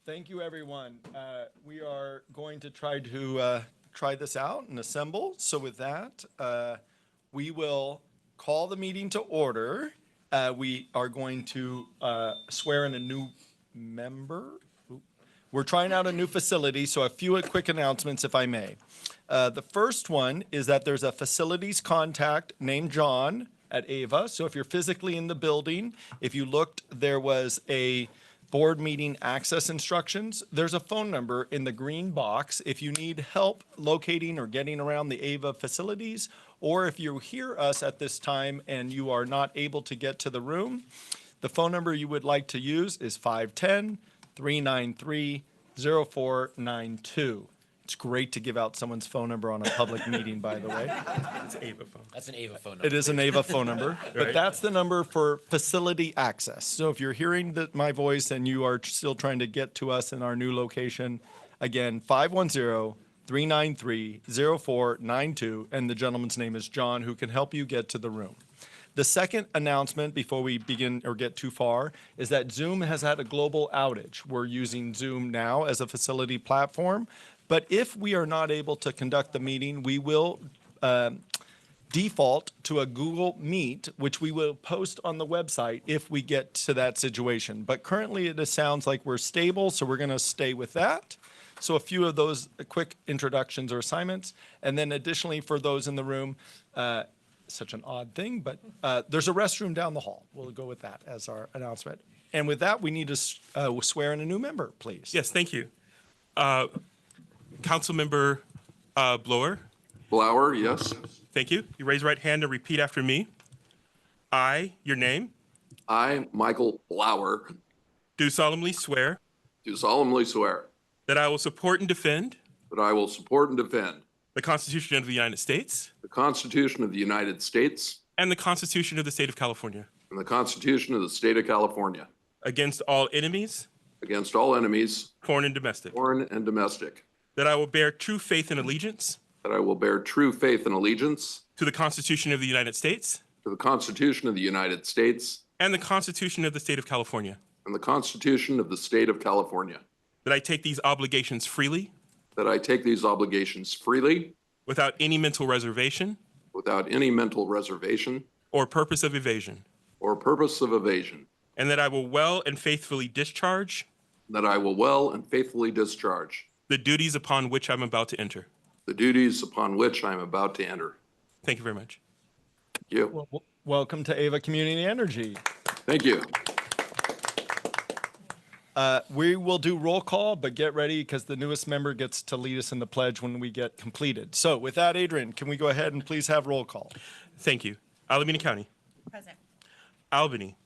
Thank you, everyone. We are going to try this out and assemble. So with that, we will call the meeting to order. We are going to swear in a new member. We're trying out a new facility, so a few quick announcements, if I may. The first one is that there's a facilities contact named John at AVA. So if you're physically in the building, if you looked, there was a board meeting access instructions. There's a phone number in the green box if you need help locating or getting around the AVA facilities, or if you hear us at this time and you are not able to get to the room, the phone number you would like to use is 510-393-0492. It's great to give out someone's phone number on a public meeting, by the way. It's AVA phone. That's an AVA phone number. It is an AVA phone number, but Right. that's the number for facility access. So if you're hearing my voice and you are still trying to get to us in our new location, again, 510-393-0492, and the gentleman's name is John, who can help you get to the room. The second announcement before we begin or get too far is that Zoom has had a global outage. We're using Zoom now as a facility platform, but if we are not able to conduct the meeting, we will default to a Google Meet, which we will post on the website if we get to that situation. But currently it sounds like we're stable, so we're going to stay with that. So a few of those quick introductions or assignments. And then additionally for those in the room, such an odd thing, but there's a restroom down the hall. We'll go with that as our announcement. And with that, we need to swear in a new member, please. Yes, thank you. Councilmember Blower, Blower, yes. thank you. You raise your right hand and repeat after me. I, your name, I, Michael Blower, do solemnly swear do solemnly swear that I will support and defend that I will support and defend the Constitution of the United States the Constitution of the United States and the Constitution of the State of California and the Constitution of the State of California against all enemies, against all enemies, foreign and domestic, foreign and domestic, that I will bear true faith and allegiance that I will bear true faith and allegiance to the Constitution of the United States to the Constitution of the United States and the Constitution of the State of California, and the Constitution of the State of California, that I take these obligations freely that I take these obligations freely without any mental reservation without any mental reservation or purpose of evasion, or purpose of evasion, and that I will well and faithfully discharge that I will well and faithfully discharge the duties upon which I'm about to enter. the duties upon which I am about to enter. Thank you very much. Thank you. Welcome to AVA Community Energy. Thank you. We will do roll call, but get ready because the newest member gets to lead us in the pledge when we get completed. So with that, Adrian, can we go ahead and please have roll call? Thank you. Alameda County, Present. Albany,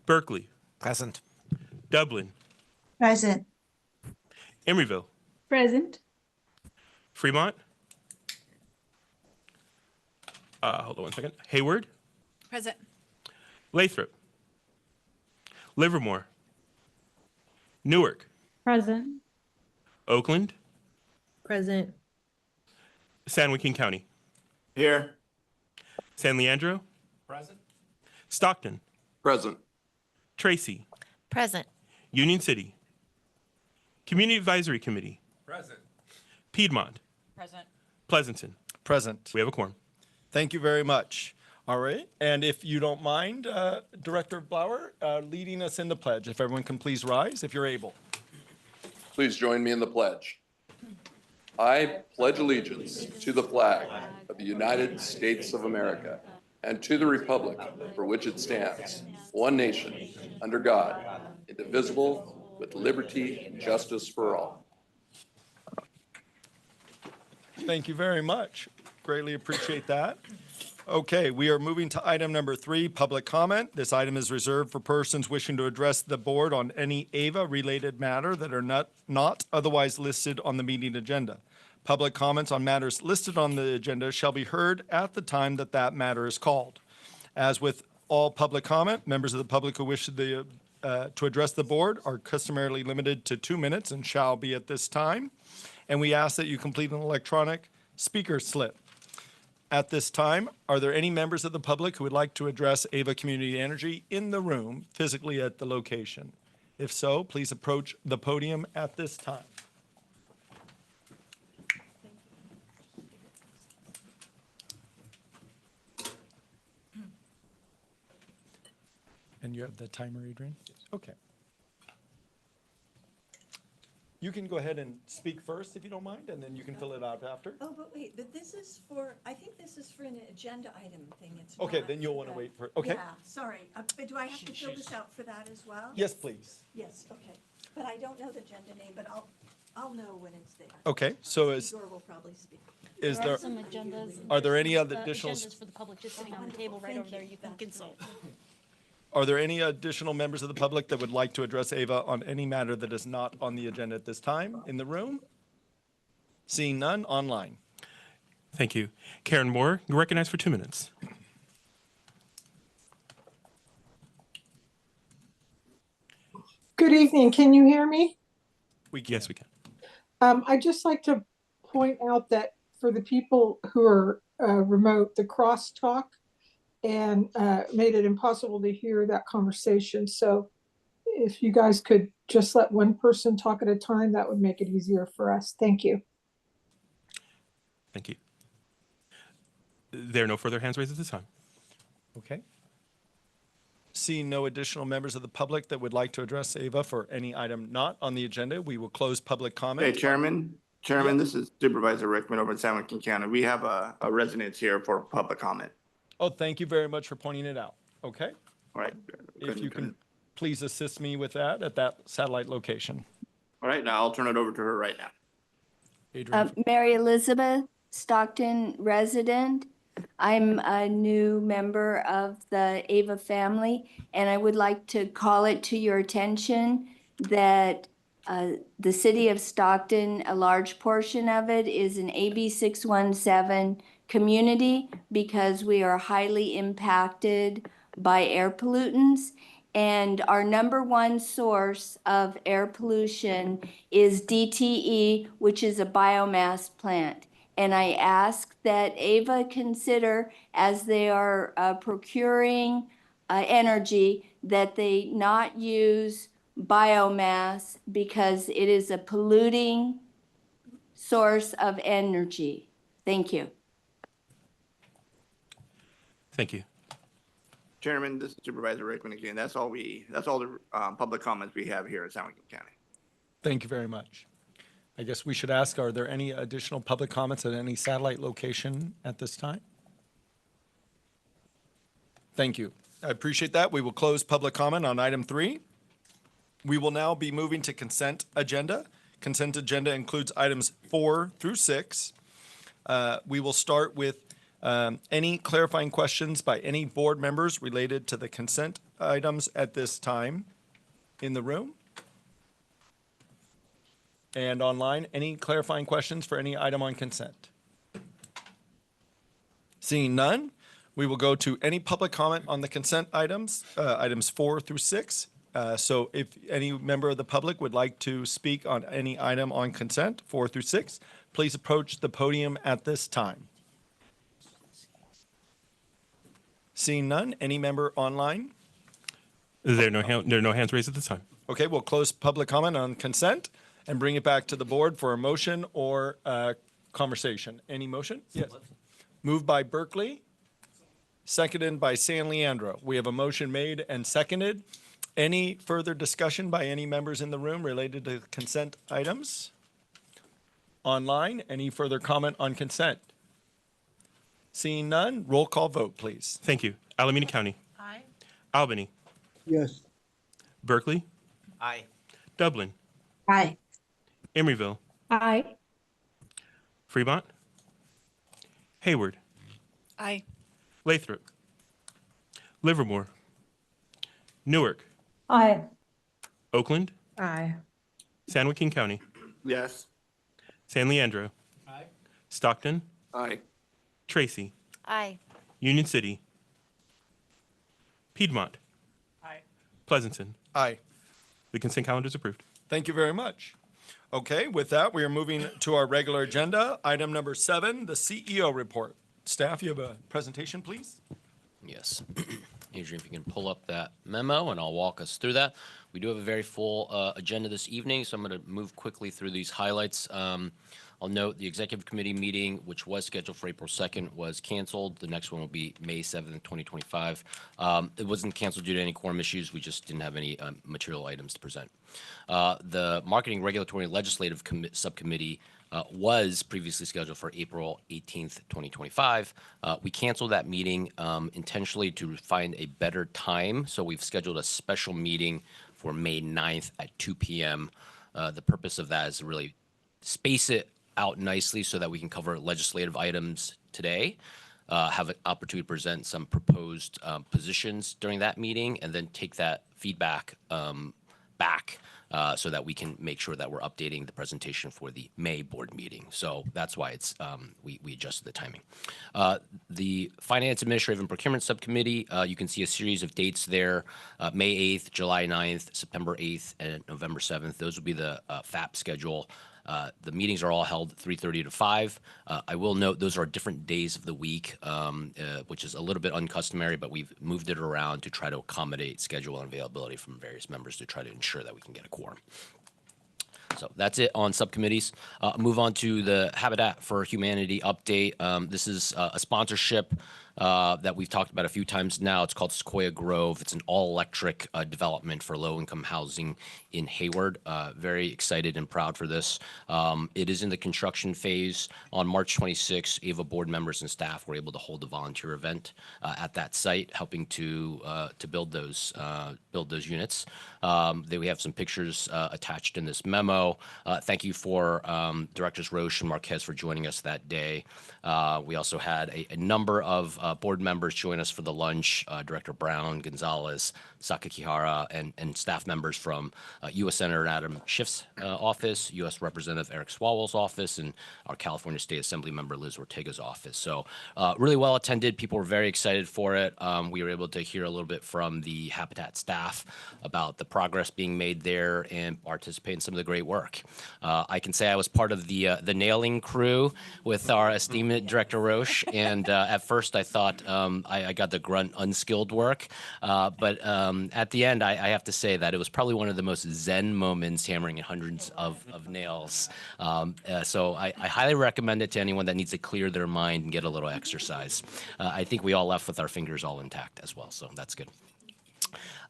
Berkeley, Present. Dublin, Present. Emeryville, Present. Fremont, hold on one second, Hayward, Present. Lathrop, Livermore, Newark, Present. Oakland, Present. San Joaquin County, Here. San Leandro, Present. Stockton, Present. Tracy, Present. Union City, Community Advisory Committee, Present. Piedmont, Present. Pleasanton. Present. We have a quorum. Thank you very much. All right. And if you don't mind, Director Blower, leading us in the pledge, if everyone can please rise, if you're able. Please join me in the pledge. I pledge allegiance to the flag of the United States of America and to the republic for which it stands, one nation, under God, indivisible, with liberty and justice for all. Thank you very much. Greatly appreciate that. Okay, we are moving to item number 3, public comment. This item is reserved for persons wishing to address the board on any AVA-related matter that are not otherwise listed on the meeting agenda. Public comments on matters listed on the agenda shall be heard at the time that that matter is called. As with all public comment, members of the public who wish to address the board are customarily limited to 2 minutes and shall be at this time. And we ask that you complete an electronic speaker slip. At this time, are there any members of the public who would like to address AVA Community Energy in the room, physically at the location? If so, please approach the podium at this time. And you have the timer, Adrian? Okay. You can go ahead and speak first if you don't mind, and then you can fill it out after. Oh, but wait, but this is for, I think this is for an agenda item thing. It's Okay, not then you'll for want to the- wait for, okay? Yeah, sorry. But do I have to fill this out for that as well? Yes, please. Yes, okay. But I don't know the agenda name, but I'll know when it's there. Okay, so Igor will probably speak. is There there, are some agendas. are there any There's other some, additional, Agendas for the public just sitting on the Wonderful. table right Thank over there. you. You can That's consult. are there any additional members of the public that would like to address Ava on any matter that is not on the agenda at this time in the room? Seeing none, online. Thank you. Karen Moore, you're recognized for 2 minutes. Good evening. Can you hear me? Yes, we can. I'd just like to point out that for the people who are remote, the crosstalk and made it impossible to hear that conversation. So if you guys could just let one person talk at a time, that would make it easier for us. Thank you. Thank you. There are no further hands raised at this time. Okay. Seeing no additional members of the public that would like to address Ava for any item not on the agenda, we will close public Hey, comment. Chairman, this is Supervisor Rickman over in San Joaquin County. We have a residence here for public comment. Oh, thank you very much for pointing it out. Okay. All right. If you can please assist me with that at that satellite location. All right, now I'll turn it over to her right now. Adrian, Mary Elizabeth, Stockton resident. I'm a new member of the Ava family, and I would like to call it to your attention that the city of Stockton, a large portion of it is an AB 617 community because we are highly impacted by air pollutants. And our number one source of air pollution is DTE, which is a biomass plant. And I ask that Ava consider, as they are procuring energy, that they not use biomass because it is a polluting source of energy. Thank you. Thank you. Chairman, this is Supervisor Rickman again. That's all the public comments we have here at San Joaquin County. thank you very much. I guess we should ask, are there any additional public comments at any satellite location at this time? Thank you. I appreciate that. We will close public comment on item 3. We will now be moving to consent agenda. Consent agenda includes items 4 through 6. We will start with any clarifying questions by any board members related to the consent items at this time in the room. And online, any clarifying questions for any item on consent? Seeing none, we will go to any public comment on the consent items, items 4 through 6. So if any member of the public would like to speak on any item on consent, 4 through 6, please approach the podium at this time. Seeing none, any member online? There are no hands raised at this time. Okay, we'll close public comment on consent and bring it back to the board for a motion or conversation. Any motion? Yes. Moved by Berkeley, seconded by San Leandro. We have a motion made and seconded. Any further discussion by any members in the room related to consent items? Online, any further comment on consent? Seeing none, roll call vote, please. Thank you. Alameda County. Aye. Albany. Yes. Berkeley. Aye. Dublin. Aye. Emeryville. Aye. Fremont. Hayward. Aye. Lathrop. Livermore. Newark. Aye. Oakland. Aye. San Joaquin County. Yes. San Leandro. Aye. Stockton. Aye. Tracy. Aye. Union City. Piedmont. Aye. Pleasanton. Aye. The consent calendar is approved. Thank you very much. Okay, with that, we are moving to our regular agenda. Item number 7, the CEO report. Staff, you have a presentation, please? Yes. Adrian, if you can pull up that memo, and I'll walk us through that. We do have a very full agenda this evening, so I'm going to move quickly through these highlights. I'll note the executive committee meeting, which was scheduled for April 2nd, was canceled. The next one will be May 7th, 2025. It wasn't canceled due to any quorum issues. We just didn't have any material items to present. The Marketing Regulatory and Legislative Subcommittee was previously scheduled for April 18th, 2025. We canceled that meeting intentionally to find a better time. So we've scheduled a special meeting for May 9th at 2 p.m. The purpose of that is to really space it out nicely so that we can cover legislative items today, have an opportunity to present some proposed positions during that meeting, and then take that feedback back so that we can make sure that we're updating the presentation for the May board meeting. So that's why it's we adjusted the timing. The Finance, Administrative, and Procurement Subcommittee, you can see a series of dates there, May 8th, July 9th, September 8th, and November 7th. Those will be the FAP schedule. The meetings are all held 3:30 to 5. I will note those are different days of the week, which is a little bit uncustomary, but we've moved it around to try to accommodate schedule and availability from various members to try to ensure that we can get a quorum. So that's it on subcommittees. Move on to the Habitat for Humanity update. This is a sponsorship that we've talked about a few times now. It's called Sequoia Grove. It's an all-electric development for low-income housing in Hayward. Very excited and proud for this. It is in the construction phase. On March 26, AVA board members and staff were able to hold a volunteer event at that site, helping to build those units. We have some pictures attached in this memo. Thank you for Directors Roche and Marquez for joining us that day. We also had a number of board members join us for the lunch, Director Brown, Gonzalez, Sakakihara, and staff members from U.S. Senator Adam Schiff's office, U.S. Representative Eric Swalwell's office, and our California State Assembly member Liz Ortega's office. So really well attended. People were very excited for it. We were able to hear a little bit from the Habitat staff about the progress being made there and participate in some of the great work. I can say I was part of the nailing crew with our esteemed Director Roche, and at first I thought I got the grunt unskilled work, but at the end I have to say that it was probably one of the most zen moments hammering hundreds of nails. So I highly recommend it to anyone that needs to clear their mind and get a little exercise. I think we all left with our fingers all intact as well, so that's good.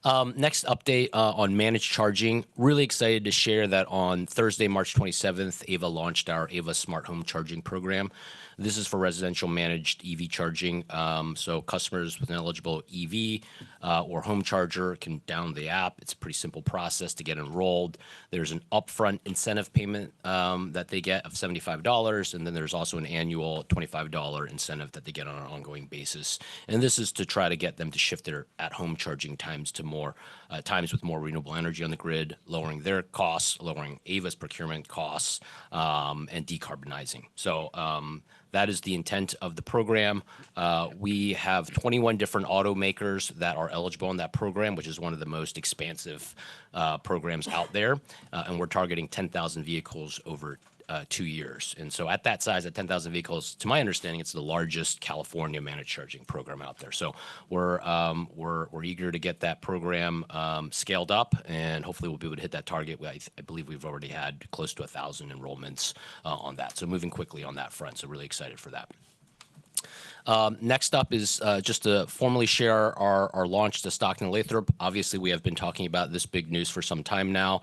Next update on managed charging. Really excited to share that on Thursday, March 27th, AVA launched our AVA Smart Home Charging Program. This is for residential managed EV charging. So customers with an eligible EV or home charger can download the app. It's a pretty simple process to get enrolled. There's an upfront incentive payment that they get of $75, and then there's also an annual $25 incentive that they get on an ongoing basis. And this is to try to get them to shift their at-home charging times to more times with more renewable energy on the grid, lowering their costs, lowering AVA's procurement costs, and decarbonizing. So that is the intent of the program. We have 21 different automakers that are eligible in that program, which is one of the most expansive programs out there. And we're targeting 10,000 vehicles over 2 years. And so at that size, at 10,000 vehicles, to my understanding, it's the largest California managed charging program out there. So we're eager to get that program scaled up, and hopefully we'll be able to hit that target. I believe we've already had close to 1,000 enrollments on that. So moving quickly on that front. So really excited for that. Next up is just to formally share our launch to Stockton and Lathrop. Obviously, we have been talking about this big news for some time now.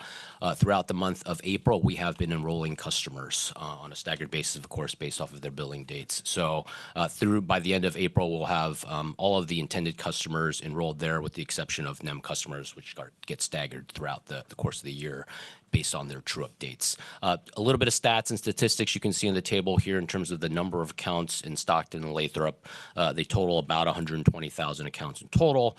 Throughout the month of April, we have been enrolling customers on a staggered basis, of course, based off of their billing dates. So by the end of April, we'll have all of the intended customers enrolled there, with the exception of NEM customers, which get staggered throughout the course of the year based on their true updates. A little bit of stats and statistics you can see on the table here in terms of the number of accounts in Stockton and Lathrop. They total about 120,000 accounts in total.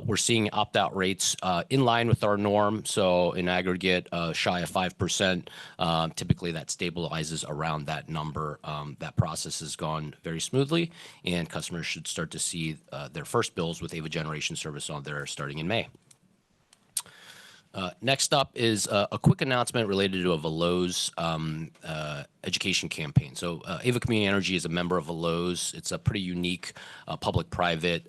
We're seeing opt-out rates in line with our norm. So in aggregate, shy of 5%. Typically that stabilizes around that number. That process has gone very smoothly, and customers should start to see their first bills with AVA Generation Service on there starting in May. Next up is a quick announcement related to a Veloz education campaign. So Ava Community Energy is a member of Lowe's. It's a pretty unique public-private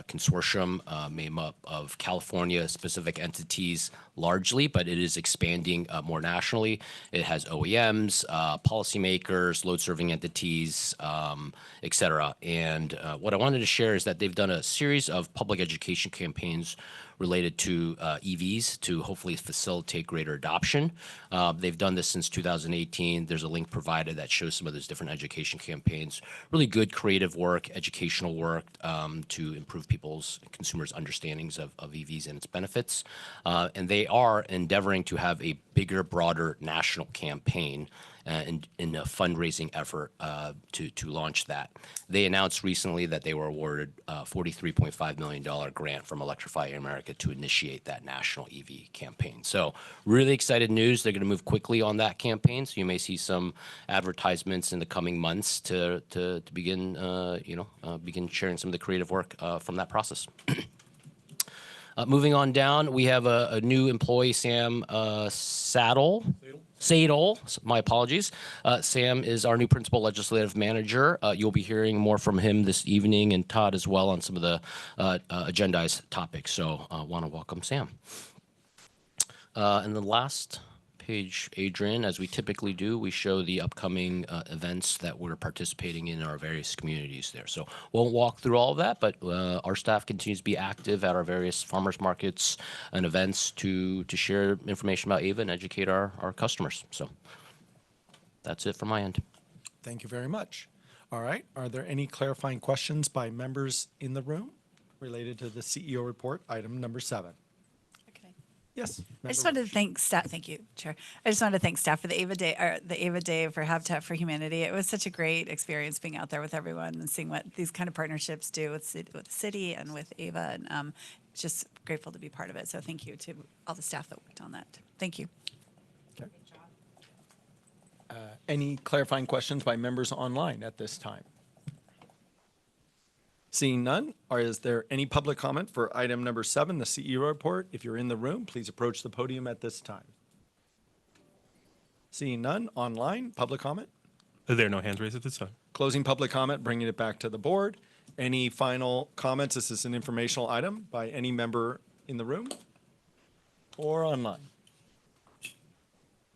consortium made up of California-specific entities largely, but it is expanding more nationally. It has OEMs, policymakers, load-serving entities, et cetera. And what I wanted to share is that they've done a series of public education campaigns related to EVs to hopefully facilitate greater adoption. They've done this since 2018. There's a link provided that shows some of those different education campaigns. Really good creative work, educational work to improve people's, consumers' understandings of EVs and its benefits. And they are endeavoring to have a bigger, broader national campaign in a fundraising effort to launch that. They announced recently that they were awarded a $43.5 million grant from Electrify America to initiate that national EV campaign. So really excited news. They're going to move quickly on that campaign. So you may see some advertisements in the coming months to begin, begin sharing some of the creative work from that process. Moving on down, we have a new employee, Sam Sadel, my apologies. Sam is our new principal legislative manager. You'll be hearing more from him this evening, and Todd as well on some of the agendized topics. So I want to welcome Sam. And the last page, Adrian, as we typically do, we show the upcoming events that we're participating in our various communities there. So won't walk through all of that, but our staff continues to be active at our various farmers markets and events to share information about Ava and educate our customers. So that's it from my end. Thank you very much. All right. Are there any clarifying questions by members in the room related to the CEO report, item number 7? Yes. I just wanted to thank staff. Thank you, Chair. I just wanted to thank staff for the Ava Day, or the Ava Day for Habitat for Humanity. It was such a great experience being out there with everyone and seeing what these kind of partnerships do with the city and with Ava. And just grateful to be part of it. So thank you to all the staff that worked on that. Thank you. Okay. Any clarifying questions by members online at this time? Seeing none, is there any public comment for item number 7, the CEO report? If you're in the room, please approach the podium at this time. Seeing none, online, public comment? There are no hands raised at this time. Closing public comment, bringing it back to the board. Any final comments? This is an informational item by any member in the room or online.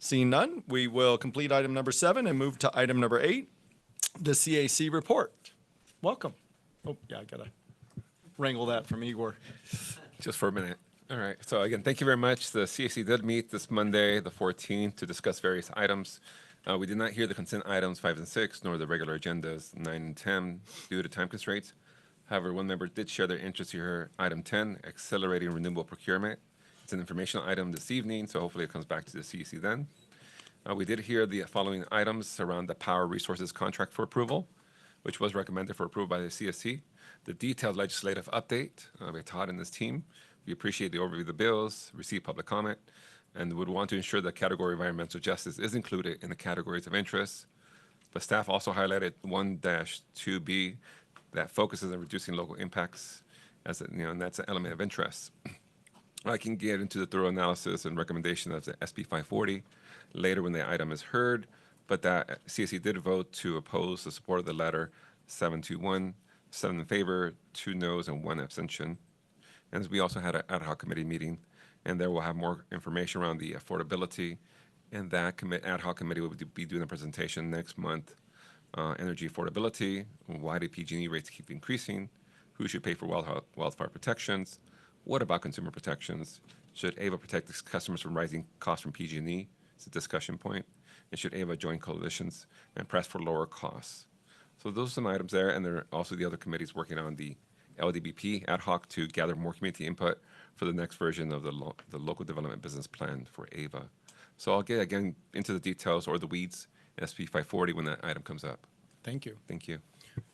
Seeing none, we will complete item number 7 and move to item number 8, the CAC report. Welcome. Oh, yeah, I gotta wrangle that from Igor. Just for a minute. All right. So again, thank you very much. The CAC did meet this Monday, the 14th, to discuss various items. We did not hear the consent items 5 and 6, nor the regular agendas 9 and 10 due to time constraints. However, one member did share their interest to hear item 10, accelerating renewable procurement. It's an informational item this evening, so hopefully it comes back to the CAC then. We did hear the following items around the Power Resources contract for approval, which was recommended for approval by the CSC. The detailed legislative update by Todd and his team. We appreciate the overview of the bills, receive public comment, and would want to ensure that category environmental justice is included in the categories of interest. But staff also highlighted 1-2B that focuses on reducing local impacts, as and that's an element of interest. I can get into the thorough analysis and recommendation of the SB 540 later when the item is heard. But that CSC did vote to oppose the support of the letter 7-1, 7 in favor, 2 noes, and 1 abstention. And we also had an ad hoc committee meeting, and there we'll have more information around the affordability. And that ad hoc committee will be doing a presentation next month. Energy affordability, why do PG&E rates keep increasing? Who should pay for wildfire protections? What about consumer protections? Should AVA protect its customers from rising costs from PG&E? It's a discussion point. And should AVA join coalitions and press for lower costs? So those are some items there, and there are also the other committees working on the LDBP ad hoc to gather more community input for the next version of the local development business plan for AVA. So I'll get again into the details or the weeds in SB 540 when that item comes up. Thank you. Thank you.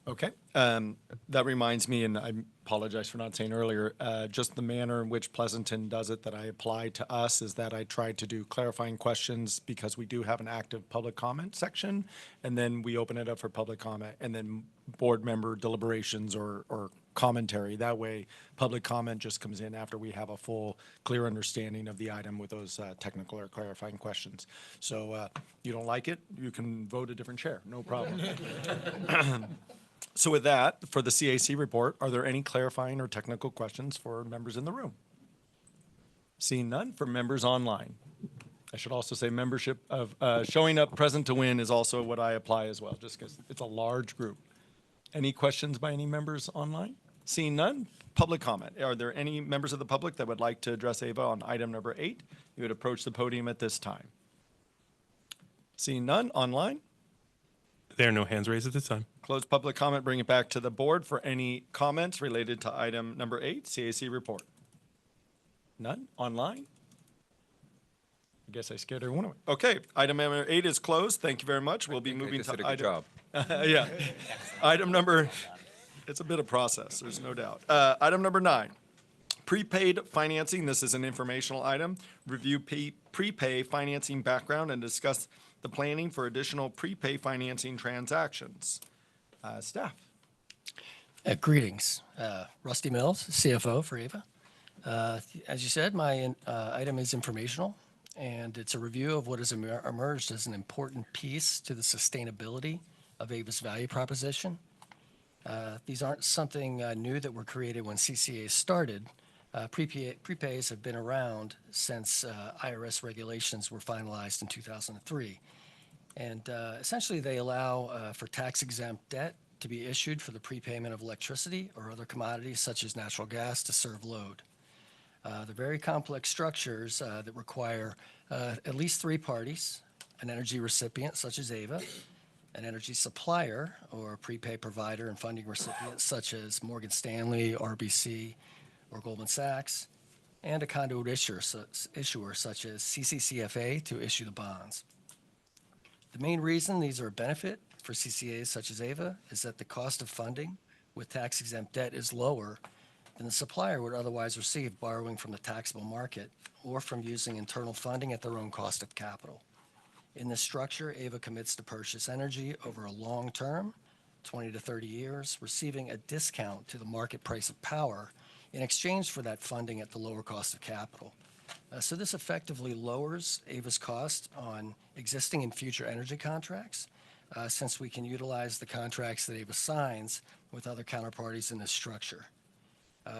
Okay. That reminds me, and I apologize for not saying earlier, just the manner in which Pleasanton does it that I apply to us is that I try to do clarifying questions because we do have an active public comment section, and then we open it up for public comment, and then board member deliberations or commentary. That way, public comment just comes in after we have a full, clear understanding of the item with those technical or clarifying questions. So you don't like it, you can vote a different chair, no problem. So with that, for the CAC report, are there any clarifying or technical questions for members in the room? Seeing none for members online. I should also say membership of, showing up present to win is also what I apply as well, just because it's a large group. Any questions by any members online? Seeing none, public comment. Are there any members of the public that would like to address Ava on item number 8? You would approach the podium at this time. Seeing none, online? There are no hands raised at this time. Close public comment, bring it back to the board for any comments related to item number 8, CAC report. None, online? I guess I scared everyone away. Okay, item number 8 is closed. Thank you very much. We'll be moving to did a good item. job. Yeah. Item number, it's a bit of process, there's no doubt. Item number 9, prepaid financing. This is an informational item. Review prepay financing background and discuss the planning for additional prepay financing transactions. Staff. Greetings. Rusty Mills, CFO for Ava. As you said, my item is informational, and it's a review of what has emerged as an important piece to the sustainability of Ava's value proposition. These aren't something new that were created when CCA started. Prepays have been around since IRS regulations were finalized in 2003. And essentially, they allow for tax-exempt debt to be issued for the prepayment of electricity or other commodities such as natural gas to serve load. They're very complex structures that require at least 3 parties, an energy recipient such as Ava, an energy supplier or prepay provider and funding recipient such as Morgan Stanley, RBC, or Goldman Sachs, and a conduit issuer such as CCCFA to issue the bonds. The main reason these are a benefit for CCAs such as Ava is that the cost of funding with tax-exempt debt is lower than the supplier would otherwise receive borrowing from the taxable market or from using internal funding at their own cost of capital. In this structure, Ava commits to purchase energy over a long term, 20 to 30 years, receiving a discount to the market price of power in exchange for that funding at the lower cost of capital. So this effectively lowers Ava's cost on existing and future energy contracts, since we can utilize the contracts that Ava signs with other counterparties in this structure.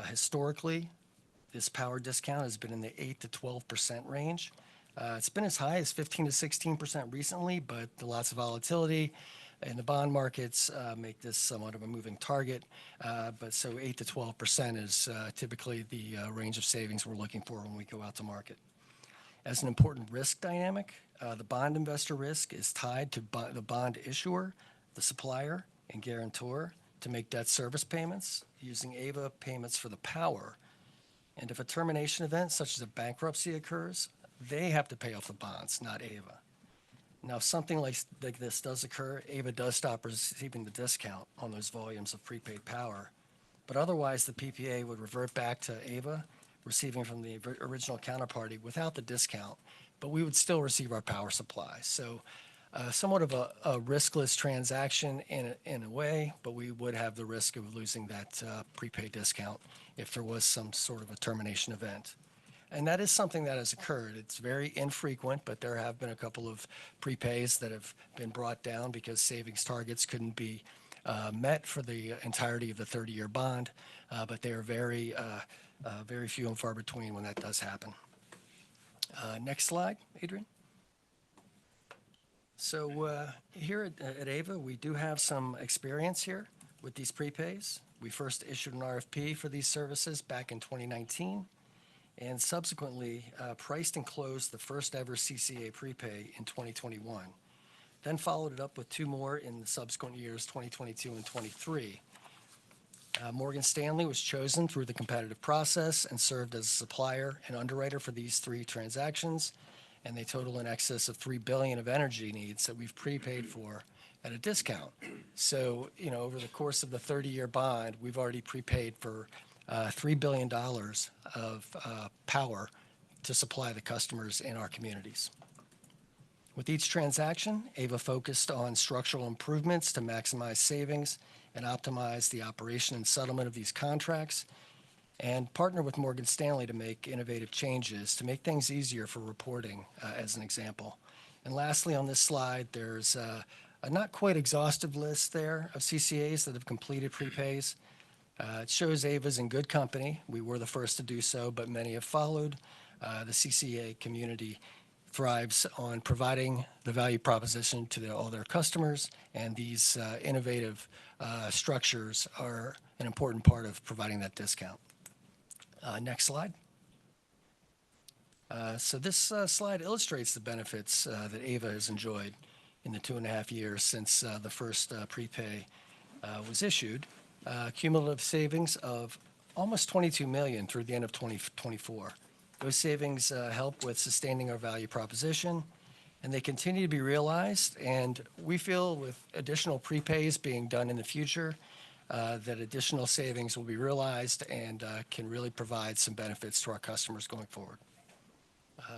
Historically, this power discount has been in the 8 to 12% range. It's been as high as 15 to 16% recently, but lots of volatility in the bond markets make this somewhat of a moving target. But so 8 to 12% is typically the range of savings we're looking for when we go out to market. As an important risk dynamic, the bond investor risk is tied to the bond issuer, the supplier, and guarantor to make debt service payments using Ava payments for the power. And if a termination event such as a bankruptcy occurs, they have to pay off the bonds, not Ava. Now, if something like this does occur, Ava does stop receiving the discount on those volumes of prepaid power. But otherwise, the PPA would revert back to Ava, receiving from the original counterparty without the discount, but we would still receive our power supply. So somewhat of a riskless transaction in a way, but we would have the risk of losing that prepaid discount if there was some sort of a termination event. And that is something that has occurred. It's very infrequent, but there have been a couple of prepays that have been brought down because savings targets couldn't be met for the entirety of the 30-year bond. But they are very few and far between when that does happen. Next slide, Adrian. So here at Ava, we do have some experience here with these prepays. We first issued an RFP for these services back in 2019. And subsequently priced and closed the first ever CCA prepay in 2021. Then followed it up with 2 more in the subsequent years, 2022 and 23. Morgan Stanley was chosen through the competitive process and served as a supplier and underwriter for these 3 transactions, and they total in excess of $3 billion of energy needs that we've prepaid for at a discount. So, over the course of the 30-year bond, we've already prepaid for $3 billion of power to supply the customers in our communities. With each transaction, Ava focused on structural improvements to maximize savings and optimize the operation and settlement of these contracts, and partnered with Morgan Stanley to make innovative changes to make things easier for reporting, as an example. And lastly, on this slide, there's a not quite exhaustive list there of CCAs that have completed prepays. It shows Ava's in good company. We were the first to do so, but many have followed. The CCA community thrives on providing the value proposition to all their customers, and these innovative structures are an important part of providing that discount. Next slide. So this slide illustrates the benefits that Ava has enjoyed in the 2.5 years since the first prepay was issued. Cumulative savings of almost 22 million through the end of 2024. Those savings help with sustaining our value proposition, and they continue to be realized. And we feel with additional prepays being done in the future, that additional savings will be realized and can really provide some benefits to our customers going forward.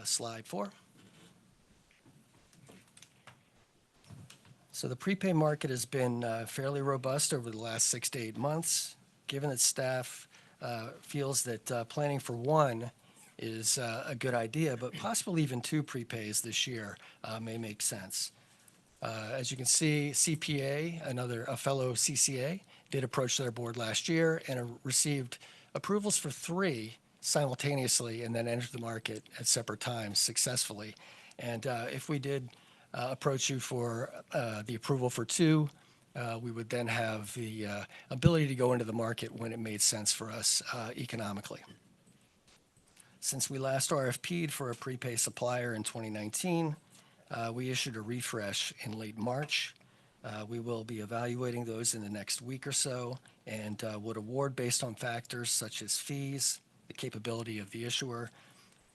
Slide 4. So the prepay market has been fairly robust over the last 6 to 8 months. Given that staff feels that planning for one is a good idea, but possibly even 2 prepays this year may make sense. As you can see, CPA, a fellow CCA, did approach their board last year and received approvals for 3 simultaneously and then entered the market at separate times successfully. And if we did approach you for the approval for 2, we would then have the ability to go into the market when it made sense for us economically. Since we last RFP'd for a prepay supplier in 2019, we issued a refresh in late March. We will be evaluating those in the next week or so and would award based on factors such as fees, the capability of the issuer,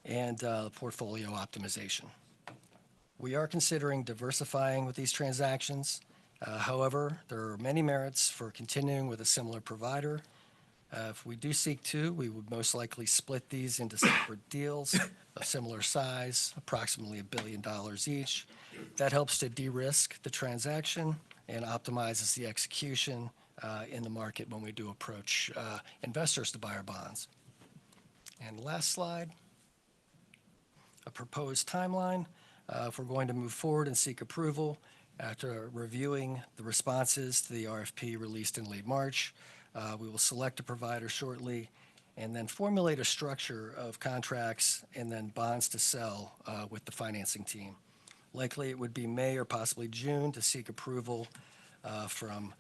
and portfolio optimization. We are considering diversifying with these transactions. However, there are many merits for continuing with a similar provider. If we do seek to, we would most likely split these into separate deals of similar size, approximately $1 billion each. That helps to de-risk the transaction and optimizes the execution in the market when we do approach investors to buy our bonds. And last slide, a proposed timeline. If we're going to move forward and seek approval after reviewing the responses to the RFP released in late March, we will select a provider shortly and then formulate a structure of contracts and then bonds to sell with the financing team. Likely it would be May or possibly June to seek approval from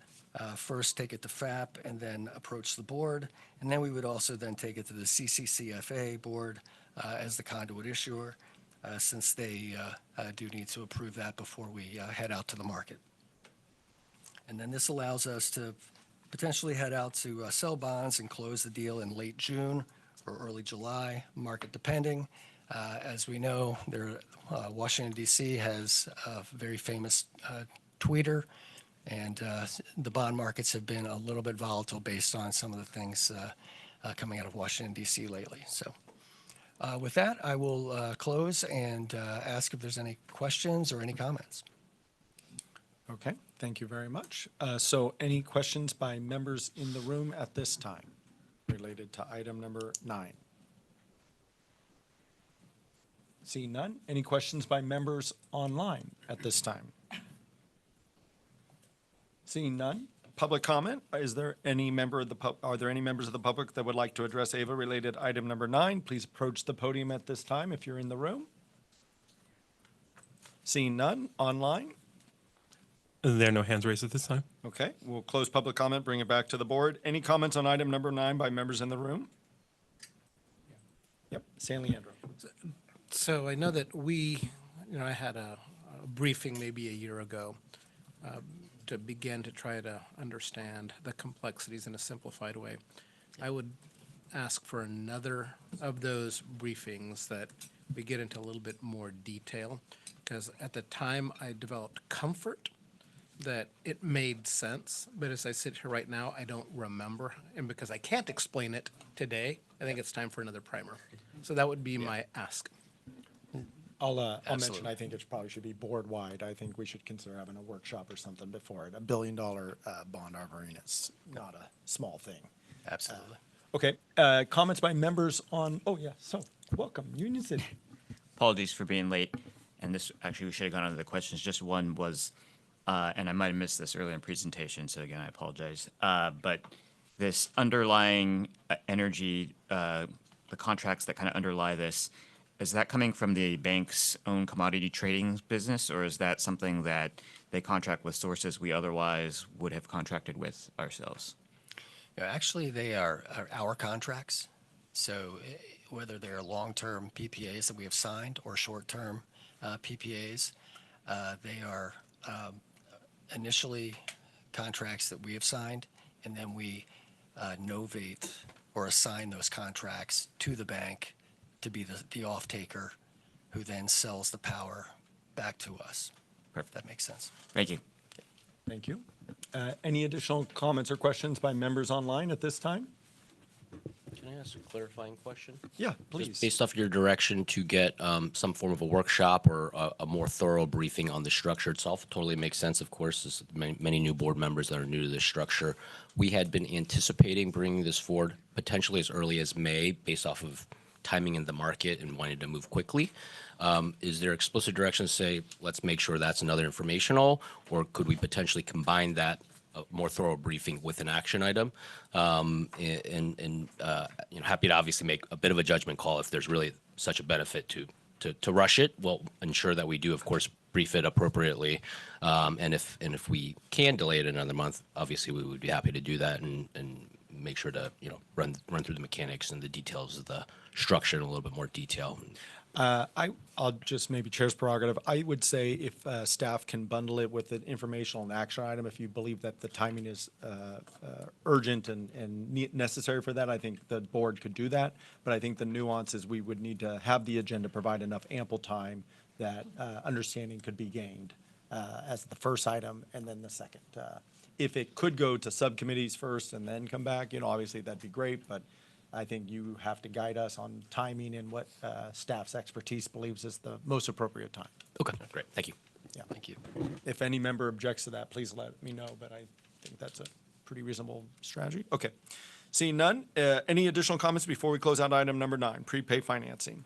first take it to FAP and then approach the board. And then we would also then take it to the CCCFA board as the conduit issuer, since they do need to approve that before we head out to the market. And then this allows us to potentially head out to sell bonds and close the deal in late June or early July, market depending. As we know, Washington, D.C. has a very famous tweeter, and the bond markets have been a little bit volatile based on some of the things coming out of Washington, D.C. lately. So with that, I will close and ask if there's any questions or any comments. Okay, thank you very much. So any questions by members in the room at this time related to item number 9? Seeing none. Any questions by members online at this time? Seeing none. Public comment. Is there any member of the are there any members of the public that would like to address Ava related item number 9? Please approach the podium at this time if you're in the room. Seeing none. Online. There are no hands raised at this time. Okay, we'll close public comment, bring it back to the board. Any comments on item number 9 by members in the room? Yep, San Leandro. So I know that I had a briefing maybe a year ago to begin to try to understand the complexities in a simplified way. I would ask for another of those briefings that we get into a little bit more detail, because at the time I developed comfort that it made sense, but as I sit here right now, I don't remember, and because I can't explain it today, I think it's time for another primer. So that would be my ask. I'll mention, Absolutely. I think it probably should be board-wide. I think we should consider having a workshop or something before it. $1 billion bond offering is not a small thing. Absolutely. Okay, comments by members on, oh yeah, so, welcome, Union City. Apologies for being late. And this, actually, we should have gone on to the questions. Just one was, and I might have missed this earlier in presentation, so again, I apologize. But this underlying energy, the contracts that kind of underlie this, is that coming from the bank's own commodity trading business, or is that something that they contract with sources we otherwise would have contracted with ourselves? Yeah, actually, they are our contracts. So whether they're long-term PPAs that we have signed or short-term PPAs, they are initially contracts that we have signed, and then we novate or assign those contracts to the bank to be the off-taker who then sells the power back to us. If that makes sense. Thank you. Thank you. Any additional comments or questions by members online at this time? Can I ask a clarifying question? Yeah, Just please. based off your direction to get some form of a workshop or a more thorough briefing on the structure itself, totally makes sense, of course. There's many new board members that are new to this structure. We had been anticipating bringing this forward potentially as early as May based off of timing in the market and wanting to move quickly. Is there explicit direction to say, let's make sure that's another informational, or could we potentially combine that more thorough briefing with an action item? Happy to obviously make a bit of a judgment call if there's really such a benefit to rush it. We'll ensure that we do, of course, brief it appropriately. And if we can delay it another month, obviously we would be happy to do that and make sure to run through the mechanics and the details of the structure in a little bit more detail. I'll just maybe chair's prerogative. I would say if staff can bundle it with an informational and action item, if you believe that the timing is urgent and necessary for that, I think the board could do that. But I think the nuance is we would need to have the agenda provide enough ample time that understanding could be gained as the first item and then the second. If it could go to subcommittees first and then come back, obviously that'd be great, but I think you have to guide us on timing and what staff's expertise believes is the most appropriate time. Okay, great. Thank you. Yeah. Thank you. If any member objects to that, please let me know, but I think that's a pretty reasonable strategy. Okay. Seeing none, any additional comments before we close out item number 9, prepay financing?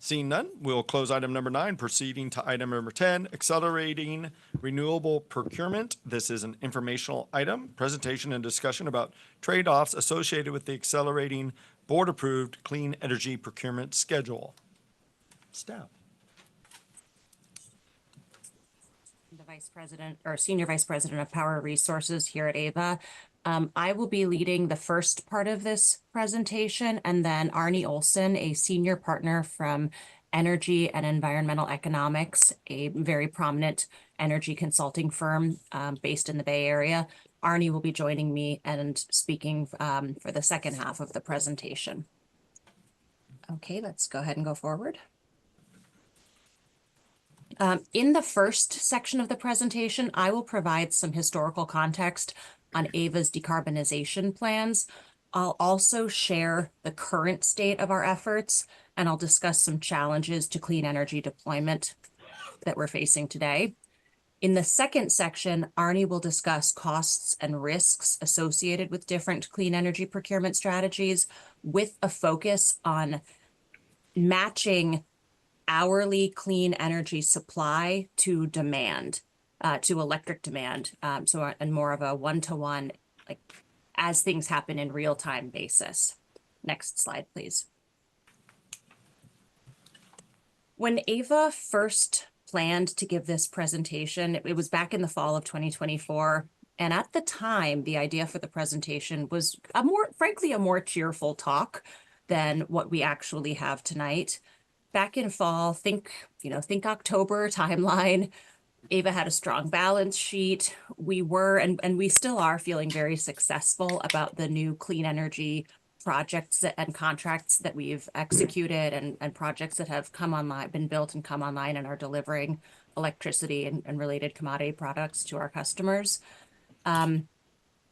Seeing none, we'll close item number 9, proceeding to item number 10, accelerating renewable procurement. This is an informational item, presentation and discussion about trade-offs associated with the accelerating board-approved clean energy procurement schedule. Staff. The Vice President or Senior Vice President of Power Resources here at AVA. I will be leading the first part of this presentation, and then Arnie Olson, a senior partner from Energy and Environmental Economics, a very prominent energy consulting firm based in the Bay Area. Arnie will be joining me and speaking for the second half of the presentation. Okay, let's go ahead and go forward. In the first section of the presentation, I will provide some historical context on AVA's decarbonization plans. I'll also share the current state of our efforts, and I'll discuss some challenges to clean energy deployment that we're facing today. In the second section, Arnie will discuss costs and risks associated with different clean energy procurement strategies, with a focus on matching hourly clean energy supply to demand, to electric demand. And more of a one-to-one, like as things happen in real-time basis. Next slide, please. When AVA first planned to give this presentation, it was back in the fall of 2024. And at the time, the idea for the presentation was frankly, a more cheerful talk than what we actually have tonight. Back in fall, think October timeline. AVA had a strong balance sheet. We were, and we still are, feeling very successful about the new clean energy projects and contracts that we've executed and projects that have come online, been built and come online and are delivering electricity and related commodity products to our customers. And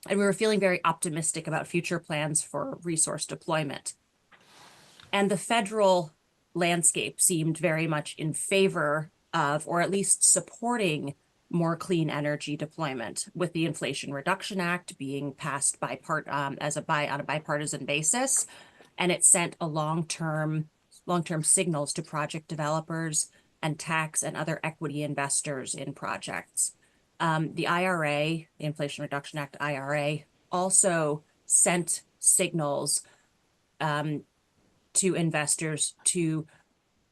we were feeling very optimistic about future plans for resource deployment. And the federal landscape seemed very much in favor of, or at least supporting, more clean energy deployment, with the Inflation Reduction Act being passed on a bipartisan basis. And it sent a long-term signals to project developers and tax and other equity investors in projects. The IRA, the Inflation Reduction Act IRA, also sent signals to investors to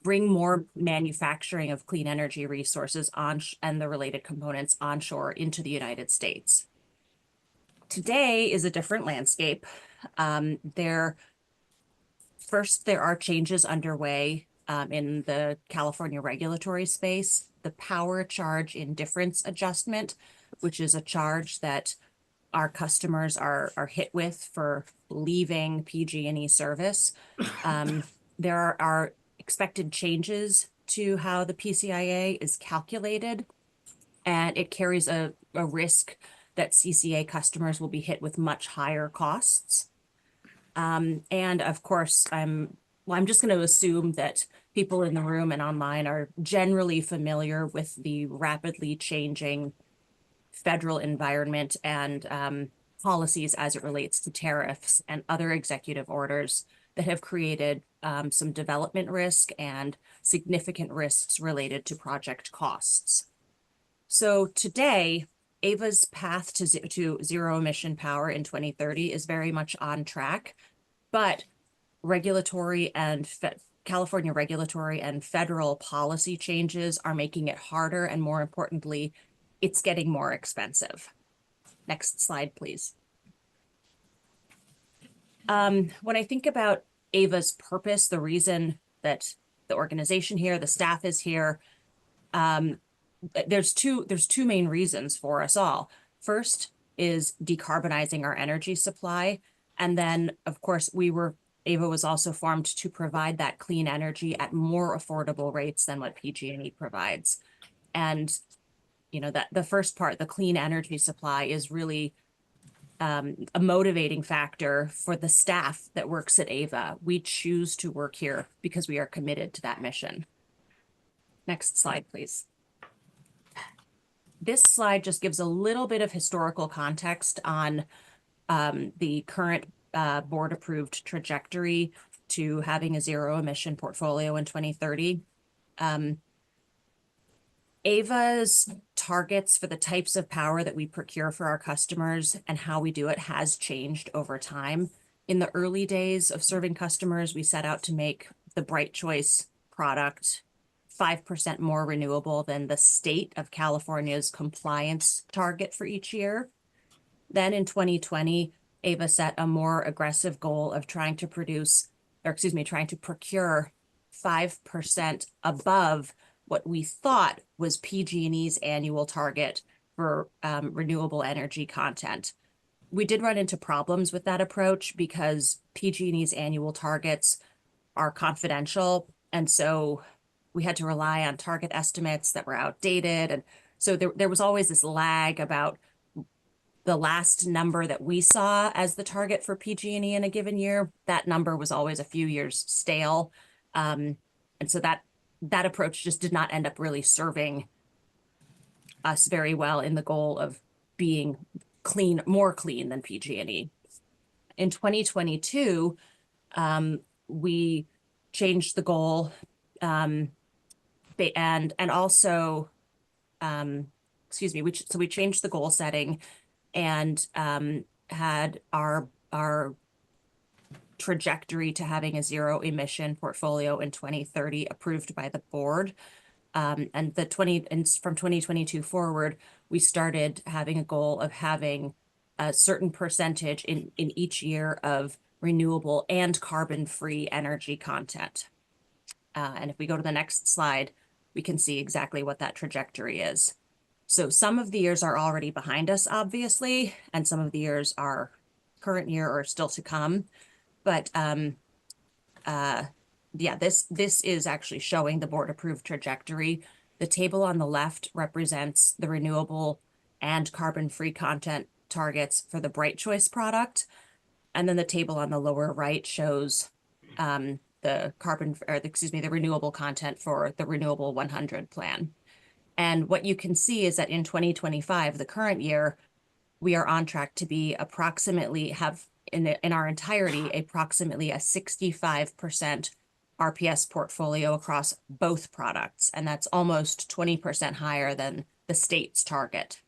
bring more manufacturing of clean energy resources and the related components onshore into the United States. Today is a different landscape. There are changes underway in the California regulatory space. The power charge indifference adjustment, which is a charge that our customers are hit with for leaving PG&E service. There are expected changes to how the PCIA is calculated, and it carries a risk that CCA customers will be hit with much higher costs. And of course, I'm just going to assume that people in the room and online are generally familiar with the rapidly changing federal environment and policies as it relates to tariffs and other executive orders that have created some development risk and significant risks related to project costs. So today, AEVA's path to zero emission power in 2030 is very much on track, but California regulatory and federal policy changes are making it harder, and more importantly, it's getting more expensive. Next slide, please. When I think about AEVA's purpose, the reason that the organization here, the staff is here, there's two main reasons for us all. First is decarbonizing our energy supply. And then, of course, AEVA was also formed to provide that clean energy at more affordable rates than what PG&E provides. And, that the first part, the clean energy supply, is really a motivating factor for the staff that works at AEVA. We choose to work here because we are committed to that mission. Next slide, please. This slide just gives a little bit of historical context on the current board-approved trajectory to having a zero-emission portfolio in 2030. AEVA's targets for the types of power that we procure for our customers and how we do it has changed over time. In the early days of serving customers, we set out to make the Bright Choice product 5% more renewable than the state of California's compliance target for each year. Then in 2020, AEVA set a more aggressive goal of trying to procure 5% above what we thought was PG&E's annual target for renewable energy content. We did run into problems with that approach because PG&E's annual targets are confidential, and so we had to rely on target estimates that were outdated. And so there was always this lag about the last number that we saw as the target for PG&E in a given year. That number was always a few years stale. And so that approach just did not end up really serving us very well in the goal of being clean, more clean than PG&E. In 2022, we changed the goal so we changed the goal setting and had our trajectory to having a zero emission portfolio in 2030 approved by the board. And from 2022 forward, we started having a goal of having a certain percentage in each year of renewable and carbon-free energy content. And if we go to the next slide, we can see exactly what that trajectory is. So some of the years are already behind us, obviously, and some of the years are current year or still to come. But this is actually showing the board-approved trajectory. The table on the left represents the renewable and carbon-free content targets for the Bright Choice product. And then the table on the lower right shows the the renewable content for the Renewable 100 plan. And what you can see is that in 2025, the current year, we are on track to be approximately in our entirety, approximately a 65% RPS portfolio across both products. And that's almost 20% higher than the state's target.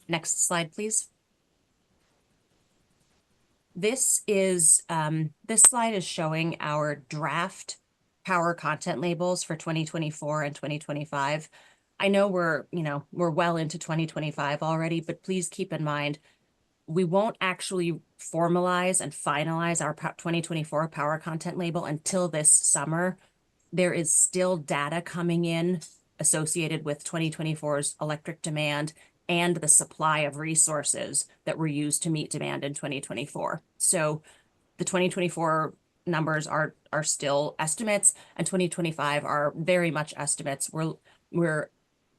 Next slide, please. This slide is showing our draft power content labels for 2024 and 2025. I know we're well into 2025 already, but please keep in mind, we won't actually formalize and finalize our 2024 power content label until this summer. There is still data coming in associated with 2024's electric demand and the supply of resources that were used to meet demand in 2024. So the 2024 numbers are still estimates, and 2025 are very much estimates. The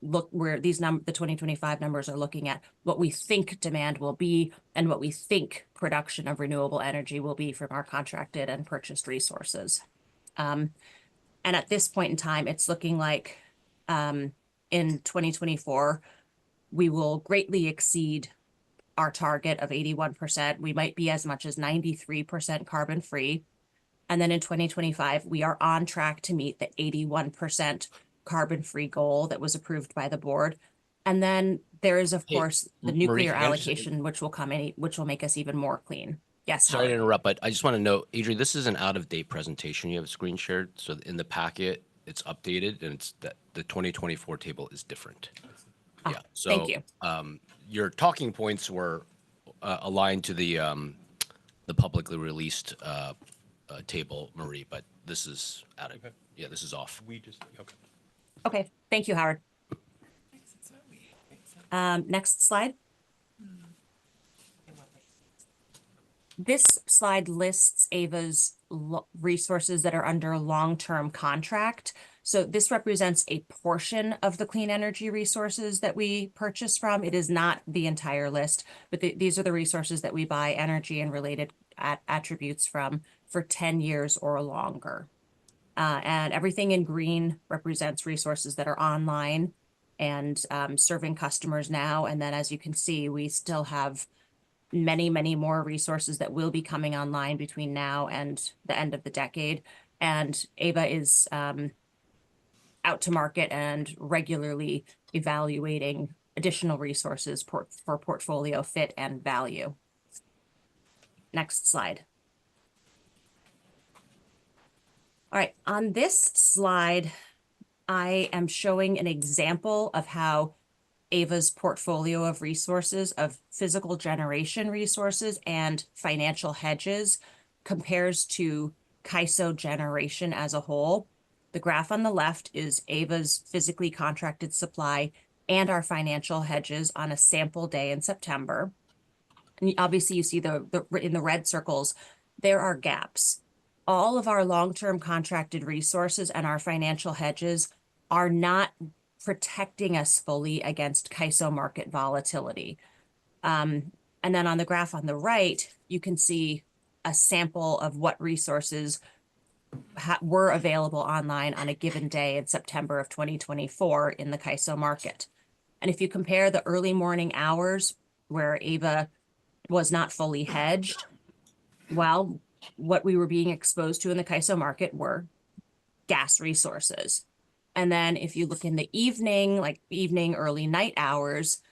2025 numbers are looking at what we think demand will be and what we think production of renewable energy will be from our contracted and purchased resources. And at this point in time, it's looking like in 2024, we will greatly exceed our target of 81%. We might be as much as 93% carbon free. And then in 2025, we are on track to meet the 81% carbon free goal that was approved by the board. And then there is, of course, the Marie, nuclear can I just- allocation, which will make us even more clean. Yes. Sorry to Howard. interrupt, but I just want to note, Adrian, this is an out-of-date presentation you have screen shared. So in the packet, it's updated, and it's that the 2024 table is different. Yeah. So thank you. Your talking points were aligned to the publicly released table, Marie, but this is out of this is off. Okay. Thank you, Howard. Next slide. This slide lists AVA's resources that are under long-term contract. So this represents a portion of the clean energy resources that we purchase from. It is not the entire list, but these are the resources that we buy energy and related attributes from for 10 years or longer. And everything in green represents resources that are online and serving customers now. And then, as you can see, we still have many, many more resources that will be coming online between now and the end of the decade. And AVA is out to market and regularly evaluating additional resources for portfolio fit and value. Next slide. All right, on this slide, I am showing an example of how AVA's portfolio of resources, of physical generation resources and financial hedges compares to CAISO generation as a whole. The graph on the left is AVA's physically contracted supply and our financial hedges on a sample day in September. And obviously you see in the red circles, there are gaps. All of our long-term contracted resources and our financial hedges are not protecting us fully against CAISO market volatility. And then on the graph on the right, you can see a sample of what resources were available online on a given day in September of 2024 in the CAISO market. And if you compare the early morning hours where AVA was not fully hedged, well, what we were being exposed to in the CAISO market were gas resources. And then if you look in the evening, like evening, early night hours,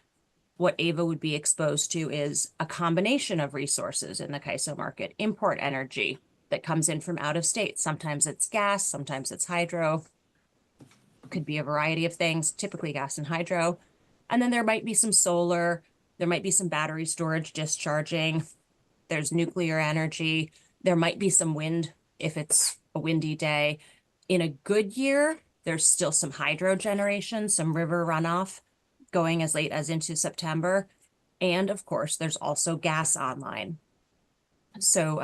what AVA would be exposed to is a combination of resources in the CAISO market, import energy that comes in from out of state. Sometimes it's gas, sometimes it's hydro. Could be a variety of things, typically gas and hydro. And then there might be some solar, there might be some battery storage discharging, there's nuclear energy, there might be some wind if it's a windy day. In a good year, there's still some hydro generation, some river runoff going as late as into September. And of course, there's also gas online. So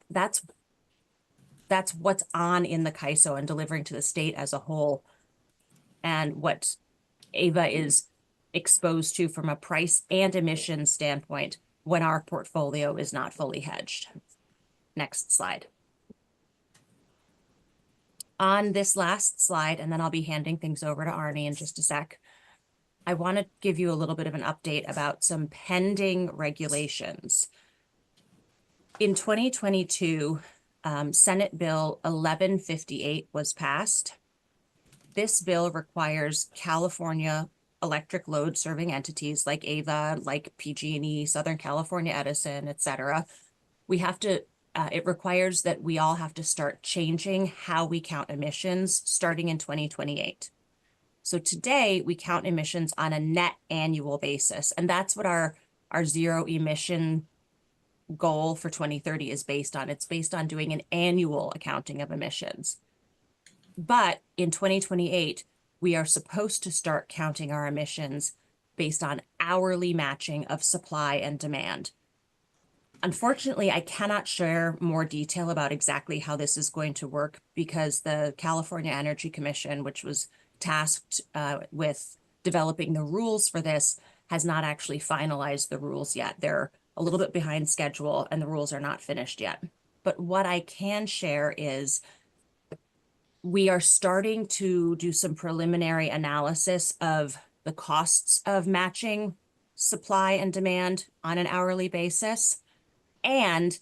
that's what's on in the CAISO and delivering to the state as a whole, and what AVA is exposed to from a price and emission standpoint when our portfolio is not fully hedged. Next slide. On this last slide, and then I'll be handing things over to Arnie in just a sec, I want to give you a little bit of an update about some pending regulations. In 2022, Senate Bill 1158 was passed. This bill requires California electric load serving entities like AVA, like PG&E, Southern California Edison, et cetera. We have to, it requires that we all have to start changing how we count emissions starting in 2028. So today we count emissions on a net annual basis, and that's what our zero emission goal for 2030 is based on. It's based on doing an annual accounting of emissions. But in 2028, we are supposed to start counting our emissions based on hourly matching of supply and demand. Unfortunately, I cannot share more detail about exactly how this is going to work because the California Energy Commission, which was tasked with developing the rules for this, has not actually finalized the rules yet. They're a little bit behind schedule and the rules are not finished yet. But what I can share is we are starting to do some preliminary analysis of the costs of matching supply and demand on an hourly basis. And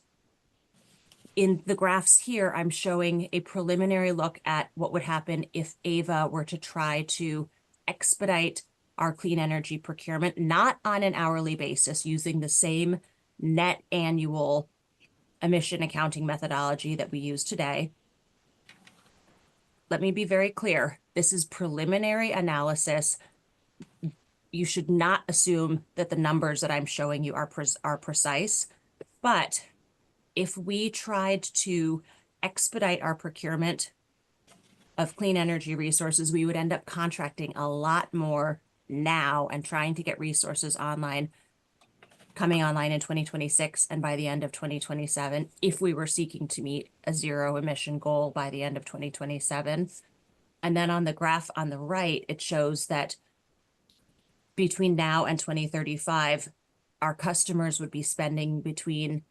in the graphs here, I'm showing a preliminary look at what would happen if AVA were to try to expedite our clean energy procurement, not on an hourly basis, using the same net annual emission accounting methodology that we use today. Let me be very clear. This is preliminary analysis. You should not assume that the numbers that I'm showing you are precise. But if we tried to expedite our procurement of clean energy resources, we would end up contracting a lot more now and trying to get resources coming online in 2026 and by the end of 2027, if we were seeking to meet a zero emission goal by the end of 2027. And then on the graph on the right, it shows that between now and 2035, our customers would be spending between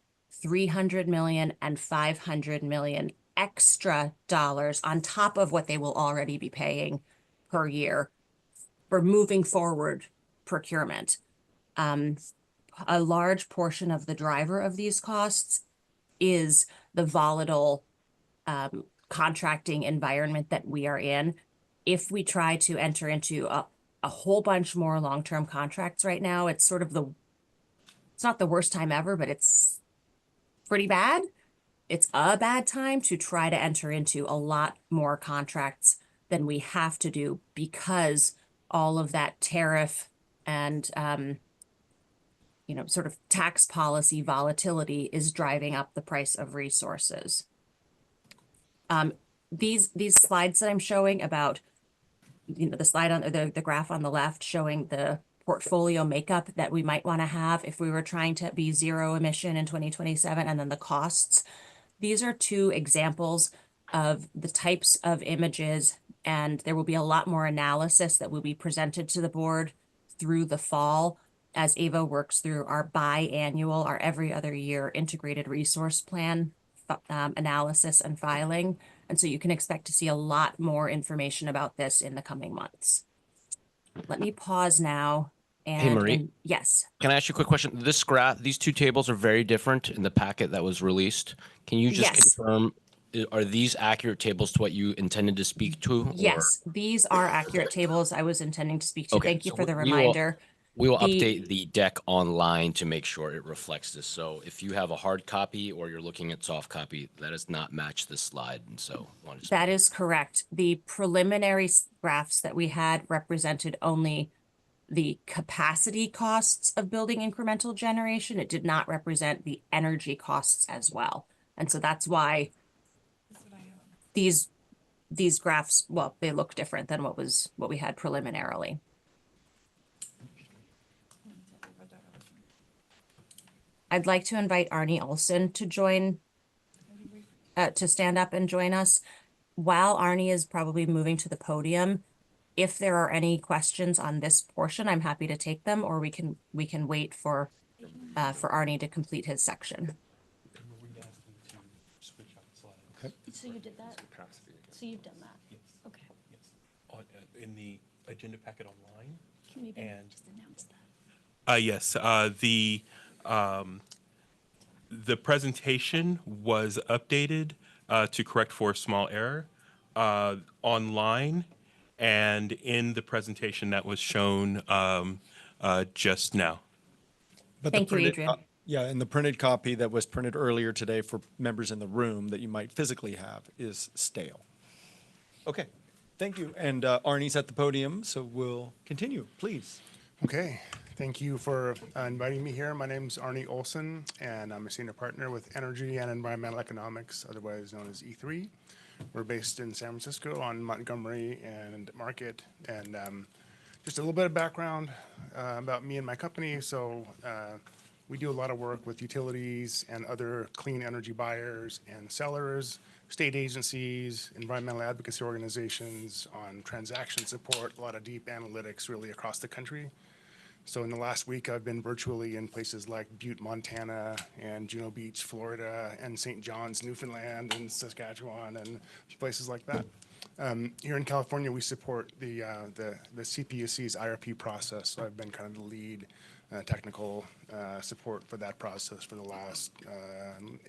$300 million and $500 million extra dollars on top of what they will already be paying per year for moving forward procurement. A large portion of the driver of these costs is the volatile contracting environment that we are in. If we try to enter into a whole bunch more long-term contracts right now, it's sort of it's not the worst time ever, but it's pretty bad. It's a bad time to try to enter into a lot more contracts than we have to do because all of that tariff and sort of tax policy volatility is driving up the price of resources. These slides that I'm showing about, the slide on the graph on the left showing the portfolio makeup that we might want to have if we were trying to be zero emission in 2027, and then the costs. These are two examples of the types of images, and there will be a lot more analysis that will be presented to the board through the fall as AVA works through our biannual, our every other year integrated resource plan analysis and filing. And so you can expect to see a lot more information about this in the coming months. Let me pause now. And, Hey, Marie. Yes. Can I ask you a quick question? This graph, these two tables are very different in the packet that was released. Can you just Yes. confirm, are these accurate tables to what you intended to speak to? or- Yes, these are accurate tables I was intending to speak to. Okay, Thank you so for the we will- reminder. We will The- update the deck online to make sure it reflects this. So if you have a hard copy or you're looking at soft copy, that does not match this slide. And so wanted to- That is correct. The preliminary graphs that we had represented only the capacity costs of building incremental generation. It did not represent the energy costs as well. And so that's why these graphs, well, they look different than what we had preliminarily. I'd like to invite Arnie Olson to join, to stand up and join us. While Arnie is probably moving to the podium, if there are any questions on this portion, I'm happy to take them, or we can wait for Arnie to complete his section. So you did that? So you've done that? Yes. Okay. On, in the agenda packet online. Can you And- just announce that? Yes, the presentation was updated to correct for a small error online and in the presentation that was shown just now. But the Thank you, printed Adrian. Yeah, and the printed copy that was printed earlier today for members in the room that you might physically have is stale. Okay, thank you. And Arnie's at the podium, so we'll continue, please. Okay, thank you for inviting me here. My name's Arnie Olson, and I'm a senior partner with Energy and Environmental Economics, otherwise known as E3. We're based in San Francisco on Montgomery and Market. And just a little bit of background about me and my company. So we do a lot of work with utilities and other clean energy buyers and sellers, state agencies, environmental advocacy organizations on transaction support, a lot of deep analytics really across the country. So in the last week, I've been virtually in places like Butte, Montana, and Juno Beach, Florida, and St. John's, Newfoundland, and Saskatchewan, and places like that. Here in California, we support the CPUC's IRP process. So I've been kind of the lead technical support for that process for the last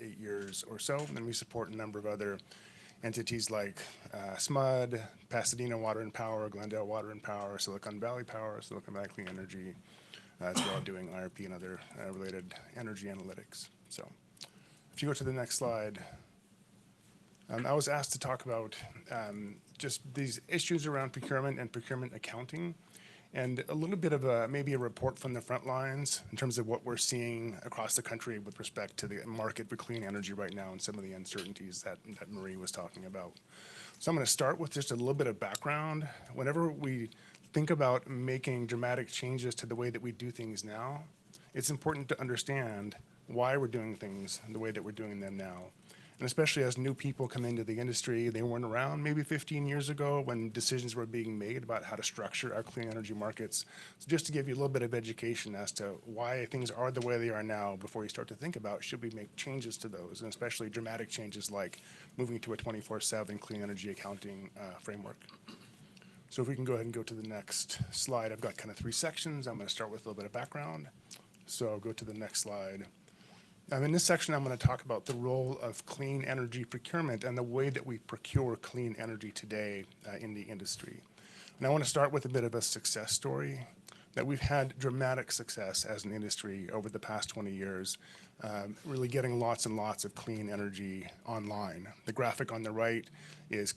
8 years or so. And we support a number of other entities like SMUD, Pasadena Water and Power, Glendale Water and Power, Silicon Valley Power, Silicon Valley Clean Energy, as well, doing IRP and other related energy analytics. So if you go to the next slide, I was asked to talk about just these issues around procurement and procurement accounting, and a little bit of maybe a report from the front lines in terms of what we're seeing across the country with respect to the market for clean energy right now and some of the uncertainties that Marie was talking about. So I'm going to start with just a little bit of background. Whenever we think about making dramatic changes to the way that we do things now, it's important to understand why we're doing things the way that we're doing them now. And especially as new people come into the industry, they weren't around maybe 15 years ago when decisions were being made about how to structure our clean energy markets. So just to give you a little bit of education as to why things are the way they are now before you start to think about should we make changes to those, and especially dramatic changes like moving to a 24/7 clean energy accounting framework. So if we can go ahead and go to the next slide, I've got kind of 3 sections. I'm going to start with a little bit of background. So I'll go to the next slide. In this section, I'm going to talk about the role of clean energy procurement and the way that we procure clean energy today in the industry. And I want to start with a bit of a success story that we've had dramatic success as an industry over the past 20 years, really getting lots and lots of clean energy online. The graphic on the right is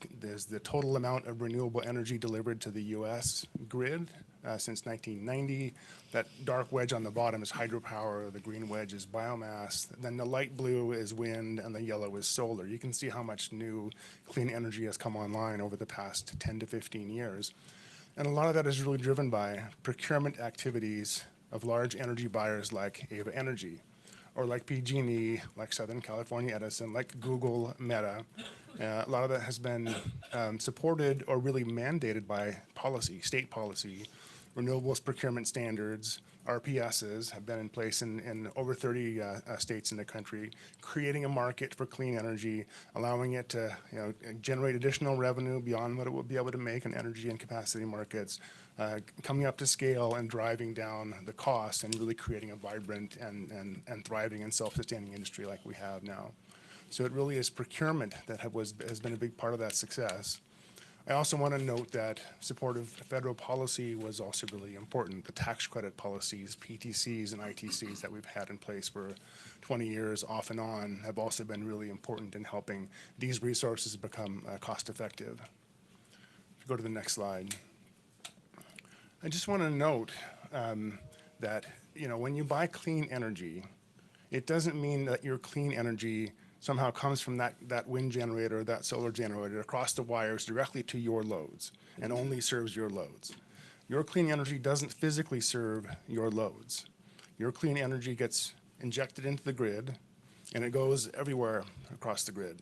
the total amount of renewable energy delivered to the U.S. grid since 1990. That dark wedge on the bottom is hydropower, the green wedge is biomass, then the light blue is wind, and the yellow is solar. You can see how much new clean energy has come online over the past 10 to 15 years. And a lot of that is really driven by procurement activities of large energy buyers like Ava Energy, or like PG&E, like Southern California Edison, like Google, Meta. A lot of that has been supported or really mandated by policy, state policy. Renewables procurement standards, RPSs, have been in place in over 30 states in the country, creating a market for clean energy, allowing it to generate additional revenue beyond what it will be able to make in energy and capacity markets, coming up to scale and driving down the cost and really creating a vibrant and thriving and self-sustaining industry like we have now. So it really is procurement that has been a big part of that success. I also want to note that supportive federal policy was also really important. The tax credit policies, PTCs and ITCs that we've had in place for 20 years off and on have also been really important in helping these resources become cost effective. If you go to the next slide. I just want to note that when you buy clean energy, it doesn't mean that your clean energy somehow comes from that wind generator, that solar generator across the wires directly to your loads and only serves your loads. Your clean energy doesn't physically serve your loads. Your clean energy gets injected into the grid and it goes everywhere across the grid.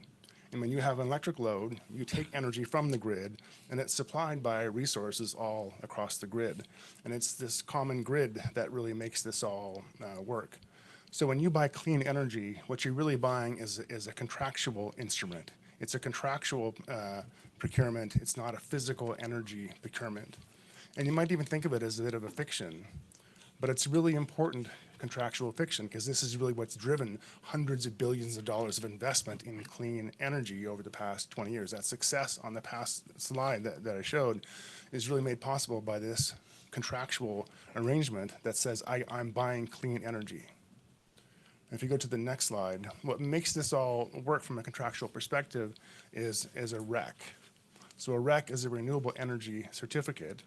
And when you have an electric load, you take energy from the grid and it's supplied by resources all across the grid. And it's this common grid that really makes this all work. So when you buy clean energy, what you're really buying is a contractual instrument. It's a contractual procurement. It's not a physical energy procurement. And you might even think of it as a bit of a fiction, but it's really important contractual fiction because this is really what's driven hundreds of billions of dollars of investment in clean energy over the past 20 years. That success on the past slide that I showed is really made possible by this contractual arrangement that says, I'm buying clean energy. If you go to the next slide, what makes this all work from a contractual perspective is a REC. So a REC is a renewable energy certificate.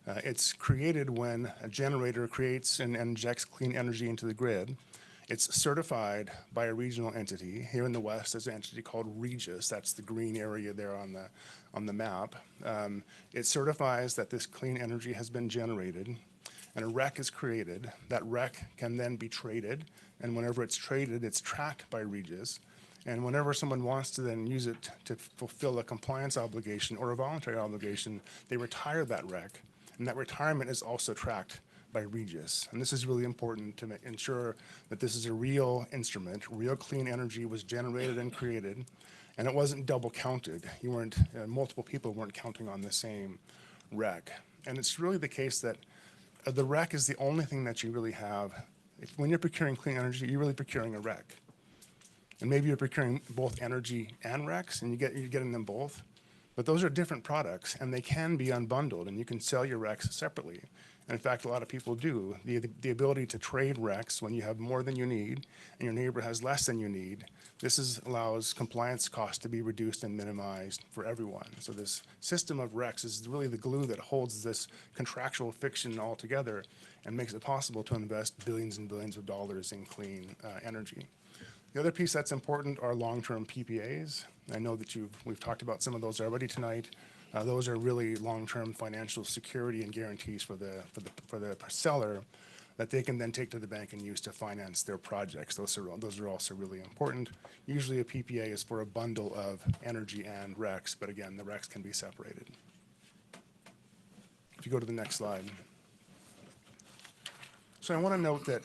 It's created when a generator creates and injects clean energy into the grid. It's certified by a regional entity. Here in the West, there's an entity called Regis. That's the green area there on the map. It certifies that this clean energy has been generated, and a REC is created. That REC can then be traded, and whenever it's traded, it's tracked by Regis. And whenever someone wants to then use it to fulfill a compliance obligation or a voluntary obligation, they retire that REC. And that retirement is also tracked by Regis. And this is really important to ensure that this is a real instrument. Real clean energy was generated and created, and it wasn't double counted. You weren't, multiple people weren't counting on the same REC. And it's really the case that the REC is the only thing that you really have. When you're procuring clean energy, you're really procuring a REC. And maybe you're procuring both energy and RECs, and you're getting them both. But those are different products, and they can be unbundled, and you can sell your RECs separately. And in fact, a lot of people do. The ability to trade RECs when you have more than you need and your neighbor has less than you need, allows compliance costs to be reduced and minimized for everyone. So this system of RECs is really the glue that holds this contractual fiction all together and makes it possible to invest billions and billions of dollars in clean energy. The other piece that's important are long-term PPAs. I know that we've talked about some of those already tonight. Those are really long-term financial security and guarantees for the seller that they can then take to the bank and use to finance their projects. Those are also really important. Usually a PPA is for a bundle of energy and RECs, but again, the RECs can be separated. If you go to the next slide. So I want to note that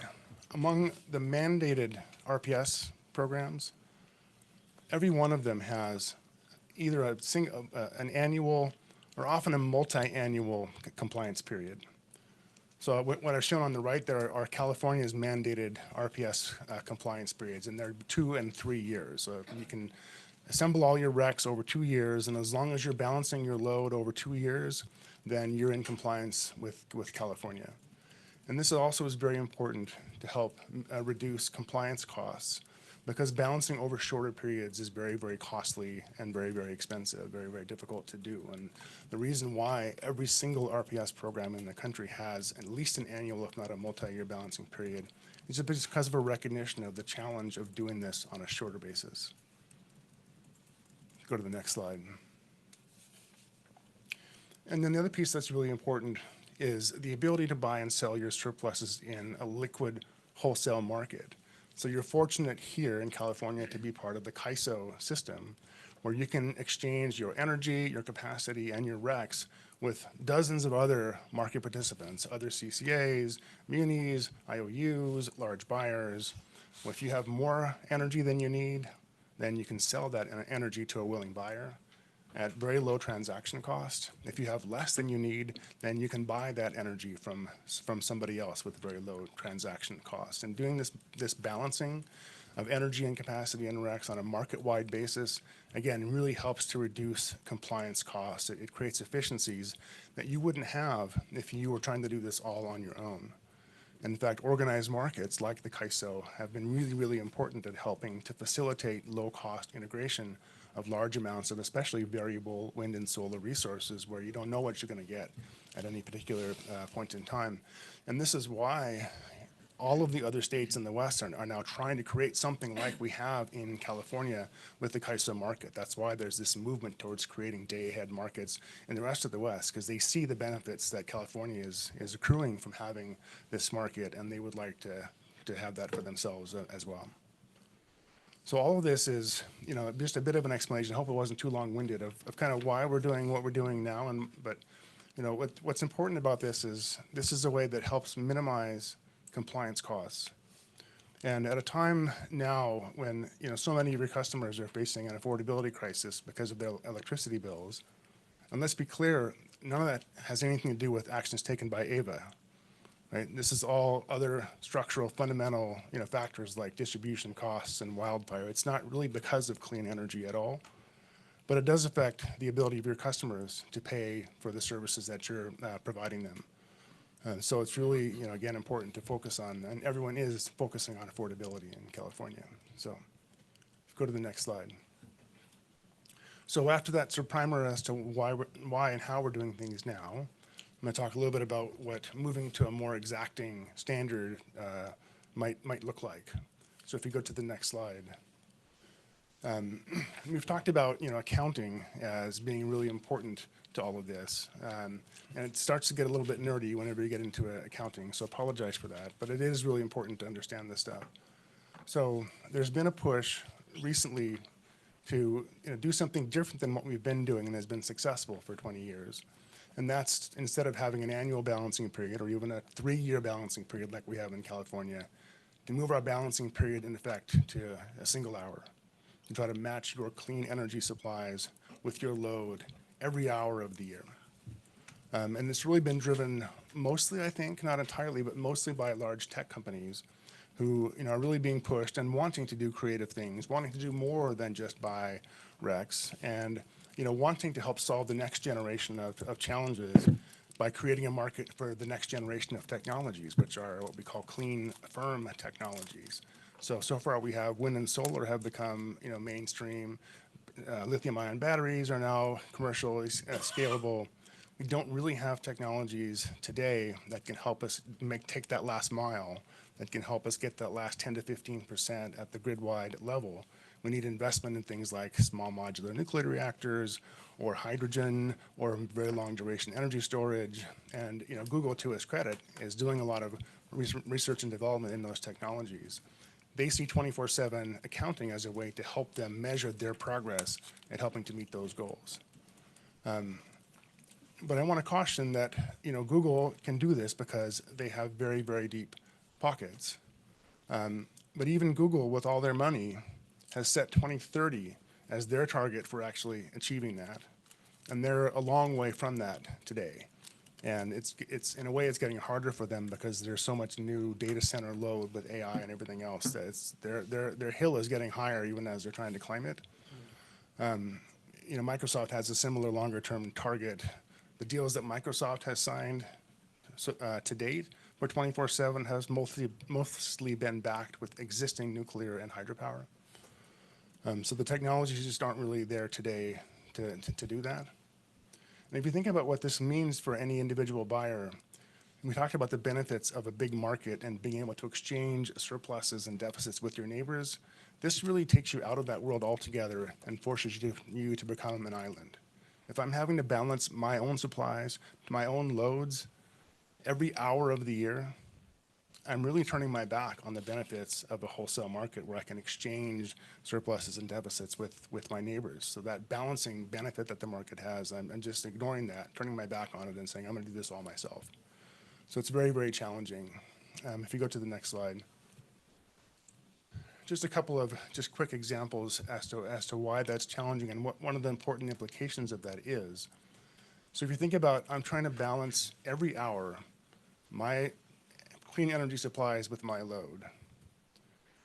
among the mandated RPS programs, every one of them has either an annual or often a multi-annual compliance period. So what I've shown on the right there are California's mandated RPS compliance periods, and they're 2 and 3 years. So you can assemble all your RECs over 2 years, and as long as you're balancing your load over 2 years, then you're in compliance with California. And this also is very important to help reduce compliance costs, because balancing over shorter periods is very, very costly and very, very expensive, very, very difficult to do. And the reason why every single RPS program in the country has at least an annual, if not a multi-year balancing period, is because of a recognition of the challenge of doing this on a shorter basis. Go to the next slide. And then the other piece that's really important is the ability to buy and sell your surpluses in a liquid wholesale market. So you're fortunate here in California to be part of the CAISO system, where you can exchange your energy, your capacity, and your RECs with dozens of other market participants, other CCAs, munis, IOUs, large buyers. Well, if you have more energy than you need, then you can sell that energy to a willing buyer at very low transaction cost. If you have less than you need, then you can buy that energy from somebody else with very low transaction cost. And doing this balancing of energy and capacity and RECs on a market-wide basis, again, really helps to reduce compliance costs. It creates efficiencies that you wouldn't have if you were trying to do this all on your own. And in fact, organized markets like the CAISO have been really, really important at helping to facilitate low-cost integration of large amounts of especially variable wind and solar resources where you don't know what you're going to get at any particular point in time. And this is why all of the other states in the West are now trying to create something like we have in California with the CAISO market. That's why there's this movement towards creating day-ahead markets in the rest of the West, because they see the benefits that California is accruing from having this market, and they would like to have that for themselves as well. So all of this is, just a bit of an explanation. I hope it wasn't too long-winded of kind of why we're doing what we're doing now. But what's important about this is a way that helps minimize compliance costs. And at a time now when, so many of your customers are facing an affordability crisis because of their electricity bills, and let's be clear, none of that has anything to do with actions taken by AVA, right? This is all other structural, fundamental, factors like distribution costs and wildfire. It's not really because of clean energy at all, but it does affect the ability of your customers to pay for the services that you're providing them. So it's really, again, important to focus on, and everyone is focusing on affordability in California. So go to the next slide. So after that sort of primer as to why and how we're doing things now, I'm going to talk a little bit about what moving to a more exacting standard might look like. So if you go to the next slide. We've talked about, accounting as being really important to all of this. And it starts to get a little bit nerdy whenever you get into accounting, so apologize for that. But it is really important to understand this stuff. So there's been a push recently to do something different than what we've been doing and has been successful for 20 years. And that's instead of having an annual balancing period or even a 3-year balancing period like we have in California, to move our balancing period in effect to a single hour and try to match your clean energy supplies with your load every hour of the year. And it's really been driven mostly, I think, not entirely, but mostly by large tech companies who are really being pushed and wanting to do creative things, wanting to do more than just buy RECs, and wanting to help solve the next generation of challenges by creating a market for the next generation of technologies, which are what we call clean, firm technologies. So far we have wind and solar have become mainstream. Lithium-ion batteries are now commercially scalable. We don't really have technologies today that can help us take that last mile, that can help us get that last 10 to 15% at the grid-wide level. We need investment in things like small modular nuclear reactors or hydrogen or very long duration energy storage. And Google, to its credit, is doing a lot of research and development in those technologies. They see 24/7 accounting as a way to help them measure their progress at helping to meet those goals. But I want to caution that Google can do this because they have very, very deep pockets. But even Google, with all their money, has set 2030 as their target for actually achieving that. And they're a long way from that today. And it's in a way, it's getting harder for them because there's so much new data center load with AI and everything else that their hill is getting higher even as they're trying to climb it. Microsoft has a similar longer term target. The deals that Microsoft has signed to date for 24/7 has mostly been backed with existing nuclear and hydropower. So the technologies just aren't really there today to do that. And if you think about what this means for any individual buyer, we talked about the benefits of a big market and being able to exchange surpluses and deficits with your neighbors. This really takes you out of that world altogether and forces you to become an island. If I'm having to balance my own supplies, my own loads every hour of the year, I'm really turning my back on the benefits of a wholesale market where I can exchange surpluses and deficits with my neighbors. So that balancing benefit that the market has, I'm just ignoring that, turning my back on it and saying, I'm going to do this all myself. So it's very, very challenging. If you go to the next slide. Just a couple of just quick examples as to why that's challenging and what one of the important implications of that is. So if you think about, I'm trying to balance every hour my clean energy supplies with my load.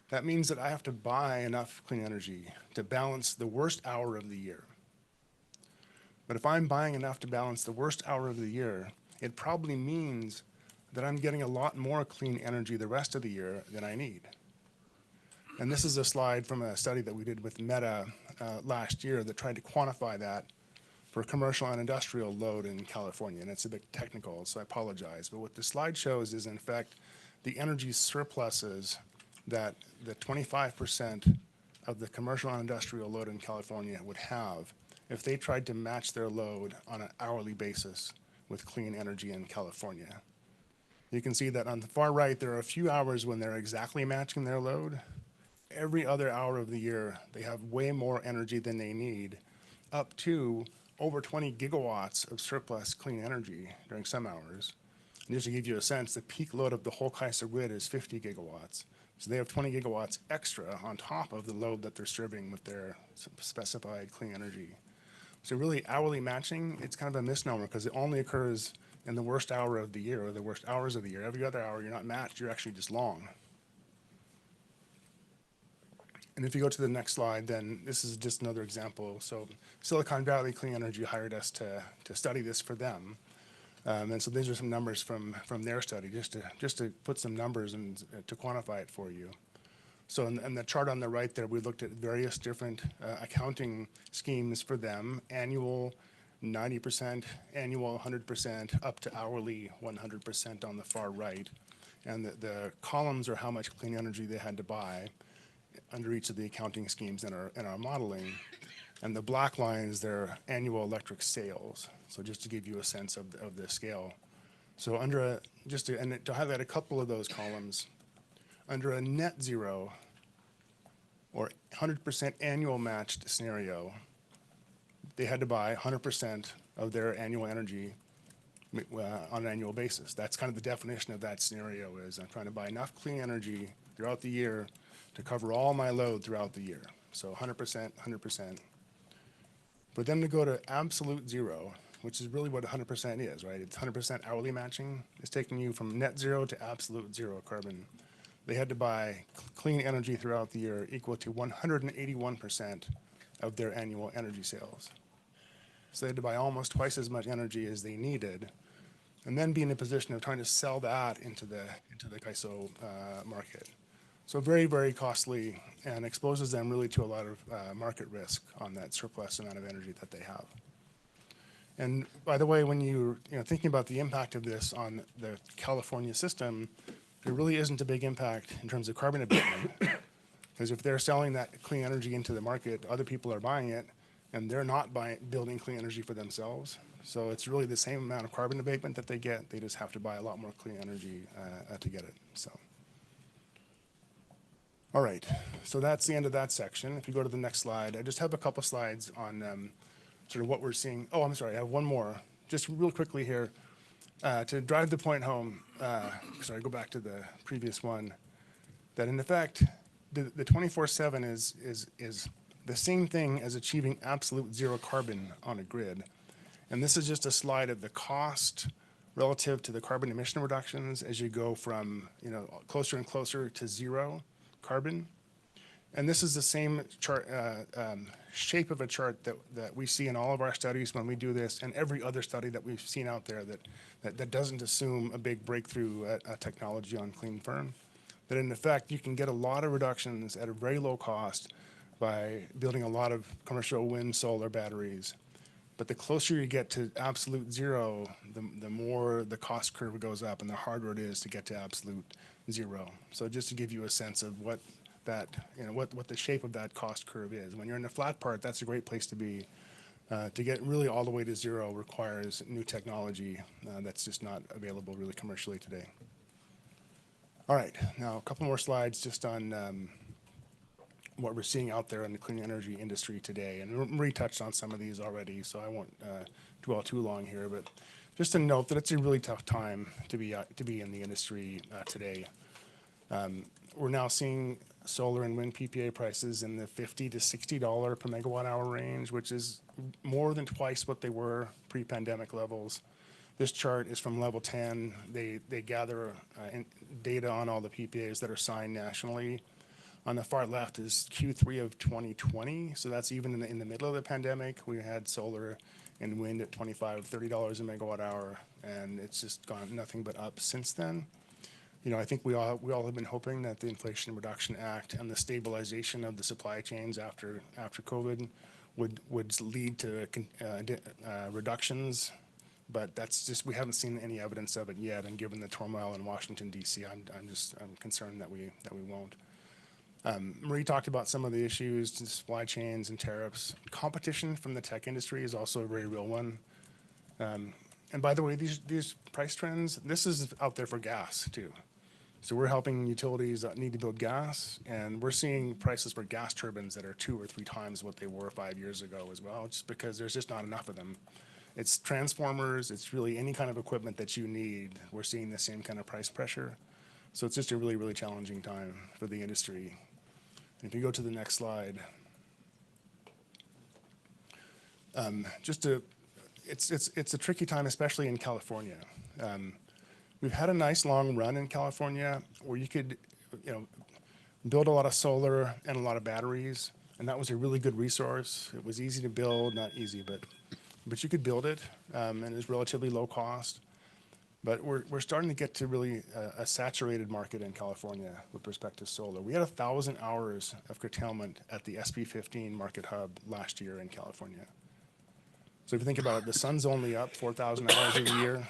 That means that I have to buy enough clean energy to balance the worst hour of the year. But if I'm buying enough to balance the worst hour of the year, it probably means that I'm getting a lot more clean energy the rest of the year than I need. And this is a slide from a study that we did with Meta last year that tried to quantify that for commercial and industrial load in California. And it's a bit technical, so I apologize. But what the slide shows is, in fact, the energy surpluses that the 25% of the commercial and industrial load in California would have if they tried to match their load on an hourly basis with clean energy in California. You can see that on the far right, there are a few hours when they're exactly matching their load. Every other hour of the year, they have way more energy than they need, up to over 20 gigawatts of surplus clean energy during some hours. And just to give you a sense, the peak load of the whole CAISO grid is 50 gigawatts. So they have 20 gigawatts extra on top of the load that they're serving with their specified clean energy. So really hourly matching, it's kind of a misnomer because it only occurs in the worst hour of the year or the worst hours of the year. Every other hour, you're not matched, you're actually just long. And if you go to the next slide, then this is just another example. So Silicon Valley Clean Energy hired us to study this for them. And so these are some numbers from their study, just to put some numbers and to quantify it for you. So in the chart on the right there, we looked at various different accounting schemes for them, annual 90%, annual 100%, up to hourly 100% on the far right. And the columns are how much clean energy they had to buy under each of the accounting schemes in our modeling. And the black line is their annual electric sales. So just to give you a sense of the scale. So to highlight a couple of those columns, under a net zero or 100% annual matched scenario, they had to buy 100% of their annual energy on an annual basis. That's kind of the definition of that scenario is I'm trying to buy enough clean energy throughout the year to cover all my load throughout the year. So 100%, 100%. But then to go to absolute zero, which is really what 100% is, right? It's 100% hourly matching. It's taking you from net zero to absolute zero carbon. They had to buy clean energy throughout the year equal to 181% of their annual energy sales. So they had to buy almost twice as much energy as they needed, and then be in a position of trying to sell that into the CAISO market. So very, very costly and exposes them really to a lot of market risk on that surplus amount of energy that they have. And by the way, when you're thinking about the impact of this on the California system, there really isn't a big impact in terms of carbon abatement. Because if they're selling that clean energy into the market, other people are buying it, and they're not building clean energy for themselves. So it's really the same amount of carbon abatement that they get. They just have to buy a lot more clean energy to get it. So. All right, so that's the end of that section. If you go to the next slide, I just have a couple slides on sort of what we're seeing. Oh, I'm sorry, I have one more. Just real quickly here, to drive the point home, sorry, go back to the previous one, that in effect, the 24/7 is the same thing as achieving absolute zero carbon on a grid. And this is just a slide of the cost relative to the carbon emission reductions as you go from closer and closer to zero carbon. And this is the same chart, shape of a chart that we see in all of our studies when we do this, and every other study that we've seen out there that doesn't assume a big breakthrough technology on clean firm. That in effect, you can get a lot of reductions at a very low cost by building a lot of commercial wind, solar batteries. But the closer you get to absolute zero, the more the cost curve goes up and the harder it is to get to absolute zero. So just to give you a sense of what that, what the shape of that cost curve is. When you're in the flat part, that's a great place to be. To get really all the way to zero requires new technology that's just not available really commercially today. All right, now a couple more slides just on what we're seeing out there in the clean energy industry today. And Marie touched on some of these already, so I won't dwell too long here. But just to note that it's a really tough time to be in the industry today. We're now seeing solar and wind PPA prices in the $50 to $60 per megawatt hour range, which is more than twice what they were pre-pandemic levels. This chart is from Level 10. They gather data on all the PPAs that are signed nationally. On the far left is Q3 of 2020. So that's even in the middle of the pandemic. We had solar and wind at $25, $30 a megawatt hour, and it's just gone nothing but up since then. I think we all have been hoping that the Inflation Reduction Act and the stabilization of the supply chains after COVID would lead to reductions, but that's just, we haven't seen any evidence of it yet. And given the turmoil in Washington D.C., I'm concerned that we won't. Marie talked about some of the issues, supply chains and tariffs. Competition from the tech industry is also a very real one. And by the way, these price trends, this is out there for gas too. So we're helping utilities that need to build gas, and we're seeing prices for gas turbines that are 2 or 3 times what they were 5 years ago as well, just because there's just not enough of them. It's transformers, it's really any kind of equipment that you need. We're seeing the same kind of price pressure. So it's just a really, really challenging time for the industry. And if you go to the next slide, it's a tricky time, especially in California. We've had a nice long run in California where you could, build a lot of solar and a lot of batteries, and that was a really good resource. It was easy to build, not easy, but you could build it, and it was relatively low cost. But we're starting to get to really a saturated market in California with respect to solar. We had 1,000 hours of curtailment at the SP15 market hub last year in California. So if you think about it, the sun's only up 4,000 hours a year.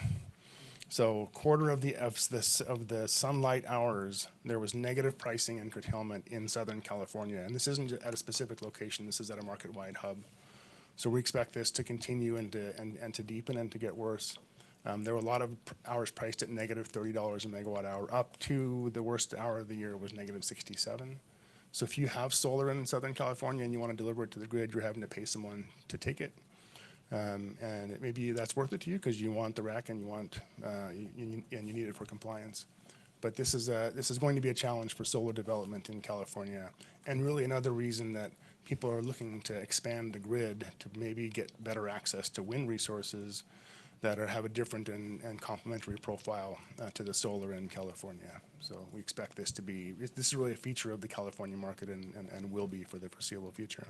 So quarter of the sunlight hours, there was negative pricing and curtailment in Southern California. And this isn't at a specific location, this is at a market-wide hub. So we expect this to continue and to deepen and to get worse. There were a lot of hours priced at negative $30 a megawatt hour, up to the worst hour of the year was negative 67. So if you have solar in Southern California and you want to deliver it to the grid, you're having to pay someone to take it. And maybe that's worth it to you because you want the REC and you want and you need it for compliance. But this is going to be a challenge for solar development in California, and really another reason that people are looking to expand the grid to maybe get better access to wind resources that have a different and complementary profile to the solar in California. So we expect this is really a feature of the California market and will be for the foreseeable future.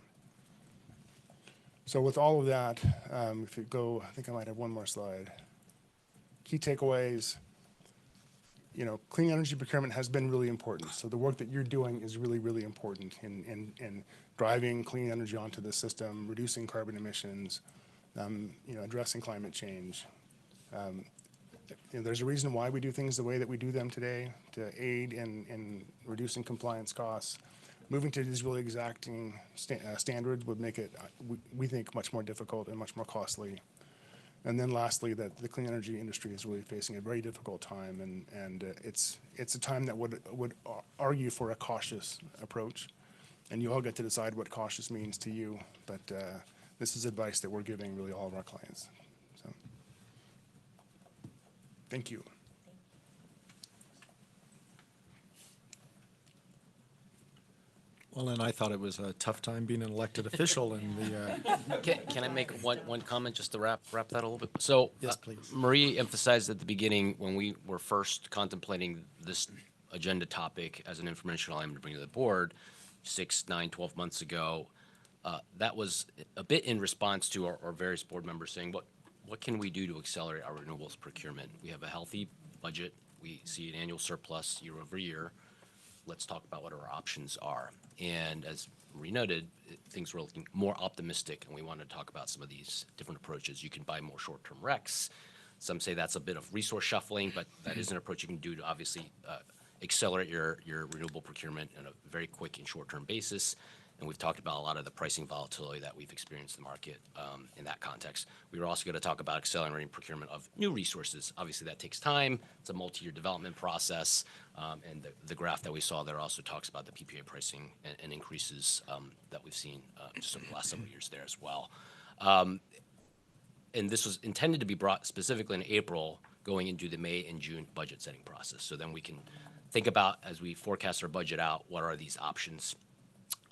So with all of that, if you go, I think I might have one more slide. Key takeaways, clean energy procurement has been really important. So the work that you're doing is really, really important in driving clean energy onto the system, reducing carbon emissions, addressing climate change. There's a reason why we do things the way that we do them today, to aid in reducing compliance costs. Moving to these really exacting standards would make it, we think, much more difficult and much more costly. And then lastly, that the clean energy industry is really facing a very difficult time, and it's a time that would argue for a cautious approach. And you all get to decide what cautious means to you, but this is advice that we're giving really all of our clients. So, thank you. Well, and I thought it was a tough time being an elected official in the. Can I make one comment just to wrap that a little bit? So, Yes, please. Marie emphasized at the beginning when we were first contemplating this agenda topic as an informational item to bring to the board 6, 9, 12 months ago, that was a bit in response to our various board members saying, what can we do to accelerate our renewables procurement? We have a healthy budget. We see an annual surplus year over year. Let's talk about what our options are. And as Marie noted, things were looking more optimistic, and we wanted to talk about some of these different approaches. You can buy more short-term RECs. Some say that's a bit of resource shuffling, but that is an approach you can do to obviously accelerate your renewable procurement on a very quick and short-term basis. And we've talked about a lot of the pricing volatility that we've experienced in the market in that context. We were also going to talk about accelerating procurement of new resources. Obviously, that takes time. It's a multi-year development process. And the graph that we saw there also talks about the PPA pricing and increases that we've seen just over the last several years there as well. And this was intended to be brought specifically in April, going into the May and June budget setting process. So then we can think about, as we forecast our budget out, what are these options?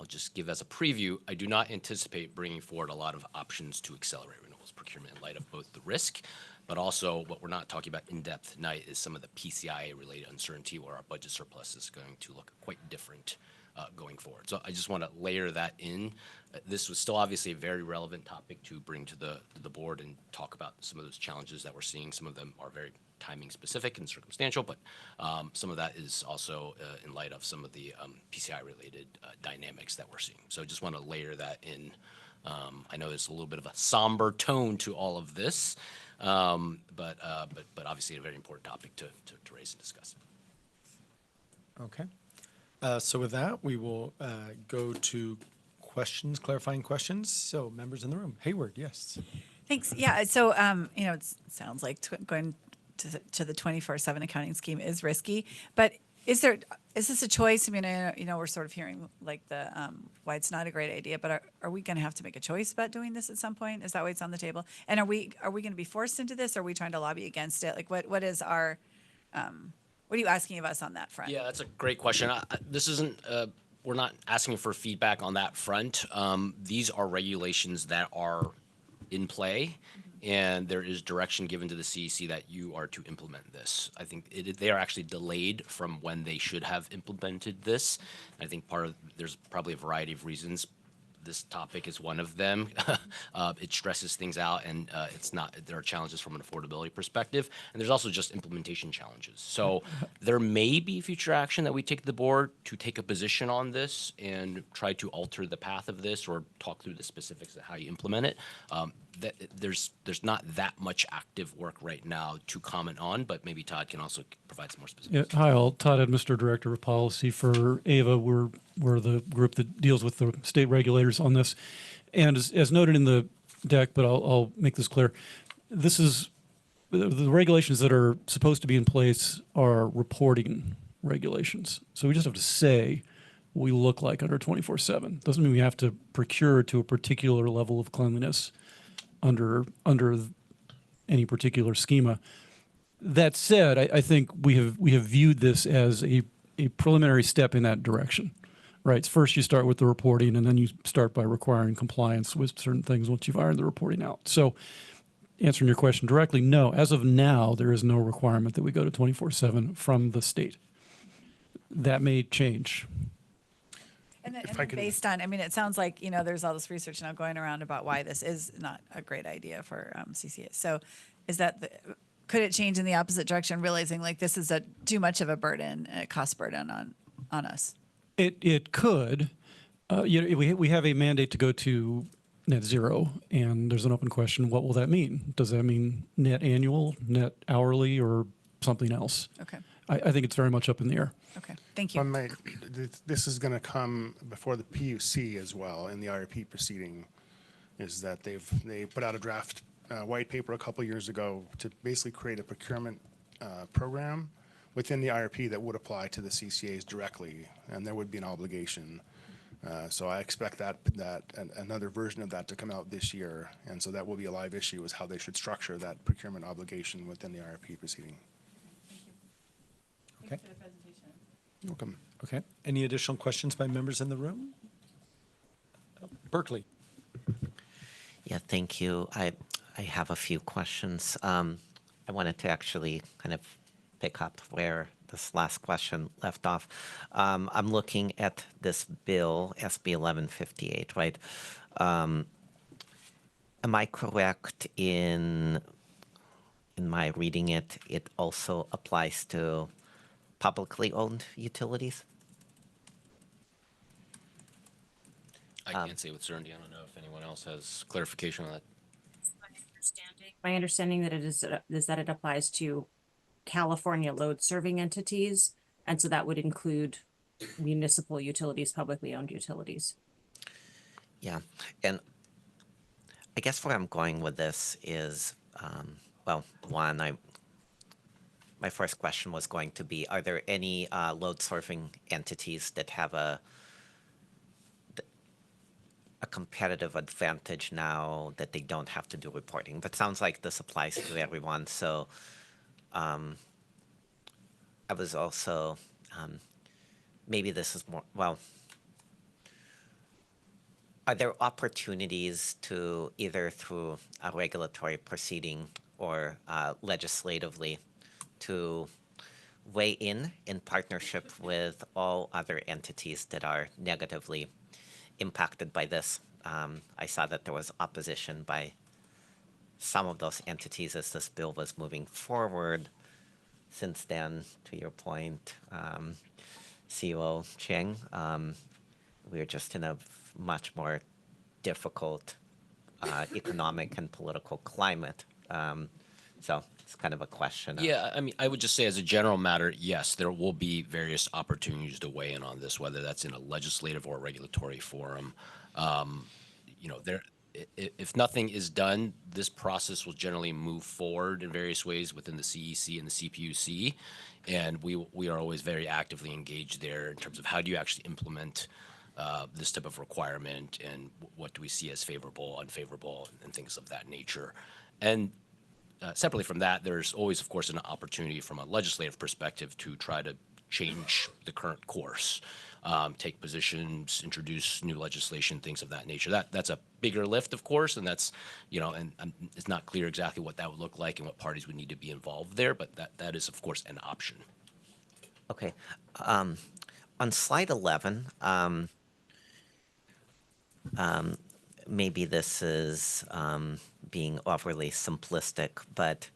I'll just give as a preview, I do not anticipate bringing forward a lot of options to accelerate renewables procurement in light of both the risk, but also what we're not talking about in depth tonight is some of the PCIA-related uncertainty where our budget surplus is going to look quite different going forward. So I just want to layer that in. This was still obviously a very relevant topic to bring to the board and talk about some of those challenges that we're seeing. Some of them are very timing specific and circumstantial, but some of that is also in light of some of the PCI-related dynamics that we're seeing. So I just want to layer that in. I know there's a little bit of a somber tone to all of this, but obviously a very important topic to raise and discuss. Okay. So with that, we will go to questions, clarifying questions. So members in the room, Hayward, yes. Thanks. Yeah. So, it sounds like going to the 24/7 accounting scheme is risky, but is this a choice? I mean, we're sort of hearing like why it's not a great idea, but are we going to have to make a choice about doing this at some point? Is that why it's on the table? And are we going to be forced into this? Or are we trying to lobby against it? Like what is our What are you asking of us on that front? Yeah, that's a great question. This isn't, we're not asking for feedback on that front. These are regulations that are in play, and there is direction given to the CEC that you are to implement this. I think they are actually delayed from when they should have implemented this. I think there's probably a variety of reasons. This topic is one of them. It stresses things out, and there are challenges from an affordability perspective, and there's also just implementation challenges. So there may be future action that we take to the board to take a position on this and try to alter the path of this or talk through the specifics of how you implement it. There's not that much active work right now to comment on, but maybe Todd can also provide some more specifics. Yeah, hi all. Todd Edmister, Director of Policy for AVA. We're the group that deals with the state regulators on this. And as noted in the deck, but I'll make this clear, this is the regulations that are supposed to be in place are reporting regulations. So we just have to say we look like under 24/7. Doesn't mean we have to procure to a particular level of cleanliness under any particular schema. That said, I think we have viewed this as a preliminary step in that direction, right? First, you start with the reporting, and then you start by requiring compliance with certain things once you've ironed the reporting out. So, answering your question directly, no. As of now, there is no requirement that we go to 24/7 from the state. That may change. And then based on, I mean, it sounds like, there's all this research now going around about why this is not a great idea for CCA. So is that, could it change in the opposite direction, realizing like this is too much of a burden, a cost burden on us? It could. We have a mandate to go to net zero, and there's an open question, what will that mean? Does that mean net annual, net hourly, or something else? Okay. I think it's very much up in the air. Okay, thank you. This is going to come before the PUC as well in the IRP proceeding, is that they put out a draft white paper a couple years ago to basically create a procurement program within the IRP that would apply to the CCAs directly, and there would be an obligation. So I expect that another version of that to come out this year, and so that will be a live issue, is how they should structure that procurement obligation within the IRP proceeding. Okay. Thanks for the presentation. Welcome. Okay. Any additional questions by members in the room? Berkeley. Yeah, thank you. I have a few questions. I wanted to actually kind of pick up where this last question left off. I'm looking at this bill, SB 1158, right? Am I correct in my reading it? It also applies to publicly owned utilities? I can't say with certainty. I don't know if anyone else has clarification on that. My understanding that is that it applies to California load serving entities, and so that would include municipal utilities, publicly owned utilities. Yeah, and I guess where I'm going with this is, well, one, my first question was going to be, are there any load serving entities that have a competitive advantage now that they don't have to do reporting? But sounds like this applies to everyone. So I was also, maybe this is more, well, are there opportunities to either through a regulatory proceeding or legislatively to weigh in partnership with all other entities that are negatively impacted by this? I saw that there was opposition by some of those entities as this bill was moving forward. Since then, to your point, CEO Cheng, we're just in a much more difficult economic and political climate. So it's kind of a question. Yeah, I mean, I would just say as a general matter, yes, there will be various opportunities to weigh in on this, whether that's in a legislative or regulatory forum. If nothing is done, this process will generally move forward in various ways within the CEC and the CPUC, and we are always very actively engaged there in terms of how do you actually implement this type of requirement, and what do we see as favorable, unfavorable, and things of that nature. And separately from that, there's always, of course, an opportunity from a legislative perspective to try to change the current course, take positions, introduce new legislation, things of that nature. That's a bigger lift, of course, and that's, and it's not clear exactly what that would look like and what parties would need to be involved there, but that is, of course, an option. Okay. On slide 11, maybe this is being overly simplistic, but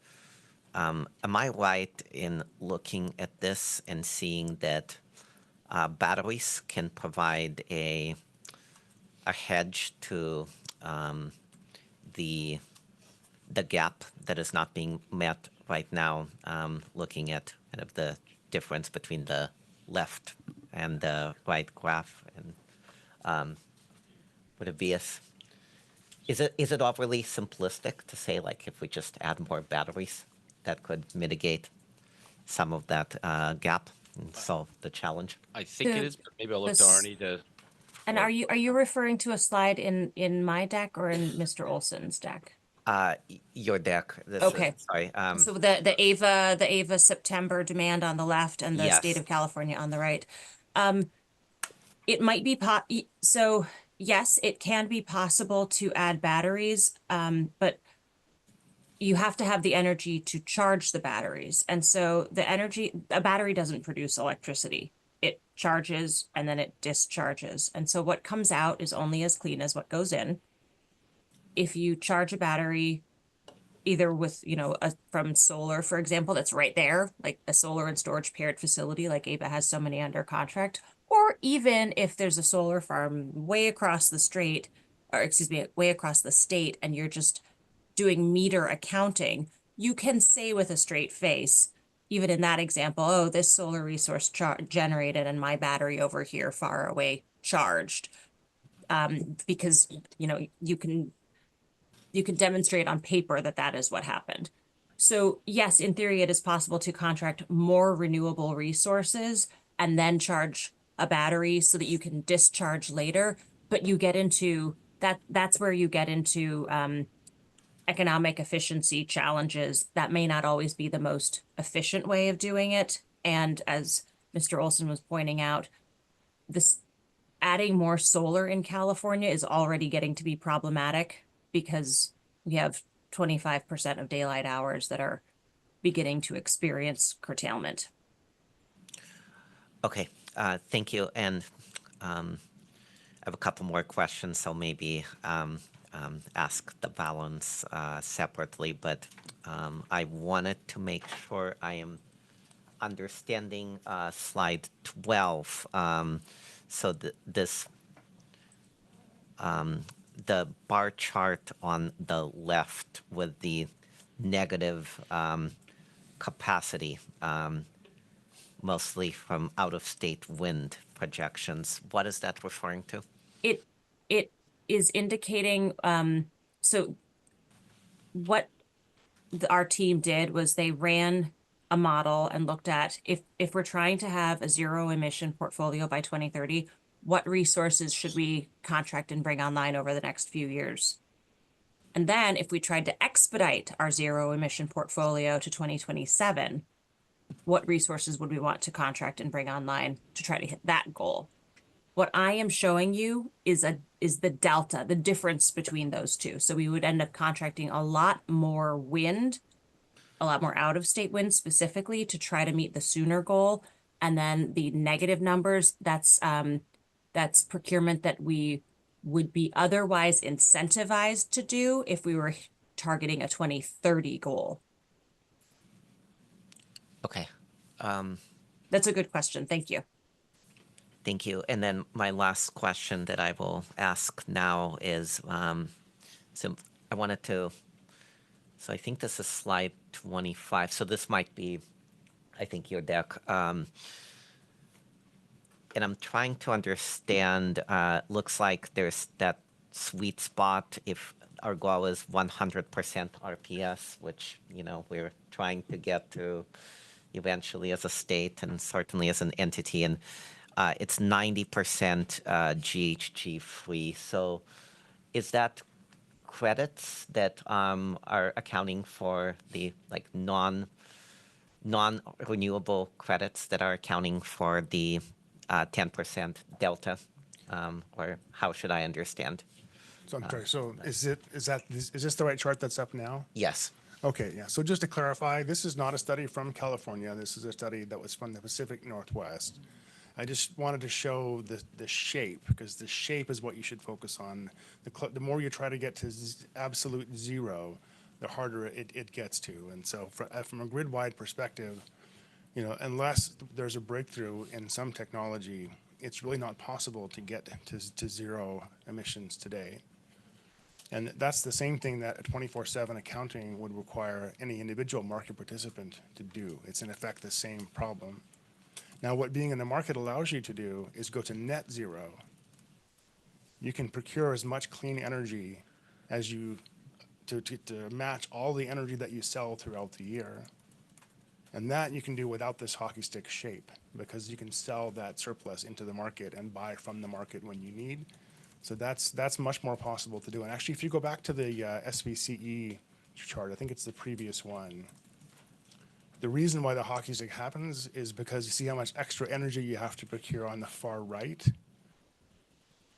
am I right in looking at this and seeing that batteries can provide a hedge to the gap that is not being met right now, looking at kind of the difference between the left and the right graph, and would it be is it overly simplistic to say, like, if we just add more batteries, that could mitigate some of that gap and solve the challenge? I think it is, but maybe I'll look to Arnie to. And are you referring to a slide in my deck or in Mr. Olson's deck? Your deck. Okay. Sorry. So the AVA September demand on the left and the Yes. state of California on the right. It might be so yes, it can be possible to add batteries, but you have to have the energy to charge the batteries. And so a battery doesn't produce electricity. It charges and then it discharges. And so what comes out is only as clean as what goes in. If you charge a battery either with, from solar, for example, that's right there, like a solar and storage paired facility, like AVA has so many under contract, or even if there's a solar farm way across the state, and you're just doing meter accounting, you can say with a straight face, even in that example, oh, this solar resource generated and my battery over here far away charged, because, you can demonstrate on paper that is what happened. So yes, in theory, it is possible to contract more renewable resources and then charge a battery so that you can discharge later. But you get into that's where you get into economic efficiency challenges. That may not always be the most efficient way of doing it. And as Mr. Olson was pointing out, adding more solar in California is already getting to be problematic, because we have 25% of daylight hours that are beginning to experience curtailment. Okay, thank you. And I have a couple more questions, so maybe ask the balance separately. But I wanted to make sure I am understanding slide 12. So the bar chart on the left with the negative capacity, mostly from out-of-state wind projections. What is that referring to? It is indicating, so what our team did was they ran a model and looked at if we're trying to have a zero emission portfolio by 2030, what resources should we contract and bring online over the next few years? And then if we tried to expedite our zero emission portfolio to 2027, what resources would we want to contract and bring online to try to hit that goal? What I am showing you is the delta, the difference between those two. So we would end up contracting a lot more wind, a lot more out-of-state wind specifically, to try to meet the sooner goal. And then the negative numbers, that's procurement that we would be otherwise incentivized to do if we were targeting a 2030 goal. Okay. That's a good question. Thank you. Thank you. And then my last question that I will ask now is, so I wanted to, so I think this is slide 25. So this might be, I think, your deck. And I'm trying to understand, looks like there's that sweet spot if our goal is 100% RPS, which, we're trying to get to eventually as a state and certainly as an entity. And it's 90% GHG free. So is that credits that are accounting for the like non-renewable credits that are accounting for the 10% delta, or how should I understand? So I'm sorry, so is this the right chart that's up now? Yes. Okay, yeah, so just to clarify, this is not a study from California, this is a study that was from the Pacific Northwest. I just wanted to show the shape, because the shape is what you should focus on. The more you try to get to absolute zero, the harder it gets to. And so from a grid-wide perspective, you know, unless there's a breakthrough in some technology, it's really not possible to get to zero emissions today. And that's the same thing that a 24/7 accounting would require any individual market participant to do. It's in effect the same problem. Now, what being in the market allows you to do is go to net zero. You can procure as much clean energy as you to match all the energy that you sell throughout the year. And that you can do without this hockey stick shape, because you can sell that surplus into the market and buy from the market when you need. So that's much more possible to do. And actually, if you go back to the SVCE chart, I think it's the previous one, the reason why the hockey stick happens is because you see how much extra energy you have to procure on the far right.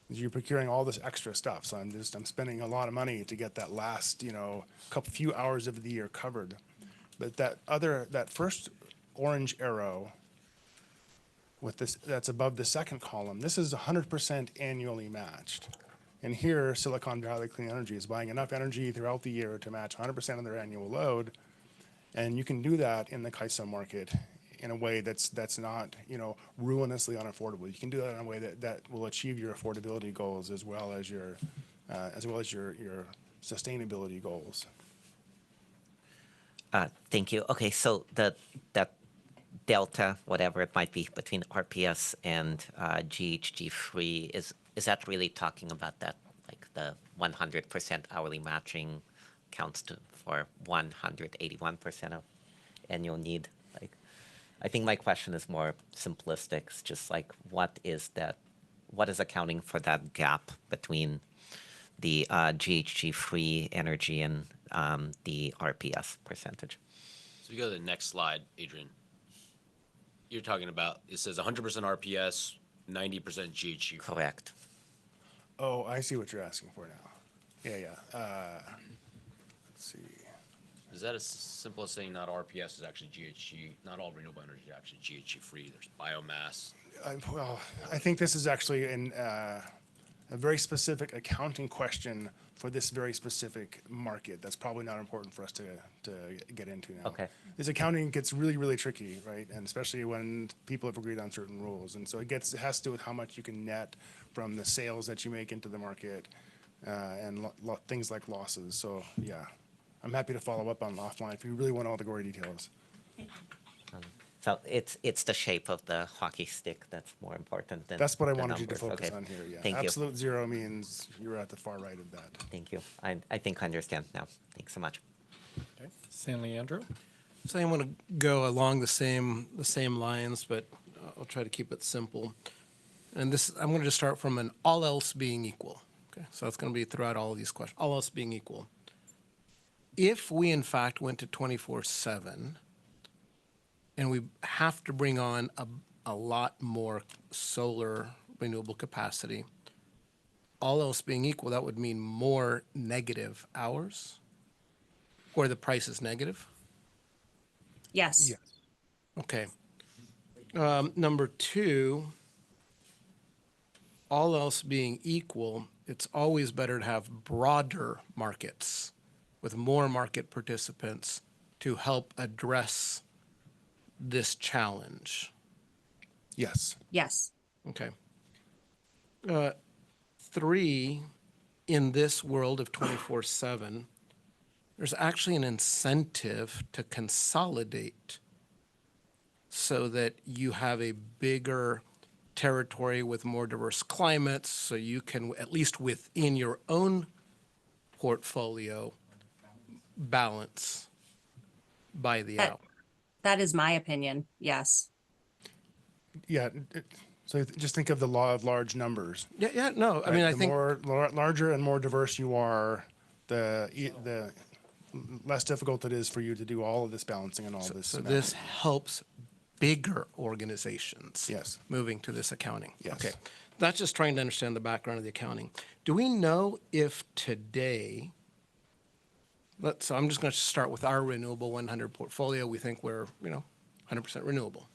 You're procuring all this extra stuff. So I'm spending a lot of money to get that last, you know, few hours of the year covered. But that first orange arrow with this, that's above the second column, this is 100% annually matched. And here, Silicon Valley Clean Energy is buying enough energy throughout the year to match 100% of their annual load. And you can do that in the CAISO market in a way that's not, you know, ruinously unaffordable. You can do that in a way that will achieve your affordability goals as well as your sustainability goals. Thank you. Okay, so that delta, whatever it might be, between RPS and GHG free, is that really talking about that, like the 100% hourly matching counts for 181% of annual need? Like, I think my question is more simplistic. It's just like, what is accounting for that gap between the GHG free energy and the RPS percentage? So we go to the next slide, Adrian. You're talking about, it says 100% RPS, 90% GHG. Correct. Oh, I see what you're asking for now. Yeah. Let's see. Is that as simple as saying not RPS is actually GHG, not all renewable energy is actually GHG free? There's biomass. Well, I think this is actually a very specific accounting question for this very specific market. That's probably not important for us to get into now. Okay. This accounting gets really, really tricky, right? And especially when people have agreed on certain rules. And so it has to do with how much you can net from the sales that you make into the market and things like losses. So yeah, I'm happy to follow up on offline if you really want all the gory details. So it's the shape of the hockey stick that's more important than That's what I the wanted you to numbers. focus Okay. on here, yeah. Thank you. Absolute zero means you're at the far right of that. Thank you. I think I understand now. Thanks so much. Okay. Stanley Andrew? So I want to go along the same lines, but I'll try to keep it simple. And I'm going to just start from an all else being equal. Okay, so that's going to be throughout all of these questions. All else being equal. If we in fact went to 24/7, and we have to bring on a lot more solar renewable capacity, all else being equal, that would mean more negative hours, or the price is negative? Yes. Okay. Number two, all else being equal, it's always better to have broader markets with more market participants to help address this challenge. Yes. Yes. Okay. Three, in this world of 24/7, there's actually an incentive to consolidate so that you have a bigger territory with more diverse climates, so you can, at least within your own portfolio, balance by the hour. That is my opinion. Yes. Yeah. So just think of the law of large numbers. Yeah. No, I Right? mean, I the think more larger and more diverse you are, the less difficult it is for you to do all of this balancing and all this. So this helps bigger organizations. Yes. Moving to this accounting. Yes. Okay. Not just trying to understand the background of the accounting. Do we know if today, so I'm just going to start with our renewable 100 portfolio. We think we're, 100% renewable.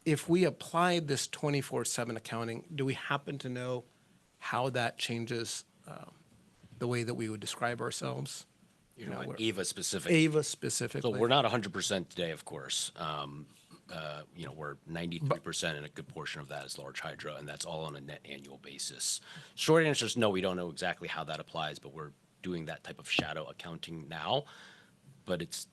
If we applied this 24/7 accounting, do we happen to know how that changes the way that we would describe ourselves? You know, AVA specific. AVA specifically. So we're not 100% today, of course. We're 93%, and a good portion of that is large hydro, and that's all on a net annual basis. Short answer is no, we don't know exactly how that applies, but we're doing that type of shadow accounting now. But it's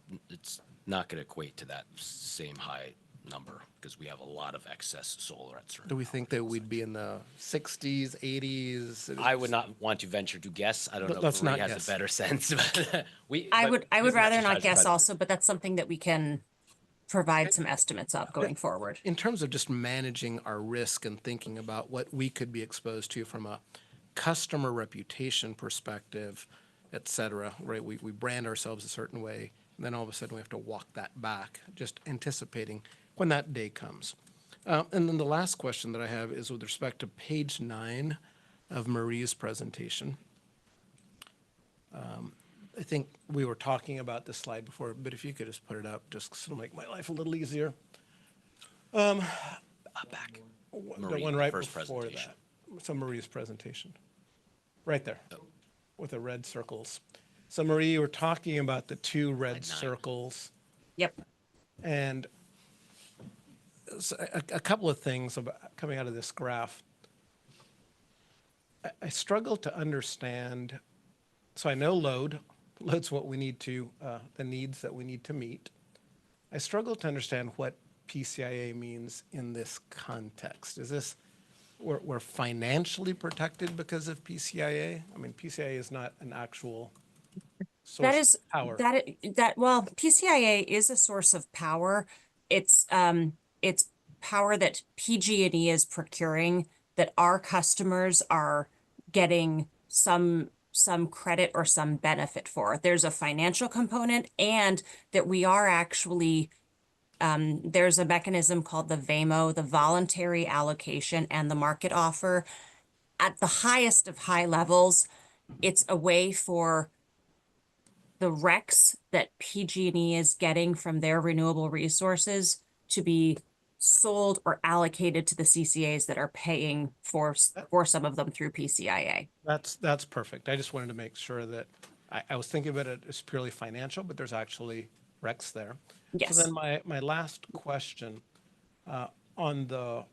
not going to equate to that same high number because we have a lot of excess solar at certain. Do we think that we'd be in the 60s, 80s? I would not want to venture to guess. I don't know Let's if not Marie has guess. a better sense. I would rather not guess also. also, but that's something that we can provide some estimates of going forward. In terms of just managing our risk and thinking about what we could be exposed to from a customer reputation perspective, et cetera, right? We brand ourselves a certain way, and then all of a sudden we have to walk that back, just anticipating when that day comes. And then the last question that I have is with respect to page 9 of Marie's presentation. I think we were talking about this slide before, but if you could just put it up, just to make my life a little easier. Back. The Marie, one right first before presentation. that. So Marie's presentation. Right there, with the red circles. So Marie, you were talking about the 2 red circles. Yep. And so a couple of things about coming out of this graph. I struggle to understand, so I know load's what we need to, the needs that we need to meet. I struggle to understand what PCIA means in this context. Is this, we're financially protected because of PCIA? I mean, PCIA is not an actual source of power. Well, PCIA is a source of power. It's power that PG&E is procuring that our customers are getting some credit or some benefit for. There's a financial component, and that we are actually there's a mechanism called the VAMO, the voluntary allocation, and the market offer. At the highest of high levels, it's a way for the RECs that PG&E is getting from their renewable resources to be sold or allocated to the CCAs that are paying for some of them through PCIA. That's perfect. I just wanted to make sure that I was thinking about it as purely financial, but there's actually RECs there. Yes. So then my last question, on the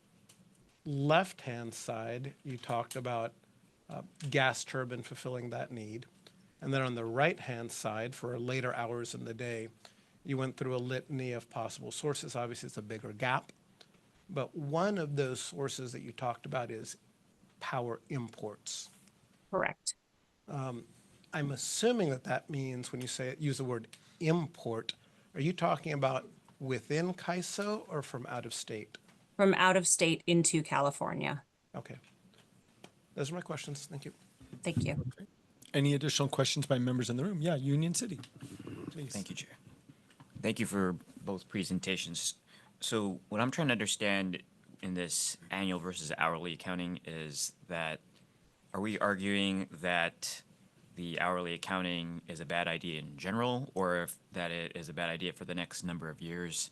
left-hand side, you talked about gas turbine fulfilling that need. And then on the right-hand side, for later hours in the day, you went through a litany of possible sources. Obviously, it's a bigger gap. But one of those sources that you talked about is power imports. Correct. I'm assuming that means when you use the word import, are you talking about within CAISO or from out of state? From out of state into California. Okay. Those are my questions. Thank you. Thank you. Any additional questions by members in the room? Yeah, Union City, please. Thank you, Chair. Thank you for both presentations. So what I'm trying to understand in this annual versus hourly accounting is that, are we arguing that the hourly accounting is a bad idea in general, or if that it is a bad idea for the next number of years,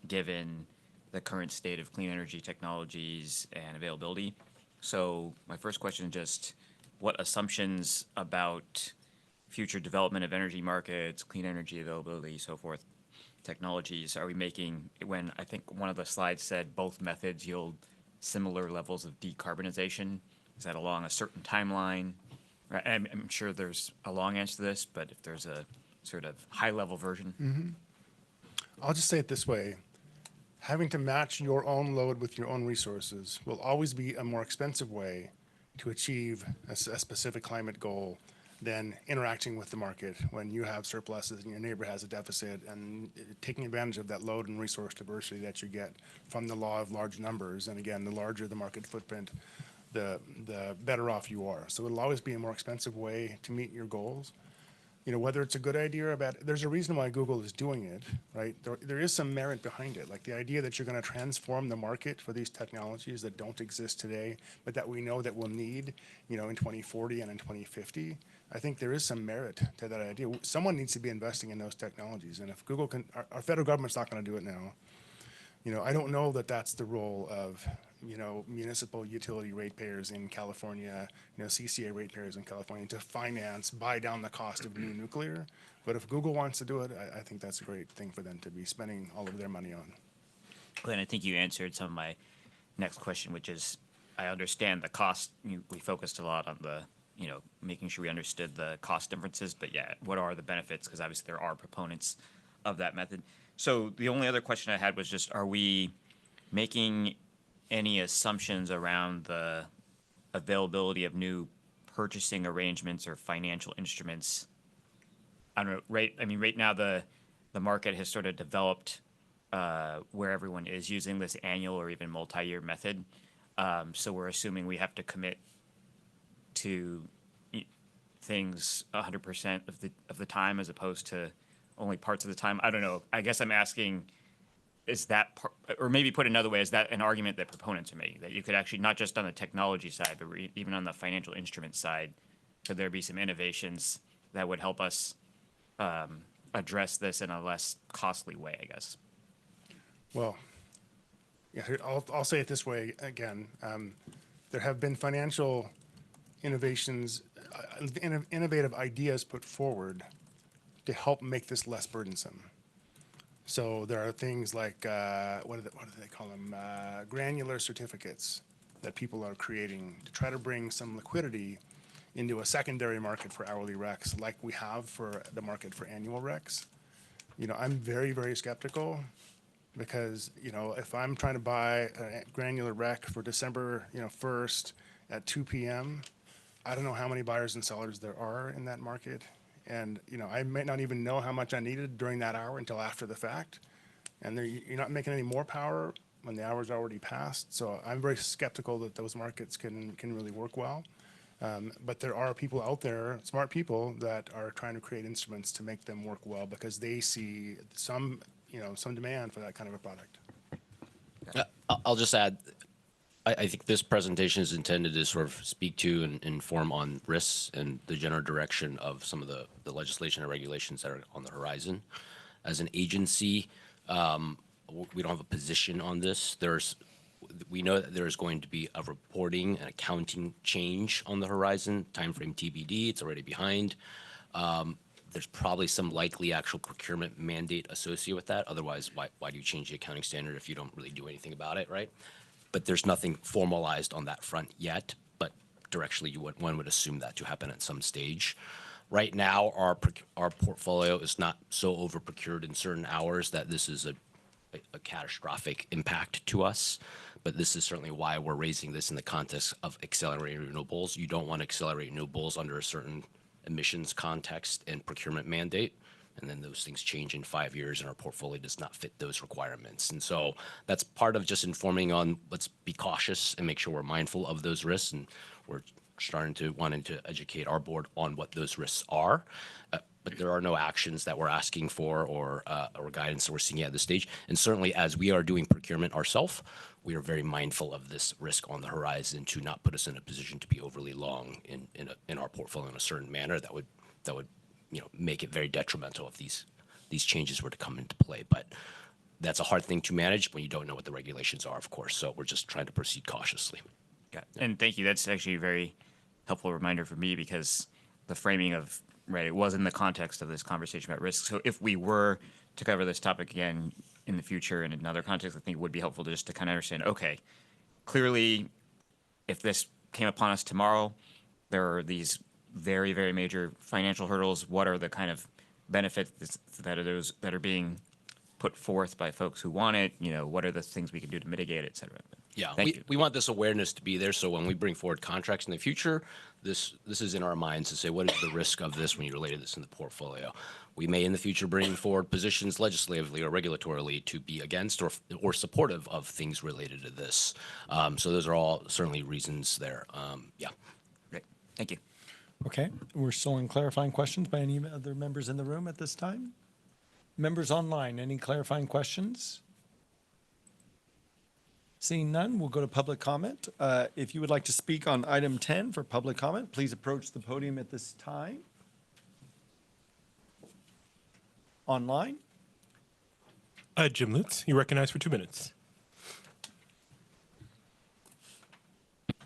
given the current state of clean energy technologies and availability? So my first question is just, what assumptions about future development of energy markets, clean energy availability, so forth, technologies are we making when I think one of the slides said both methods yield similar levels of decarbonization? Is that along a certain timeline? Right, I'm sure there's a long answer to this, but if there's a sort of high-level version. I'll just say it this way. Having to match your own load with your own resources will always be a more expensive way to achieve a specific climate goal than interacting with the market when you have surpluses and your neighbor has a deficit, and taking advantage of that load and resource diversity that you get from the law of large numbers. And again, the larger the market footprint, the better off you are. So it'll always be a more expensive way to meet your goals. You know, whether it's a good idea or bad, there's a reason why Google is doing it, right? There is some merit behind it. Like the idea that you're going to transform the market for these technologies that don't exist today, but that we know that we'll need, you know, in 2040 and in 2050. I think there is some merit to that idea. Someone needs to be investing in those technologies. And if Google can, our federal government's not going to do it now. You know, I don't know that that's the role of, you know, municipal utility ratepayers in California, you know, CCA ratepayers in California to buy down the cost of new nuclear. But if Google wants to do it, I think that's a great thing for them to be spending all of their money on. Glenn, I think you answered some of my next question, which is, I understand the cost. We focused a lot on the, you know, making sure we understood the cost differences, but yeah, what are the benefits? Because obviously there are proponents of that method. So the only other question I had was just, are we making any assumptions around the availability of new purchasing arrangements or financial instruments? I don't know, right? I mean, right now the market has sort of developed where everyone is using this annual or even multi-year method. So we're assuming we have to commit to things 100% of the time as opposed to only parts of the time. I don't know. I guess I'm asking, is that, or maybe put another way, is that an argument that proponents are making, that you could actually, not just on the technology side, but even on the financial instrument side, could there be some innovations that would help us address this in a less costly way, I guess? Well, yeah, I'll say it this way again. There have been financial innovations, innovative ideas put forward to help make this less burdensome. So there are things like, what do they call them? Granular certificates that people are creating to try to bring some liquidity into a secondary market for hourly RECs like we have for the market for annual RECs. You know, I'm very, very skeptical because, you know, if I'm trying to buy a granular REC for December, 1st at 2 p.m., I don't know how many buyers and sellers there are in that market. And, you know, I may not even know how much I needed during that hour until after the fact. And you're not making any more power when the hour's already passed. So I'm very skeptical that those markets can really work well. But there are people out there, smart people, that are trying to create instruments to make them work well because they see some demand for that kind of a product. I'll just add, I think this presentation is intended to sort of speak to and inform on risks and the general direction of some of the legislation and regulations that are on the horizon. As an agency, we don't have a position on this. We know that there's going to be a reporting and accounting change on the horizon, timeframe TBD, it's already behind. There's probably some likely actual procurement mandate associated with that. Otherwise, why do you change the accounting standard if you don't really do anything about it, right? But there's nothing formalized on that front yet, but directionally one would assume that to happen at some stage. Right now, our portfolio is not so over procured in certain hours that this is a catastrophic impact to us. But this is certainly why we're raising this in the context of accelerating renewables. You don't want to accelerate renewables under a certain emissions context and procurement mandate. And then those things change in 5 years and our portfolio does not fit those requirements. And so that's part of just informing on, let's be cautious and make sure we're mindful of those risks. And we're wanting to educate our board on what those risks are. But there are no actions that we're asking for or guidance that we're seeing at this stage. And certainly as we are doing procurement ourselves, we are very mindful of this risk on the horizon to not put us in a position to be overly long in our portfolio in a certain manner that would make it very detrimental if these changes were to come into play. But that's a hard thing to manage when you don't know what the regulations are, of course. So we're just trying to proceed cautiously. Yeah. And thank you. That's actually a very helpful reminder for me because the framing of, right, it was in the context of this conversation about risk. So if we were to cover this topic again in the future in another context, I think it would be helpful to kind of understand, okay, clearly if this came upon us tomorrow, there are these very, very major financial hurdles. What are the kind of benefits that are being put forth by folks who want it? What are the things we can do to mitigate it, et cetera? Yeah, Thank you. we want this awareness to be there so when we bring forward contracts in the future, this is in our minds to say, what is the risk of this when you related this in the portfolio? We may in the future bring forward positions legislatively or regulatorily to be against or supportive of things related to this. So those are all certainly reasons there. Yeah. Great. Thank you. Okay, we're still in clarifying questions by any other members in the room at this time? Members online, any clarifying questions? Seeing none, we'll go to public comment. If you would like to speak on item 10 for public comment, please approach the podium at this time. Online? Jim Lutz, you recognize for 2 minutes.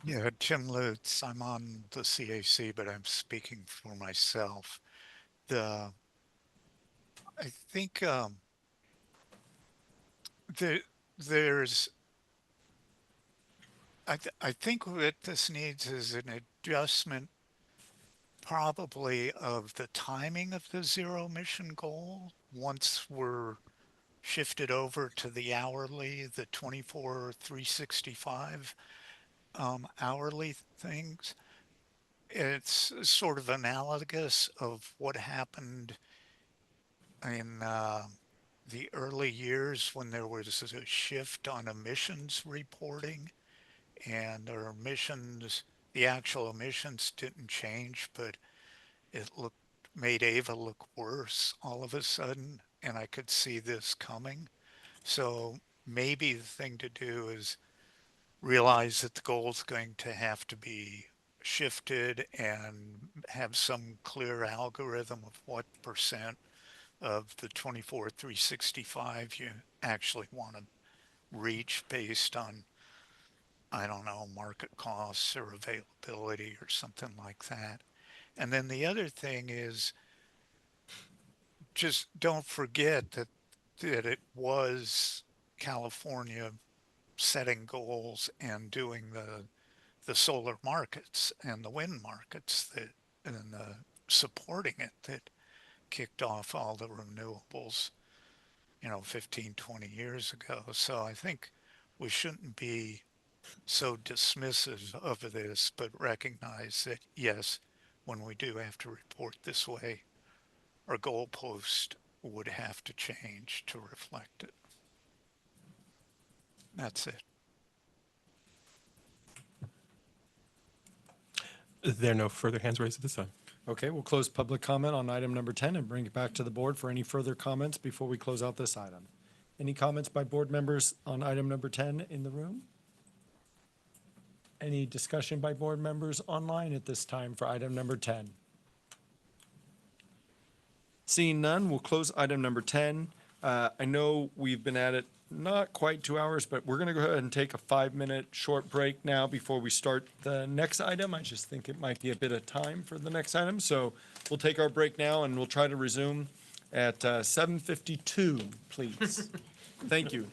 Yeah, Jim Lutz. I'm on the CAC, but I'm speaking for myself. I think there's I think what this needs is an adjustment probably of the timing of the zero emission goal once we're shifted over to the hourly, the 24/365 hourly things. It's sort of analogous of what happened in the early years when there was a shift on emissions reporting, and our emissions, the actual emissions didn't change, but it made Ava look worse all of a sudden, and I could see this coming. So maybe the thing to do is realize that the goal is going to have to be shifted and have some clear algorithm of what percent of the 24/365 you actually want to reach based on, I don't know, market costs or availability or something like that. And then the other thing is, just don't forget that it was California setting goals and doing the solar markets and the wind markets that and supporting it that kicked off all the renewables, 15, 20 years ago. So I think we shouldn't be so dismissive of this, but recognize that, yes, when we do have to report this way, our goalpost would have to change to reflect it. That's it. There are no further hands raised at this time. Okay, we'll close public comment on item number 10 and bring it back to the board for any further comments before we close out this item. Any comments by board members on item number 10 in the room? Any discussion by board members online at this time for item number 10? Seeing none, we'll close item number 10. I know we've been at it not quite 2 hours, but we're going to go ahead and take a 5-minute short break now before we start the next item. I just think it might be a bit of time for the next item. So we'll take our break now and we'll try to resume at 7:52, please. Thank you.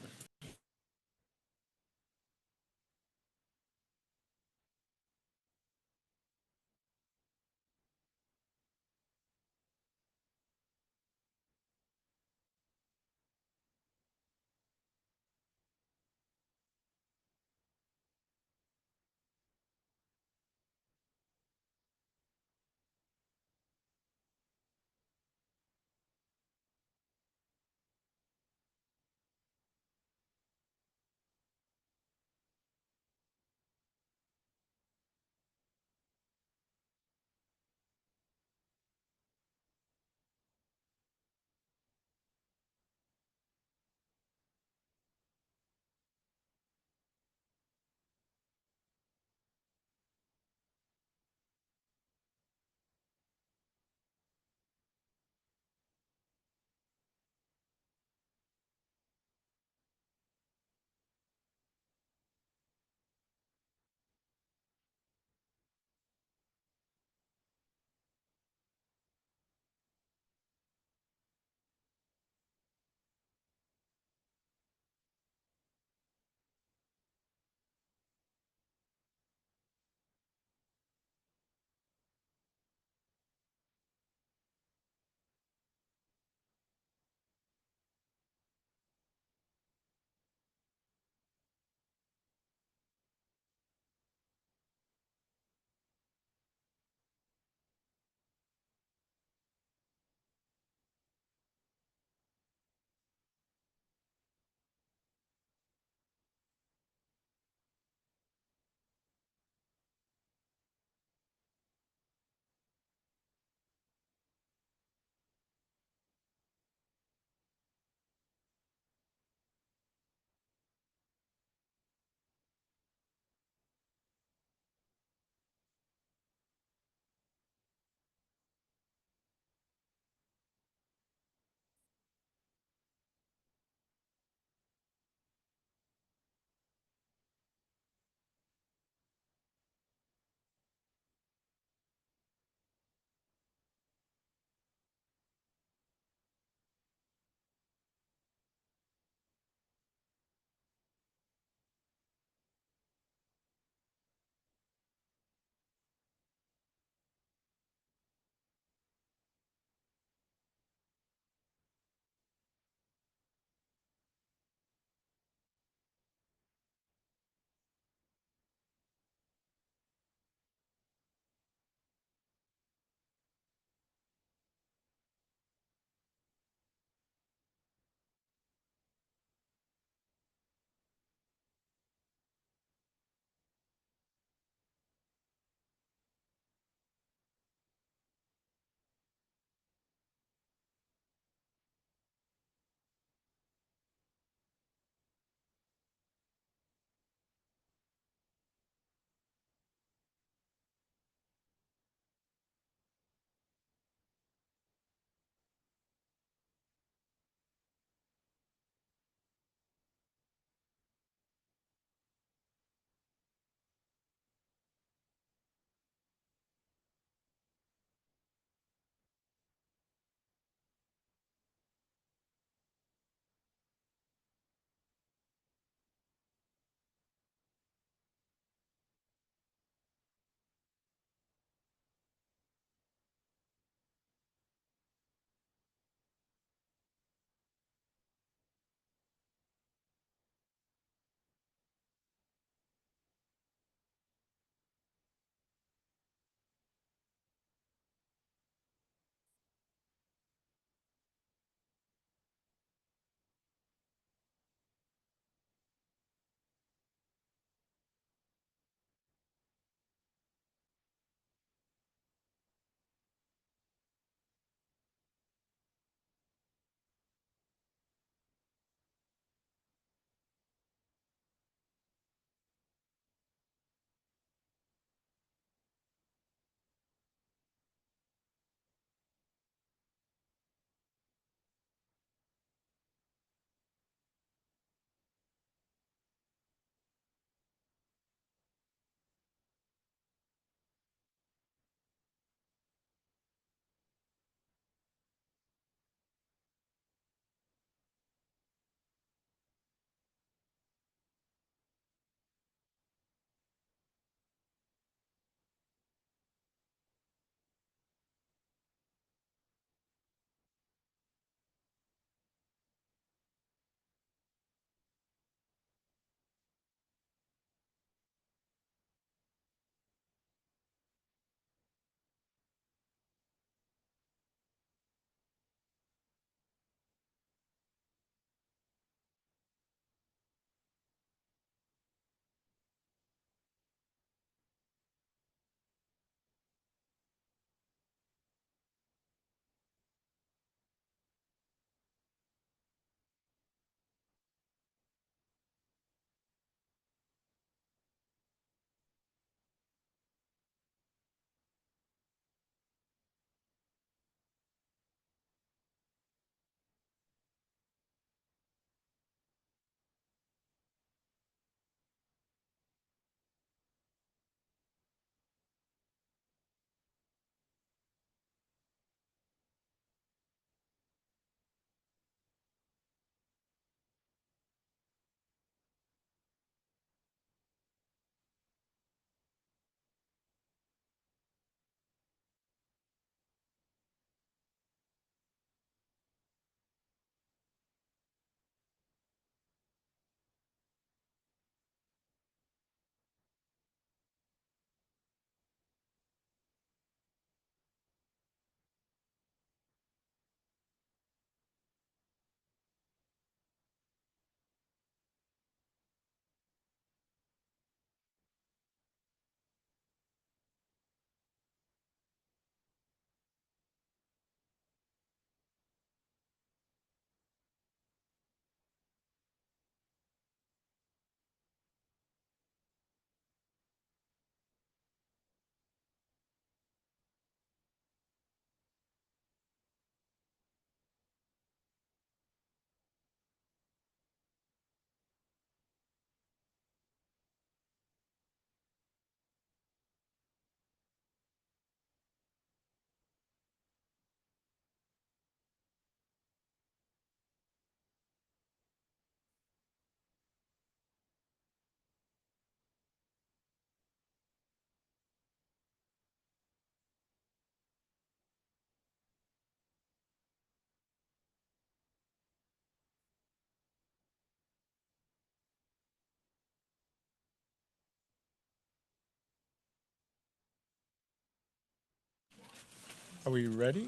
Are we ready?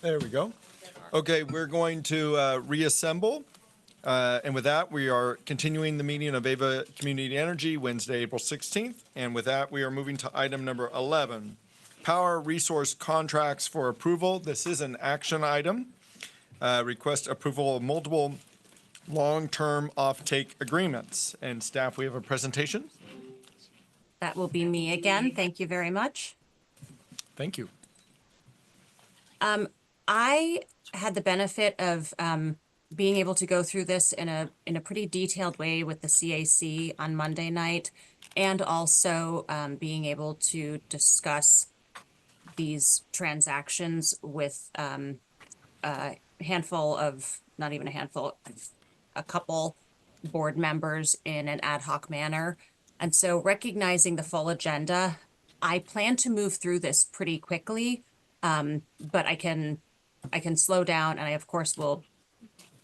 There we go. Okay, we're going to reassemble. And with that, we are continuing the meeting of Ava Community Energy, Wednesday, April 16th. And with that, we are moving to item number 11, Power Resource Contracts for Approval. This is an action item. Request approval of multiple long-term offtake agreements. And staff, we have a presentation. That will be me again. Thank you very much. Thank you. I had the benefit of being able to go through this in a pretty detailed way with the CAC on Monday night, and also being able to discuss these transactions with a handful of, not even a handful, a couple board members in an ad hoc manner. And so recognizing the full agenda, I plan to move through this pretty quickly, but I can slow down, and I of course will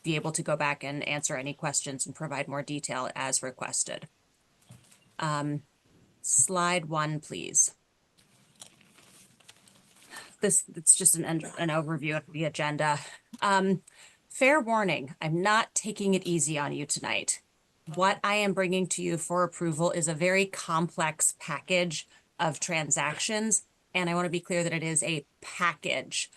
be able to go back and answer any questions and provide more detail as requested. Slide 1, please. It's just an overview of the agenda. Fair warning, I'm not taking it easy on you tonight. What I am bringing to you for approval is a very complex package of transactions, and I want to be clear that it is a package.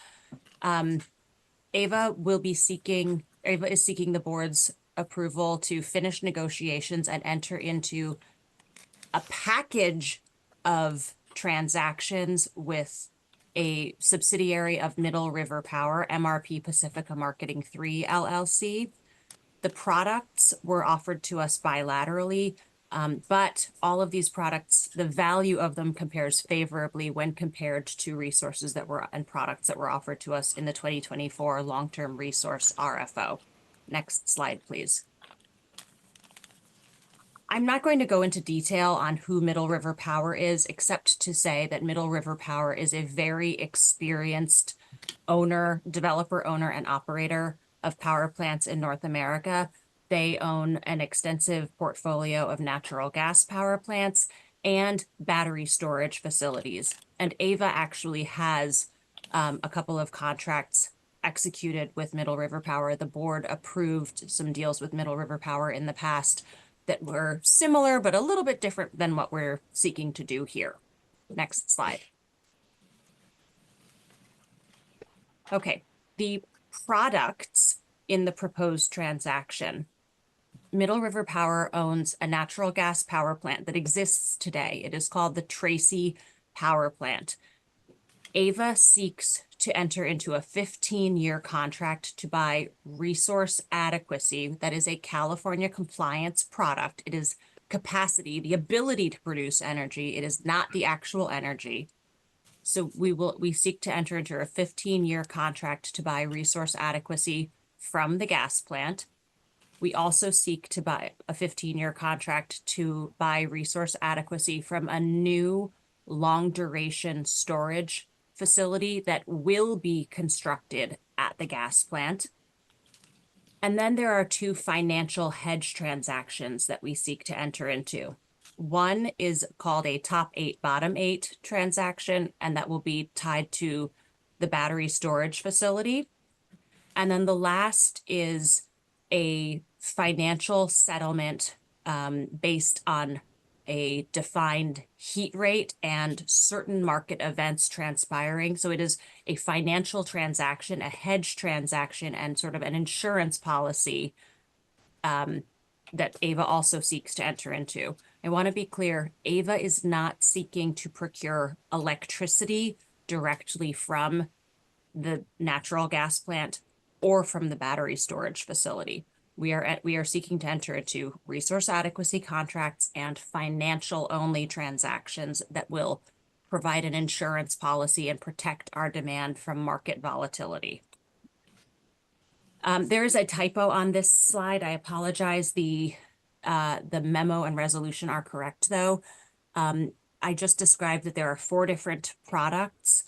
Ava is seeking the board's approval to finish negotiations and enter into a package of transactions with a subsidiary of Middle River Power, MRP Pacifica Marketing 3 LLC. The products were offered to us bilaterally, but all of these products, the value of them compares favorably when compared to resources and products that were offered to us in the 2024 long-term resource RFO. Next slide, please. I'm not going to go into detail on who Middle River Power is, except to say that Middle River Power is a very experienced developer, owner, and operator of power plants in North America. They own an extensive portfolio of natural gas power plants and battery storage facilities. And Ava actually has a couple of contracts executed with Middle River Power. The board approved some deals with Middle River Power in the past that were similar, but a little bit different than what we're seeking to do here. Next slide. Okay, the products in the proposed transaction. Middle River Power owns a natural gas power plant that exists today. It is called the Tracy Power Plant. Ava seeks to enter into a 15-year contract to buy Resource Adequacy. That is a California compliance product. It is capacity, the ability to produce energy. It is not the actual energy. So we seek to enter into a 15-year contract to buy Resource Adequacy from the gas plant. We also seek to buy a 15-year contract to buy Resource Adequacy from a new long-duration storage facility that will be constructed at the gas plant. And then there are 2 financial hedge transactions that we seek to enter into. One is called a top 8, bottom 8 transaction, and that will be tied to the battery storage facility. And then the last is a financial settlement based on a defined heat rate and certain market events transpiring. So it is a financial transaction, a hedge transaction, and sort of an insurance policy that Ava also seeks to enter into. I want to be clear, Ava is not seeking to procure electricity directly from the natural gas plant or from the battery storage facility. We are seeking to enter into resource adequacy contracts and financial only transactions that will provide an insurance policy and protect our demand from market volatility. There is a typo on this slide. I apologize. The memo and resolution are correct though. I just described that there are 4 different products.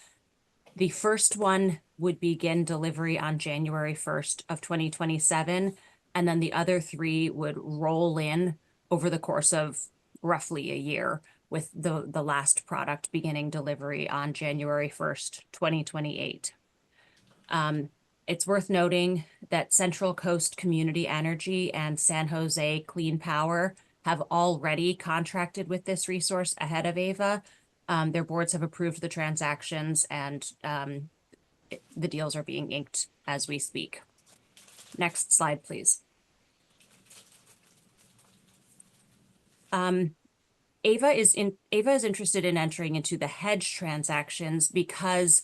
The first one would begin delivery on January 1st of 2027. And then the other 3 would roll in over the course of roughly a year. with the last product beginning delivery on January 1st, 2028. It's worth noting that Central Coast Community Energy and San Jose Clean Power have already contracted with this resource ahead of AVA. Their boards have approved the transactions, and the deals are being inked as we speak. Next slide, please. AVA is interested in entering into the hedge transactions because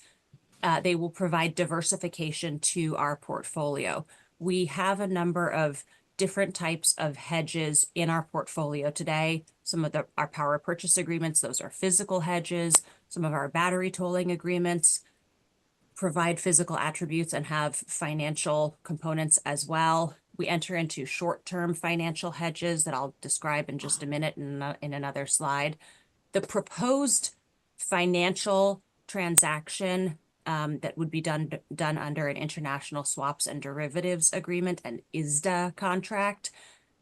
they will provide diversification to our portfolio. We have a number of different types of hedges in our portfolio today. Some of our power purchase agreements, those are physical hedges. Some of our battery tolling agreements provide physical attributes and have financial components as well. We enter into short-term financial hedges that I'll describe in just a minute in another slide. The proposed financial transaction that would be done under an international swaps and derivatives agreement, an ISDA contract,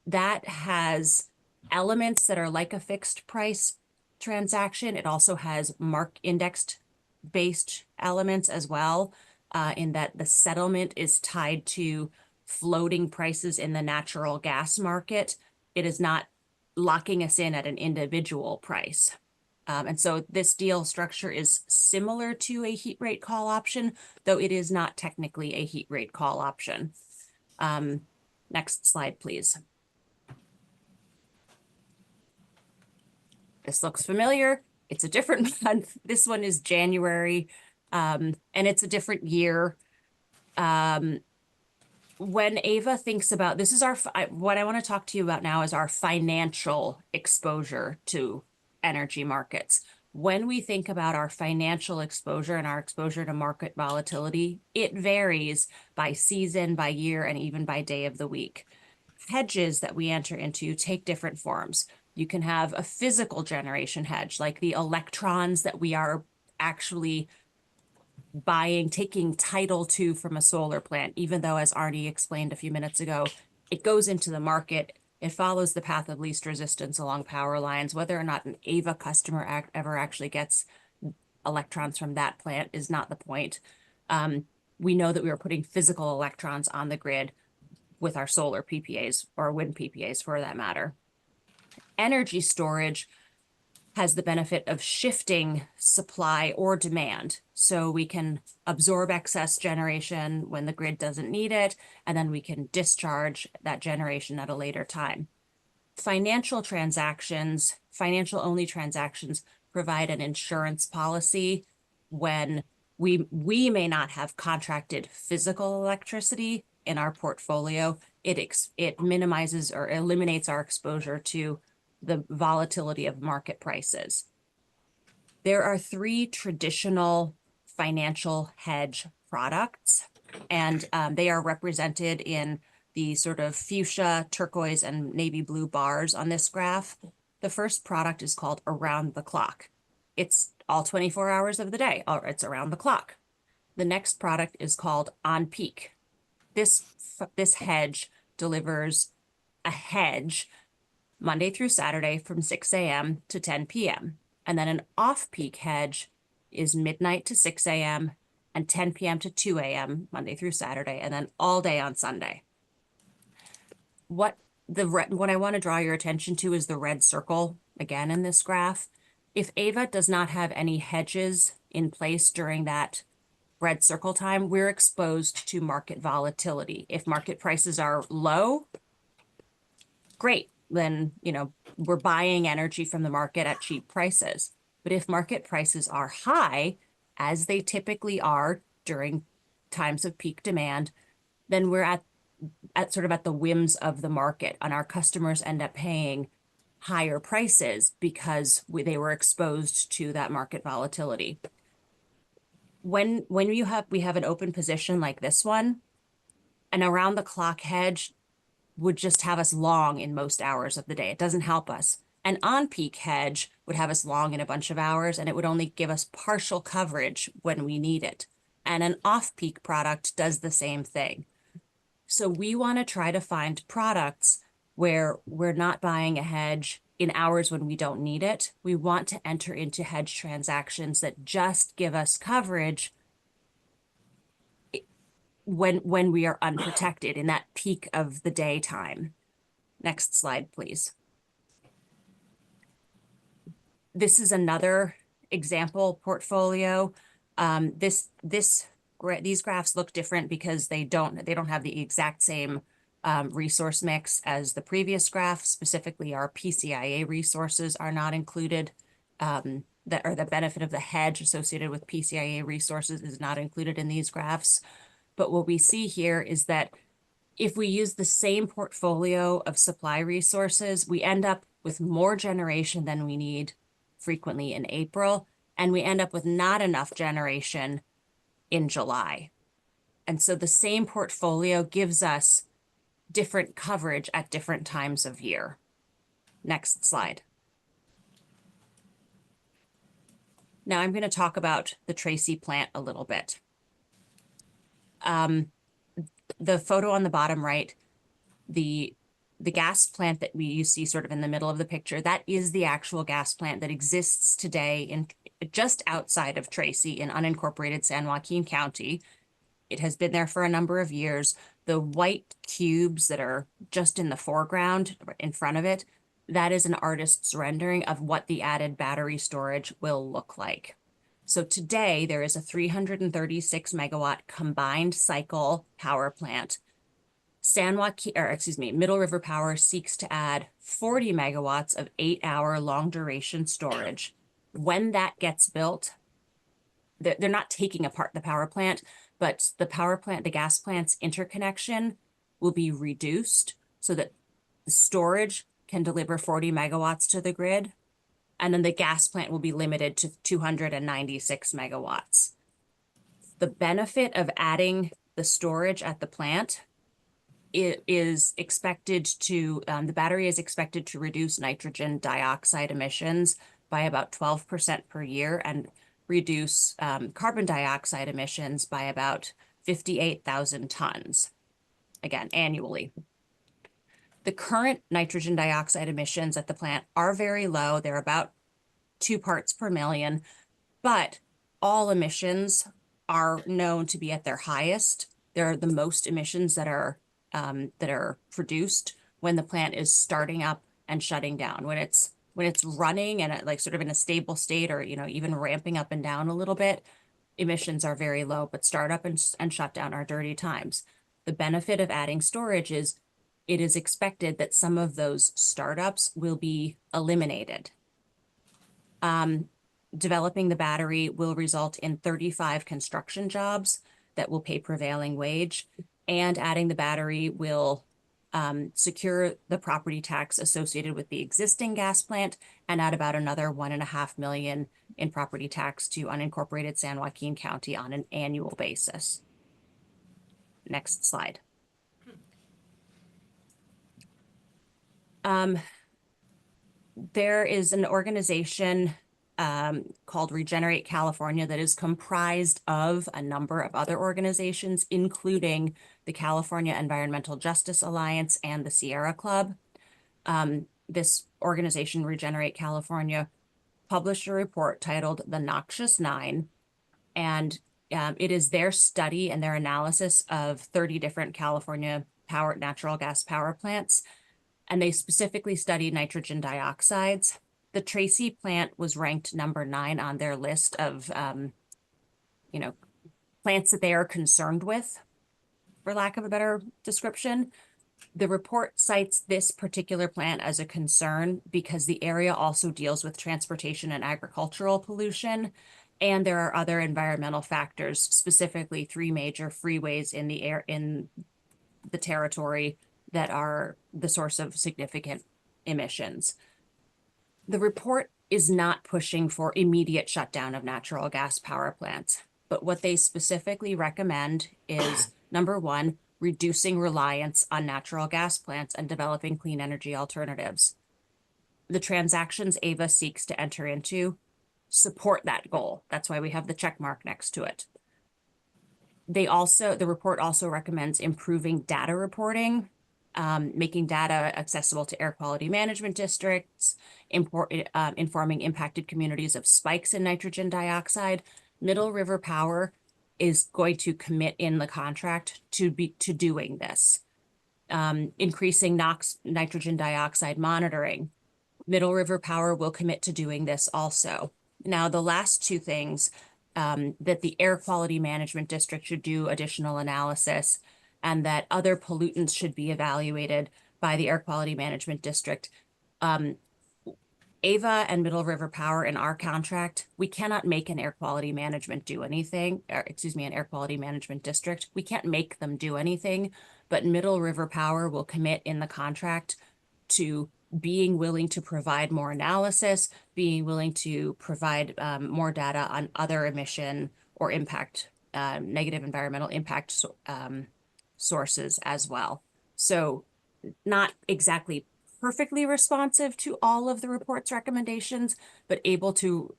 that has elements that are like a fixed price transaction. It also has indexed based elements as well, in that the settlement is tied to floating prices in the natural gas market. It is not locking us in at an individual price. And so this deal structure is similar to a heat rate call option, though it is not technically a heat rate call option. Next slide, please. This looks familiar. It's a different month. This one is January, and it's a different year. When AVA thinks about, this is what I want to talk to you about now is our financial exposure to energy markets. When we think about our financial exposure and our exposure to market volatility, it varies by season, by year, and even by day of the week. Hedges that we enter into take different forms. You can have a physical generation hedge, like the electrons that we are actually buying, taking title to from a solar plant, even though, as Arnie explained a few minutes ago, it goes into the market. It follows the path of least resistance along power lines. Whether or not an AVA customer ever actually gets electrons from that plant is not the point. We know that we are putting physical electrons on the grid with our solar PPAs, or wind PPAs for that matter. Energy storage has the benefit of shifting supply or demand. So we can absorb excess generation when the grid doesn't need it, and then we can discharge that generation at a later time. Financial transactions, financial-only transactions, provide an insurance policy when we may not have contracted physical electricity in our portfolio. It minimizes or eliminates our exposure to the volatility of market prices. There are 3 traditional financial hedge products, and they are represented in the sort of fuchsia, turquoise, and navy blue bars on this graph. The first product is called Around the Clock. It's all 24 hours of the day, or it's around the clock. The next product is called On Peak. This hedge delivers a hedge Monday through Saturday from 6 a.m. to 10 p.m. And then an off-peak hedge is midnight to 6 a.m. and 10 p.m. to 2 a.m. Monday through Saturday, and then all day on Sunday. What I want to draw your attention to is the red circle, again, in this graph. If AVA does not have any hedges in place during that red circle time, we're exposed to market volatility. If market prices are low, great. Then, we're buying energy from the market at cheap prices. But if market prices are high, as they typically are during times of peak demand, then we're at the whims of the market, and our customers end up paying higher prices because they were exposed to that market volatility. When we have an open position like this one, an around the clock hedge would just have us long in most hours of the day. It doesn't help us. An on-peak hedge would have us long in a bunch of hours, and it would only give us partial coverage when we need it. And an off-peak product does the same thing. So we want to try to find products where we're not buying a hedge in hours when we don't need it. We want to enter into hedge transactions that just give us coverage when we are unprotected in that peak of the daytime. Next slide, please. This is another example portfolio. These graphs look different because they don't have the exact same resource mix as the previous graph. Specifically, our PCIA resources are not included. The benefit of the hedge associated with PCIA resources is not included in these graphs. But what we see here is that if we use the same portfolio of supply resources, we end up with more generation than we need frequently in April, and we end up with not enough generation in July. And so the same portfolio gives us different coverage at different times of year. Next slide. Now I'm going to talk about the Tracy plant a little bit. The photo on the bottom right, the gas plant that you see sort of in the middle of the picture, that is the actual gas plant that exists today in just outside of Tracy in unincorporated San Joaquin County. It has been there for a number of years. The white cubes that are just in the foreground in front of it, that is an artist's rendering of what the added battery storage will look like. So today there is a 336 megawatt combined cycle power plant. Middle River Power seeks to add 40 megawatts of 8-hour long duration storage. When that gets built, they're not taking apart the power plant, but the gas plant's interconnection will be reduced so that the storage can deliver 40 megawatts to the grid. And then the gas plant will be limited to 296 megawatts. The benefit of adding the storage at the plant is expected to, the battery is expected to reduce nitrogen dioxide emissions by about 12% per year and reduce carbon dioxide emissions by about 58,000 tons, again, annually. The current nitrogen dioxide emissions at the plant are very low. They're about 2 parts per million, but all emissions are known to be at their highest. They're the most emissions that are produced when the plant is starting up and shutting down. When it's running and like sort of in a stable state, or even ramping up and down a little bit, emissions are very low. But startup and shutdown are dirty times. The benefit of adding storage is it is expected that some of those startups will be eliminated. Developing the battery will result in 35 construction jobs that will pay prevailing wage, and adding the battery will secure the property tax associated with the existing gas plant and add about another $1.5 million in property tax to unincorporated San Joaquin County on an annual basis. Next slide. There is an organization called Regenerate California that is comprised of a number of other organizations, including the California Environmental Justice Alliance and the Sierra Club. This organization, Regenerate California, published a report titled The Noxious Nine, and it is their study and their analysis of 30 different California natural gas power plants, and they specifically studied nitrogen dioxides. The Tracy plant was ranked number 9 on their list of, plants that they are concerned with, for lack of a better description. The report cites this particular plant as a concern because the area also deals with transportation and agricultural pollution, and there are other environmental factors, specifically 3 major freeways in the territory that are the source of significant emissions. The report is not pushing for immediate shutdown of natural gas power plants, but what they specifically recommend is, number 1, reducing reliance on natural gas plants and developing clean energy alternatives. The transactions AVA seeks to enter into support that goal. That's why we have the check mark next to it. The report also recommends improving data reporting making data accessible to air quality management districts, informing impacted communities of spikes in nitrogen dioxide. Middle River Power is going to commit in the contract to doing this. Increasing NOx nitrogen dioxide monitoring. Middle River Power will commit to doing this also. Now, the last two things, that the Air Quality Management District should do additional analysis and that other pollutants should be evaluated by the Air Quality Management District. AVA and Middle River Power in our contract, we cannot make an air quality management do anything, or excuse me, an air quality management district. We can't make them do anything, but Middle River Power will commit in the contract to being willing to provide more analysis, being willing to provide more data on other emission or impact, negative environmental impact sources as well. So not exactly perfectly responsive to all of the report's recommendations, but able to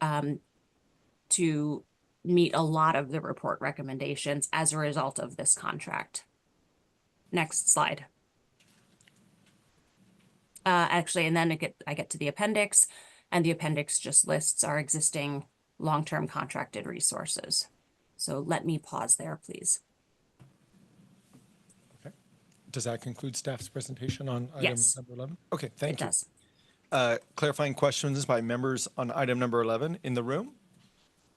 meet a lot of the report recommendations as a result of this contract. Next slide. Actually, and then I get to the appendix, and the appendix just lists our existing long-term contracted resources. So let me pause there, please. Does that conclude staff's presentation on item Yes. number 11? Okay, thank It you. does. Clarifying questions by members on item number 11 in the room?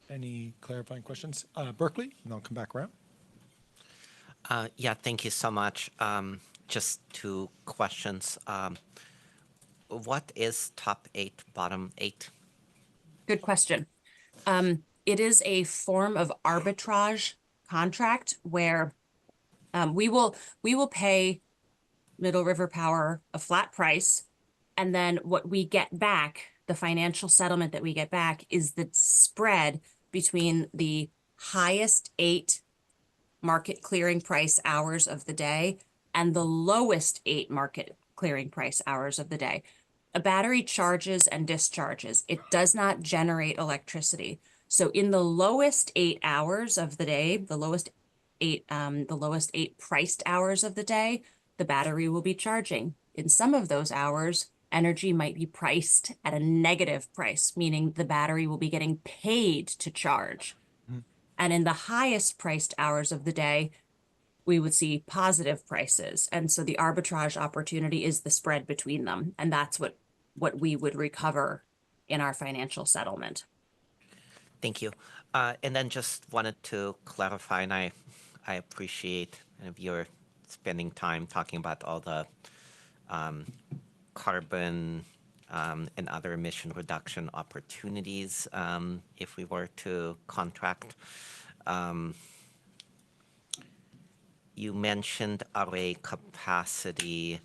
Any clarifying questions? Berkeley, and I'll come back around. Yeah, thank you so much. Just two questions. What is top 8, bottom 8? Good question. It is a form of arbitrage contract where we will pay Middle River Power a flat price, and then what we get back, the financial settlement that we get back, is the spread between the highest 8 market clearing price hours of the day and the lowest 8 market clearing price hours of the day. A battery charges and discharges. It does not generate electricity. So in the lowest 8 hours of the day, the lowest 8 priced hours of the day, the battery will be charging. In some of those hours, energy might be priced at a negative price, meaning the battery will be getting paid to charge. And in the highest priced hours of the day, we would see positive prices. And so the arbitrage opportunity is the spread between them. And that's what we would recover in our financial settlement. Thank you. And then just wanted to clarify, and I appreciate your spending time talking about all the carbon and other emission reduction opportunities if we were to contract. You mentioned array capacity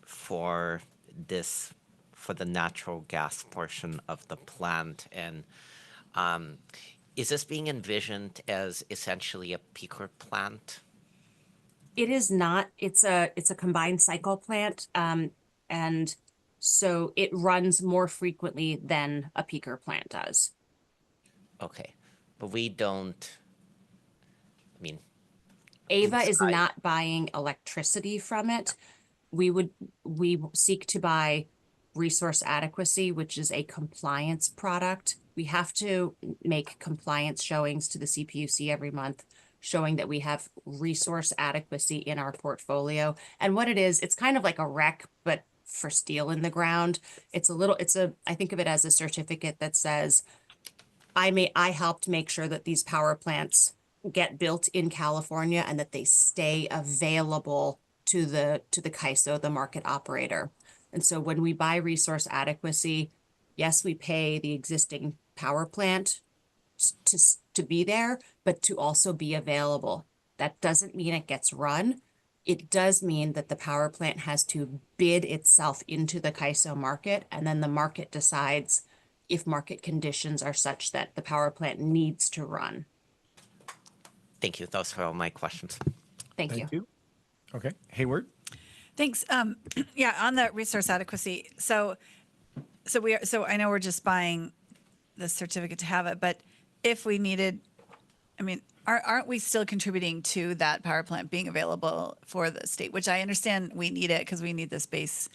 for the natural gas portion of the plant, and is this being envisioned as essentially a peaker plant? It is not. It's a combined cycle plant, and so it runs more frequently than a peaker plant does. Okay, but we don't. I mean, AVA is not buying electricity from it. We seek to buy resource adequacy, which is a compliance product. We have to make compliance showings to the CPUC every month, showing that we have resource adequacy in our portfolio. And what it is, it's kind of like a REC, but for steel in the ground. I think of it as a certificate that says, I helped make sure that these power plants get built in California and that they stay available to the CAISO, the market operator. And so when we buy resource adequacy, yes, we pay the existing power plant to be there, but to also be available. That doesn't mean it gets run. It does mean that the power plant has to bid itself into the CAISO market, and then the market decides if market conditions are such that the power plant needs to run. Thank you. Those are all my questions. Thank you. Okay, Hayward. Thanks. Yeah, on the resource adequacy. So I know we're just buying the certificate to have it, but if we needed, I mean, aren't we still contributing to that power plant being available for the state, which I understand we need it because we need this base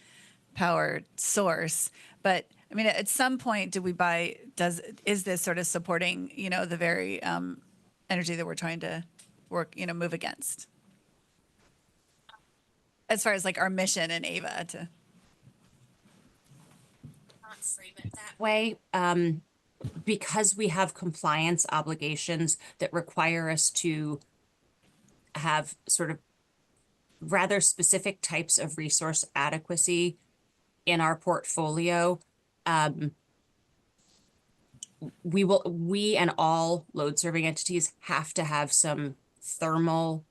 power source. But I mean, at some point, is this sort of supporting, the very energy that we're trying to move against? As far as like our mission in AVA to. Not frame it that way. Because we have compliance obligations that require us to have sort of rather specific types of resource adequacy in our portfolio, we and all load serving entities have to have some thermal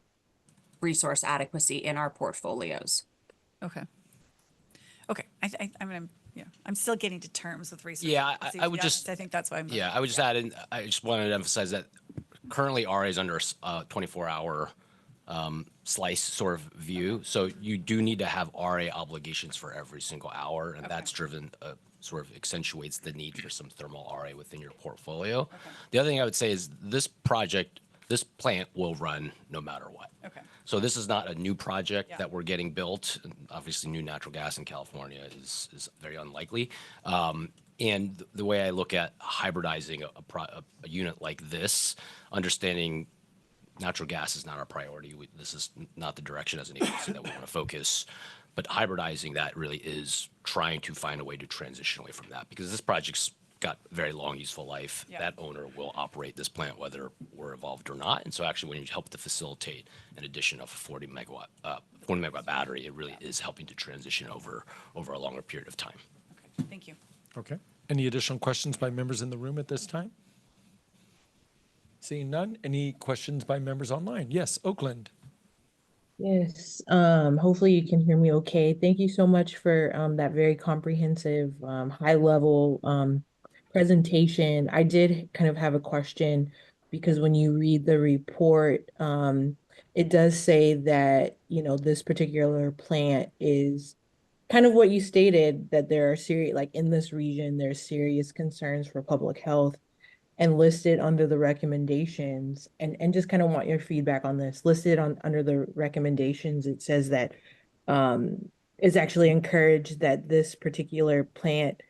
resource adequacy in our portfolios. Okay. I'm still getting to terms with research. Yeah, I would I think that's why I'm. Yeah, I would just add in, I just wanted to emphasize that currently RA is under a 24-hour slice sort of view. So you do need to have RA obligations for every single hour, and that's driven, sort of accentuates the need for some thermal RA within your portfolio. The other thing I would say is this plant will run no matter what. Okay. So this is not a new project that we're getting built. And obviously, new natural gas in California is very unlikely. And the way I look at hybridizing a unit like this, understanding natural gas is not our priority. This is not the direction as an agency that we want to focus. But hybridizing that really is trying to find a way to transition away from that, because this project's got very long useful life. That owner will operate this plant whether we're involved or not. And so actually when you help to facilitate an addition of a 40 megawatt battery, it really is helping to transition over a longer period of time. Okay. Thank you. Okay. Any additional questions by members in the room at this time? Seeing none, any questions by members online? Yes, Oakland. Yes, hopefully you can hear me okay. Thank you so much for that very comprehensive, high level presentation. I did kind of have a question because when you read the report, it does say that, this particular plant is kind of what you stated, that there are serious, like in this region, there's serious concerns for public health, and listed under the recommendations, and just kind of want your feedback on this. Listed under the recommendations, it says that it's actually encouraged that this particular plant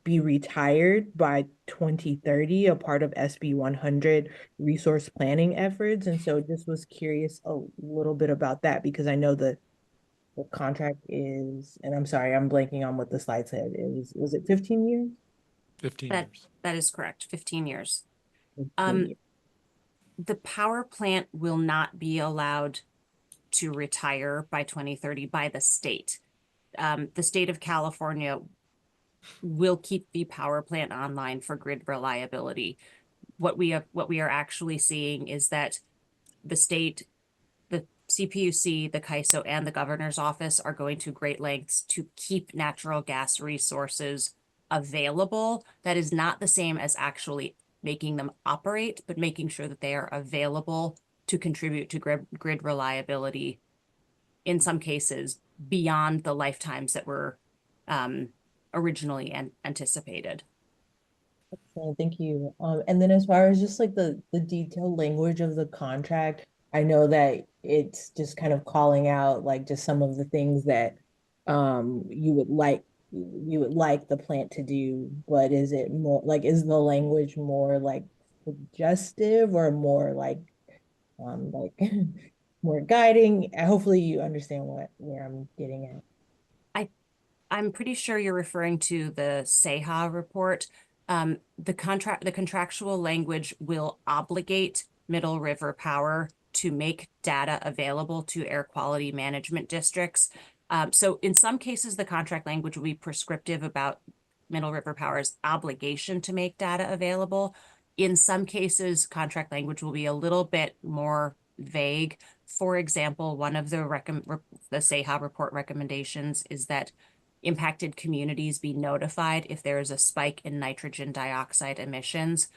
be retired by 2030, a part of SB 100 resource planning efforts. And so just was curious a little bit about that, because I know the contract is, and I'm sorry, I'm blanking on what the slide said. Was it 15 years? 15 years. That is correct, 15 years. 15 years. The power plant will not be allowed to retire by 2030 by the state. The state of California will keep the power plant online for grid reliability. What we are actually seeing is that the state, the CPUC, the CAISO, and the governor's office are going to great lengths to keep natural gas resources available. That is not the same as actually making them operate, but making sure that they are available to contribute to grid reliability, in some cases beyond the lifetimes that were originally anticipated. Excellent, thank you. And then as far as just like the detailed language of the contract, I know that it's just kind of calling out like just some of the things that you would like the plant to do, but is it more like, is the language more like suggestive or more like more guiding? Hopefully you understand where I'm getting at. I'm pretty sure you're referring to the CEHA report. The contractual language will obligate Middle River Power to make data available to air quality management districts. So in some cases, the contract language will be prescriptive about Middle River Power's obligation to make data available. In some cases, contract language will be a little bit more vague. For example, one of the CEHA report recommendations is that impacted communities be notified if there is a spike in nitrogen dioxide emissions.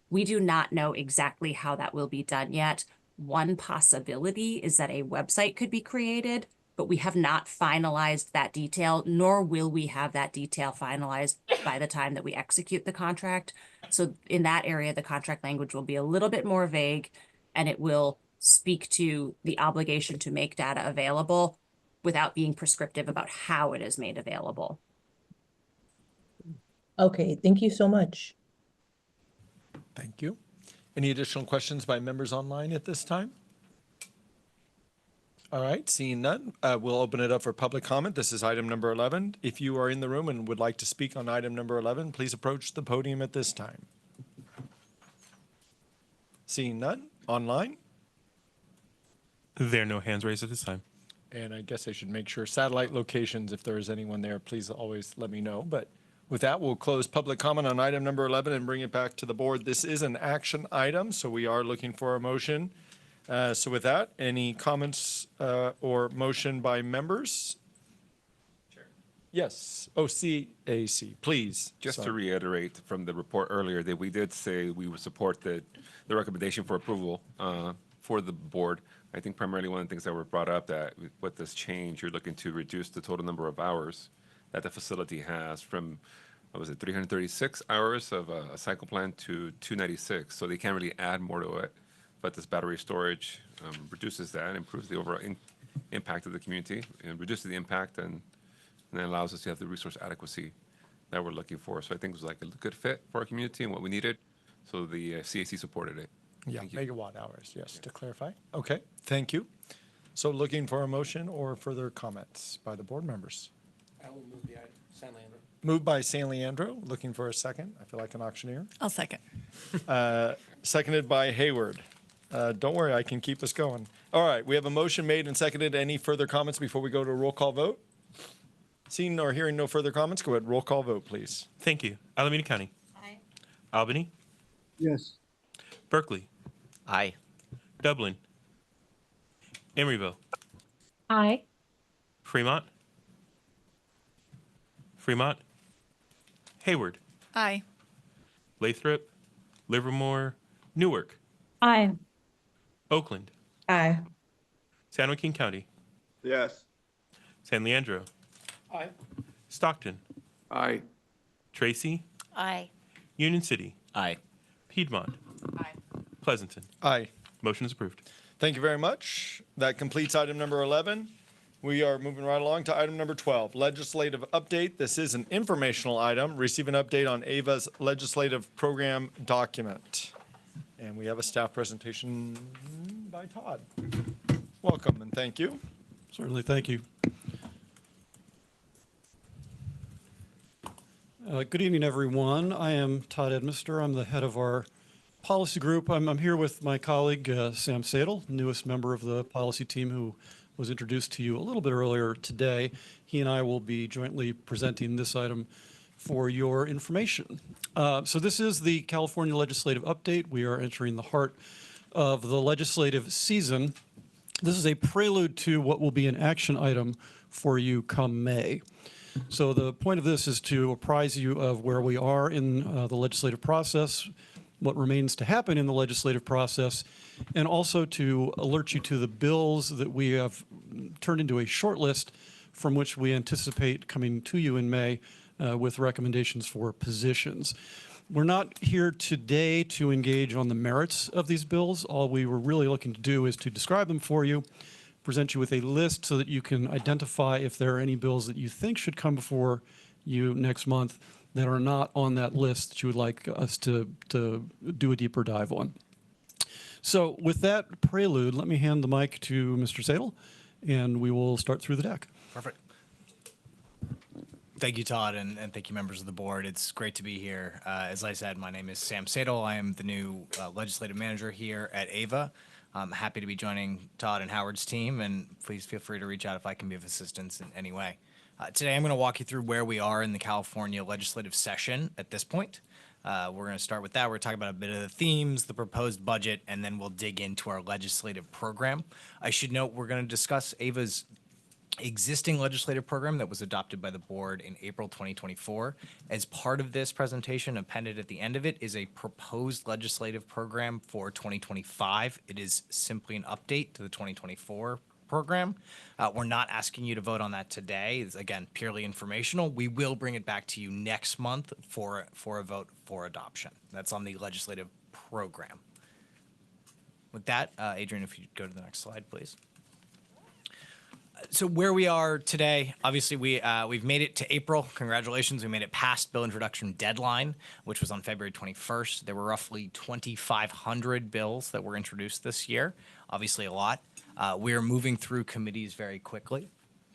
We do not know exactly how that will be done yet. One possibility is that a website could be created but we have not finalized that detail, nor will we have that detail finalized by the time that we execute the contract. So in that area, the contract language will be a little bit more vague, and it will speak to the obligation to make data available without being prescriptive about how it is made available. Okay, thank you so much. Thank you. Any additional questions by members online at this time? All right, seeing none, we'll open it up for public comment. This is item number 11. If you are in the room and would like to speak on item number 11, please approach the podium at this time. Seeing none, online? There are no hands raised at this time. And I guess I should make sure satellite locations, if there is anyone there, please always let me know. But with that, we'll close public comment on item number 11 and bring it back to the board. This is an action item, so we are looking for a motion. So with that, any comments or motion by members? Yes, OCAC, please. Just to Sorry. reiterate from the report earlier that we did say we would support the recommendation for approval for the board. I think primarily one of the things that were brought up that with this change, you're looking to reduce the total number of hours that the facility has from, what was it, 336 hours of a cycle plan to 296. So they can't really add more to it. But this battery storage reduces that, improves the overall impact of the community, and reduces the impact, and then allows us to have the resource adequacy that we're looking for. So I think it was like a good fit for our community and what we needed. So the CAC supported it. Yeah, Thank you. megawatt hours, yes, to clarify. Okay, thank you. So looking for a motion or further comments by the board members? I will move the item. San Leandro. Moved by San Leandro, looking for a second. I feel like an auctioneer. I'll second. Seconded by Hayward. Don't worry, I can keep us going. All right, we have a motion made and seconded. Any further comments before we go to a roll call vote? Seeing or hearing no further comments, go ahead, roll call vote, please. Thank you. Alameda County. Aye. Albany. Yes. Berkeley. Aye. Dublin. Emeryville. Aye. Fremont. Fremont. Hayward. Aye. Lathrop. Livermore. Newark. Aye. Oakland. Aye. San Joaquin County. Yes. San Leandro. Aye. Stockton. Aye. Tracy. Aye. Union City. Aye. Piedmont. Aye. Pleasanton. Aye. Motion is approved. Thank you very much. That completes item number 11. We are moving right along to item number 12, legislative update. This is an informational item. Receive an update on AVA's legislative program document. And we have a staff presentation by Todd. Welcome and thank you. Certainly, thank you. Good evening, everyone. I am Todd Edmister. I'm the head of our policy group. I'm here with my colleague, Sam Sadel, newest member of the policy team who was introduced to you a little bit earlier today. He and I will be jointly presenting this item for your information. So this is the California legislative update. We are entering the heart of the legislative season. This is a prelude to what will be an action item for you come May. So the point of this is to apprise you of where we are in the legislative process, what remains to happen in the legislative process, and also to alert you to the bills that we have turned into a short list from which we anticipate coming to you in May with recommendations for positions. We're not here today to engage on the merits of these bills. All we were really looking to do is to describe them for you, present you with a list so that you can identify if there are any bills that you think should come before you next month that are not on that list that you would like us to do a deeper dive on. So with that prelude, let me hand the mic to Mr. Sadel, and we will start through the deck. Perfect. Thank you, Todd, and thank you, members of the board. It's great to be here. As I said, my name is Sam Sadel. I am the new legislative manager here at AVA. I'm happy to be joining Todd and Howard's team, and please feel free to reach out if I can be of assistance in any way. Today, I'm going to walk you through where we are in the California legislative session at this point. We're going to start with that. We're talking about a bit of the themes, the proposed budget, and then we'll dig into our legislative program. I should note we're going to discuss AVA's existing legislative program that was adopted by the board in April 2024. As part of this presentation, appended at the end of it is a proposed legislative program for 2025. It is simply an update to the 2024 program. We're not asking you to vote on that today. It's, again, purely informational. We will bring it back to you next month for a vote for adoption. That's on the legislative program. With that, Adrian, if you go to the next slide, please. So where we are today, obviously we've made it to April. Congratulations, we made it past bill introduction deadline, which was on February 21st. There were roughly 2,500 bills that were introduced this year. Obviously a lot. We are moving through committees very quickly.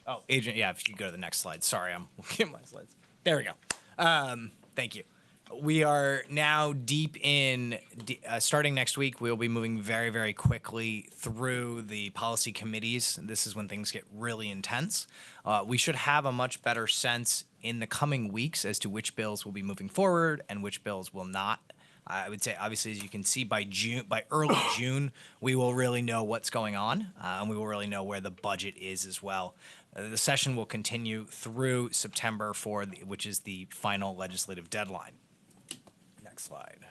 Oh, Adrian, yeah, if you go to the next slide. Sorry, I'm looking at my slides. There we go. Thank you. We are now deep in, starting next week, we'll be moving very, very quickly through the policy committees. This is when things get really intense. We should have a much better sense in the coming weeks as to which bills will be moving forward and which bills will not. I would say, obviously, as you can see, by early June, we will really know what's going on, and we will really know where the budget is as well. The session will continue through September which is the final legislative deadline. Next slide.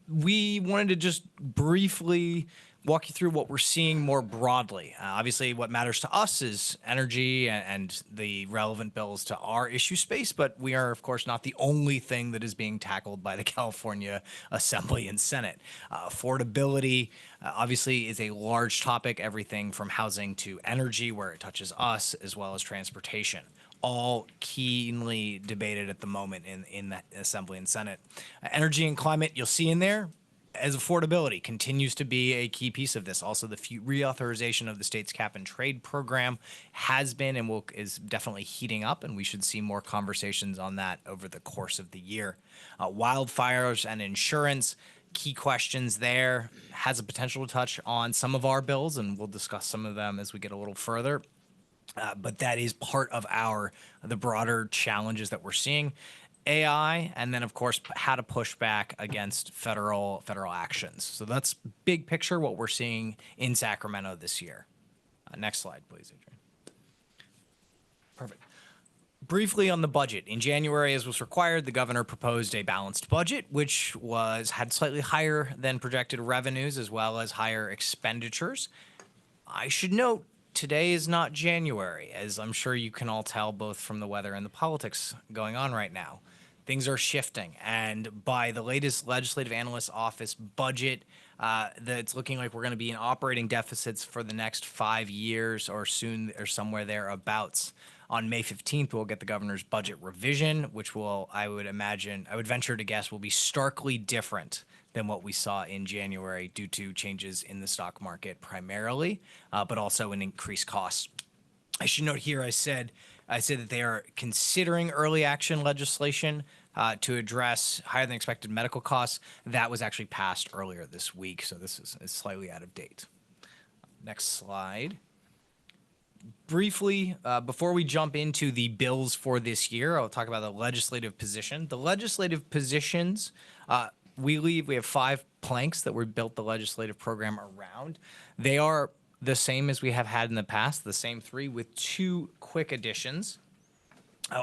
We wanted to just briefly walk you through what we're seeing more broadly. Obviously, what matters to us is energy and the relevant bills to our issue space, but we are, of course, not the only thing that is being tackled by the California Assembly and Senate. Affordability, obviously, is a large topic, everything from housing to energy, where it touches us, as well as transportation. All keenly debated at the moment in the Assembly and Senate. Energy and climate, you'll see in there, as affordability continues to be a key piece of this. Also, the reauthorization of the state's cap and trade program has been and is definitely heating up, and we should see more conversations on that over the course of the year. Wildfires and insurance, key questions there, has a potential to touch on some of our bills, and we'll discuss some of them as we get a little further. But that is part of the broader challenges that we're seeing. AI, and then of course how to push back against federal actions. So that's big picture what we're seeing in Sacramento this year. Next slide, please, Adrian. Perfect. Briefly on the budget. In January, as was required, the governor proposed a balanced budget, which had slightly higher than projected revenues as well as higher expenditures. I should note, today is not January, as I'm sure you can all tell both from the weather and the politics going on right now. Things are shifting, and by the latest Legislative Analyst Office budget, it's looking like we're going to be in operating deficits for the next 5 years or soon or somewhere thereabouts. On May 15th, we'll get the governor's budget revision, which I would venture to guess, will be starkly different than what we saw in January due to changes in the stock market primarily, but also in increased costs. I should note here, I said that they are considering early action legislation to address higher than expected medical costs. That was actually passed earlier this week, so this is slightly out of date. Next slide. Briefly, before we jump into the bills for this year, I'll talk about the legislative position. The legislative positions, we have 5 planks that we built the legislative program around. They are the same as we have had in the past, the same 3 with 2 quick additions.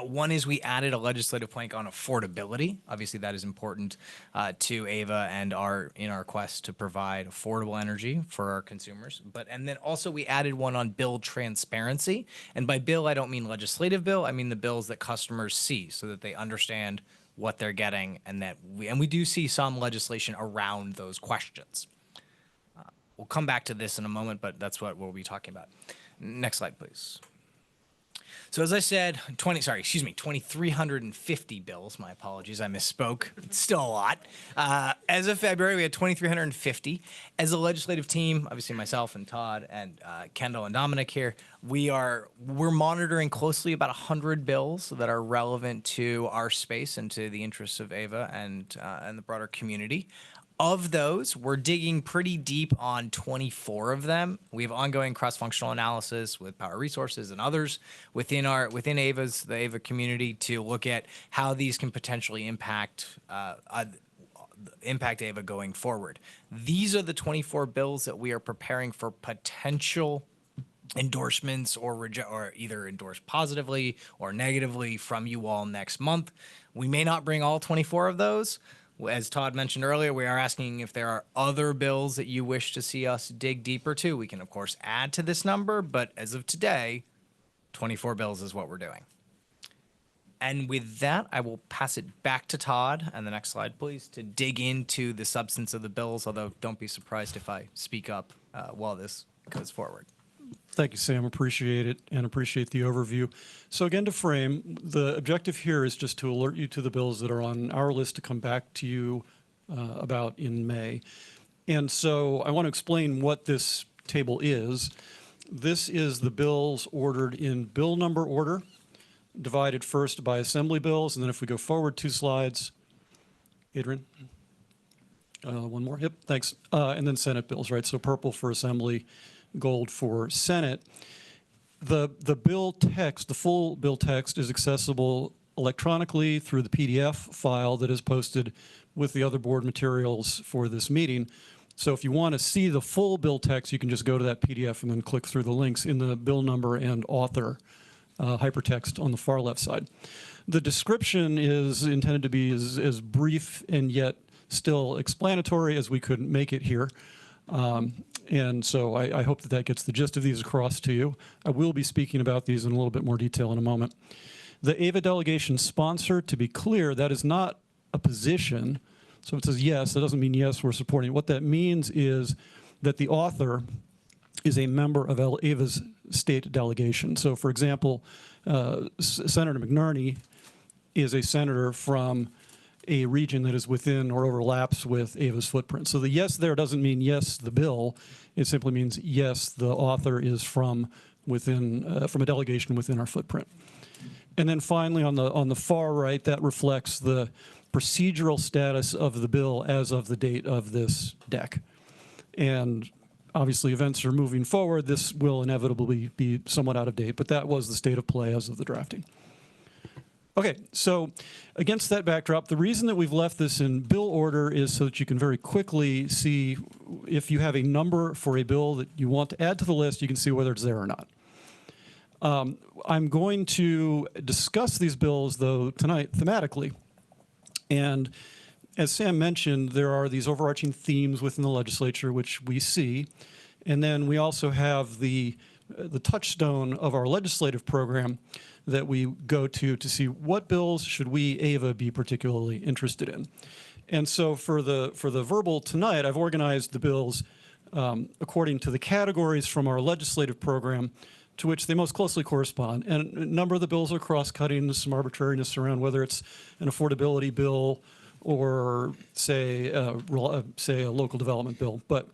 One is we added a legislative plank on affordability. Obviously, that is important to AVA and in our quest to provide affordable energy for our consumers. And then also we added one on bill transparency. And by bill, I don't mean legislative bill. I mean the bills that customers see so that they understand what they're getting, and we do see some legislation around those questions. We'll come back to this in a moment, but that's what we'll be talking about. Next slide, please. So as I said, 2,350 bills. My apologies, I misspoke. It's still a lot. As of February, we had 2,350. As a legislative team, obviously myself and Todd and Kendall and Dominic here, we're monitoring closely about 100 bills that are relevant to our space and to the interests of AVA and the broader community. Of those, we're digging pretty deep on 24 of them. We have ongoing cross-functional analysis with Power Resources and others within the AVA community to look at how these can potentially impact AVA going forward. These are the 24 bills that we are preparing for potential endorsements or either endorsed positively or negatively from you all next month. We may not bring all 24 of those, As Todd mentioned earlier, we are asking if there are other bills that you wish to see us dig deeper to. We can, of course, add to this number, but as of today, 24 bills is what we're doing. And with that, I will pass it back to Todd, and the next slide, please, to dig into the substance of the bills, although don't be surprised if I speak up while this goes forward. Thank you, Sam. Appreciate it and appreciate the overview. So again, to frame, the objective here is just to alert you to the bills that are on our list to come back to you about in May. And so I want to explain what this table is. This is the bills ordered in bill number order, divided first by assembly bills. And then if we go forward 2 slides, Adrian, one more. Yep, thanks. And then Senate bills, right? So purple for assembly, gold for Senate. The bill text, the full bill text is accessible electronically through the PDF file that is posted with the other board materials for this meeting. So if you want to see the full bill text, you can just go to that PDF and then click through the links in the bill number and author hypertext on the far left side. The description is intended to be as brief and yet still explanatory as we could make it here. And so I hope that gets the gist of these across to you. I will be speaking about these in a little bit more detail in a moment. The AVA delegation sponsor, to be clear, that is not a position. So it says yes, that doesn't mean yes, we're supporting. What that means is that the author is a member of AVA's state delegation. So for example, Senator McNerney is a senator from a region that is within or overlaps with AVA's footprint. So the yes there doesn't mean yes, the bill. It simply means yes, the author is from within, from a delegation within our footprint. And then finally on the far right, that reflects the procedural status of the bill as of the date of this deck. And obviously events are moving forward. This will inevitably be somewhat out of date, but that was the state of play as of the drafting. Okay, so against that backdrop, the reason that we've left this in bill order is so that you can very quickly see if you have a number for a bill that you want to add to the list, you can see whether it's there or not. I'm going to discuss these bills, though, tonight thematically. And as Sam mentioned, there are these overarching themes within the legislature, which we see. And then we also have the touchstone of our legislative program that we go to see what bills should we, AVA, be particularly interested in. And so for the verbal tonight, I've organized the bills according to the categories from our legislative program to which they most closely correspond. And a number of the bills are cross-cutting. There's some arbitrariness around whether it's an affordability bill or, say a local development bill. But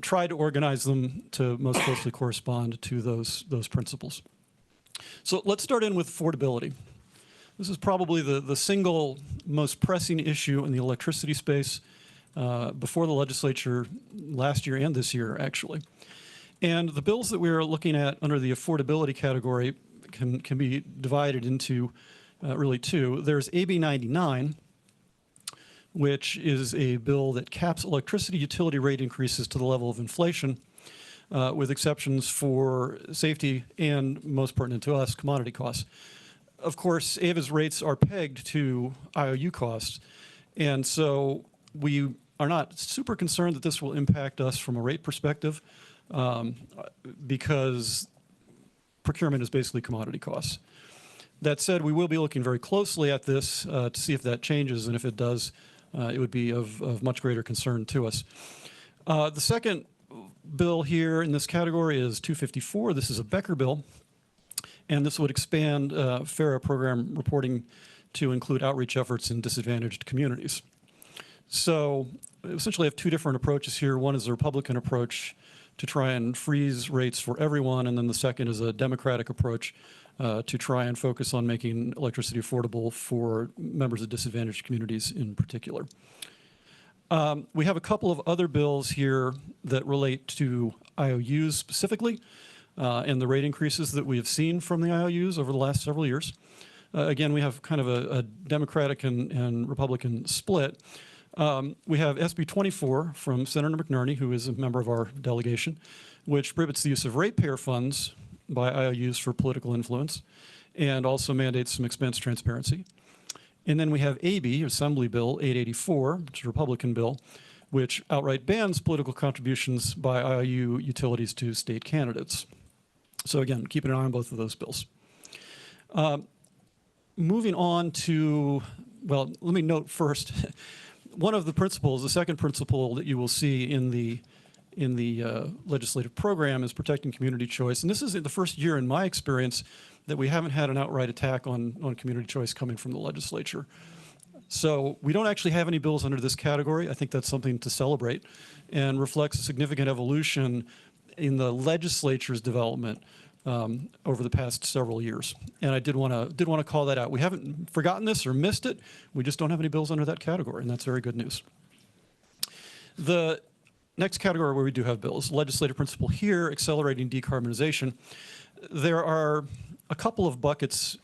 try to organize them to most closely correspond to those principles. So let's start in with affordability. This is probably the single most pressing issue in the electricity space before the legislature last year and this year, actually. And the bills that we are looking at under the affordability category can be divided into really 2. There's AB 99, which is a bill that caps electricity utility rate increases to the level of inflation, with exceptions for safety and, most pertinent to us, commodity costs. Of course, AVA's rates are pegged to IOU costs, and so we are not super concerned that this will impact us from a rate perspective, because procurement is basically commodity costs. That said, we will be looking very closely at this to see if that changes, and if it does, it would be of much greater concern to us. The second bill here in this category is 254. This is a Becker bill, and this would expand FARA program reporting to include outreach efforts in disadvantaged communities. So essentially I have 2 different approaches here. One is a Republican approach to try and freeze rates for everyone, and then the second is a Democratic approach to try and focus on making electricity affordable for members of disadvantaged communities in particular. We have a couple of other bills here that relate to IOUs specifically, and the rate increases that we have seen from the IOUs over the last several years. Again, we have kind of a Democratic and Republican split. We have SB 24 from Senator McNerney, who is a member of our delegation, which prohibits the use of ratepayer funds by IOUs for political influence and also mandates some expense transparency. And then we have AB, Assembly Bill 884, which is a Republican bill, which outright bans political contributions by IOU utilities to state candidates. So again, keeping an eye on both of those bills. Moving on to, well, let me note first, one of the principles, the second principle that you will see in the legislative program is protecting community choice. And this is the first year in my experience that we haven't had an outright attack on community choice coming from the legislature. So we don't actually have any bills under this category. I think that's something to celebrate and reflects a significant evolution in the legislature's development over the past several years. And I did want to call that out. We haven't forgotten this or missed it. We just don't have any bills under that category, and that's very good news. The next category where we do have bills, legislative principle here, accelerating decarbonization. There are a couple of buckets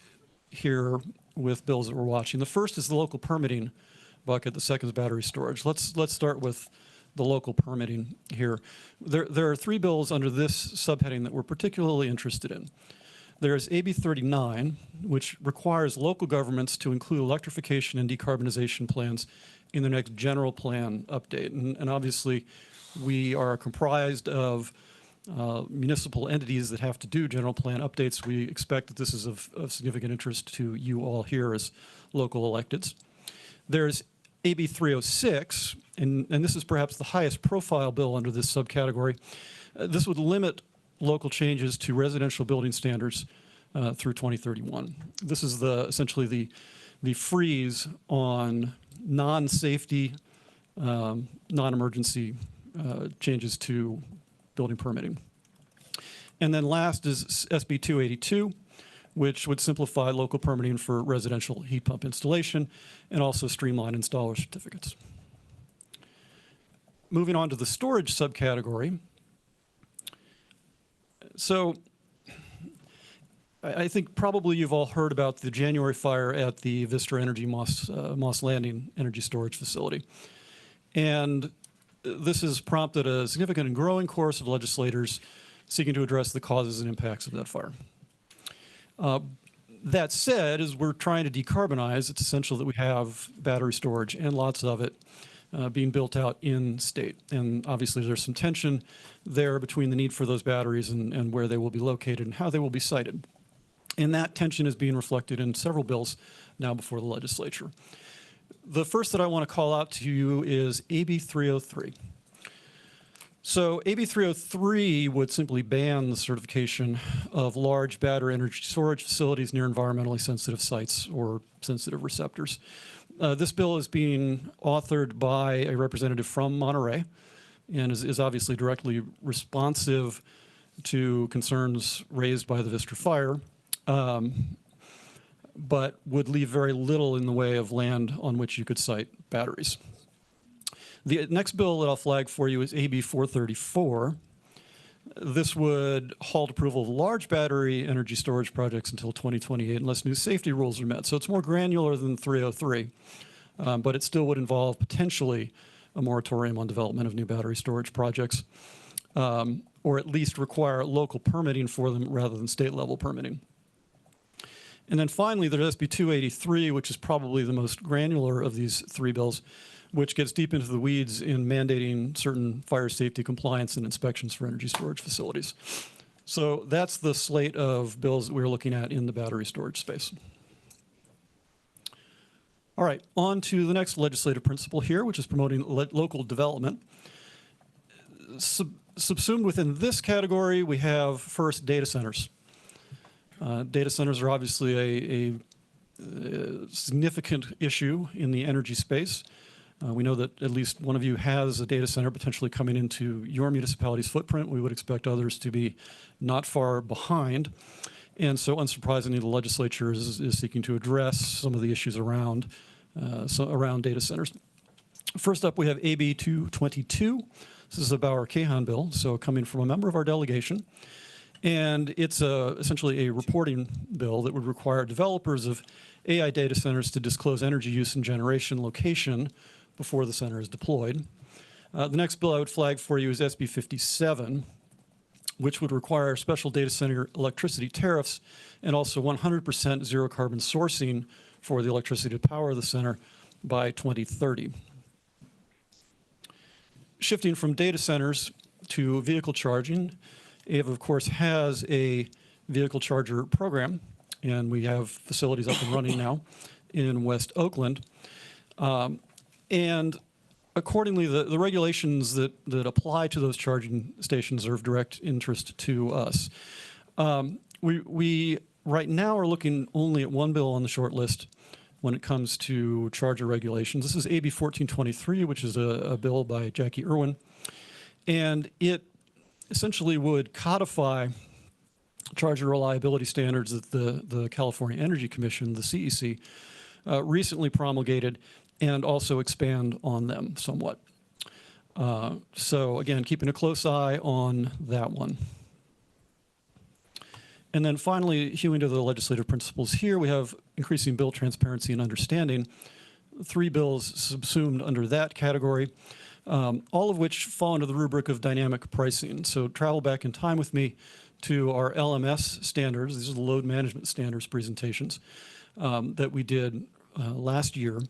here with bills that we're watching. The first is the local permitting bucket, the second is battery storage. Let's start with the local permitting here. There are three bills under this subheading that we're particularly interested in. There's AB 39, which requires local governments to include electrification and decarbonization plans in their next general plan update. And obviously, we are comprised of municipal entities that have to do general plan updates. We expect that this is of significant interest to you all here as local electeds. There's AB 306, and this is perhaps the highest profile bill under this subcategory. This would limit local changes to residential building standards through 2031. This is essentially the freeze on non-safety, non-emergency changes to building permitting. And then last is SB 282, which would simplify local permitting for residential heat pump installation and also streamline installer certificates. Moving on to the storage subcategory. So I think probably you've all heard about the January fire at the Vistra Energy Moss Landing energy storage facility. And this has prompted a significant and growing chorus of legislators seeking to address the causes and impacts of that fire. That said, as we're trying to decarbonize, it's essential that we have battery storage and lots of it being built out in state. And obviously there's some tension there between the need for those batteries and where they will be located and how they will be sited. And that tension is being reflected in several bills now before the legislature. The first that I want to call out to you is AB 303. So AB 303 would simply ban the certification of large battery energy storage facilities near environmentally sensitive sites or sensitive receptors. This bill is being authored by a representative from Monterey and is obviously directly responsive to concerns raised by the Vistra fire, but would leave very little in the way of land on which you could site batteries. The next bill that I'll flag for you is AB 434. This would halt approval of large battery energy storage projects until 2028 unless new safety rules are met. So it's more granular than 303, but it still would involve potentially a moratorium on development of new battery storage projects, or at least require local permitting for them rather than state level permitting. And then finally, there's SB 283, which is probably the most granular of these three bills, which gets deep into the weeds in mandating certain fire safety compliance and inspections for energy storage facilities. So that's the slate of bills that we're looking at in the battery storage space. All right, on to the next legislative principle here, which is promoting local development. Subsumed within this category, we have first data centers. Data centers are obviously a significant issue in the energy space. We know that at least one of you has a data center potentially coming into your municipality's footprint. We would expect others to be not far behind. And so unsurprisingly, the legislature is seeking to address some of the issues around data centers. First up, we have AB 222. This is a Bauer-Kahan bill, so coming from a member of our delegation. And it's essentially a reporting bill that would require developers of AI data centers to disclose energy use and generation location before the center is deployed. The next bill I would flag for you is SB 57, which would require special data center electricity tariffs and also 100% zero carbon sourcing for the electricity to power the center by 2030. Shifting from data centers to vehicle charging, AVA, of course, has a vehicle charger program, and we have facilities up and running now in West Oakland. And accordingly, the regulations that apply to those charging stations are of direct interest to us. We right now are looking only at one bill on the short list when it comes to charger regulations. This is AB 1423, which is a bill by Jackie Irwin. And it essentially would codify charger reliability standards that the California Energy Commission, the CEC, recently promulgated, and also expand on them somewhat. So again, keeping a close eye on that one. And then finally, hewing to the legislative principles here, we have increasing bill transparency and understanding. 3 bills subsumed under that category, all of which fall under the rubric of dynamic pricing. So travel back in time with me to our LMS standards. These are the load management standards presentations that we did last year.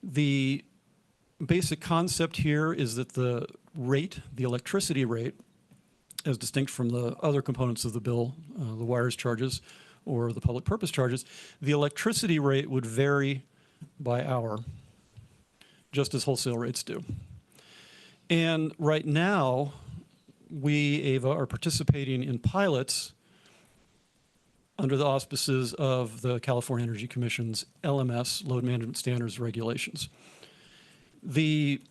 The basic concept here is that the rate, the electricity rate, as distinct from the other components of the bill, the wires charges or the public purpose charges, the electricity rate would vary by hour, just as wholesale rates do. And right now, we, AVA, are participating in pilots under the auspices of the California Energy Commission's LMS, Load Management Standards Regulations. The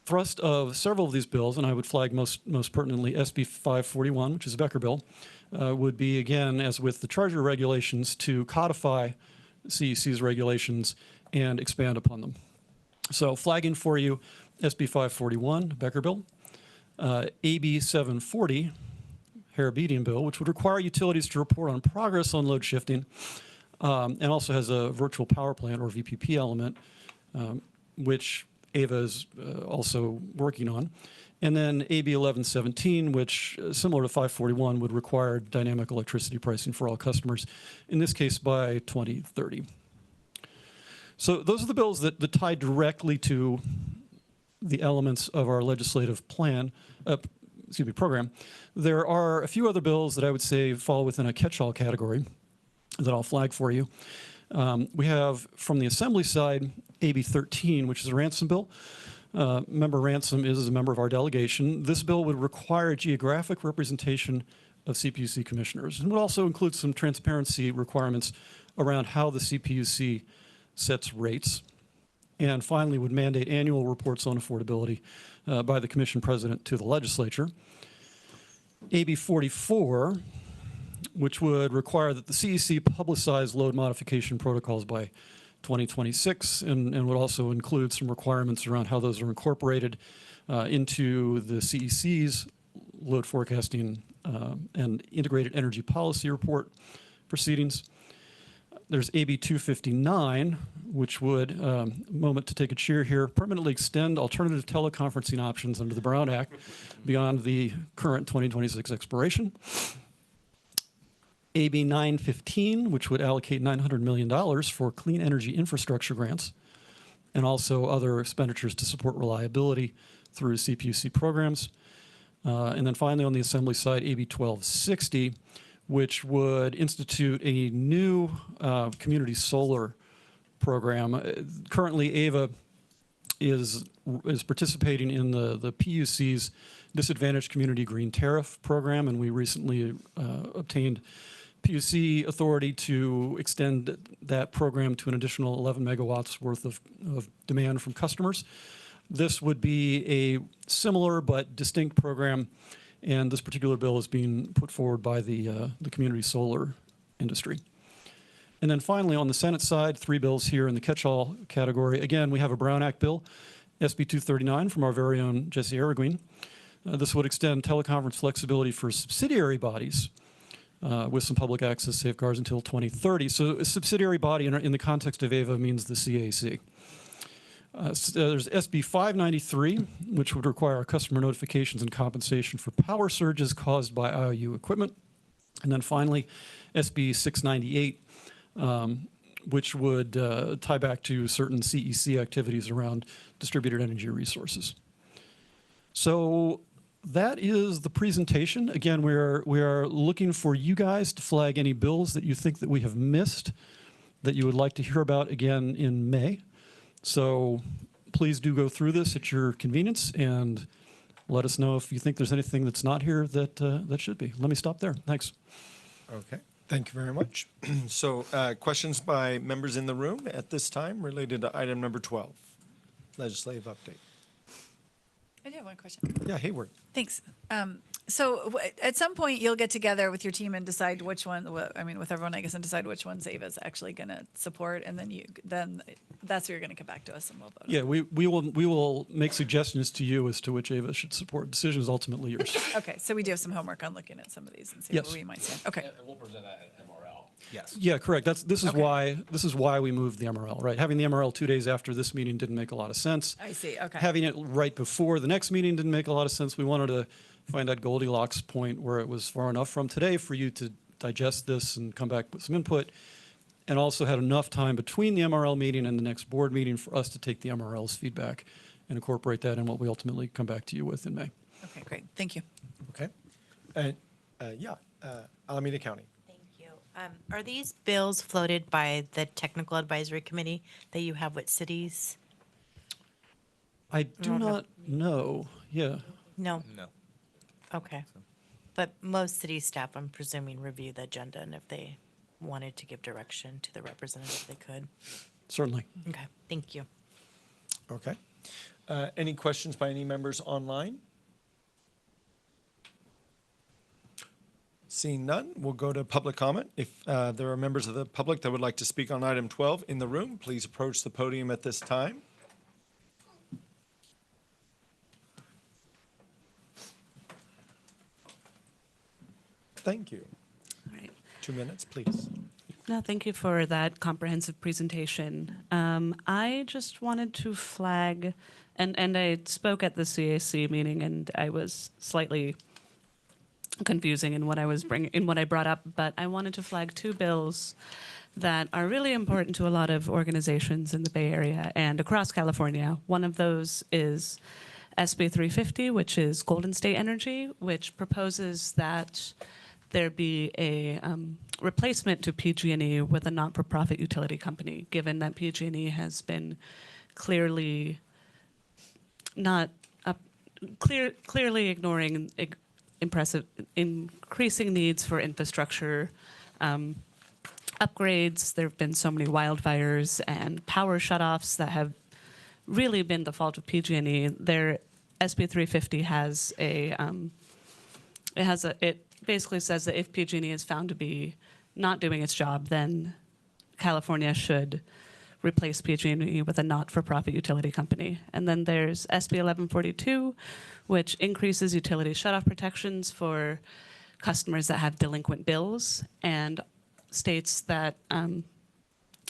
thrust of several of these bills, and I would flag most pertinently SB 541, which is a Becker bill, would be, again, as with the charger regulations, to codify CEC's regulations and expand upon them. So flagging for you SB 541, Becker bill, AB 740, Harabedian bill, which would require utilities to report on progress on load shifting, and also has a virtual power plant or VPP element, which AVA is also working on. And then AB 1117, which, similar to 541, would require dynamic electricity pricing for all customers, in this case by 2030. So those are the bills that tie directly to the elements of our legislative plan, program. There are a few other bills that I would say fall within a catch-all category that I'll flag for you. We have, from the Assembly side, AB 13, which is a ransom bill. Member Ransom is a member of our delegation. This bill would require geographic representation of CPUC commissioners, and would also include some transparency requirements around how the CPUC sets rates. And finally, would mandate annual reports on affordability by the commission president to the legislature. AB 44, which would require that the CEC publicize load modification protocols by 2026, and would also include some requirements around how those are incorporated into the CEC's load forecasting and integrated energy policy report proceedings. There's AB 259, which would, moment to take a cheer here, permanently extend alternative teleconferencing options under the Brown Act beyond the current 2026 expiration. AB 915, which would allocate $900 million for clean energy infrastructure grants, and also other expenditures to support reliability through CPUC programs. And then finally, on the Assembly side, AB 1260, which would institute a new community solar program. Currently, AVA is participating in the PUC's Disadvantaged Community Green Tariff program, and we recently obtained PUC authority to extend that program to an additional 11 megawatts worth of demand from customers. This would be a similar but distinct program, and this particular bill is being put forward by the community solar industry. And then finally, on the Senate side, 3 bills here in the catch-all category. Again, we have a Brown Act bill, SB 239 from our very own Jesse Araguin. This would extend teleconference flexibility for subsidiary bodies with some public access safeguards until 2030. So a subsidiary body in the context of AVA means the CAC. There's SB 593, which would require customer notifications and compensation for power surges caused by IOU equipment. And then finally, SB 698, which would tie back to certain CEC activities around distributed energy resources. So that is the presentation. Again, we are looking for you guys to flag any bills that you think that we have missed that you would like to hear about again in May. So please do go through this at your convenience and let us know if you think there's anything that's not here that that should be. Let me stop there. Thanks. Okay, thank you very much. So questions by members in the room at this time related to item number 12, legislative update. I do have one question. Yeah, Hayward. Thanks. So at some point, you'll get together with your team and decide which one, I mean, with everyone, I guess, and decide which ones Ava's actually going to support. And then that's where you're going to come back to us and we'll vote. Yeah, we will make suggestions to you as to which Ava should support. Decision is ultimately yours. Okay, so we do have some homework on looking at some of these and see Yes. what we might see. Okay. And we'll present that at MRL. Yes. Yeah, correct. This is why we moved the MRL, right? Having the MRL 2 days after this meeting didn't make a lot of sense. I see, okay. Having it right before the next meeting didn't make a lot of sense. We wanted to find that Goldilocks point where it was far enough from today for you to digest this and come back with some input, and also had enough time between the MRL meeting and the next board meeting for us to take the MRL's feedback and incorporate that in what we ultimately come back to you with in May. Okay, great. Thank you. Okay. And Alameda County. Are these bills floated by the technical advisory committee that you have with cities? I do not know. Yeah. No. No. Okay. But most city staff, I'm presuming, review the agenda, and if they wanted to give direction to the representative, they could. Certainly. Okay, thank you. Okay. Any questions by any members online? Seeing none, we'll go to public comment. If there are members of the public that would like to speak on item 12 in the room, please approach the podium at this time. Thank you. All right. 2 minutes, please. No, thank you for that comprehensive presentation. I just wanted to flag, and I spoke at the CAC meeting, and I was slightly confusing in what I brought up, but I wanted to flag 2 bills that are really important to a lot of organizations in the Bay Area and across California. One of those is SB 350, which is Golden State Energy, which proposes that there be a replacement to PG&E with a not-for-profit utility company, given that PG&E has been clearly clearly ignoring increasing needs for infrastructure upgrades. There have been so many wildfires and power shutoffs that have really been the fault of PG&E. Their SB 350 has it basically says that if PG&E is found to be not doing its job, then California should replace PG&E with a not-for-profit utility company. And then there's SB 1142, which increases utility shutoff protections for customers that have delinquent bills and states that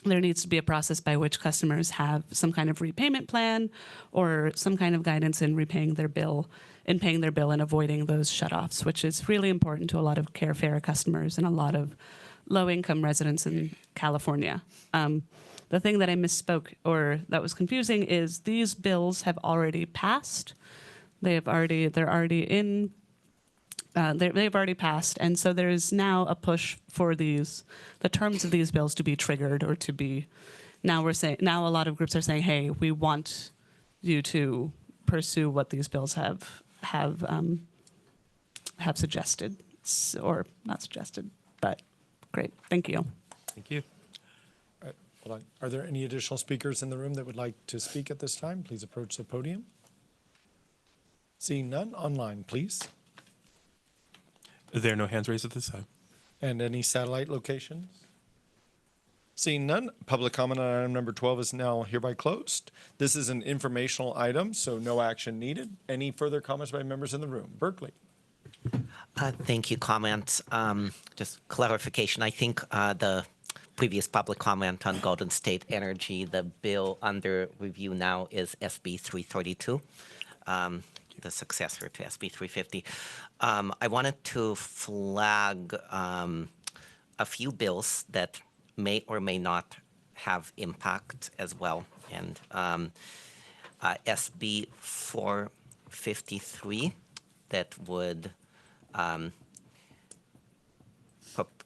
there needs to be a process by which customers have some kind of repayment plan or some kind of guidance in repaying their bill, and avoiding those shutoffs, which is really important to a lot of CareFair customers and a lot of low-income residents in California. The thing that I misspoke or that was confusing is these bills have already passed. They've already passed, and so there's now a push for the terms of these bills to be triggered or to be. Now a lot of groups are saying, hey, we want you to pursue what these bills have suggested, or not suggested, but great. Thank you. Thank you. All right, hold on. Are there any additional speakers in the room that would like to speak at this time? Please approach the podium. Seeing none, online, please. There are no hands raised at this time. And any satellite locations? Seeing none, public comment on item number 12 is now hereby closed. This is an informational item, so no action needed. Any further comments by members in the room? Berkeley. Thank you. Comments. Just clarification. I think the previous public comment on Golden State Energy, the bill under review now is SB 332, the successor to SB 350. I wanted to flag a few bills that may or may not have impact as well. And SB 453 that would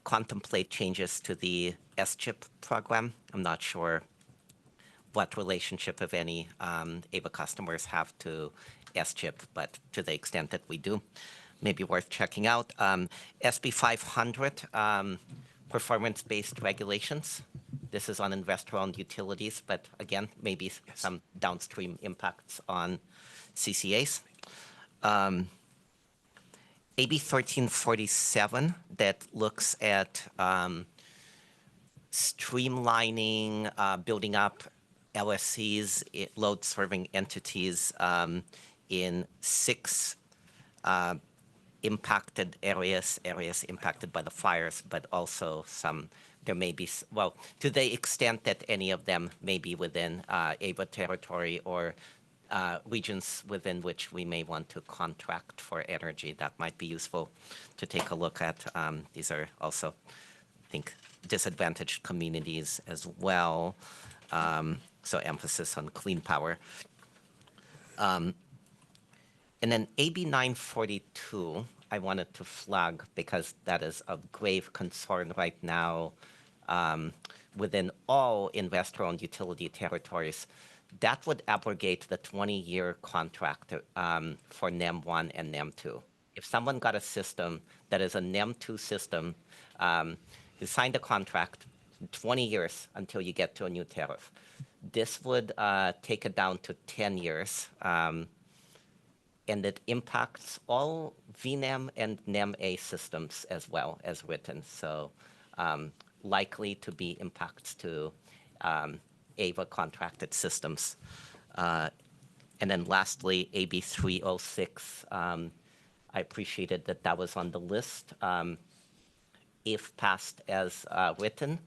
contemplate changes to the SCHIP program. I'm not sure what relationship, if any, AVA customers have to SCHIP, but to the extent that we do, maybe worth checking out. SB 500, performance-based regulations. This is on investor-owned utilities, but again, maybe some downstream impacts on CCAs. AB 1347 that looks at streamlining, building up LSCs, load-serving entities in 6 impacted areas impacted by the fires, but also there may be, well, to the extent that any of them may be within AVA territory or regions within which we may want to contract for energy, that might be useful to take a look at. These are also, I think, disadvantaged communities as well. So emphasis on clean power. And then AB 942, I wanted to flag because that is of grave concern right now within all investor-owned utility territories. That would abrogate the 20-year contract for NEM 1 and NEM 2. If someone got a system that is a NEM 2 system, you signed a contract, 20 years until you get to a new tariff. This would take it down to 10 years, and it impacts all VNEM and NEM-A systems as well as written. So likely to be impacts to AVA contracted systems. And then lastly, AB 306, I appreciated that that was on the list. If passed as written,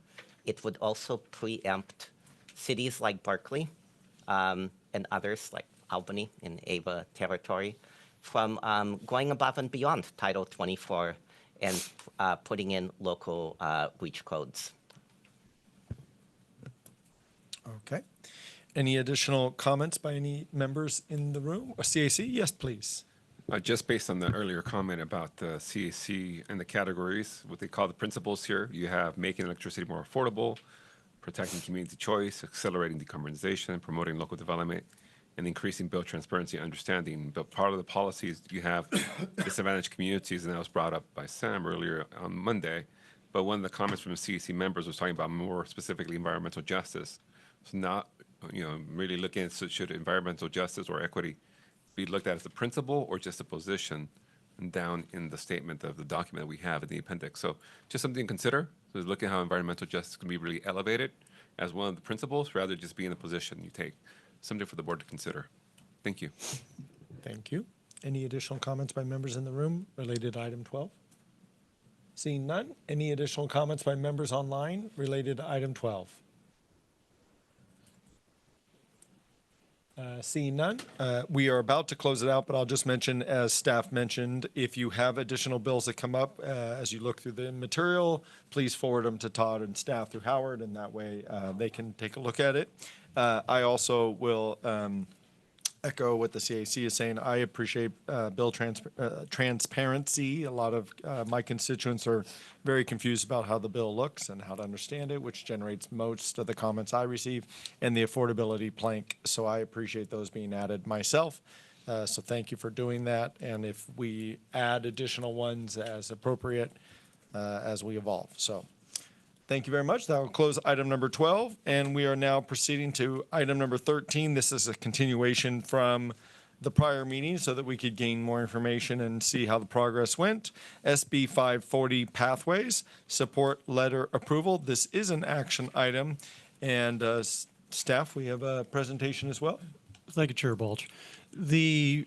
it would also preempt cities like Berkeley and others like Albany in AVA territory from going above and beyond Title 24 and putting in local reach codes. Okay. Any additional comments by any members in the room? Or CAC? Yes, please. Just based on the earlier comment about the CAC and the categories, what they call the principles here, you have making electricity more affordable, protecting community choice, accelerating decarbonization, promoting local development, and increasing bill transparency and understanding. But part of the policies, you have disadvantaged communities, and that was brought up by Sam earlier on Monday. But one of the comments from the CAC members was talking about more specifically environmental justice. So not, really looking at should environmental justice or equity be looked at as a principle or just a position down in the statement of the document that we have in the appendix. So just something to consider. So look at how environmental justice can be really elevated as one of the principles rather than just being a position you take. Something for the board to consider. Thank you. Thank you. Any additional comments by members in the room related to item 12? Seeing none, any additional comments by members online related to item 12? Seeing none, we are about to close it out, but I'll just mention, as staff mentioned, if you have additional bills that come up as you look through the material, please forward them to Todd and staff through Howard, and that way they can take a look at it. I also will echo what the CAC is saying. I appreciate bill transparency. A lot of my constituents are very confused about how the bill looks and how to understand it, which generates most of the comments I receive, and the affordability plank. So I appreciate those being added myself. So thank you for doing that. And if we add additional ones as appropriate as we evolve. So thank you very much. That will close item number 12, and we are now proceeding to item number 13. This is a continuation from the prior meeting so that we could gain more information and see how the progress went. SB 540 Pathways, support letter approval. This is an action item, and staff, we have a presentation as well. Thank you, Chair Balch. The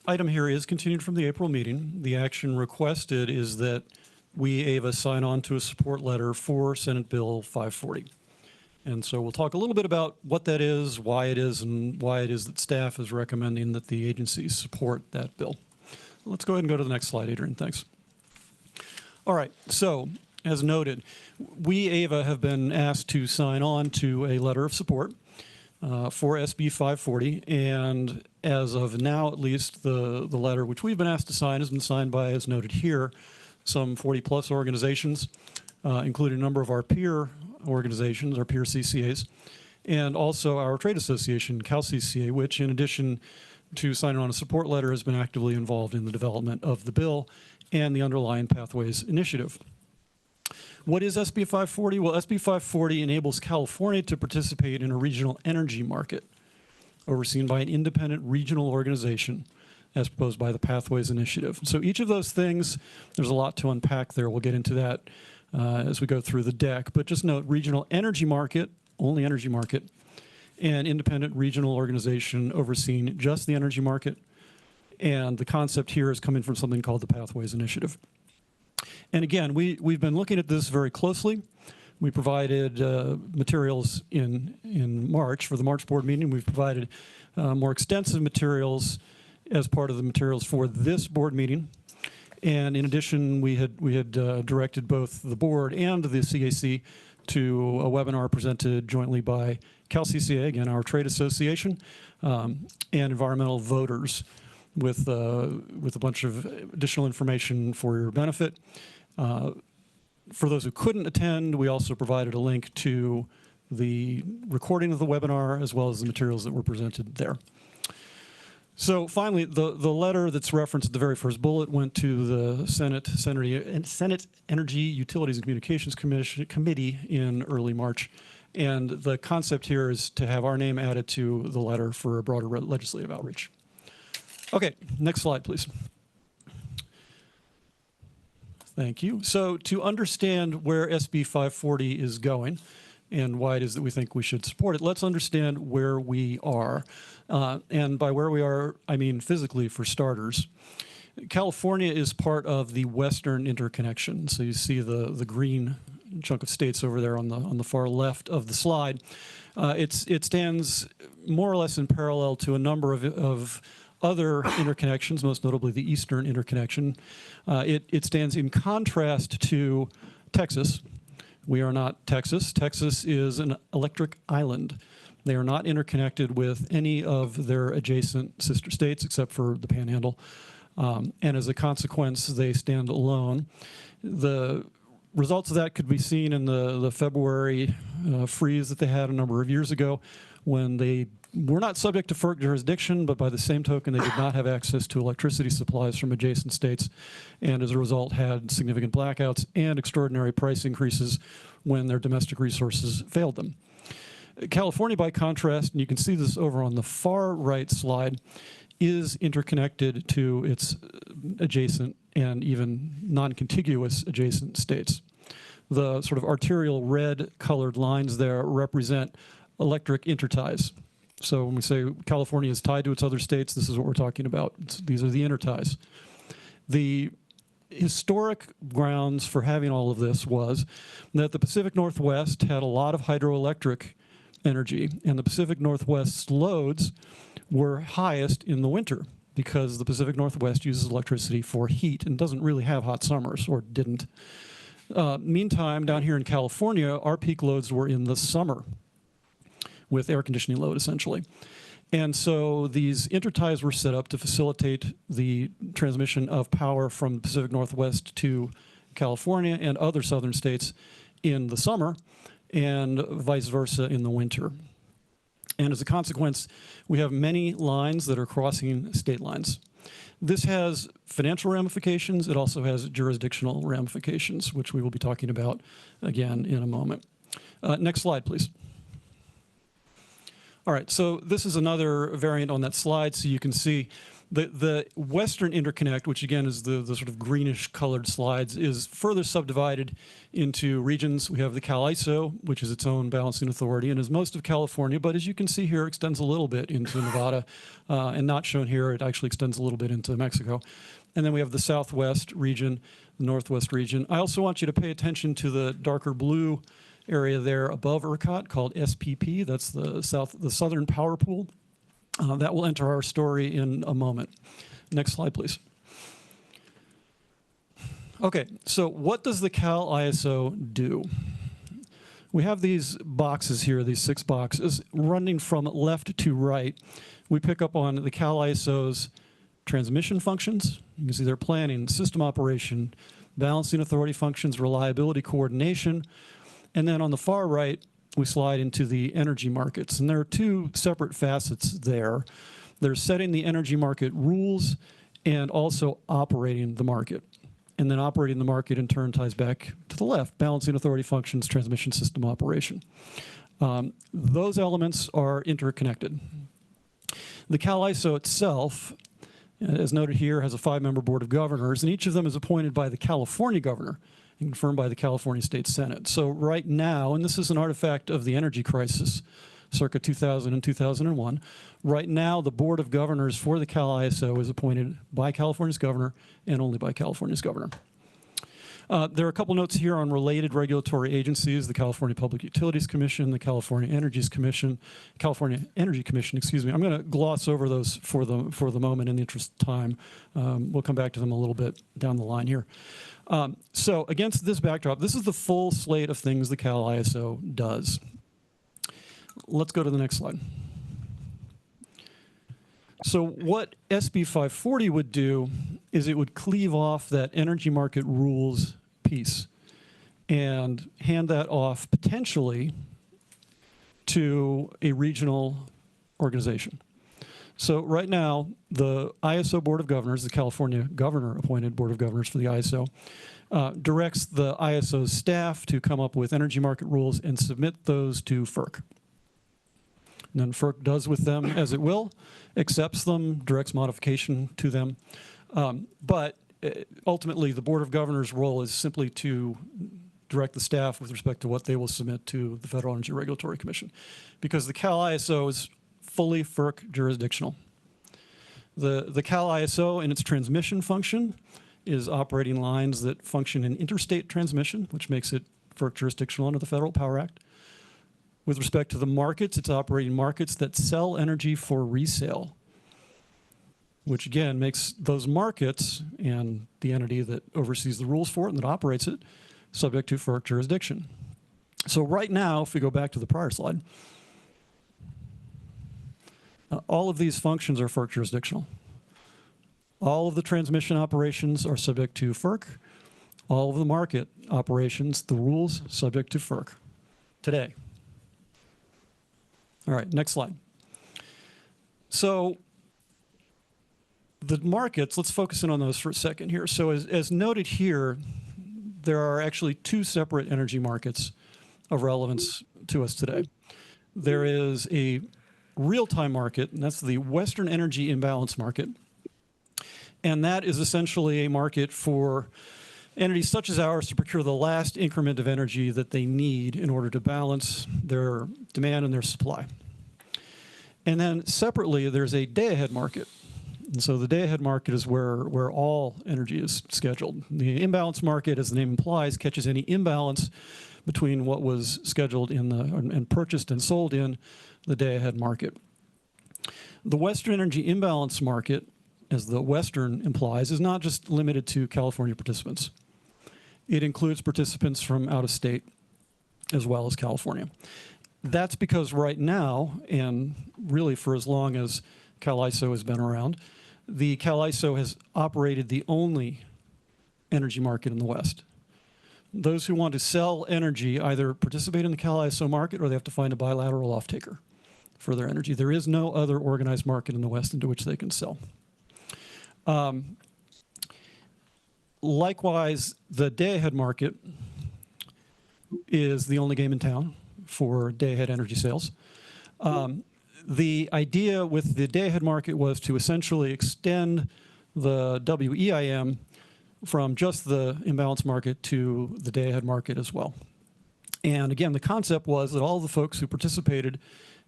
item here is continued from the April meeting. The action requested is that we, AVA, sign on to a support letter for Senate Bill 540. And so we'll talk a little bit about what that is, and why it is that staff is recommending that the agencies support that bill. Let's go ahead and go to the next slide, Adrian. Thanks. All right. So as noted, we, AVA, have been asked to sign on to a letter of support for SB 540, and as of now, at least, the letter which we've been asked to sign has been signed by, as noted here, some 40-plus organizations, including a number of our peer organizations, our peer CCAs, and also our trade association, CalCCA, which, in addition to signing on a support letter, has been actively involved in the development of the bill and the underlying Pathways Initiative. What is SB 540? Well, SB 540 enables California to participate in a regional energy market overseen by an independent regional organization as proposed by the Pathways Initiative. So each of those things, there's a lot to unpack there. We'll get into that as we go through the deck. But just note, regional energy market, only energy market, and independent regional organization overseeing just the energy market. And the concept here is coming from something called the Pathways Initiative. And again, we've been looking at this very closely. We provided materials in March for the March board meeting. We've provided more extensive materials as part of the materials for this board meeting. And in addition, we had directed both the board and the CAC to a webinar presented jointly by CalCCA, again, our trade association, and environmental voters with a bunch of additional information for your benefit. For those who couldn't attend, we also provided a link to the recording of the webinar as well as the materials that were presented there. So finally, the letter that's referenced at the very first bullet went to the Senate Energy, Utilities, and Communications Committee in early March. And the concept here is to have our name added to the letter for a broader legislative outreach. Okay, next slide, please. Thank you. So to understand where SB 540 is going and why it is that we think we should support it, let's understand where we are. And by where we are, I mean physically, for starters. California is part of the Western Interconnection. So you see the green chunk of states over there on the far left of the slide. It stands more or less in parallel to a number of other interconnections, most notably the Eastern Interconnection. It stands in contrast to Texas. We are not Texas. Texas is an electric island. They are not interconnected with any of their adjacent sister states except for the Panhandle. And as a consequence, they stand alone. The results of that could be seen in the February freeze that they had a number of years ago when they were not subject to FERC jurisdiction, but by the same token, they did not have access to electricity supplies from adjacent states, and as a result had significant blackouts and extraordinary price increases when their domestic resources failed them. California, by contrast, and you can see this over on the far right slide, is interconnected to its adjacent and even non-contiguous adjacent states. The sort of arterial red colored lines there represent electric interties. So when we say California is tied to its other states, this is what we're talking about. These are the interties. The historic grounds for having all of this was that the Pacific Northwest had a lot of hydroelectric energy, and the Pacific Northwest's loads were highest in the winter because the Pacific Northwest uses electricity for heat and doesn't really have hot summers, or didn't. Meantime, down here in California, our peak loads were in the summer with air conditioning load, essentially. And so these interties were set up to facilitate the transmission of power from the Pacific Northwest to California and other southern states in the summer, and vice versa in the winter. And as a consequence, we have many lines that are crossing state lines. This has financial ramifications. It also has jurisdictional ramifications, which we will be talking about again in a moment. Next slide, please. All right, so this is another variant on that slide. So you can see the Western Interconnect, which again is the sort of greenish colored slides, is further subdivided into regions. We have the CAISO, which is its own balancing authority and is most of California, but as you can see here, extends a little bit into Nevada, and not shown here, it actually extends a little bit into Mexico. And then we have the Southwest region, the Northwest region. I also want you to pay attention to the darker blue area there above ERCOT called SPP. That's the Southern Power Pool. That will enter our story in a moment. Next slide, please. Okay, so what does the Cal ISO do? We have these boxes here, these 6 boxes, running from left to right. We pick up on the Cal ISO's transmission functions. You can see their planning, system operation, balancing authority functions, reliability coordination. And then on the far right, we slide into the energy markets. And there are 2 separate facets there. There's setting the energy market rules and also operating the market. And then operating the market in turn ties back to the left, balancing authority functions, transmission system operation. Those elements are interconnected. The Cal ISO itself, as noted here, has a 5-member board of governors, and each of them is appointed by the California governor and confirmed by the California State Senate. So right now, and this is an artifact of the energy crisis, circa 2000 and 2001, right now the board of governors for the Cal ISO is appointed by California's governor and only by California's governor. There are a couple notes here on related regulatory agencies: the California Public Utilities Commission, the California Energy Commission, excuse me. I'm going to gloss over those for the moment in the interest of time. We'll come back to them a little bit down the line here. So against this backdrop, this is the full slate of things the Cal ISO does. Let's go to the next slide. So what SB 540 would do is it would cleave off that energy market rules piece and hand that off potentially to a regional organization. So right now, the ISO Board of Governors, the California governor-appointed Board of Governors for the ISO, directs the ISO's staff to come up with energy market rules and submit those to FERC. And then FERC does with them as it will, accepts them, directs modification to them. But ultimately, the Board of Governors' role is simply to direct the staff with respect to what they will submit to the Federal Energy Regulatory Commission, because the Cal ISO is fully FERC jurisdictional. The Cal ISO and its transmission function is operating lines that function in interstate transmission, which makes it FERC jurisdictional under the Federal Power Act. With respect to the markets, it's operating markets that sell energy for resale, which again makes those markets and the entity that oversees the rules for it and that operates it subject to FERC jurisdiction. So right now, if we go back to the prior slide, all of these functions are FERC jurisdictional. All of the transmission operations are subject to FERC. All of the market operations, the rules, subject to FERC today. All right, next slide. So the markets, let's focus in on those for a second here. So as noted here, there are actually 2 separate energy markets of relevance to us today. There is a real-time market, and that's the Western Energy Imbalance Market. And that is essentially a market for entities such as ours to procure the last increment of energy that they need in order to balance their demand and their supply. And then separately, there's a day-ahead market. And so the day-ahead market is where all energy is scheduled. The imbalance market, as the name implies, catches any imbalance between what was scheduled in and purchased and sold in the day-ahead market. The Western Energy Imbalance Market, as the Western implies, is not just limited to California participants. It includes participants from out of state as well as California. That's because right now, and really for as long as Cal ISO has been around, the Cal ISO has operated the only energy market in the West. Those who want to sell energy either participate in the Cal ISO market or they have to find a bilateral off-taker for their energy. There is no other organized market in the West into which they can sell. Likewise, the day-ahead market is the only game in town for day-ahead energy sales. The idea with the day-ahead market was to essentially extend the WEIM from just the imbalance market to the day-ahead market as well. And again, the concept was that all the folks who participated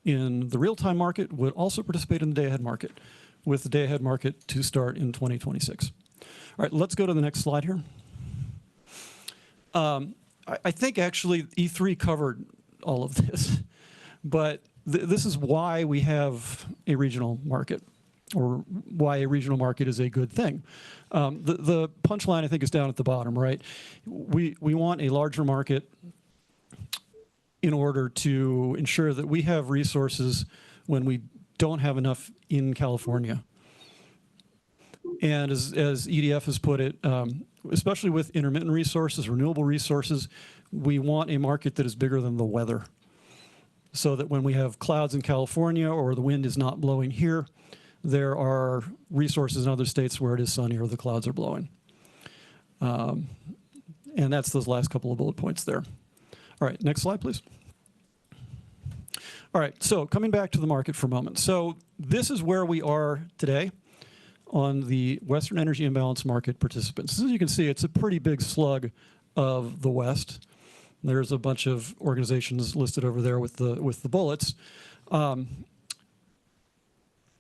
in the real-time market would also participate in the day-ahead market, with the day-ahead market to start in 2026. All right, let's go to the next slide here. I think actually E3 covered all of this, but this is why we have a regional market. or why a regional market is a good thing. The punchline, I think, is down at the bottom, right? We want a larger market in order to ensure that we have resources when we don't have enough in California. And as EDF has put it, especially with intermittent resources, renewable resources, we want a market that is bigger than the weather. So that when we have clouds in California or the wind is not blowing here, there are resources in other states where it is sunny or the clouds are blowing. And that's those last couple of bullet points there. All right, next slide, please. All right, so coming back to the market for a moment. So this is where we are today on the Western Energy Imbalance Market participants. As you can see, it's a pretty big slug of the West. There's a bunch of organizations listed over there with the bullets.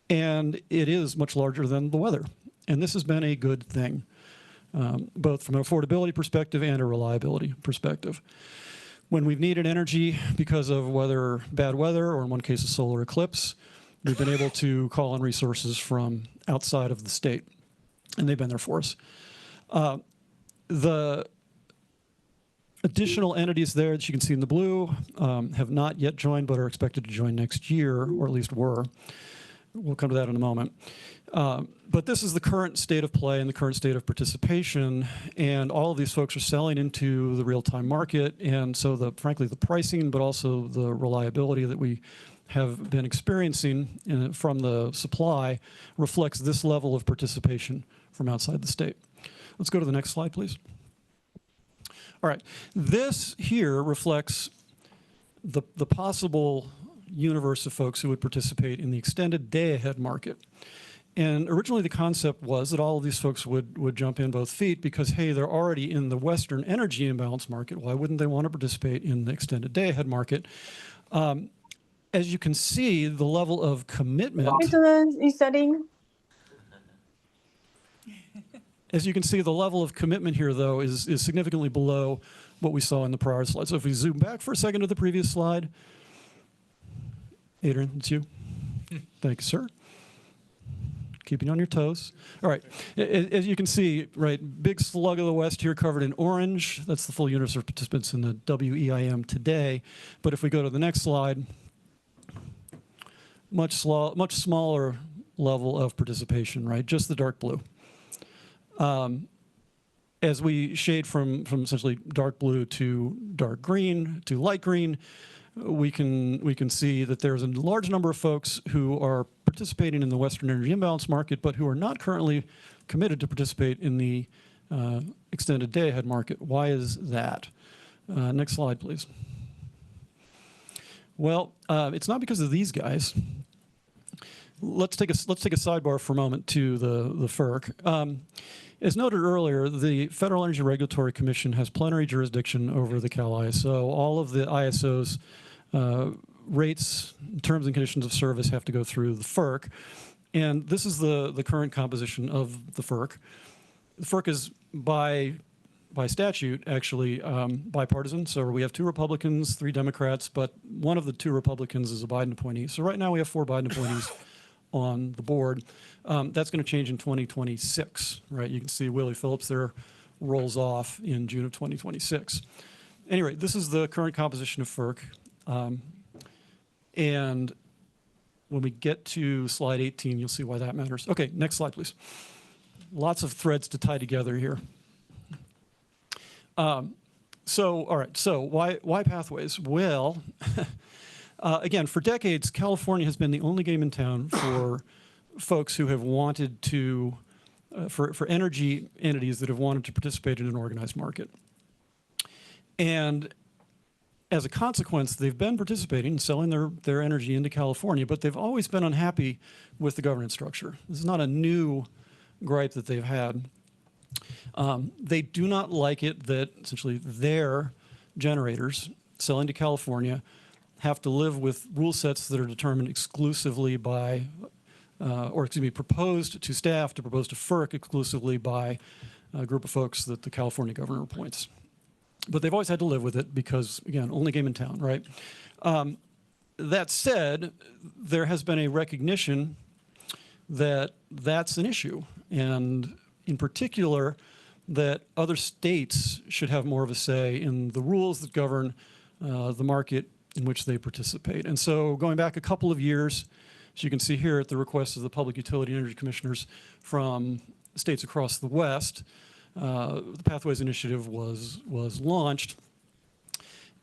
And it is much larger than the weather. And this has been a good thing, both from an affordability perspective and a reliability perspective. When we've needed energy because of bad weather, or in one case a solar eclipse, we've been able to call on resources from outside of the state, and they've been there for us. The additional entities there that you can see in the blue have not yet joined, but are expected to join next year, or at least were. We'll come to that in a moment. But this is the current state of play and the current state of participation, and all of these folks are selling into the real-time market, and so frankly, the pricing, but also the reliability that we have been experiencing from the supply reflects this level of participation from outside the state. Let's go to the next slide, please. All right, this here reflects the possible universe of folks who would participate in the extended day-ahead market. And originally the concept was that all of these folks would jump in both feet because, hey, they're already in the Western Energy Imbalance Market. Why wouldn't they want to participate in the extended day-ahead market? As you can see, the level of commitment... As you can see, the level of commitment here, though, is significantly below what we saw in the prior slide. So if we zoom back for a second to the previous slide. Adrian, it's you. Thank you, sir. Keeping on your toes. All right, as you can see, right, big slug of the West here covered in orange. That's the full universe of participants in the WEIM today. But if we go to the next slide, much smaller level of participation, right? Just the dark blue. As we shade from essentially dark blue to dark green to light green, we can see that there's a large number of folks who are participating in the Western Energy Imbalance Market, but who are not currently committed to participate in the extended day-ahead market. Why is that? Next slide, please. Well, it's not because of these guys. Let's take a sidebar for a moment to the FERC. As noted earlier, the Federal Energy Regulatory Commission has plenary jurisdiction over the Cal ISO. All of the ISO's rates, terms and conditions of service have to go through the FERC. And this is the current composition of the FERC. The FERC is by statute actually bipartisan. So we have 2 Republicans, 3 Democrats, but one of the 2 Republicans is a Biden appointee. So right now we have 4 Biden appointees on the board. That's going to change in 2026, right? You can see Willie Phillips there rolls off in June of 2026. Anyway, this is the current composition of FERC. And when we get to slide 18, you'll see why that matters. Okay, next slide, please. Lots of threads to tie together here. All right, so why pathways? Well, again, for decades, California has been the only game in town for folks who have wanted to, for energy entities that have wanted to participate in an organized market. And as a consequence, they've been participating and selling their energy into California, but they've always been unhappy with the governance structure. This is not a new gripe that they've had. They do not like it that essentially their generators selling to California have to live with rule sets that are determined exclusively by, proposed to staff to propose to FERC exclusively by a group of folks that the California governor appoints. But they've always had to live with it because, again, only game in town, right? That said, there has been a recognition that that's an issue. And in particular, that other states should have more of a say in the rules that govern the market in which they participate. And so going back a couple of years, as you can see here at the request of the Public Utility and Energy Commissioners from states across the West, the Pathways Initiative was launched.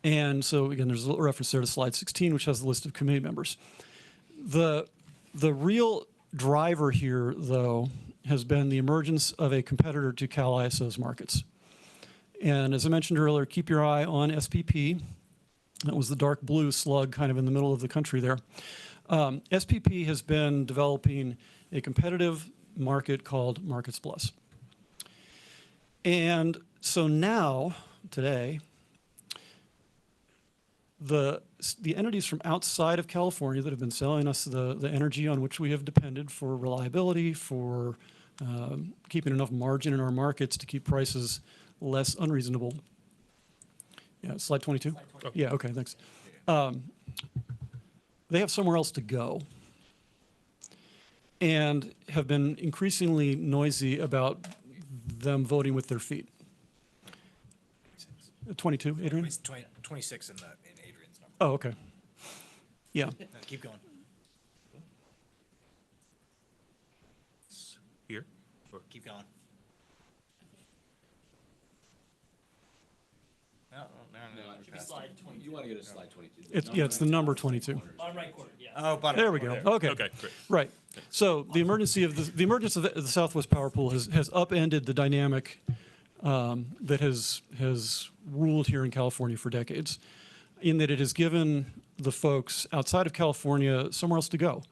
And so again, there's a little reference there to slide 16, which has the list of committee members. The real driver here, though, has been the emergence of a competitor to Cal ISO's markets. And as I mentioned earlier, keep your eye on SPP. That was the dark blue slug kind of in the middle of the country there. SPP has been developing a competitive market called Markets Plus. And so now, today, the entities from outside of California that have been selling us the energy on which we have depended for reliability, for keeping enough margin in our markets to keep prices less unreasonable. Yeah, slide 22? Yeah, okay, thanks. They have somewhere else to go and have been increasingly noisy about them voting with their feet. 22, Adrian? 26 in Adrian's number. Oh, okay. Yeah. No, keep going. Here? Keep going. No. You want to go to slide 22. It's the number 22. Bottom right corner, yeah. Oh, bottom There right we go. corner. Okay. Okay, great. Right. So the emergence of the Southwest Power Pool has upended the dynamic that has ruled here in California for decades, in that it has given the folks outside of California somewhere else to go,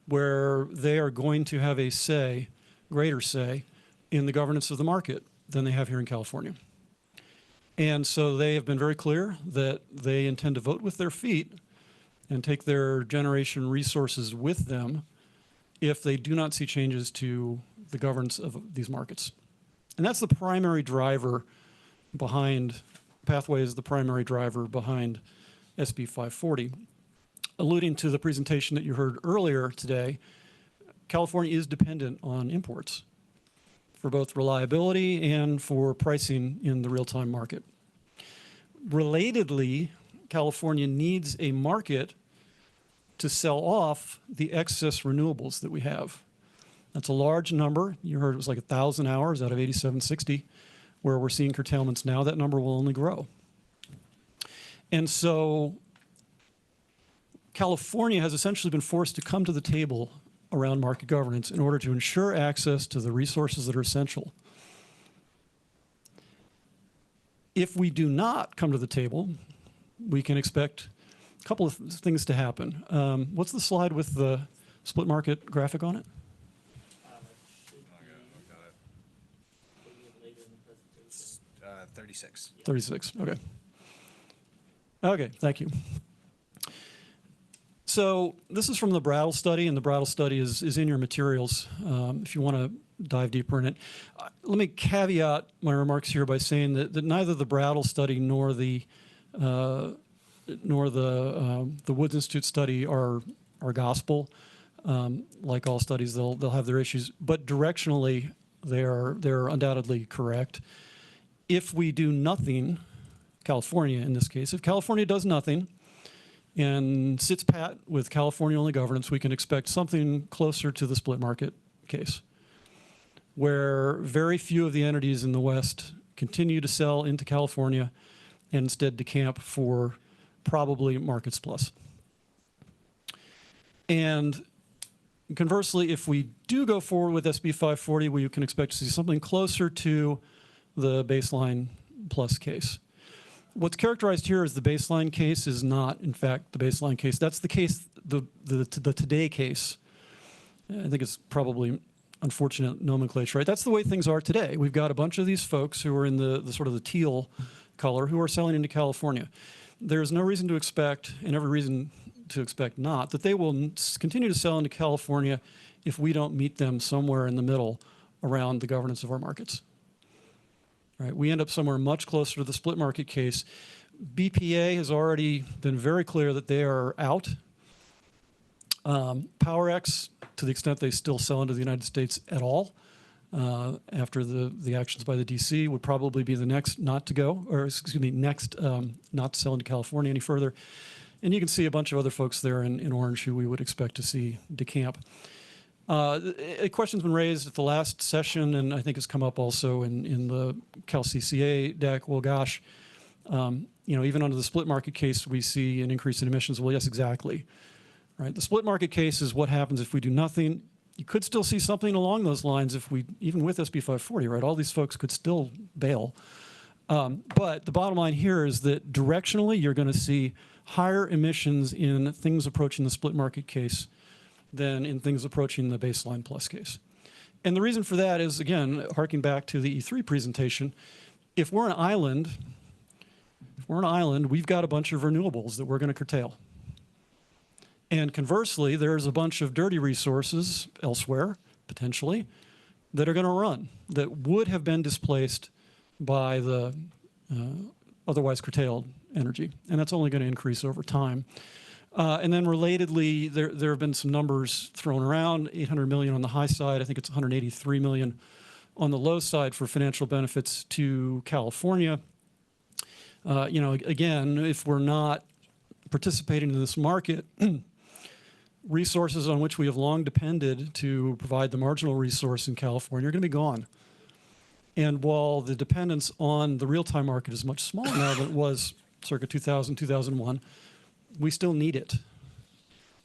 where they are going to have a say, greater say, in the governance of the market than they have here in California. And so they have been very clear that they intend to vote with their feet and take their generation resources with them if they do not see changes to the governance of these markets. And that's the primary driver behind, Pathway is the primary driver behind SB 540. Alluding to the presentation that you heard earlier today, California is dependent on imports for both reliability and for pricing in the real-time market. Relatedly, California needs a market to sell off the excess renewables that we have. That's a large number. You heard it was like 1,000 hours out of 8760, where we're seeing curtailments now. That number will only grow. And so California has essentially been forced to come to the table around market governance in order to ensure access to the resources that are essential. If we do not come to the table, we can expect a couple of things to happen. What's the slide with the split market graphic on it? 36. 36, okay. Okay, thank you. So this is from the Brattle study, and the Brattle study is in your materials if you want to dive deeper in it. Let me caveat my remarks here by saying that neither the Brattle study nor the Woods Institute study are gospel. Like all studies, they'll have their issues, but directionally they're undoubtedly correct. If we do nothing, California in this case, if California does nothing and sits pat with California-only governance, we can expect something closer to the split market case, where very few of the entities in the West continue to sell into California and instead decamp for probably Markets Plus. And conversely, if we do go forward with SB 540, we can expect to see something closer to the baseline plus case. What's characterized here as the baseline case is not, in fact, the baseline case. That's the case, the today case. I think it's probably unfortunate nomenclature, right? That's the way things are today. We've got a bunch of these folks who are in the sort of the teal color who are selling into California. There's no reason to expect, and every reason to expect not, that they will continue to sell into California if we don't meet them somewhere in the middle around the governance of our markets. Right, we end up somewhere much closer to the split market case. BPA has already been very clear that they are out. PowerX, to the extent they still sell into the United States at all, after the actions by the DC, would probably be the next not to go, or excuse me, next not to sell into California any further. And you can see a bunch of other folks there in orange who we would expect to see decamp. A question's been raised at the last session, and I think it's come up also in the Cal CCA deck. Well, gosh, even under the split market case, we see an increase in emissions. Well, yes, exactly. Right. The split market case is what happens if we do nothing. You could still see something along those lines if we, even with SB 540, right? All these folks could still bail. But the bottom line here is that directionally, you're going to see higher emissions in things approaching the split market case than in things approaching the baseline plus case. And the reason for that is, again, harking back to the E3 presentation, if we're an island, we've got a bunch of renewables that we're going to curtail. And conversely, there's a bunch of dirty resources elsewhere, potentially, that are going to run, that would have been displaced by the otherwise curtailed energy. And that's only going to increase over time. And then relatedly, there have been some numbers thrown around, 800 million on the high side. I think it's 183 million on the low side for financial benefits to California. Again, if we're not participating in this market, resources on which we have long depended to provide the marginal resource in California are going to be gone. And while the dependence on the real-time market is much smaller now than it was circa 2000, 2001, we still need it.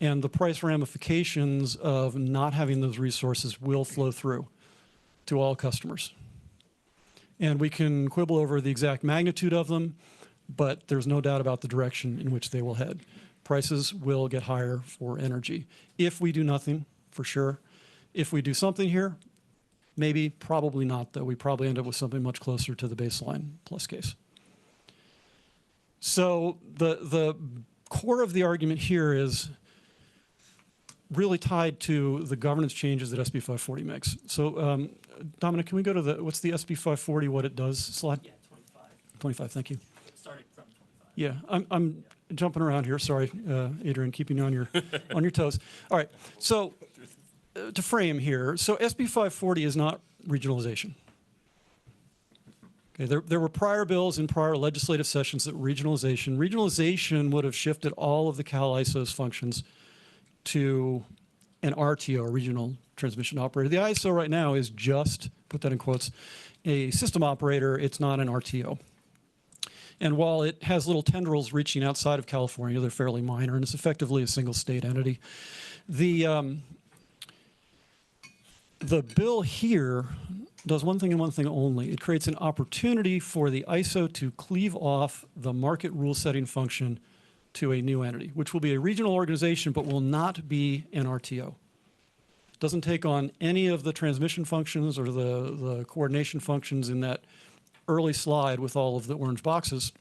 And the price ramifications of not having those resources will flow through to all customers. And we can quibble over the exact magnitude of them, but there's no doubt about the direction in which they will head. Prices will get higher for energy. If we do nothing, for sure. If we do something here, maybe, probably not, though. We probably end up with something much closer to the baseline plus case. So the core of the argument here is really tied to the governance changes that SB 540 makes. So Dominic, can we go to what's the SB 540, what it does slide? Yeah, 25. 25, thank you. Starting from 25. Yeah, I'm jumping around here. Sorry, Adrian, keeping you on your toes. All right, so to frame here, so SB 540 is not regionalization. Okay, there were prior bills in prior legislative sessions that were regionalization. Regionalization would have shifted all of the Cal ISO's functions to an RTO, a regional transmission operator. The ISO right now is just, put that in quotes, a system operator. It's not an RTO. And while it has little tendrils reaching outside of California, they're fairly minor, and it's effectively a single state entity. The bill here does one thing and one thing only. It creates an opportunity for the ISO to cleave off the market rule-setting function to a new entity, which will be a regional organization but will not be an RTO. It doesn't take on any of the transmission functions or the coordination functions in that early slide with all of the orange boxes.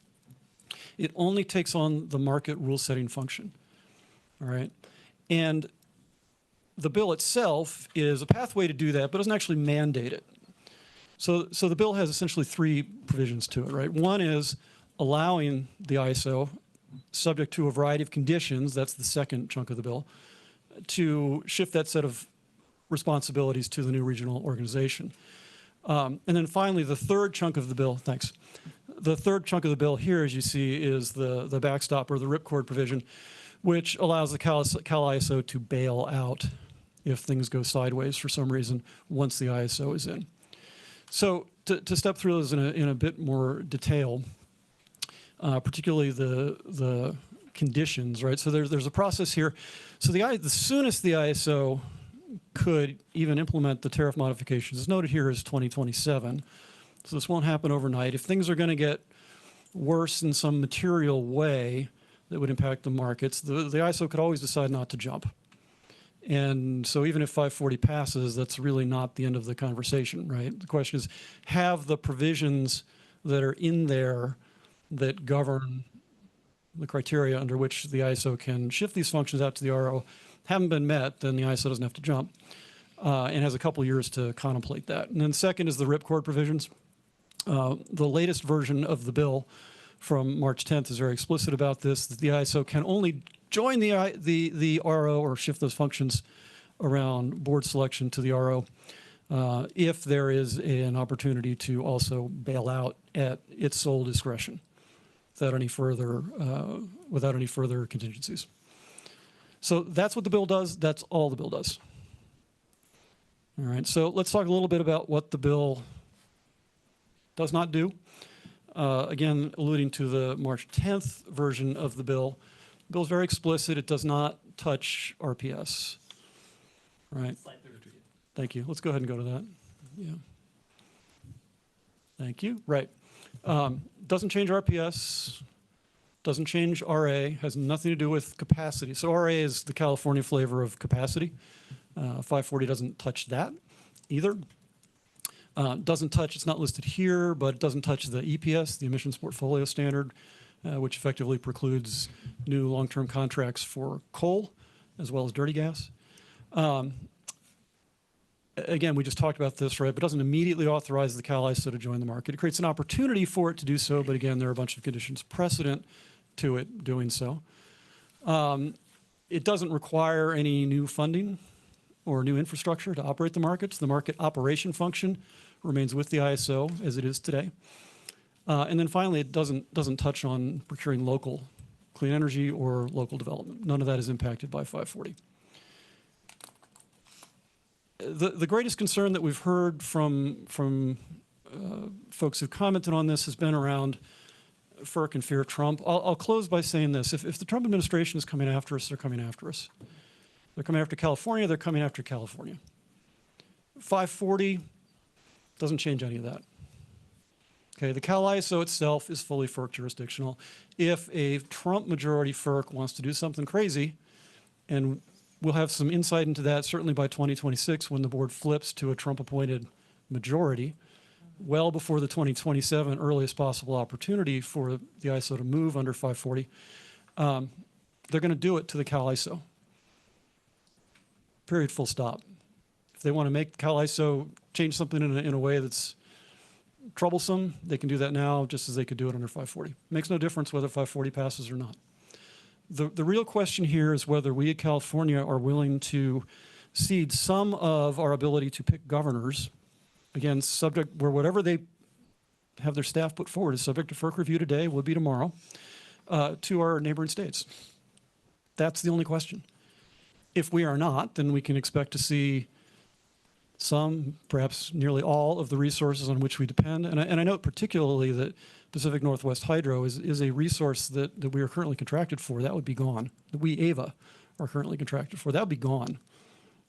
It only takes on the market rule-setting function, all right? And the bill itself is a pathway to do that, but doesn't actually mandate it. So the bill has essentially three provisions to it, right? One is allowing the ISO, subject to a variety of conditions, that's the second chunk of the bill, to shift that set of responsibilities to the new regional organization. And then finally, the third chunk of the bill, thanks. The third chunk of the bill here, as you see, is the backstop or the ripcord provision, which allows the Cal ISO to bail out if things go sideways for some reason once the ISO is in. So to step through those in a bit more detail, particularly the conditions, right? So there's a process here. So the soonest the ISO could even implement the tariff modifications, as noted here, is 2027. So this won't happen overnight. If things are going to get worse in some material way that would impact the markets, the ISO could always decide not to jump. And so even if 540 passes, that's really not the end of the conversation, right? The question is, have the provisions that are in there that govern the criteria under which the ISO can shift these functions out to the RO haven't been met, then the ISO doesn't have to jump and has a couple years to contemplate that. And then second is the ripcord provisions. The latest version of the bill from March 10th is very explicit about this, that the ISO can only join the RO or shift those functions around board selection to the RO if there is an opportunity to also bail out at its sole discretion without any further contingencies. So that's what the bill does. That's all the bill does. All right, so let's talk a little bit about what the bill does not do. Again, alluding to the March 10th version of the bill, the bill is very explicit. It does not touch RPS. Right. Thank you. Let's go ahead and go to that. Yeah. Thank you. Right. Doesn't change RPS. Doesn't change RA. Has nothing to do with capacity. So RA is the California flavor of capacity. 540 doesn't touch that either. Doesn't touch, it's not listed here, but it doesn't touch the EPS, the Emissions Portfolio Standard, which effectively precludes new long-term contracts for coal as well as dirty gas. Again, we just talked about this, right, but doesn't immediately authorize the CalISO to join the market. It creates an opportunity for it to do so, but again, there are a bunch of conditions precedent to it doing so. It doesn't require any new funding or new infrastructure to operate the markets. The market operation function remains with the ISO as it is today. And then finally, it doesn't touch on procuring local clean energy or local development. None of that is impacted by 540. The greatest concern that we've heard from folks who've commented on this has been around FERC and fear of Trump. I'll close by saying this. If the Trump administration is coming after us, they're coming after us. They're coming after California, they're coming after California. 540 doesn't change any of that. Okay, the CalISO itself is fully FERC jurisdictional. If a Trump majority FERC wants to do something crazy, and we'll have some insight into that certainly by 2026 when the board flips to a Trump-appointed majority, well before the 2027 earliest possible opportunity for the ISO to move under 540, they're going to do it to the CalISO. Period, full stop. If they want to make CalISO change something in a way that's troublesome, they can do that now just as they could do it under 540. Makes no difference whether 540 passes or not. The real question here is whether we at California are willing to cede some of our ability to pick governors, again, subject where whatever they have their staff put forward is subject to FERC review today, will be tomorrow, to our neighboring states. That's the only question. If we are not, then we can expect to see some, perhaps nearly all, of the resources on which we depend. And I note particularly that Pacific Northwest Hydro is a resource that we are currently contracted for. That would be gone. That we, AVA, are currently contracted for. That would be gone,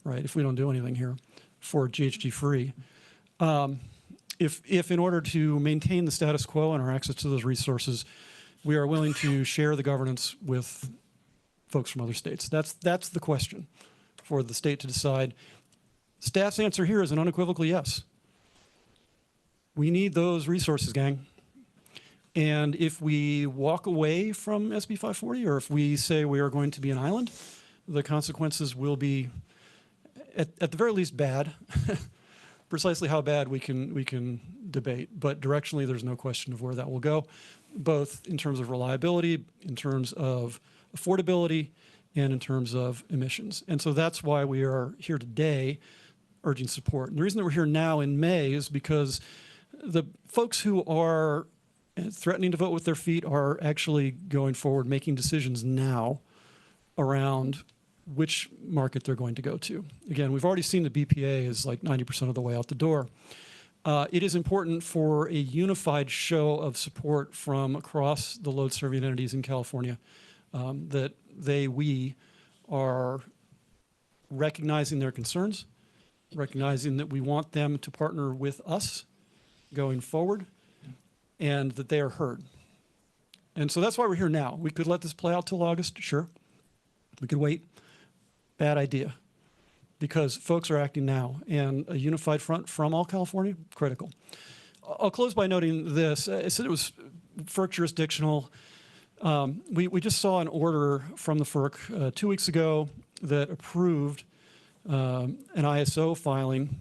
right, if we don't do anything here for GHG free. If in order to maintain the status quo and our access to those resources, we are willing to share the governance with folks from other states. That's the question for the state to decide. Staff's answer here is an unequivocal yes. We need those resources, gang. And if we walk away from SB 540, or if we say we are going to be an island, the consequences will be, at the very least, bad. Precisely how bad we can debate, but directionally there's no question of where that will go, both in terms of reliability, in terms of affordability, and in terms of emissions. And so that's why we are here today urging support. And the reason that we're here now in May is because the folks who are threatening to vote with their feet are actually going forward, making decisions now around which market they're going to go to. Again, we've already seen the BPA is like 90% of the way out the door. It is important for a unified show of support from across the load-serving entities in California that we are recognizing their concerns, recognizing that we want them to partner with us going forward, and that they are heard. And so that's why we're here now. We could let this play out till August, sure. We could wait. Bad idea, because folks are acting now, and a unified front from all California, critical. I'll close by noting this. I said it was FERC jurisdictional. We just saw an order from the FERC 2 weeks ago that approved an ISO filing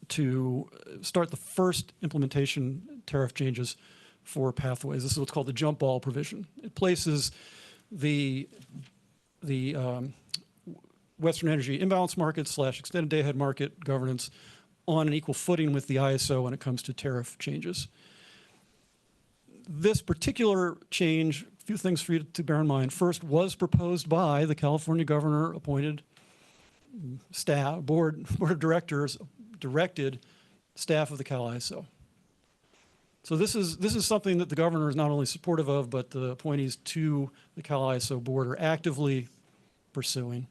to start the first implementation tariff changes for pathways. This is what's called the jump ball provision. It places the the Western Energy Imbalance Market / Extended Day-Ahead Market governance on an equal footing with the ISO when it comes to tariff changes. This particular change, a few things for you to bear in mind. First, was proposed by the California governor appointed staff, board of directors, directed staff of the Cal ISO. So this is something that the governor is not only supportive of, but the appointees to the Cal ISO board are actively pursuing.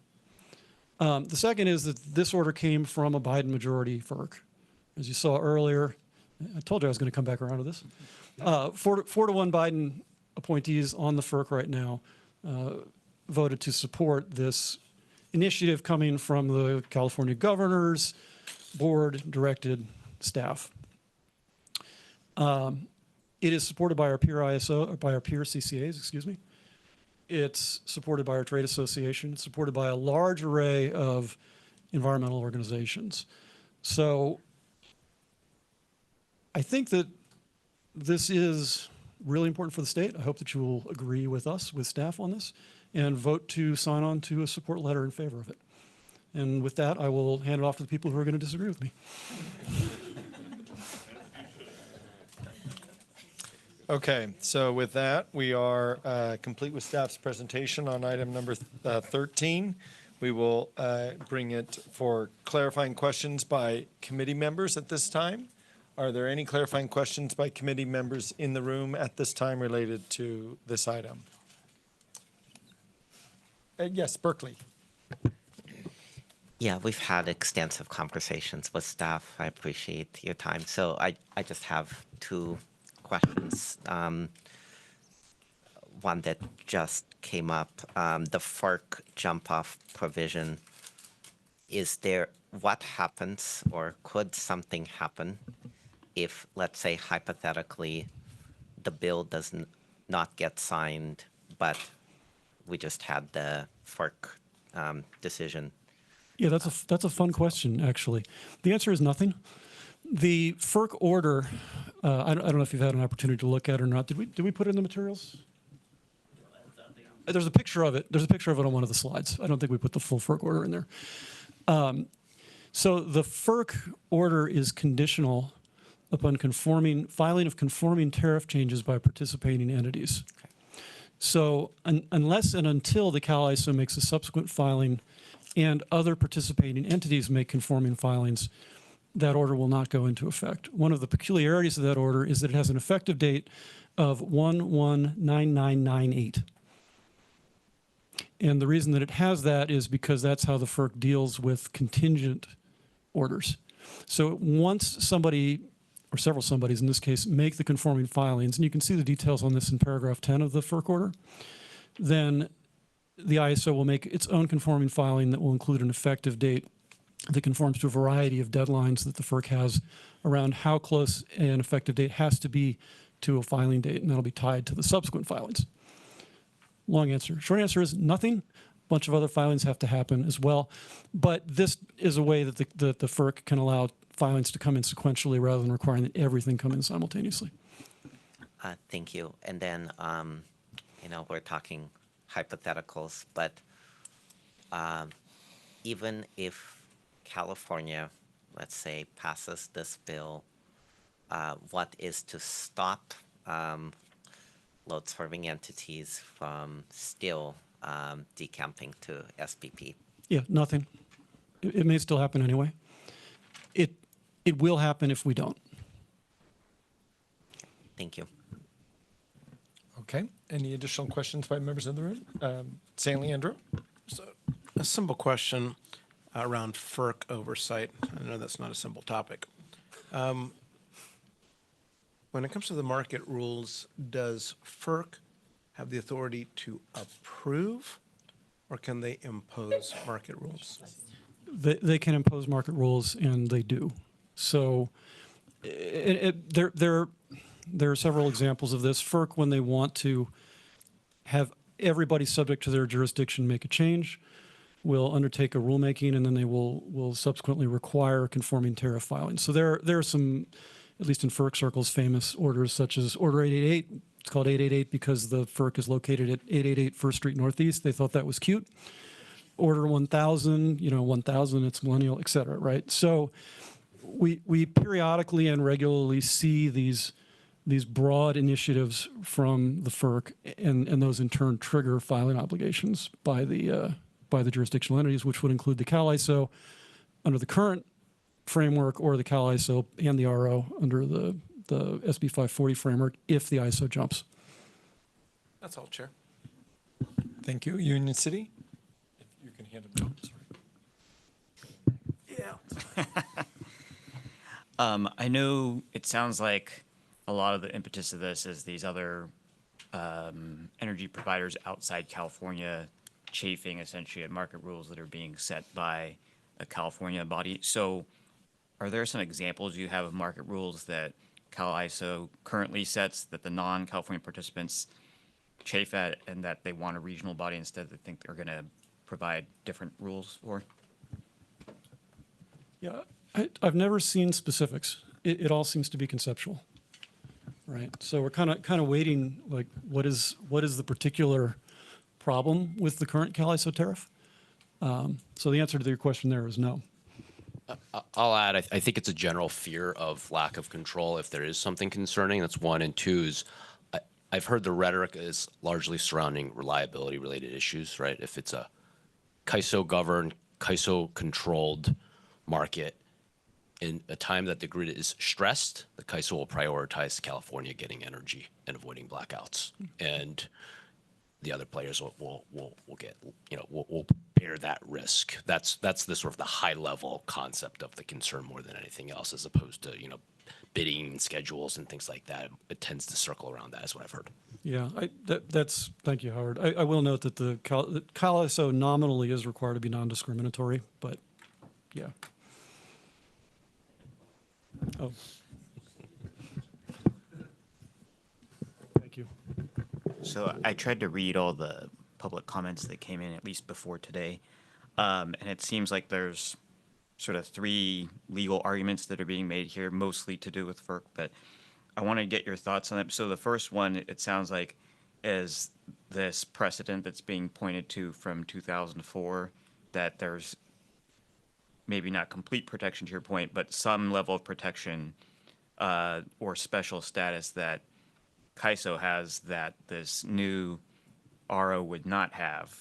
The second is that this order came from a Biden majority FERC. As you saw earlier, I told you I was going to come back around to this. 4-1 Biden appointees on the FERC right now voted to support this initiative coming from the California governor's board directed staff. It is supported by our peer ISO, or by our peer CCAs, excuse me. It's supported by our trade association. It's supported by a large array of environmental organizations. So I think that this is really important for the state. I hope that you will agree with us, with staff on this, and vote to sign on to a support letter in favor of it. And with that, I will hand it off to the people who are going to disagree with me. Okay, so with that, we are complete with staff's presentation on item number 13. We will bring it for clarifying questions by committee members at this time. Are there any clarifying questions by committee members in the room at this time related to this item? Yes, Berkeley. Yeah, we've had extensive conversations with staff. I appreciate your time. So I just have two questions. One that just came up, the FERC jump-off provision. What happens, or could something happen if, let's say, hypothetically, the bill does not get signed, but we just had the FERC decision? Yeah, that's a fun question, actually. The answer is nothing. The FERC order, I don't know if you've had an opportunity to look at it or not. Did we put it in the materials? There's a picture of it. There's a picture of it on one of the slides. I don't think we put the full FERC order in there. So the FERC order is conditional upon filing of conforming tariff changes by participating entities. Okay. So unless and until the Cal ISO makes a subsequent filing and other participating entities make conforming filings, that order will not go into effect. One of the peculiarities of that order is that it has an effective date of 1/1/9998. And the reason that it has that is because that's how the FERC deals with contingent orders. So once somebody, or several somebodies in this case, make the conforming filings, and you can see the details on this in paragraph 10 of the FERC order, then the ISO will make its own conforming filing that will include an effective date that conforms to a variety of deadlines that the FERC has around how close an effective date has to be to a filing date, and that'll be tied to the subsequent filings. Long answer. Short answer is nothing. A bunch of other filings have to happen as well. But this is a way that the FERC can allow filings to come in sequentially rather than requiring that everything come in simultaneously. Thank you. And then, we're talking hypotheticals, but even if California, let's say, passes this bill, what is to stop load-serving entities from still decamping to SPP? Yeah, nothing. It may still happen anyway. It will happen if we don't. Thank you. Okay. Any additional questions by members in the room? Stanley, Andrew? So a simple question around FERC oversight. I know that's not a simple topic. When it comes to the market rules, does FERC have the authority to approve, or can they impose market rules? They can impose market rules, and they do. So there are several examples of this. FERC, when they want to have everybody subject to their jurisdiction make a change, will undertake a rulemaking, and then they will subsequently require conforming tariff filing. So there are some, at least in FERC circles, famous orders such as Order 888 It's called 888 because the FERC is located at 888 First Street Northeast. They thought that was cute. Order 1000, 1000, it's millennial, et cetera, right? So we periodically and regularly see these broad initiatives from the FERC, and those in turn trigger filing obligations by the jurisdictional entities, which would include the CalISO under the current framework, or the CalISO and the RO under the SB 540 framework if the ISO jumps. That's all, Chair. Thank you. Union City? You can hand it over. I know it sounds like a lot of the impetus of this is these other energy providers outside California chafing essentially at market rules that are being set by a California body. So are there some examples you have of market rules that CalISO currently sets that the non-California participants chafe at, and that they want a regional body instead that think they're going to provide different rules for? Yeah, I've never seen specifics. It all seems to be conceptual, right? So we're kind of waiting, like, what is the particular problem with the current CalISO tariff? So the answer to your question there is no. I'll add, I think it's a general fear of lack of control if there is something concerning. That's one. And two is, I've heard the rhetoric is largely surrounding reliability related issues, right? If it's a CAISO governed, CAISO controlled market in a time that the grid is stressed, the CAISO will prioritize California getting energy and avoiding blackouts. And the other players will get, will bear that risk. That's the sort of the high level concept of the concern more than anything else, as opposed to, bidding schedules and things like that. It tends to circle around that, is what I've heard. Yeah, thank you, Howard. I will note that the CalISO nominally is required to be non-discriminatory, but yeah. Oh. Thank you. So I tried to read all the public comments that came in, at least before today. And it seems like there's sort of three legal arguments that are being made here, mostly to do with FERC, but I want to get your thoughts on it. So the first one, it sounds like, is this precedent that's being pointed to from 2004, that there's maybe not complete protection to your point, but some level of protection or special status that CAISO has that this new RO would not have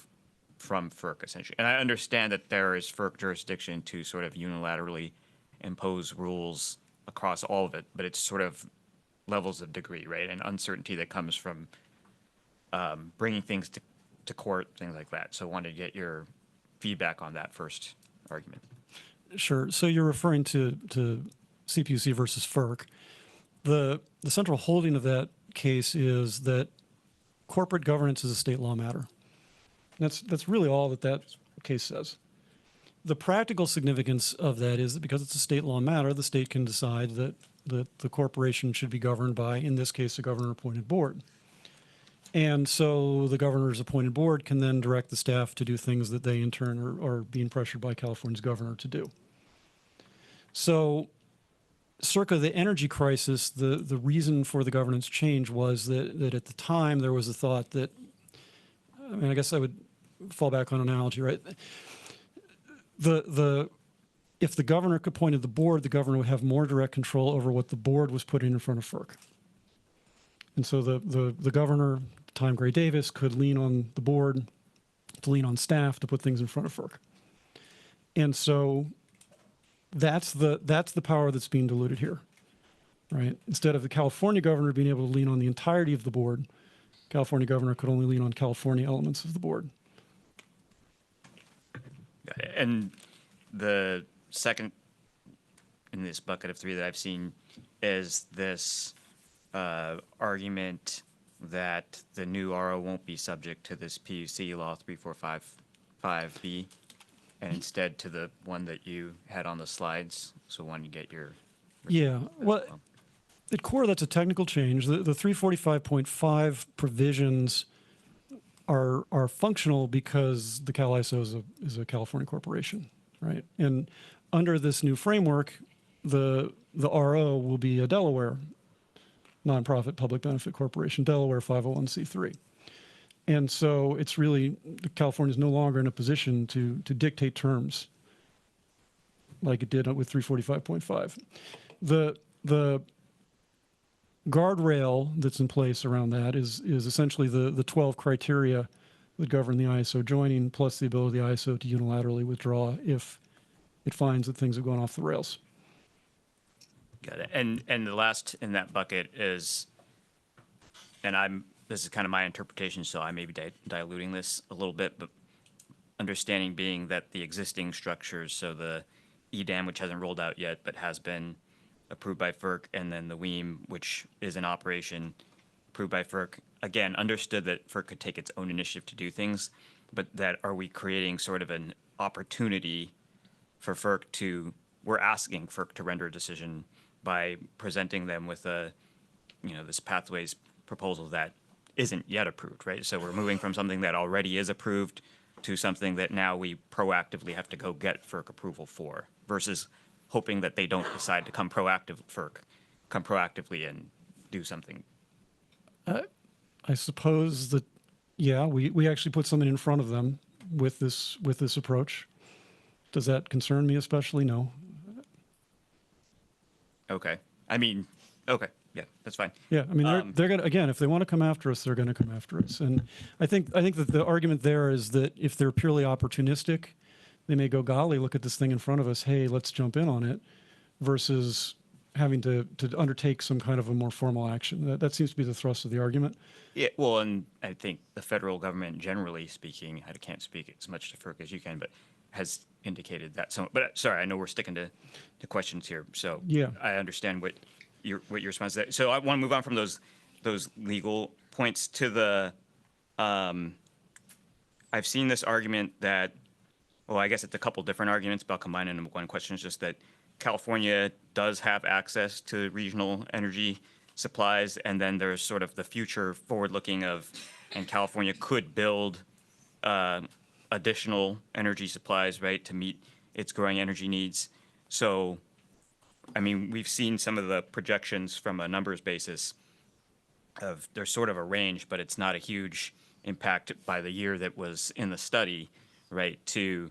from FERC, essentially. And I understand that there is FERC jurisdiction to sort of unilaterally impose rules across all of it, but it's sort of levels of degree, right? And uncertainty that comes from bringing things to court, things like that. So I wanted to get your feedback on that first argument. Sure. So you're referring to CPUC versus FERC. The central holding of that case is that corporate governance is a state law matter. That's really all that case says. The practical significance of that is that because it's a state law matter, the state can decide that the corporation should be governed by, in this case, a governor-appointed board. And so the governor's appointed board can then direct the staff to do things that they in turn are being pressured by California's governor to do. So circa the energy crisis, the reason for the governance change was that at the time there was a thought that, I mean, I guess I would fall back on an analogy, right? If the governor appointed the board, the governor would have more direct control over what the board was putting in front of FERC. And so the governor, at the time Gray Davis, could lean on the board, to lean on staff to put things in front of FERC. And so that's the power that's being diluted here, right? Instead of the California governor being able to lean on the entirety of the board, California governor could only lean on California elements of the board. And the second in this bucket of three that I've seen is this argument that the new RO won't be subject to this PUC law 3455B, and instead to the one that you had on the slides. So when you get your Yeah, well, at core, that's a technical change. The 345.5 provisions are functional because the CalISO is a California corporation, right? And under this new framework, the RO will be a Delaware nonprofit public benefit corporation, Delaware 501c3. And so it's really, California is no longer in a position to dictate terms like it did with 345.5. The guardrail that's in place around that is essentially the 12 criteria that govern the ISO joining, plus the ability of the ISO to unilaterally withdraw if it finds that things have gone off the rails. Got it. And the last in that bucket is, and this is kind of my interpretation, so I may be diluting this a little bit, but understanding being that the existing structures, so the EDAM, which hasn't rolled out yet, but has been approved by FERC, and then the WEAM, which is in operation, approved by FERC. Again, understood that FERC could take its own initiative to do things, but that are we creating sort of an opportunity for FERC we're asking FERC to render a decision by presenting them with this pathways proposal that isn't yet approved, right? So we're moving from something that already is approved to something that now we proactively have to go get FERC approval for, versus hoping that they don't decide to come proactively and do something. I suppose that, yeah, we actually put something in front of them with this approach. Does that concern me especially? No. Okay. I mean, okay. Yeah, that's fine. Yeah, I mean, they're gonna, again, if they want to come after us, they're gonna come after us. And I think that the argument there is that if they're purely opportunistic, they may go, golly, look at this thing in front of us. Hey, let's jump in on it, versus having to undertake some kind of a more formal action. That seems to be the thrust of the argument. Yeah, well, and I think the federal government, generally speaking, I can't speak as much to FERC as you can, but has indicated that. So, but sorry, I know we're sticking to questions here. So yeah, I understand what your response is. So I want to move on from those legal points to the. I've seen this argument that, well, I guess it's a couple different arguments, but I'll combine it into one question. It's just that California does have access to regional energy supplies, and then there's sort of the future forward-looking and California could build additional energy supplies, right, to meet its growing energy needs. So, I mean, we've seen some of the projections from a numbers basis there's sort of a range, but it's not a huge impact by the year that was in the study, right, to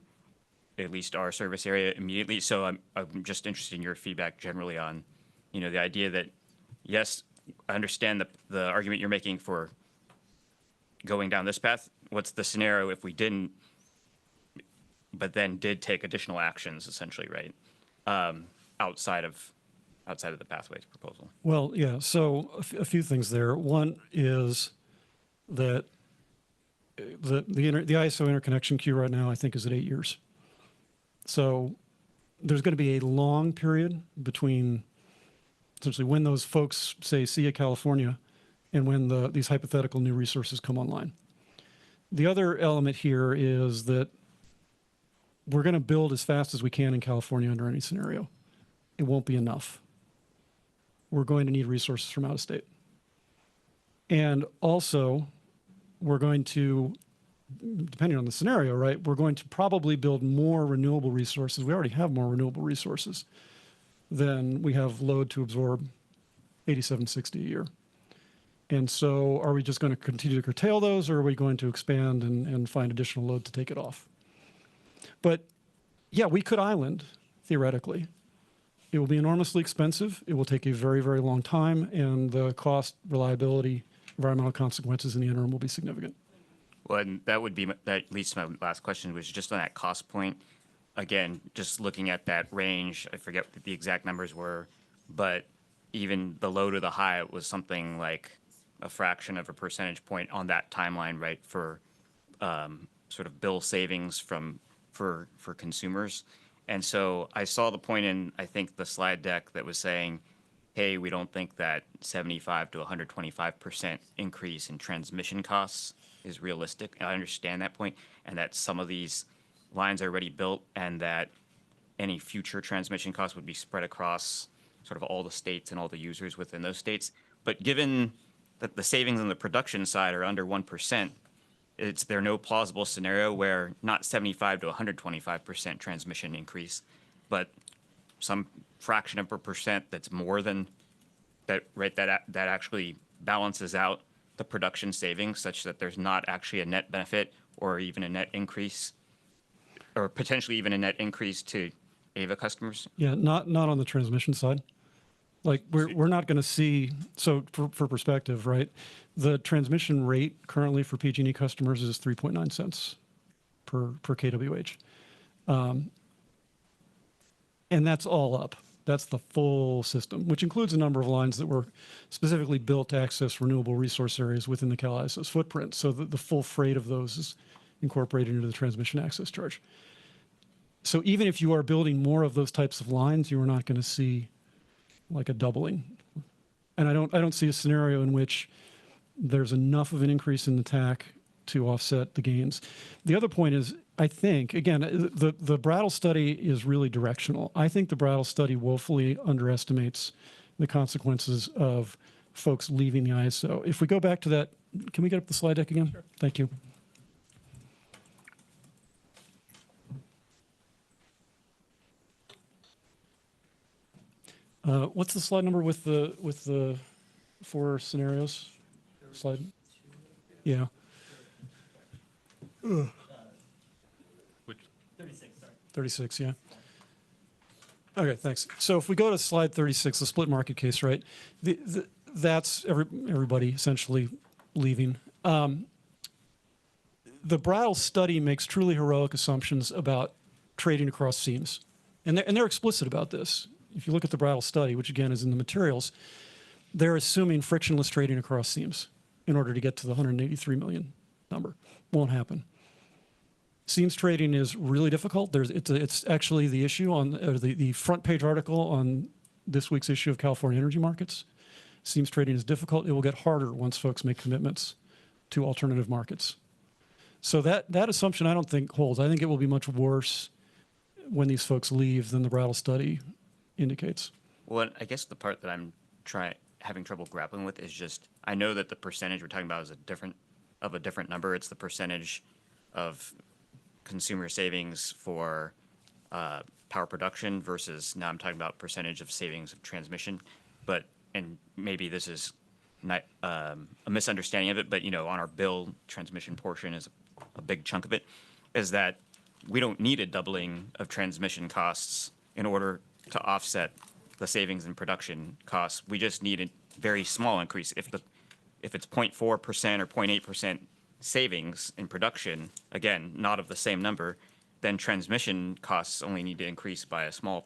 at least our service area immediately. So I'm just interested in your feedback generally on, the idea that, yes, I understand the argument you're making for going down this path. What's the scenario if we didn't, but then did take additional actions, essentially, right, outside of the pathways proposal? Well, yeah. So a few things there. One is that the ISO interconnection queue right now, I think, is at 8 years. So there's going to be a long period between essentially when those folks say, see ya, California, and when these hypothetical new resources come online. The other element here is that we're going to build as fast as we can in California under any scenario. It won't be enough. We're going to need resources from out of state. And also, we're going to, depending on the scenario, right, we're going to probably build more renewable resources. We already have more renewable resources than we have load to absorb 8760 a year. And so are we just going to continue to curtail those, or are we going to expand and find additional load to take it off? But yeah, we could island, theoretically. It will be enormously expensive. It will take a very, very long time, and the cost, reliability, environmental consequences in the interim will be significant. Well, and that leads to my last question, which is just on that cost point. Again, just looking at that range, I forget what the exact numbers were, but even the low to the high, it was something like a fraction of a percentage point on that timeline, right, for sort of bill savings for consumers. And so I saw the point in, I think, the slide deck that was saying, hey, we don't think that 75 to 125% increase in transmission costs is realistic. And I understand that point, and that some of these lines are already built, and that any future transmission costs would be spread across sort of all the states and all the users within those states. But given that the savings on the production side are under 1%, is there no plausible scenario where not 75 to 125% transmission increase, but some fraction of a percent that's more than that right that actually balances out the production savings such that there's not actually a net benefit or even a net increase, or potentially even a net increase to AVA customers? Yeah, not on the transmission side. Like we're not going to see, so for perspective, right? The transmission rate currently for PG&E customers is 3.9 cents per kWh. And that's all up. That's the full system, which includes a number of lines that were specifically built to access renewable resource areas within the Cal ISO's footprint. So the full freight of those is incorporated into the transmission access charge. So even if you are building more of those types of lines, you are not going to see like a doubling. And I don't see a scenario in which there's enough of an increase in the TAC to offset the gains. The other point is, I think, again, the Brattle study is really directional. I think the Brattle study woefully underestimates the consequences of folks leaving the ISO. If we go back to that, can we get up the slide deck again? Sure. Thank you. What's the slide number with the 4 scenarios? Slide. Yeah. Ugh. 36, yeah. Okay, thanks. So if we go to slide 36, the split market case, right? That's everybody essentially leaving. The Brattle study makes truly heroic assumptions about trading across seams. And they're explicit about this. If you look at the Brattle study, which again is in the materials, they're assuming frictionless trading across seams in order to get to the 183 million number. Won't happen. Seams trading is really difficult. It's actually the issue on the front page article on this week's issue of California Energy Markets. Seams trading is difficult. It will get harder once folks make commitments to alternative markets. So that assumption I don't think holds. I think it will be much worse when these folks leave than the Brattle study indicates. Well, I guess the part that I'm having trouble grappling with is just, I know that the percentage we're talking about is a different number. It's the percentage of consumer savings for power production versus now I'm talking about percentage of savings of transmission. But, and maybe this is not a misunderstanding of it, but on our bill, transmission portion is a big chunk of it, is that we don't need a doubling of transmission costs in order to offset the savings in production costs. We just need a very small increase. If it's 0.4% or 0.8% savings in production, again, not of the same number, then transmission costs only need to increase by a small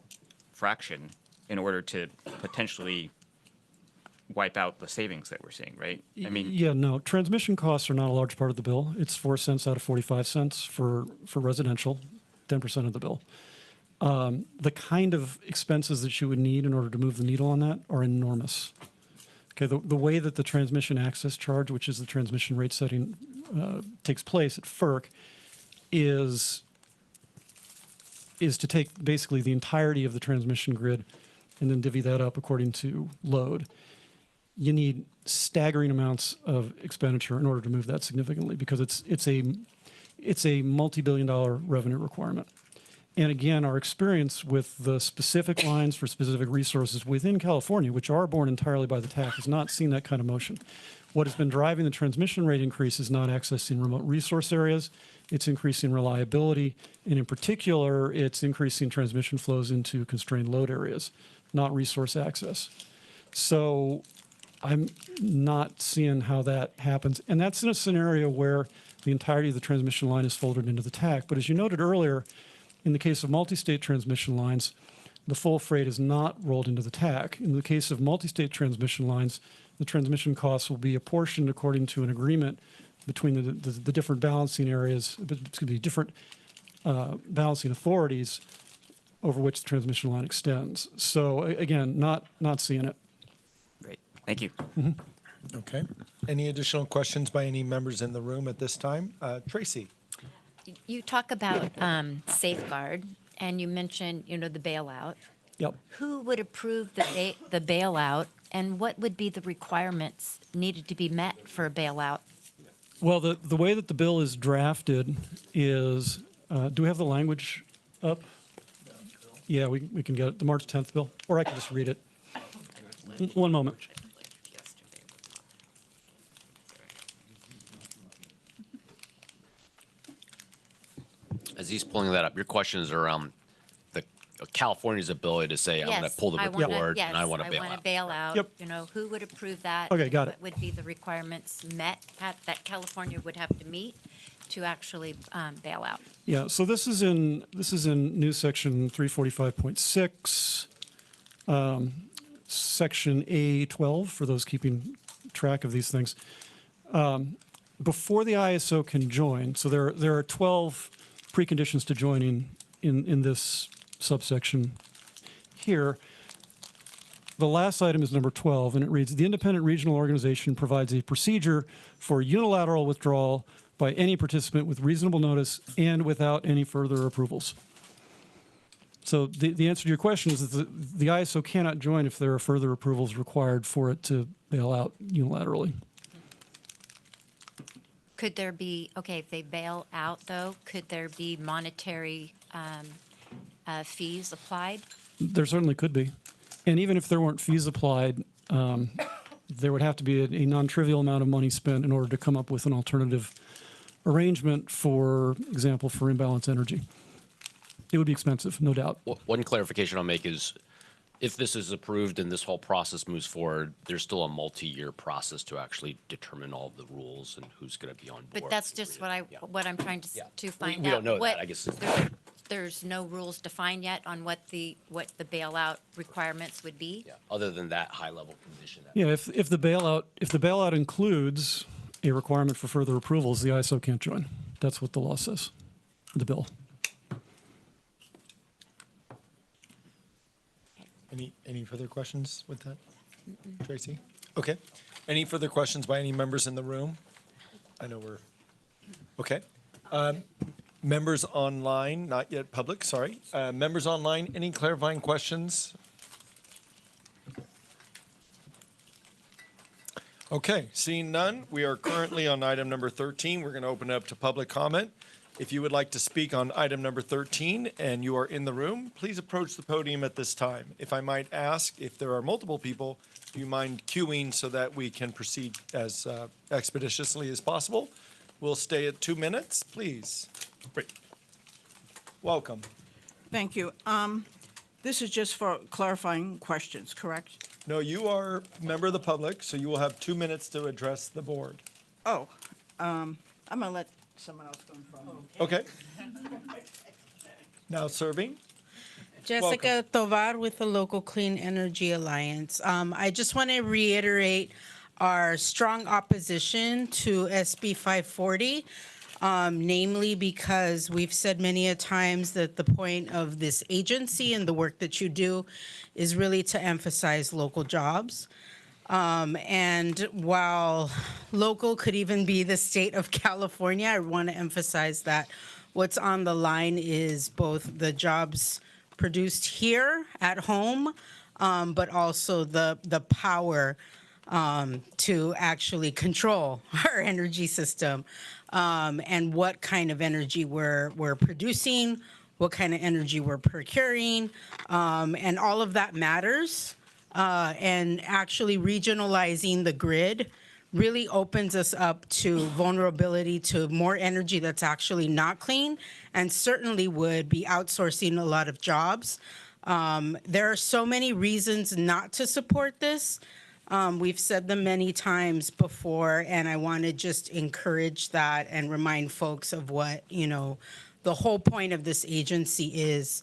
fraction in order to potentially wipe out the savings that we're seeing, right? I mean, yeah, no, transmission costs are not a large part of the bill. It's 4 cents out of 45 cents for residential, 10% of the bill. The kind of expenses that you would need in order to move the needle on that are enormous. Okay, the way that the transmission access charge, which is the transmission rate setting, takes place at FERC is to take basically the entirety of the transmission grid and then divvy that up according to load. You need staggering amounts of expenditure in order to move that significantly because it's a multi-billion-dollar revenue requirement. And again, our experience with the specific lines for specific resources within California, which are borne entirely by the TAC, has not seen that kind of motion. What has been driving the transmission rate increase is not accessing remote resource areas. It's increasing reliability. And in particular, it's increasing transmission flows into constrained load areas, not resource access. So I'm not seeing how that happens. And that's in a scenario where the entirety of the transmission line is folded into the TAC. But as you noted earlier, in the case of multi-state transmission lines, the full freight is not rolled into the TAC. In the case of multi-state transmission lines, the transmission costs will be apportioned according to an agreement between the different balancing areas, different balancing authorities over which the transmission line extends. So again, not seeing it. Great, thank you. Mm-hmm. Okay. Any additional questions by any members in the room at this time? Tracy. You talk about safeguard, and you mentioned, the bailout. Yep. Who would approve the bailout, and what would be the requirements needed to be met for a bailout? Well, the way that the bill is drafted is, do we have the language up? Yeah, we can get it, the March 10th bill, or I can just read it. One moment. As he's pulling that up, your question is around the California's ability to say, I'm going to pull the report and I want to bail I want to out. bail out. Yep. You know, who would approve that? Okay, got it. What would be the requirements met that California would have to meet to actually bail out? Yeah, so this is in new section 345.6, section A12, for those keeping track of these things. Before the ISO can join, so there are 12 preconditions to joining in this subsection here. The last item is number 12, and it reads, the independent regional organization provides a procedure for unilateral withdrawal by any participant with reasonable notice and without any further approvals. So the answer to your question is that the ISO cannot join if there are further approvals required for it to bail out unilaterally. Could there be, okay, if they bail out though, could there be monetary fees applied? There certainly could be. And even if there weren't fees applied, there would have to be a non-trivial amount of money spent in order to come up with an alternative arrangement, for example, for imbalance energy. It would be expensive, no doubt. One clarification I'll make is, if this is approved and this whole process moves forward, there's still a multi-year process to actually determine all of the rules and who's going to be on board. But that's just what I'm trying to find out. We don't know What- that, I guess. There's no rules defined yet on what the bailout requirements would be? Other than that high-level condition. Yeah, if the bailout includes a requirement for further approvals, the ISO can't join. That's what the law says, the bill. Any further questions with that, Tracy? Okay. Any further questions by any members in the room? I know we're, okay. Members online, not yet public, sorry. Members online, any clarifying questions? Okay, seeing none, we are currently on item number 13. We're going to open it up to public comment. If you would like to speak on item number 13 and you are in the room, please approach the podium at this time. If I might ask, if there are multiple people, do you mind queuing so that we can proceed as expeditiously as possible? We'll stay at 2 minutes, please. Great. Welcome. Thank you. This is just for clarifying questions, correct? No, you are a member of the public, so you will have 2 minutes to address the board. Oh, I'm gonna let someone else go in front of me. Okay. Now serving. Jessica Tovar with the Local Clean Energy Alliance. I just want to reiterate our strong opposition to SB 540, namely because we've said many a times that the point of this agency and the work that you do is really to emphasize local jobs. And while local could even be the state of California, I want to emphasize that what's on the line is both the jobs produced here at home, but also the power to actually control our energy system, and what kind of energy we're producing, what kind of energy we're procuring, and all of that matters. And actually regionalizing the grid really opens us up to vulnerability to more energy that's actually not clean, and certainly would be outsourcing a lot of jobs. There are so many reasons not to support this. We've said them many times before, and I want to just encourage that and remind folks of what, the whole point of this agency is.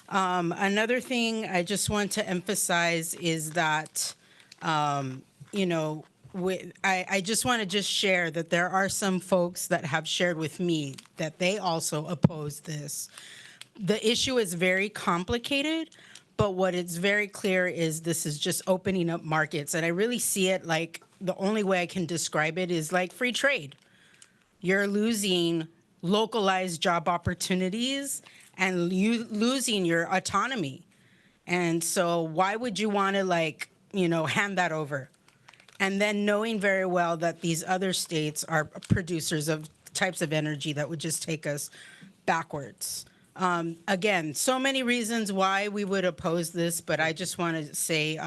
Another thing I just want to emphasize is that, I just want to share that there are some folks that have shared with me that they also oppose this. The issue is very complicated, but what is very clear is this is just opening up markets. And I really see it like the only way I can describe it is like free trade. You're losing localized job opportunities and you losing your autonomy. And so why would you want to hand that over? And then knowing very well that these other states are producers of types of energy that would just take us backwards. Again, so many reasons why we would oppose this, but I just want to say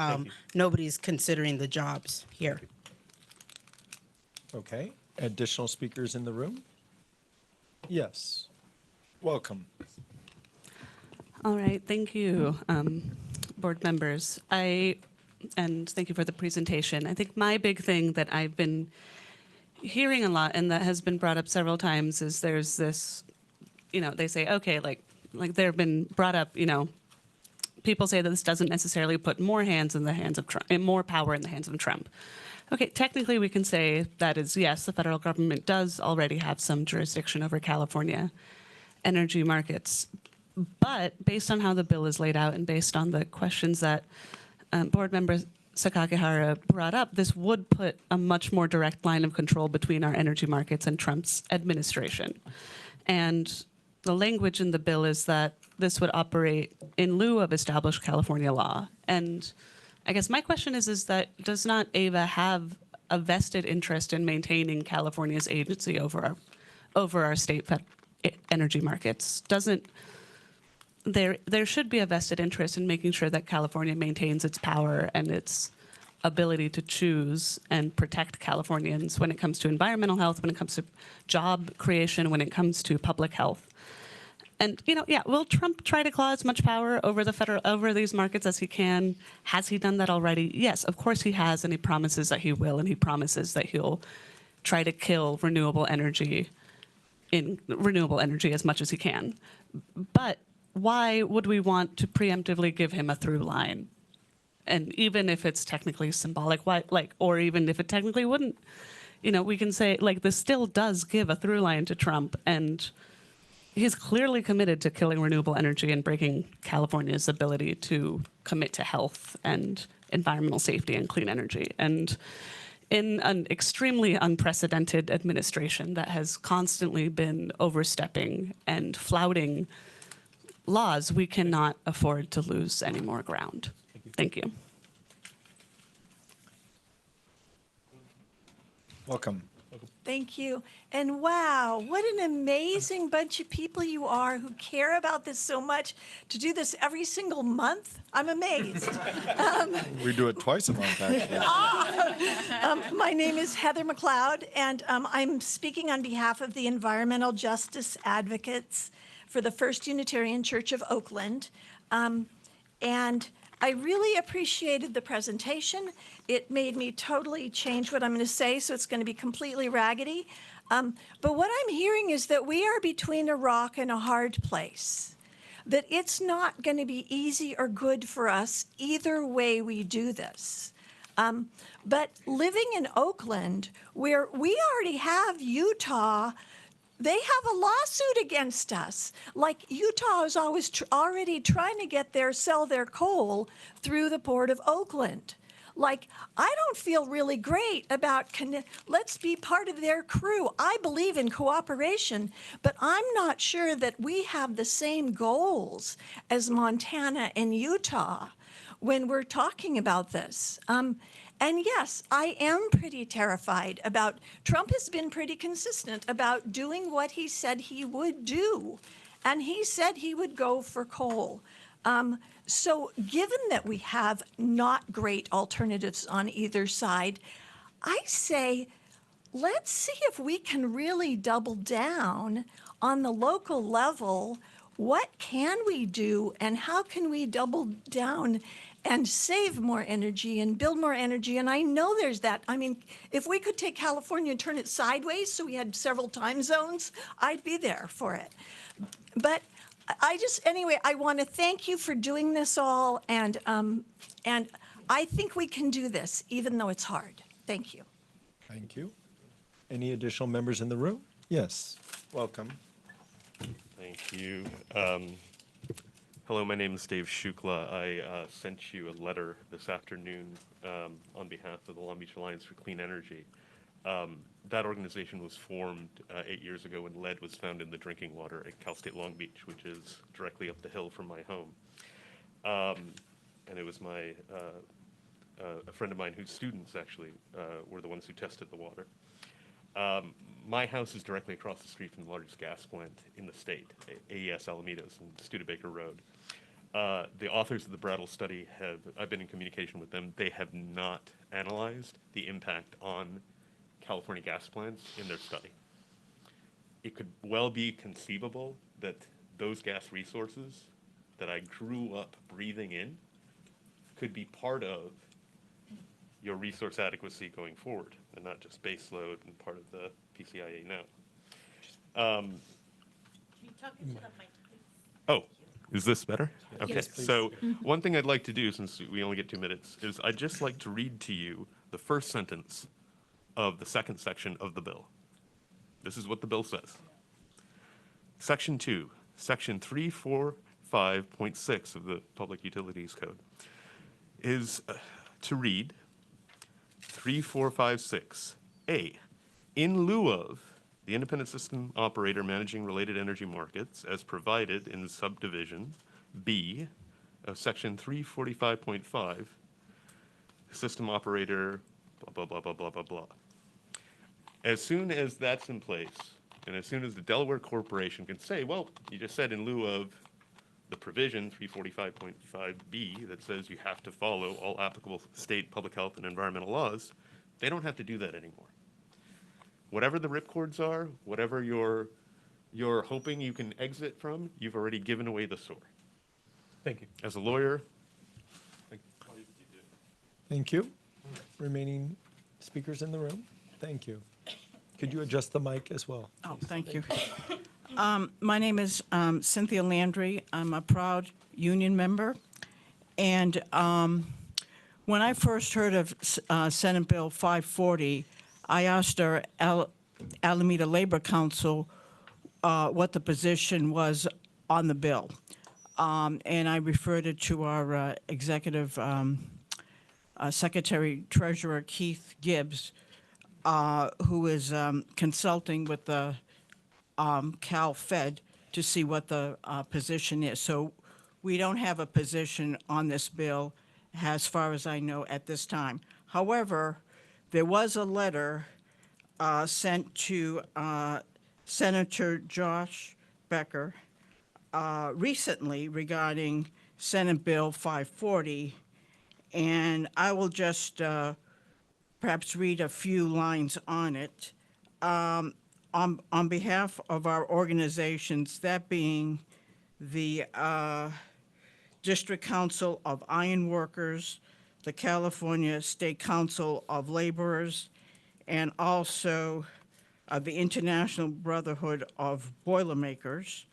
nobody's considering the jobs here. Okay. Additional speakers in the room? Yes. Welcome. All right, thank you, board members. And thank you for the presentation. I think my big thing that I've been hearing a lot and that has been brought up several times is there's this, they say, okay, like they've been brought up, people say that this doesn't necessarily put more hands in the hands of Trump, and more power in the hands of Trump. Okay, technically we can say that is, yes, the federal government does already have some jurisdiction over California energy markets. But based on how the bill is laid out and based on the questions that board member Sakakihara brought up, this would put a much more direct line of control between our energy markets and Trump's administration. And the language in the bill is that this would operate in lieu of established California law. And I guess my question is that does not AVA have a vested interest in maintaining California's agency over our state energy markets? There should be a vested interest in making sure that California maintains its power and its ability to choose and protect Californians when it comes to environmental health, when it comes to job creation, when it comes to public health. And, will Trump try to claw as much power over these markets as he can? Has he done that already? Yes, of course he has, and he promises that he will, and he promises that he'll try to kill renewable energy as much as he can. But why would we want to preemptively give him a through line? And even if it's technically symbolic, or even if it technically wouldn't, we can say, this still does give a through line to Trump, and he's clearly committed to killing renewable energy and breaking California's ability to commit to health and environmental safety and clean energy. And in an extremely unprecedented administration that has constantly been overstepping and flouting laws, we cannot afford to lose any more ground. Thank you. Welcome. Thank you. And wow, what an amazing bunch of people you are who care about this so much to do this every single month. I'm amazed. We do it twice a month, actually. My name is Heather McLeod, and I'm speaking on behalf of the Environmental Justice Advocates for the First Unitarian Church of Oakland. And I really appreciated the presentation. It made me totally change what I'm going to say, so it's going to be completely raggedy. But what I'm hearing is that we are between a rock and a hard place, that it's not going to be easy or good for us either way we do this. But living in Oakland, where we already have Utah, they have a lawsuit against us. Like Utah is always already trying to sell their coal through the Port of Oakland. Like, I don't feel really great about, let's be part of their crew. I believe in cooperation, but I'm not sure that we have the same goals as Montana and Utah when we're talking about this. And yes, I am pretty terrified about, Trump has been pretty consistent about doing what he said he would do. And he said he would go for coal. So given that we have not great alternatives on either side, I say, let's see if we can really double down on the local level. What can we do and how can we double down and save more energy and build more energy? And I know there's that. I mean, if we could take California and turn it sideways so we had several time zones, I'd be there for it. But anyway, I want to thank you for doing this all. And I think we can do this, even though it's hard. Thank you. Thank you. Any additional members in the room? Yes. Welcome. Thank you. Hello, my name is Dave Shukla. I sent you a letter this afternoon on behalf of the Long Beach Alliance for Clean Energy. That organization was formed 8 years ago when lead was found in the drinking water at Cal State Long Beach, which is directly up the hill from my home. And it was a friend of mine whose students actually were the ones who tested the water. My house is directly across the street from the largest gas plant in the state, AES Alamitos and Studebaker Road. The authors of the Brattle study I've been in communication with them, they have not analyzed the impact on California gas plants in their study. It could well be conceivable that those gas resources that I grew up breathing in could be part of your resource adequacy going forward, and not just base load and part of the PCIA now. Oh, is this better? Okay, Yes, please. so one thing I'd like to do, since we only get 2 minutes, is I'd just like to read to you the first sentence of the second section of the bill. This is what the bill says. Section 2, Section 345.6 of the Public Utilities Code is to read 3456A. In lieu of the independent system operator managing related energy markets as provided in subdivision B of section 345.5, system operator, blah, blah, blah, blah, blah, blah, blah. As soon as that's in place, and as soon as the Delaware Corporation can say, well, you just said in lieu of the provision 345.5B that says you have to follow all applicable state public health and environmental laws, they don't have to do that anymore. Whatever the ripcords are, whatever you're hoping you can exit from, you've already given away the sword. Thank you. As a lawyer, Thank you. Remaining speakers in the room, thank you. Could you adjust the mic as well? Oh, thank you. My name is Cynthia Landry. I'm a proud union member. And when I first heard of Senate Bill 540, I asked our Alameda Labor Council what the position was on the bill. And I referred it to our executive secretary treasurer, Keith Gibbs, who is consulting with the Cal Fed to see what the position is. So we don't have a position on this bill, as far as I know, at this time. However, there was a letter sent to Senator Josh Becker recently regarding Senate Bill 540, and I will just perhaps read a few lines on it. On behalf of our organizations, that being the District Council of Iron Workers, the California State Council of Laborers, and also the International Brotherhood of Boilermakers,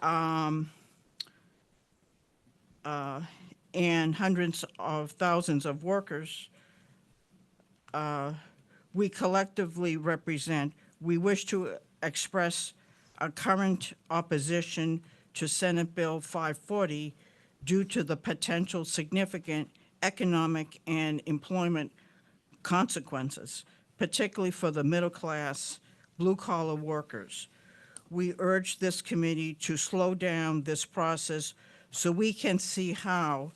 and hundreds of thousands of workers we collectively represent, we wish to express our current opposition to Senate Bill 540 due to the potential significant economic and employment consequences, particularly for the middle-class, blue-collar workers. We urge this committee to slow down this process so we can see how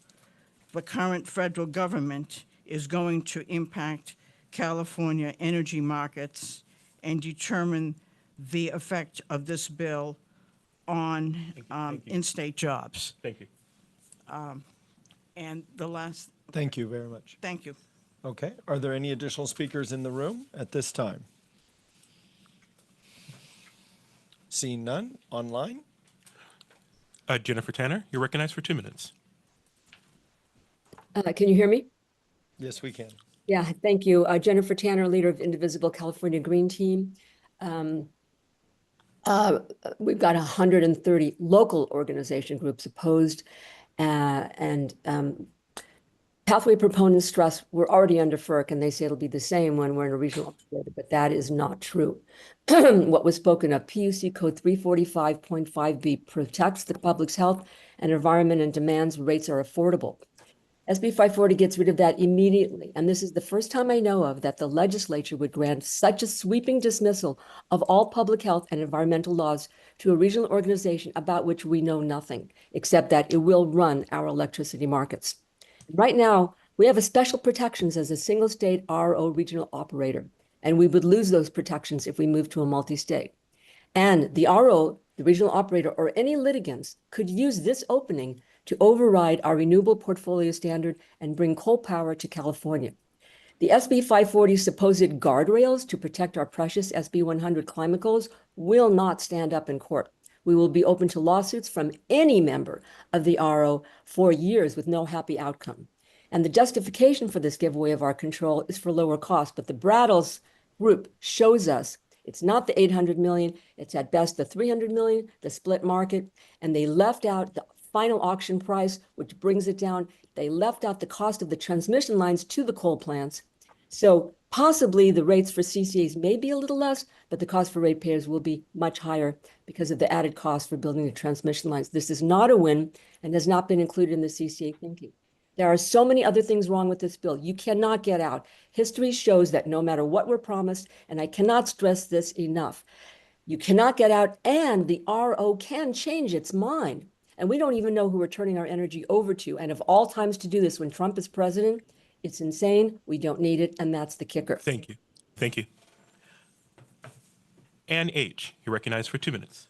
the current federal government is going to impact California energy markets and determine the effect of this bill on in-state jobs. Thank you. And the last, Thank you very much. thank you. Okay, are there any additional speakers in the room at this time? Seeing none, online? Jennifer Tanner, you're recognized for 2 minutes. Can you hear me? Yes, we can. Yeah, thank you. Jennifer Tanner, leader of Indivisible California Green Team. We've got 130 local organization groups opposed, and pathway proponents stress we're already under FERC, and they say it'll be the same when we're in a regional operator, but that is not true. What was spoken of, PUC Code 345.5B protects the public's health and environment and demands rates are affordable. SB 540 gets rid of that immediately, and this is the first time I know of that the legislature would grant such a sweeping dismissal of all public health and environmental laws to a regional organization about which we know nothing, except that it will run our electricity markets. Right now, we have a special protections as a single state RO regional operator. And we would lose those protections if we move to a multi-state. And the RO, the regional operator, or any litigants could use this opening to override our renewable portfolio standard and bring coal power to California. The SB 540's supposed guardrails to protect our precious SB 100 climate goals will not stand up in court. We will be open to lawsuits from any member of the RO for years with no happy outcome. And the justification for this giveaway of our control is for lower cost. But the Brattles group shows us it's not the 800 million, it's at best the 300 million, the split market. And they left out the final auction price, which brings it down. They left out the cost of the transmission lines to the coal plants. So possibly the rates for CCAs may be a little less, but the cost for ratepayers will be much higher because of the added cost for building the transmission lines. This is not a win and has not been included in the CCA thinking. There are so many other things wrong with this bill. You cannot get out. History shows that no matter what we're promised, and I cannot stress this enough, you cannot get out, and the RO can change its mind. And we don't even know who we're turning our energy over to. And of all times to do this, when Trump is president, it's insane. We don't need it, and that's the kicker. Thank you. Thank you. Ann H., you're recognized for 2 minutes.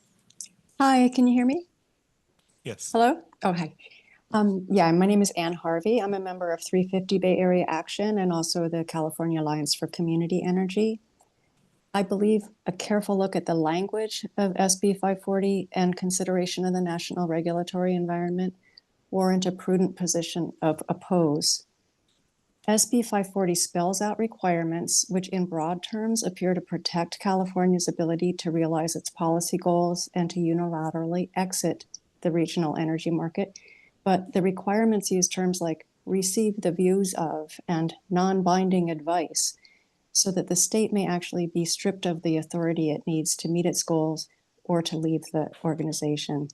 Hi, can you hear me? Yes. Hello? Oh, hi. Yeah, my name is Ann Harvey. I'm a member of 350 Bay Area Action and also the California Alliance for Community Energy. I believe a careful look at the language of SB 540 and consideration of the national regulatory environment warrant a prudent position of oppose. SB 540 spells out requirements which in broad terms appear to protect California's ability to realize its policy goals and to unilaterally exit the regional energy market. But the requirements use terms like receive the views of and non-binding advice so that the state may actually be stripped of the authority it needs to meet its goals or to leave the organization.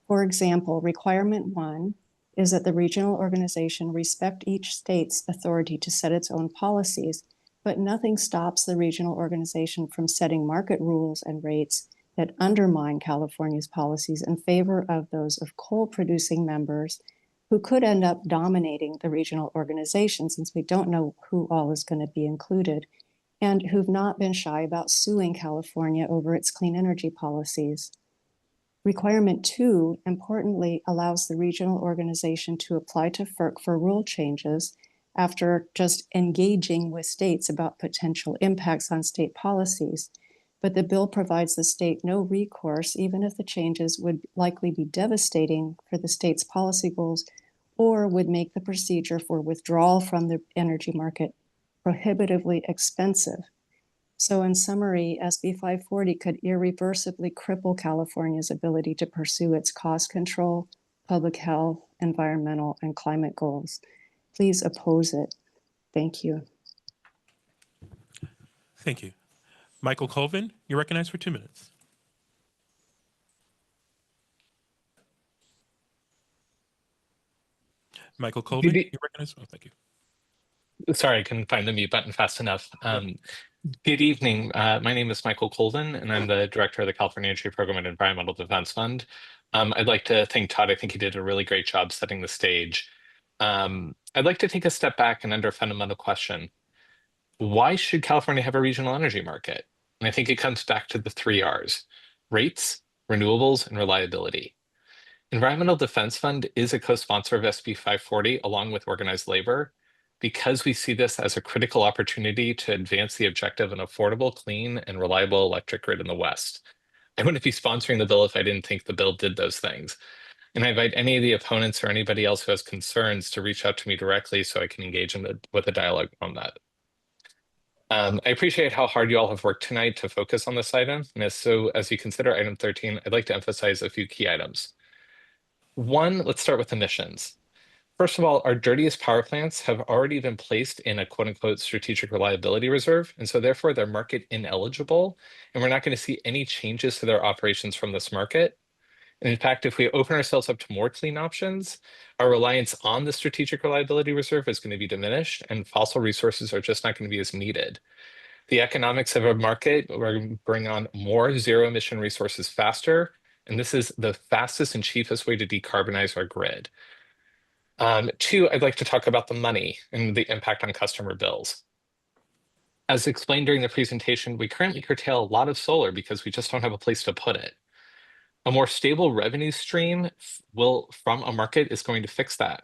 For example, requirement 1 is that the regional organization respect each state's authority to set its own policies, but nothing stops the regional organization from setting market rules and rates that undermine California's policies in favor of those of coal-producing members who could end up dominating the regional organization, since we don't know who all is going to be included, and who've not been shy about suing California over its clean energy policies. Requirement 2, importantly, allows the regional organization to apply to FERC for rule changes after just engaging with states about potential impacts on state policies. But the bill provides the state no recourse, even if the changes would likely be devastating for the state's policy goals or would make the procedure for withdrawal from the energy market prohibitively expensive. So in summary, SB 540 could irreversibly cripple California's ability to pursue its cost control, public health, environmental, and climate goals. Please oppose it. Thank you. Thank you. Michael Colvin, you're recognized for 2 minutes. Michael Colvin, you're recognized. Oh, thank you. Sorry, I couldn't find the mute button fast enough. Good evening. My name is Michael Colvin, and I'm the director of the California Energy Program and Environmental Defense Fund. I'd like to thank Todd. I think he did a really great job setting the stage. I'd like to take a step back and under a fundamental question. Why should California have a regional energy market? And I think it comes back to the 3 R's: rates, renewables, and reliability. Environmental Defense Fund is a co-sponsor of SB 540 along with organized labor, because we see this as a critical opportunity to advance the objective of an affordable, clean, and reliable electric grid in the West. I wouldn't be sponsoring the bill if I didn't think the bill did those things. And I invite any of the opponents or anybody else who has concerns to reach out to me directly so I can engage with a dialogue on that. I appreciate how hard you all have worked tonight to focus on this item. And as you consider item 13, I'd like to emphasize a few key items. 1, let's start with emissions. First of all, our dirtiest power plants have already been placed in a quote unquote strategic reliability reserve. And so therefore they're market ineligible. And we're not going to see any changes to their operations from this market. And in fact, if we open ourselves up to more clean options, our reliance on the strategic reliability reserve is going to be diminished and fossil resources are just not going to be as needed. The economics of a market, we're going to bring on more zero emission resources faster. And this is the fastest and cheapest way to decarbonize our grid. 2, I'd like to talk about the money and the impact on customer bills. As explained during the presentation, we currently curtail a lot of solar because we just don't have a place to put it. A more stable revenue stream from a market is going to fix that.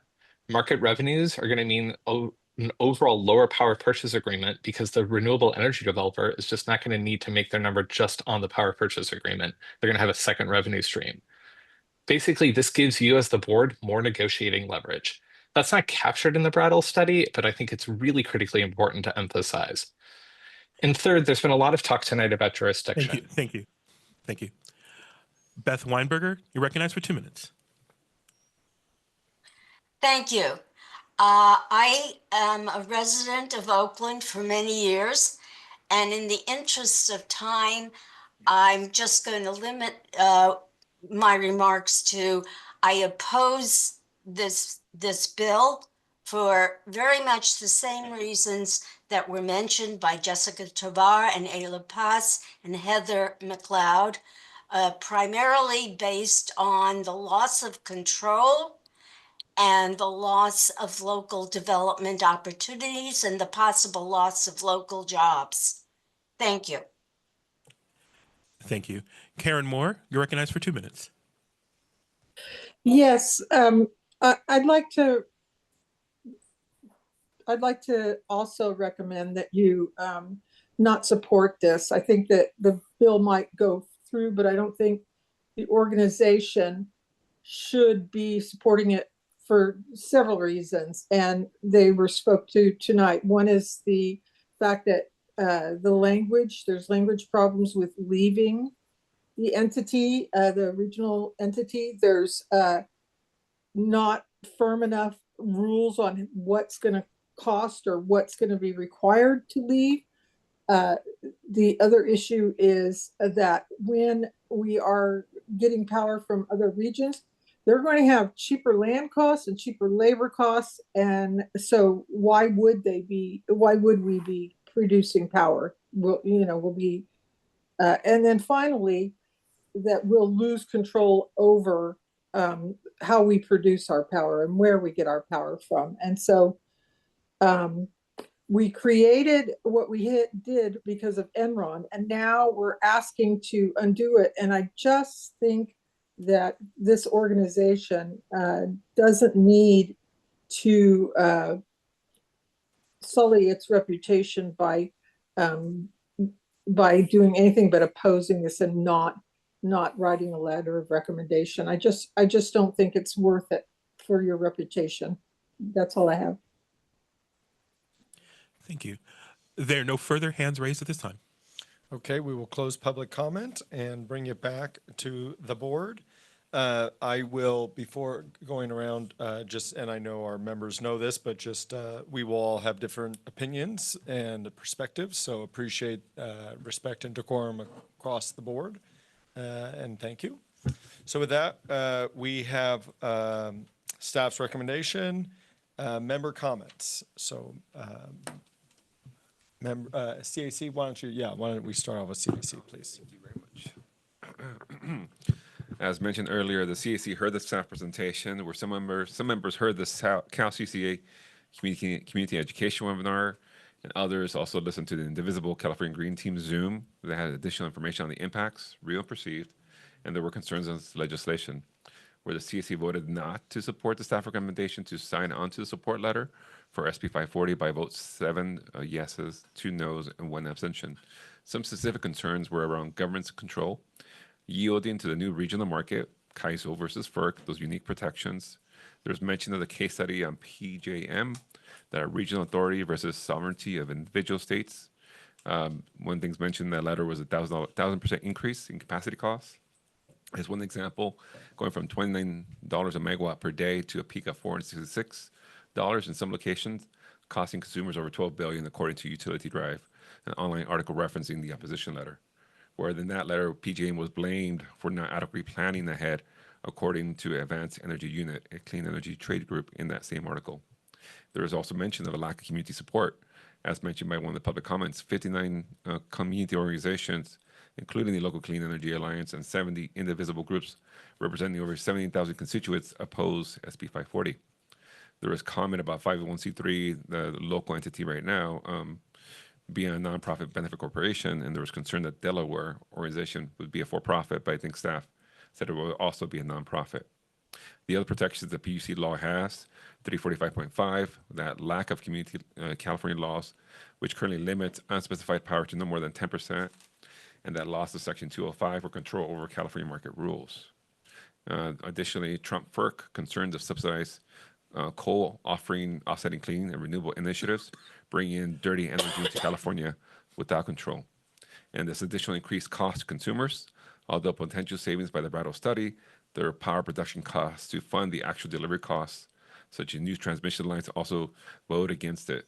Market revenues are going to mean an overall lower power purchase agreement because the renewable energy developer is just not going to need to make their number just on the power purchase agreement. They're going to have a second revenue stream. Basically, this gives you as the board more negotiating leverage. That's not captured in the Brattle study, but I think it's really critically important to emphasize. And third, there's been a lot of talk tonight about jurisdiction. Thank you. Thank you. Thank you. Beth Weinberger, you're recognized for 2 minutes. Thank you. I am a resident of Oakland for many years, and in the interest of time, I'm just going to limit my remarks to I oppose this bill for very much the same reasons that were mentioned by Jessica Tovar and Ayla Paz and Heather McLeod, primarily based on the loss of control and the loss of local development opportunities and the possible loss of local jobs. Thank you. Thank you. Karen Moore, you're recognized for 2 minutes. Yes, I'd like to also recommend that you not support this. I think that the bill might go through, but I don't think the organization should be supporting it for several reasons, and they were spoke to tonight. One is the fact that there's language problems with leaving the entity, the regional entity. There's not firm enough rules on what's going to cost or what's going to be required to leave. The other issue is that when we are getting power from other regions, they're going to have cheaper land costs and cheaper labor costs. And so why would we be producing power? And then finally, that we'll lose control over how we produce our power and where we get our power from. And so we created what we did because of Enron, and now we're asking to undo it. And I just think that this organization doesn't need to sully its reputation by doing anything but opposing this and not writing a letter of recommendation. I just don't think it's worth it for your reputation. That's all I have. Thank you. There are no further hands raised at this time. Okay, we will close public comment and bring it back to the board. I will, before going around, and I know our members know this, but we will all have different opinions and perspectives, so appreciate respect and decorum across the board, and thank you. So with that, we have staff's recommendation, member comments. So CAC, why don't we start off with CAC, please? Thank you very much. As mentioned earlier, the CAC heard the staff presentation, where some members heard the Cal CCA community education webinar, and others also listened to the Indivisible California Green Team Zoom that had additional information on the impacts, real and perceived, and there were concerns on this legislation, where the CAC voted not to support the staff recommendation to sign on to the support letter for SB 540 by votes 7 yeses, 2 noes, and 1 abstention. Some specific concerns were around government's control, yielding to the new regional market, CAISO versus FERC, those unique protections. There's mention of the case study on PJM, that a regional authority versus sovereignty of individual states. One thing's mentioned in that letter was a 1,000% increase in capacity costs. As one example, going from $29 a megawatt per day to a peak of $466 in some locations, costing consumers over $12 billion, according to Utility Drive, an online article referencing the opposition letter. Where in that letter, PJM was blamed for not adequately planning ahead, according to Advanced Energy Unit, a clean energy trade group in that same article. There is also mention of a lack of community support, as mentioned by one of the public comments. 59 community organizations, including the Local Clean Energy Alliance and 70 indivisible groups representing over 17,000 constituents, oppose SB 540. There was comment about 501c3, the local entity right now, being a nonprofit benefit corporation, and there was concern that Delaware organization would be a for-profit, but I think staff said it will also be a nonprofit. The other protections the PUC law has, 345.5, that lack of community California laws, which currently limits unspecified power to no more than 10%, and that loss of Section 205 or control over California market rules. Additionally, Trump FERC concerns of subsidized coal offsetting clean and renewable initiatives, bringing in dirty energy into California without control. And this additional increased cost to consumers, although potential savings by the Brattle study, their power production costs to fund the actual delivery costs, such as new transmission lines, also vote against it.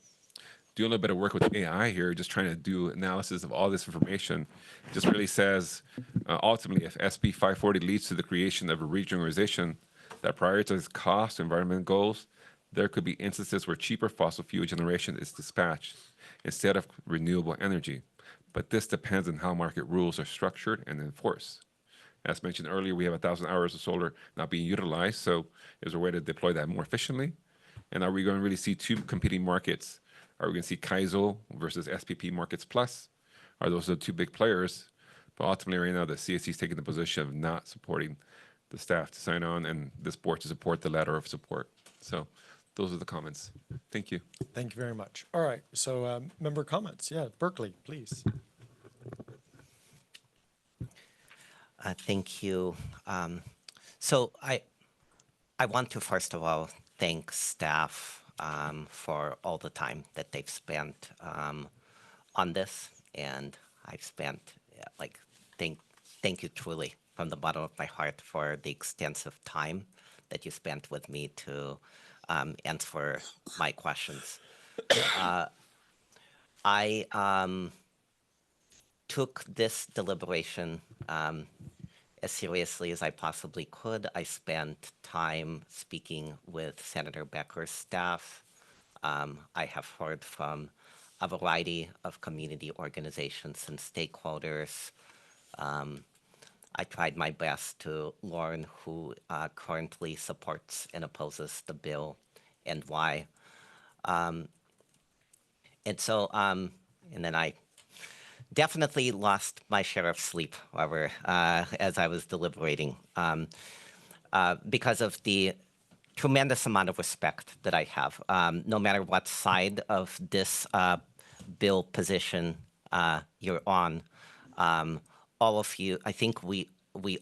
Doing a little bit of work with AI here, just trying to do analysis of all this information, just really says, ultimately, if SB 540 leads to the creation of a regional organization that prioritizes cost and environmental goals, there could be instances where cheaper fossil fuel generation is dispatched instead of renewable energy. But this depends on how market rules are structured and enforced. As mentioned earlier, we have 1,000 hours of solar not being utilized, so is there a way to deploy that more efficiently? And are we going to really see two competing markets? Are we going to see CAISO versus SPP Markets Plus? Are those the two big players? But ultimately, right now, the CSC is taking the position of not supporting the staff to sign on and this board to support the letter of support. So those are the comments. Thank you. Thank you very much. All right, so member comments. Yeah, Berkeley, please. Thank you. So I want to first of all thank staff for all the time that they've spent on this, and I've spent thank you truly from the bottom of my heart for the extensive time that you spent with me to answer my questions. I took this deliberation as seriously as I possibly could. I spent time speaking with Senator Becker's staff. I have heard from a variety of community organizations and stakeholders. I tried my best to learn who currently supports and opposes the bill and why. And then I definitely lost my share of sleep as I was deliberating because of the tremendous amount of respect that I have. No matter what side of this bill position you're on, all of you, I think we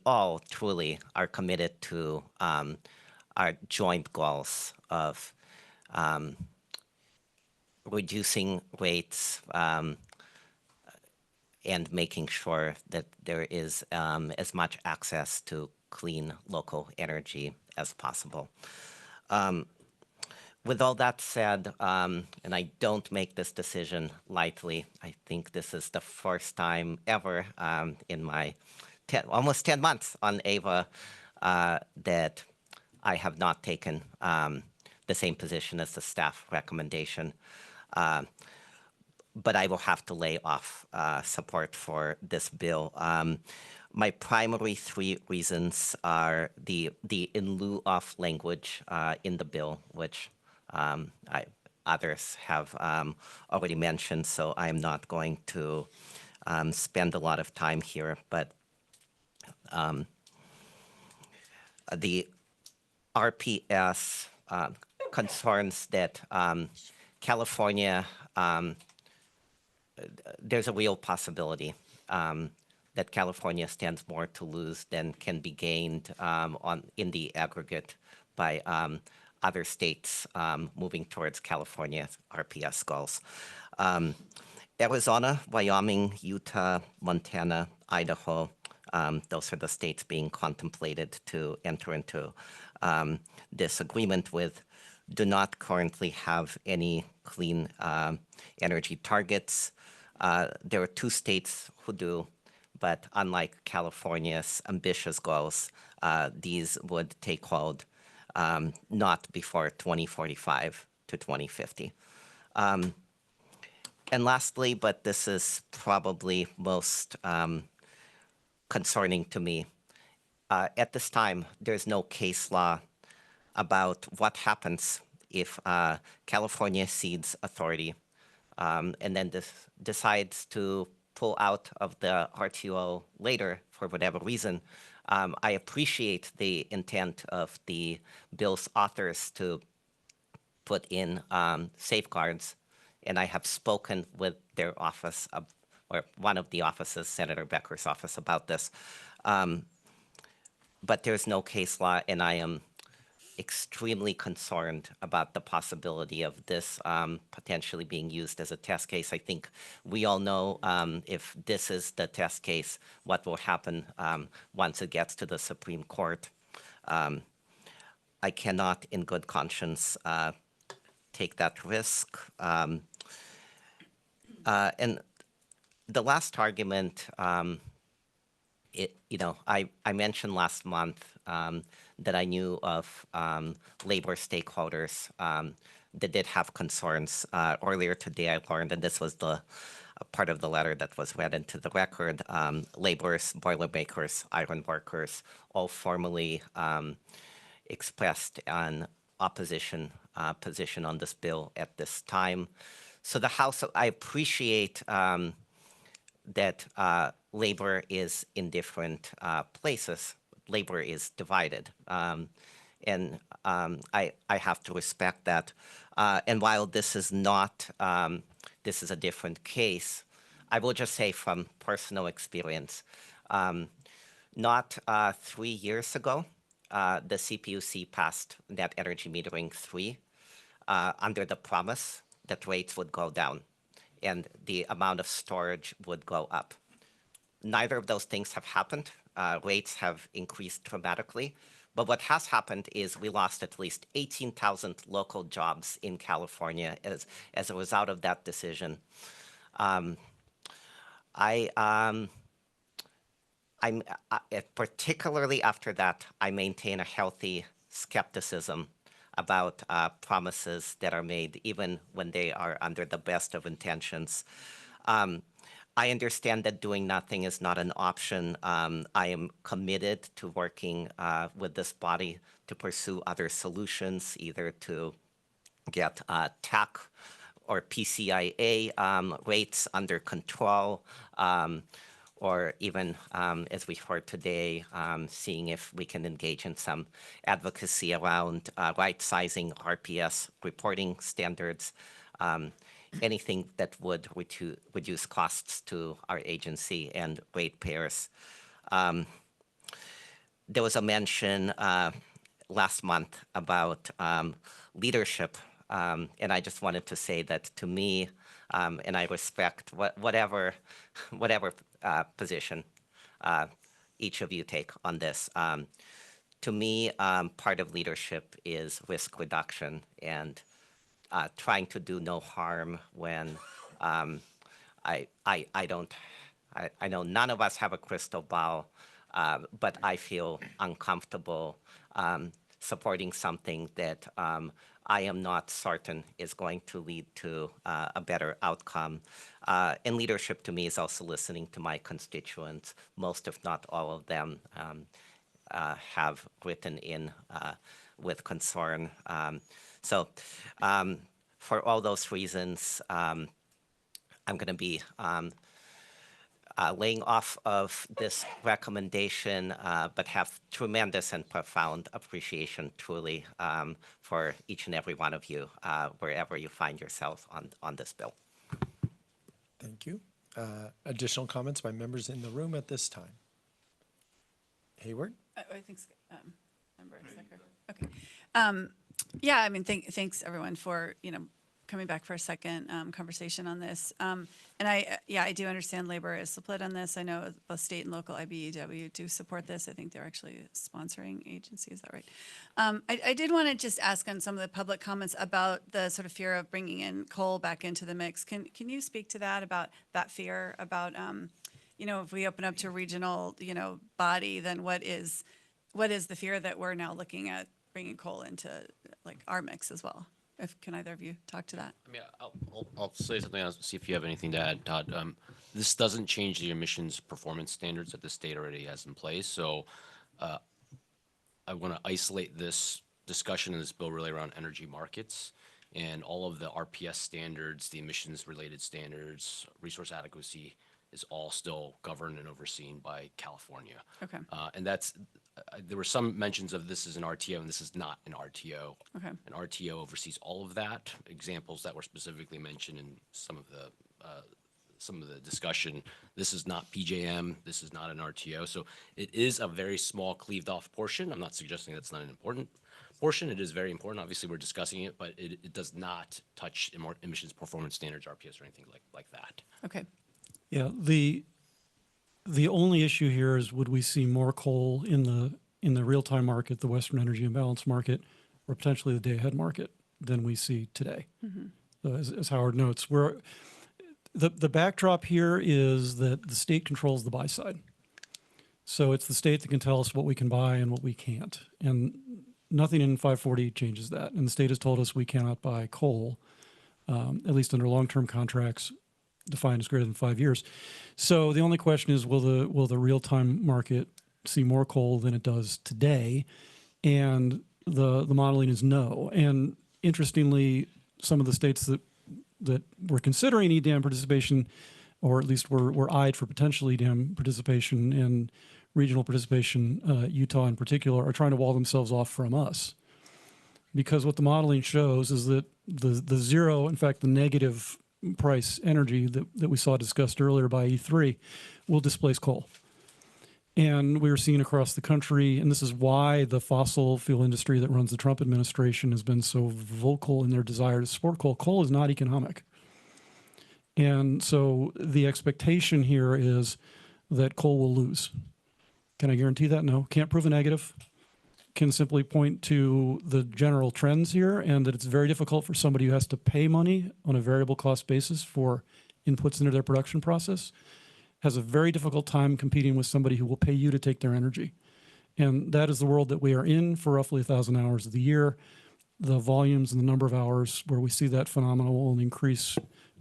all truly are committed to our joint goals of reducing rates and making sure that there is as much access to clean local energy as possible. With all that said, and I don't make this decision lightly, I think this is the first time ever in my almost 10 months on AVA that I have not taken the same position as the staff recommendation. But I will have to lay off support for this bill. My primary three reasons are the in lieu of language in the bill, which others have already mentioned, so I'm not going to spend a lot of time here. But the RPS concerns that California, there's a real possibility that California stands more to lose than can be gained in the aggregate by other states moving towards California's RPS goals. Arizona, Wyoming, Utah, Montana, Idaho, those are the states being contemplated to enter into this agreement with, do not currently have any clean energy targets. There are two states who do, but unlike California's ambitious goals, these would take hold not before 2045 to 2050. And lastly, but this is probably most concerning to me, at this time, there's no case law about what happens if California cedes authority and then decides to pull out of the RTO later for whatever reason, I appreciate the intent of the bill's authors to put in safeguards, and I have spoken with their office, or one of the offices, Senator Becker's office, about this. But there's no case law, and I am extremely concerned about the possibility of this potentially being used as a test case. I think we all know if this is the test case, what will happen once it gets to the Supreme Court. I cannot, in good conscience, take that risk. And the last argument, I mentioned last month that I knew of labor stakeholders that did have concerns. Earlier today, I learned, and this was the part of the letter that was read into the record, laborers, boilermakers, iron workers, all formally expressed an opposition position on this bill at this time. So the House, I appreciate that labor is in different places. Labor is divided, and I have to respect that. And while this is not, this is a different case, I will just say from personal experience, not 3 years ago, the CPUC passed Net Energy Metering 3 under the promise that rates would go down and the amount of storage would go up. Neither of those things have happened. Rates have increased dramatically. But what has happened is we lost at least 18,000 local jobs in California as a result of that decision. Particularly after that, I maintain a healthy skepticism about promises that are made, even when they are under the best of intentions. I understand that doing nothing is not an option. I am committed to working with this body to pursue other solutions, either to get TAC or PCIA rates under control, or even, as we heard today, seeing if we can engage in some advocacy around right-sizing RPS reporting standards, anything that would reduce costs to our agency and ratepayers. There was a mention last month about leadership, and I just wanted to say that to me, and I respect whatever position each of you take on this. To me, part of leadership is risk reduction and trying to do no harm when I know none of us have a crystal ball, but I feel uncomfortable supporting something that I am not certain is going to lead to a better outcome. And leadership to me is also listening to my constituents. Most, if not all of them, have written in with concern. So for all those reasons, I'm going to be laying off of this recommendation, but have tremendous and profound appreciation truly for each and every one of you, wherever you find yourself on this bill. Thank you. Additional comments by members in the room at this time? Hayward? I think, Member Secker. Okay. Yeah, I mean, thanks everyone for, coming back for a second conversation on this. And I do understand labor is split on this. I know both state and local IBEW do support this. I think they're actually a sponsoring agency. Is that right? I did want to just ask on some of the public comments about the sort of fear of bringing in coal back into the mix. Can you speak to that, about that fear, about, if we open up to a regional, body, then what is the fear that we're now looking at bringing coal into like our mix as well? Can either of you talk to that? I mean, I'll say something else, see if you have anything to add, Todd. This doesn't change the emissions performance standards that the state already has in place. So I want to isolate this discussion in this bill really around energy markets. And all of the RPS standards, the emissions related standards, resource adequacy is all still governed and overseen by California. Okay. And that's, there were some mentions of this is an RTO and this is not an RTO. Okay. An RTO oversees all of that. Examples that were specifically mentioned in some of the discussion. This is not PJM. This is not an RTO. So it is a very small cleaved off portion. I'm not suggesting that's not an important portion. It is very important. Obviously, we're discussing it, but it does not touch emissions performance standards, RPS, or anything like that. Okay. Yeah, the only issue here is would we see more coal in the real-time market, the Western Energy Imbalance market, or potentially the day-ahead market than we see today? So as Howard notes, the backdrop here is that the state controls the buy side. So it's the state that can tell us what we can buy and what we can't. And nothing in 540 changes that. And the state has told us we cannot buy coal, at least under long-term contracts defined as greater than 5 years. So the only question is, will the real-time market see more coal than it does today? And the modeling is no. And interestingly, some of the states that were considering EDAM participation, or at least were eyed for potential EDAM participation and regional participation, Utah in particular, are trying to wall themselves off from us. Because what the modeling shows is that the zero, in fact, the negative price energy that we saw discussed earlier by E3 will displace coal. And we are seeing across the country, and this is why the fossil fuel industry that runs the Trump administration has been so vocal in their desire to support coal. Coal is not economic. And so the expectation here is that coal will lose. Can I guarantee that? No. Can't prove a negative. Can simply point to the general trends here and that it's very difficult for somebody who has to pay money on a variable cost basis for inputs into their production process, has a very difficult time competing with somebody who will pay you to take their energy. And that is the world that we are in for roughly 1,000 hours of the year. The volumes and the number of hours where we see that phenomenon will only increase,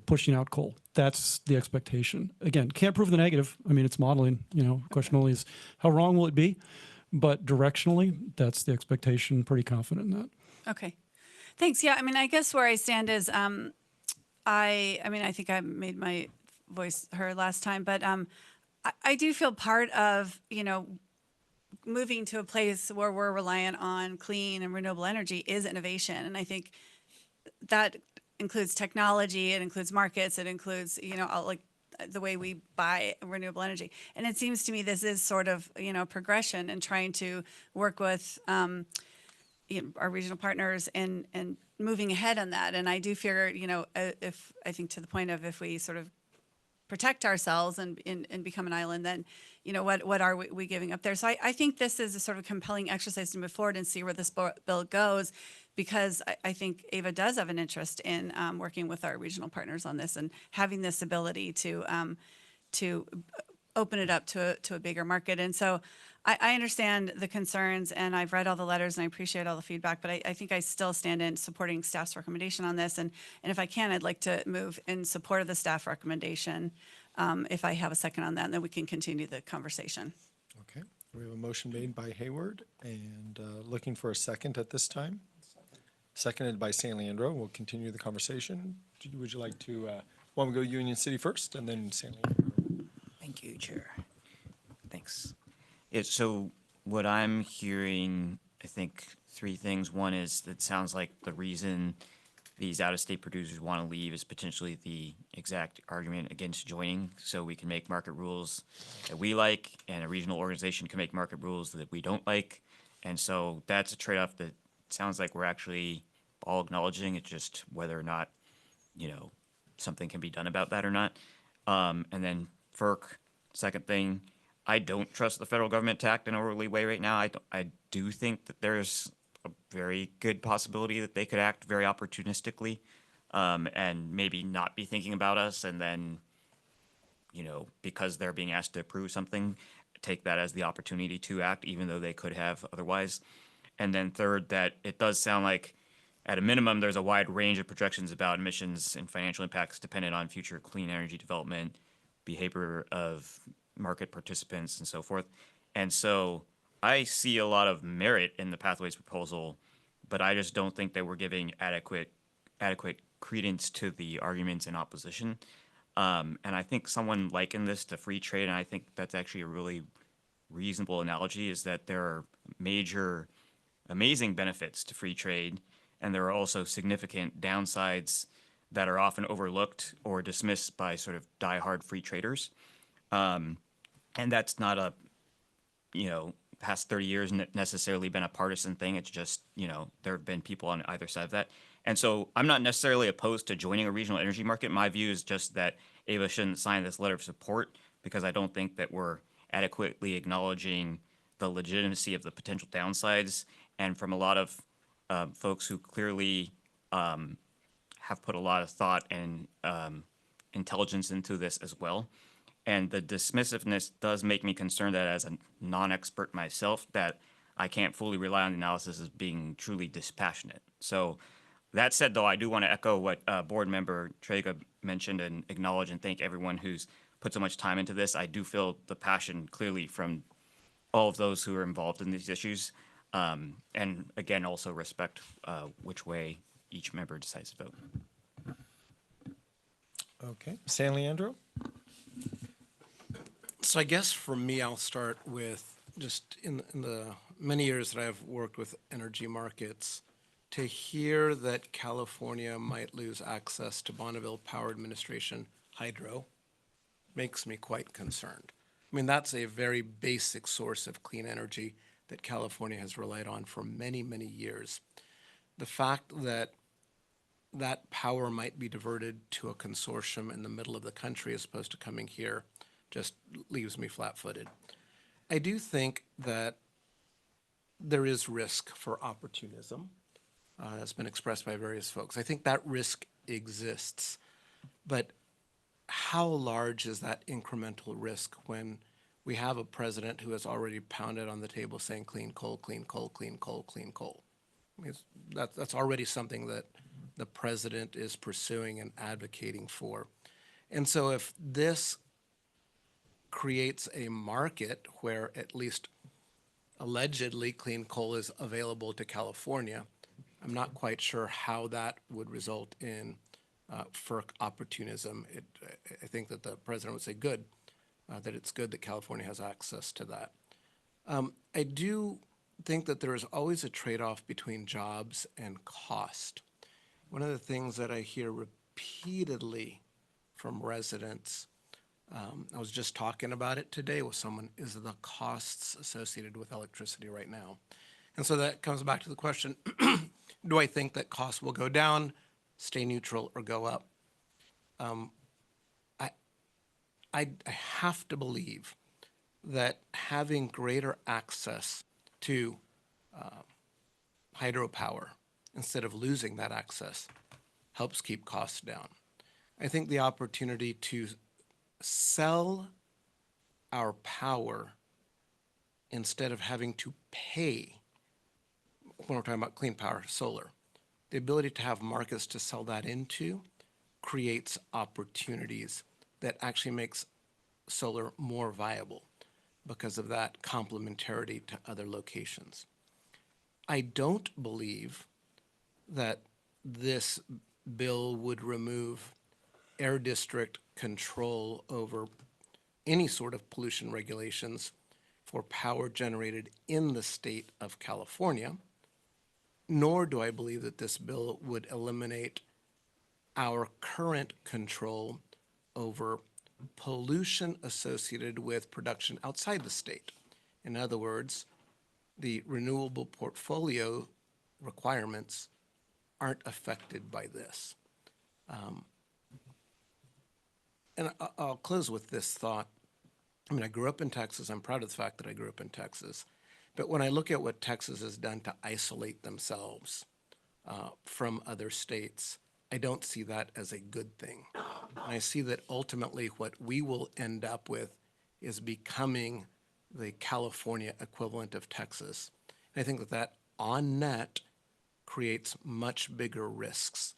pushing out coal. That's the expectation. Again, can't prove the negative. I mean, it's modeling, question only is how wrong will it be? But directionally, that's the expectation, pretty confident in that. Okay. Thanks. Yeah, I mean, I guess where I stand is, I think I made my voice heard last time, but I do feel part of, moving to a place where we're reliant on clean and renewable energy is innovation. And I think that includes technology, it includes markets, it includes, the way we buy renewable energy. And it seems to me this is sort of, progression and trying to work with our regional partners and moving ahead on that. And I do fear, if I think to the point of if we sort of protect ourselves and become an island, then, what are we giving up there? So I think this is a sort of compelling exercise to move forward and see where this bill goes, because I think AVA does have an interest in working with our regional partners on this and having this ability to open it up to a bigger market. And so I understand the concerns, and I've read all the letters, and I appreciate all the feedback, but I think I still stand in supporting staff's recommendation on this. And if I can, I'd like to move in support of the staff recommendation. If I have a second on that, and then we can continue the conversation. Okay, we have a motion made by Hayward and looking for a second at this time. Seconded by San Leandro. We'll continue the conversation. Would you like to, want to go Union City first and then San Leandro? Thank you, Chair. Thanks. So what I'm hearing, I think three things. One is it sounds like the reason these out-of-state producers want to leave is potentially the exact argument against joining, so we can make market rules that we like, and a regional organization can make market rules that we don't like. And so that's a trade-off that sounds like we're actually all acknowledging. It's just whether or not, something can be done about that or not. And then FERC, second thing, I don't trust the federal government to act in an orderly way right now. I do think that there's a very good possibility that they could act very opportunistically, and maybe not be thinking about us, and then, because they're being asked to approve something, take that as the opportunity to act, even though they could have otherwise. And then third, that it does sound like, at a minimum, there's a wide range of projections about emissions and financial impacts dependent on future clean energy development, behavior of market participants, and so forth. And so I see a lot of merit in the Pathways proposal, but I just don't think that we're giving adequate adequate credence to the arguments in opposition. And I think someone likened this to free trade, and I think that's actually a really reasonable analogy, is that there are major, amazing benefits to free trade, and there are also significant downsides that are often overlooked or dismissed by sort of diehard free traders. And that's not a, past 30 years necessarily been a partisan thing. It's just, there have been people on either side of that. And so I'm not necessarily opposed to joining a regional energy market. My view is just that AVA shouldn't sign this letter of support because I don't think that we're adequately acknowledging the legitimacy of the potential downsides. And from a lot of folks who clearly have put a lot of thought and intelligence into this as well. And the dismissiveness does make me concerned that as a non-expert myself, that I can't fully rely on the analysis as being truly dispassionate. So that said, though, I do want to echo what Board Member Trega mentioned and acknowledge and thank everyone who's put so much time into this. I do feel the passion clearly from all of those who are involved in these issues. And again, also respect which way each member decides to vote. Okay, Stanley Andrew? So I guess for me, I'll start with just in the many years that I've worked with energy markets, to hear that California might lose access to Bonneville Power Administration hydro makes me quite concerned. I mean, that's a very basic source of clean energy that California has relied on for many, many years. The fact that that power might be diverted to a consortium in the middle of the country as opposed to coming here just leaves me flat-footed. I do think that there is risk for opportunism. That's been expressed by various folks. I think that risk exists, but how large is that incremental risk when we have a president who has already pounded on the table saying clean coal, clean coal, clean coal, clean coal? I mean, that's already something that the president is pursuing and advocating for. And so if this creates a market where at least allegedly clean coal is available to California, I'm not quite sure how that would result in FERC opportunism. I think that the president would say good, that it's good that California has access to that. I do think that there is always a trade-off between jobs and cost. One of the things that I hear repeatedly from residents, I was just talking about it today with someone, is the costs associated with electricity right now. And so that comes back to the question, do I think that costs will go down, stay neutral, or go up? I have to believe that having greater access to hydropower instead of losing that access helps keep costs down. I think the opportunity to sell our power instead of having to pay, when we're talking about clean power, solar, the ability to have markets to sell that into creates opportunities that actually makes solar more viable because of that complementarity to other locations. I don't believe that this bill would remove air district control over any sort of pollution regulations for power generated in the state of California, nor do I believe that this bill would eliminate our current control over pollution associated with production outside the state. In other words, the renewable portfolio requirements aren't affected by this. And I'll close with this thought. I mean, I grew up in Texas. I'm proud of the fact that I grew up in Texas. But when I look at what Texas has done to isolate themselves from other states, I don't see that as a good thing. And I see that ultimately what we will end up with is becoming the California equivalent of Texas. And I think that that on net creates much bigger risks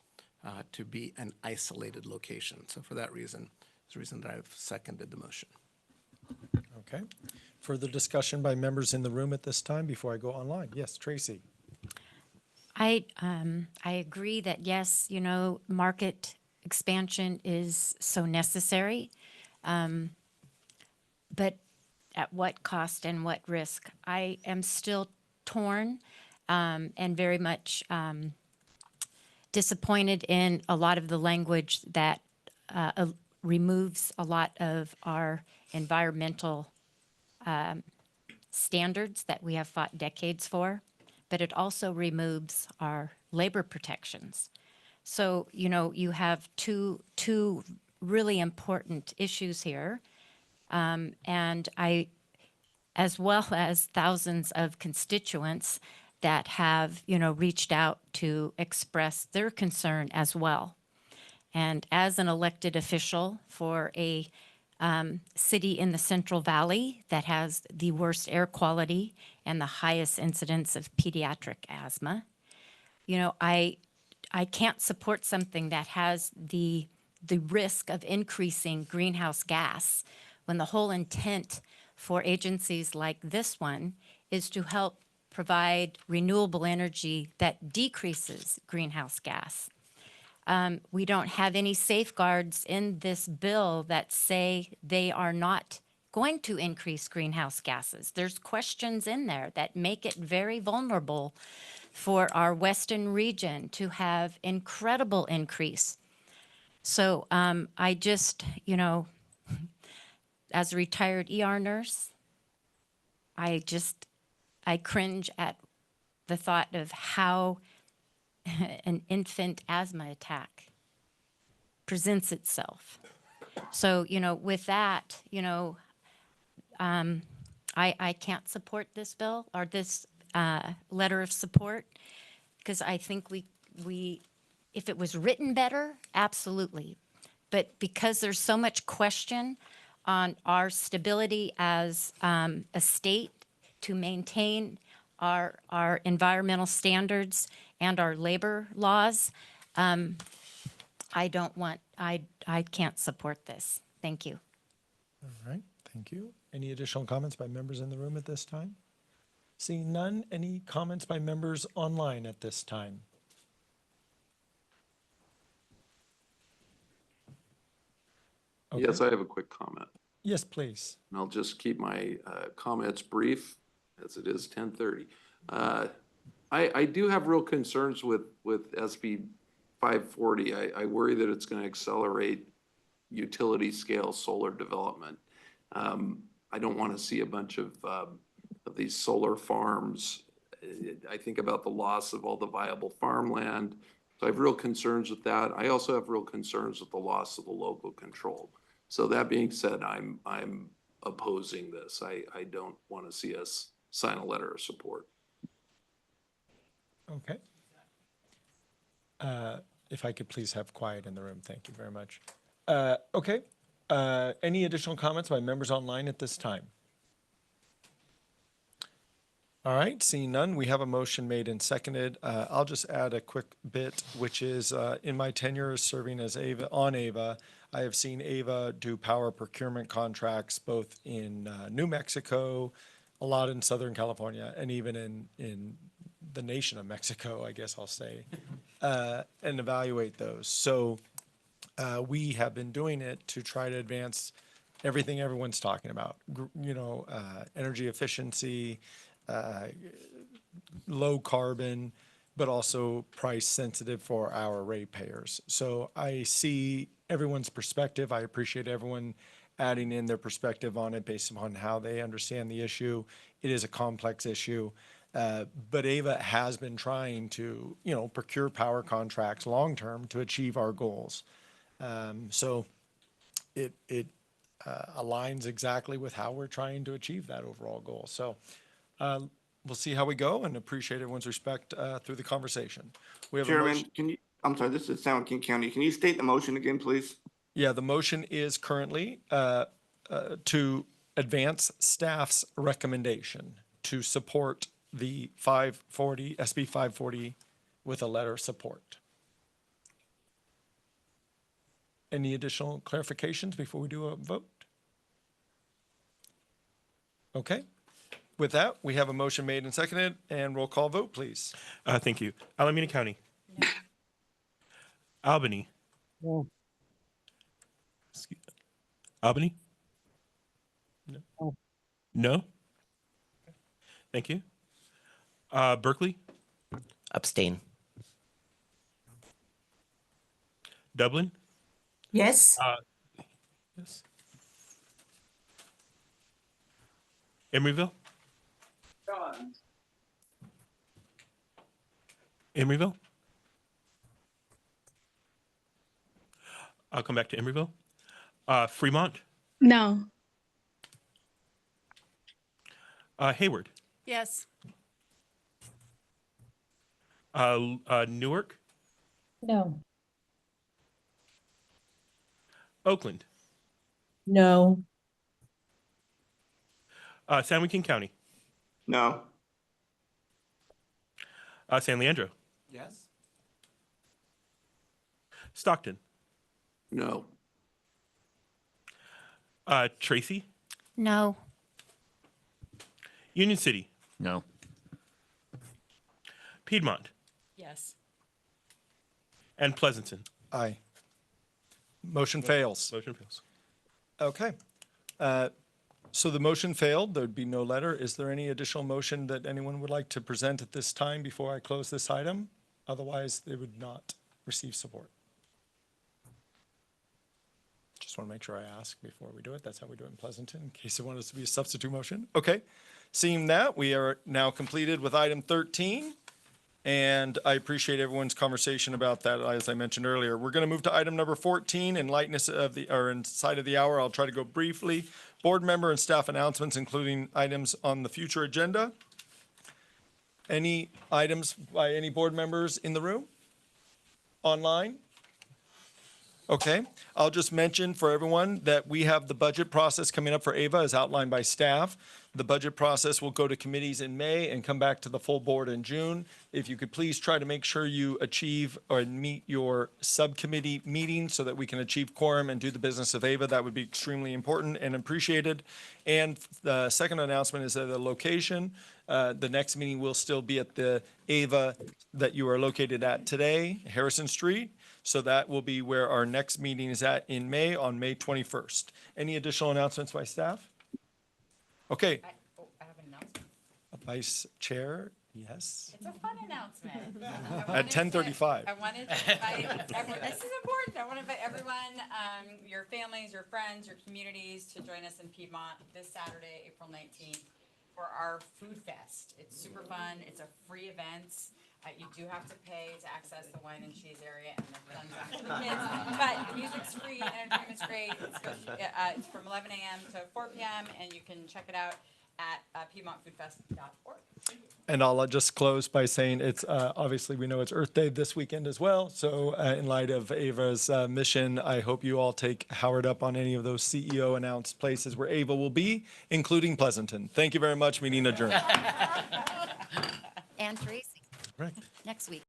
to be an isolated location. So for that reason, it's the reason that I've seconded the motion. Okay. Further discussion by members in the room at this time before I go online? Yes, Tracy. I agree that yes, you know, market expansion is so necessary. But at what cost and what risk? I am still torn and very much disappointed in a lot of the language that removes a lot of our environmental standards that we have fought decades for, but it also removes our labor protections. So, you know, you have two really important issues here. And I, as well as thousands of constituents that have, you know, reached out to express their concern as well. And as an elected official for a city in the Central Valley that has the worst air quality and the highest incidence of pediatric asthma, you know, I can't support something that has the risk of increasing greenhouse gas when the whole intent for agencies like this one is to help provide renewable energy that decreases greenhouse gas. We don't have any safeguards in this bill that say they are not going to increase greenhouse gases. There's questions in there that make it very vulnerable for our western region to have incredible increase. So I just, you know, as a retired ER nurse, I cringe at the thought of how an infant asthma attack presents itself. So, you know, with that, you know, I can't support this bill or this letter of support because I think we, if it was written better, absolutely. But because there's so much question on our stability as a state to maintain our environmental standards and our labor laws, I can't support this. Thank you. All right, thank you. Any additional comments by members in the room at this time? Seeing none, any comments by members online at this time? Yes, I have a quick comment. Yes, please. And I'll just keep my comments brief as it is 10:30. I do have real concerns with SB 540. I worry that it's going to accelerate utility scale solar development. I don't want to see a bunch of these solar farms. I think about the loss of all the viable farmland. So I have real concerns with that. I also have real concerns with the loss of the local control. So that being said, I'm opposing this. I don't want to see us sign a letter of support. Okay. If I could please have quiet in the room. Thank you very much. Okay. Any additional comments by members online at this time? All right, seeing none, we have a motion made and seconded. I'll just add a quick bit, which is in my tenure serving as AVA, on AVA, I have seen AVA do power procurement contracts both in New Mexico, a lot in Southern California, and even in the nation of Mexico, I guess I'll say, and evaluate those. So we have been doing it to try to advance everything everyone's talking about, energy efficiency, low carbon, but also price sensitive for our ratepayers. So I see everyone's perspective. I appreciate everyone adding in their perspective on it based upon how they understand the issue. It is a complex issue, but AVA has been trying to, procure power contracts long-term to achieve our goals. So it aligns exactly with how we're trying to achieve that overall goal. So we'll see how we go and appreciate everyone's respect through the conversation. We have Chairman, I'm sorry, this is San Joaquin County. Can you state the motion again, please? Yeah, the motion is currently to advance staff's recommendation to support the SB 540 with a letter of support. Any additional clarifications before we do a vote? Okay. With that, we have a motion made and seconded, and roll call vote, please. Thank you. Alameda County. Albany. No. Albany? No. No? Thank you. Berkeley? Abstain. Dublin? Yes. Yes. Emeryville? Emeryville? I'll come back to Emeryville. Fremont? No. Hayward? Yes. Newark? No. Oakland? No. San Joaquin County? No. San Leandro? Yes. Stockton? No. Tracy? No. Union City? No. Piedmont? Yes. And Pleasanton? Aye. Motion fails. Motion fails. Okay. So the motion failed. There'd be no letter. Is there any additional motion that anyone would like to present at this time before I close this item? Otherwise, they would not receive support. Just want to make sure I ask before we do it. That's how we do it in Pleasanton, in case it wanted to be a substitute motion. Okay. Seeing that, we are now completed with item 13. And I appreciate everyone's conversation about that, as I mentioned earlier. We're going to move to item number 14, in lightness of the, or in sight of the hour. I'll try to go briefly. Board member and staff announcements, including items on the future agenda. Any items by any board members in the room? Online? Okay, I'll just mention for everyone that we have the budget process coming up for AVA as outlined by staff. The budget process will go to committees in May and come back to the full board in June. If you could please try to make sure you achieve or meet your subcommittee meetings so that we can achieve quorum and do the business of AVA, that would be extremely important and appreciated. And the second announcement is that the location, the next meeting will still be at the AVA that you are located at today, Harrison Street. So that will be where our next meeting is at in May, on May 21st. Any additional announcements by staff? Okay. I have an announcement. Vice Chair, yes. It's a fun announcement. At 10:35. I wanted to invite everyone, this is important. I want to invite everyone, your families, your friends, your communities to join us in Piedmont this Saturday, April 19th for our Food Fest. It's super fun. It's a free event. You do have to pay to access the wine and cheese area and the fun stuff for the kids. But music's free, entertainment's great. It's from 11 a.m. to 4 p.m. and you can check it out at PiedmontFoodFest.org. And I'll just close by saying it's obviously we know it's Earth Day this weekend as well. So in light of AVA's mission, I hope you all take Howard up on any of those CEO announced places where AVA will be, including Pleasanton. Thank you very much. Meeting adjourned. And Tracy. Right. Next week.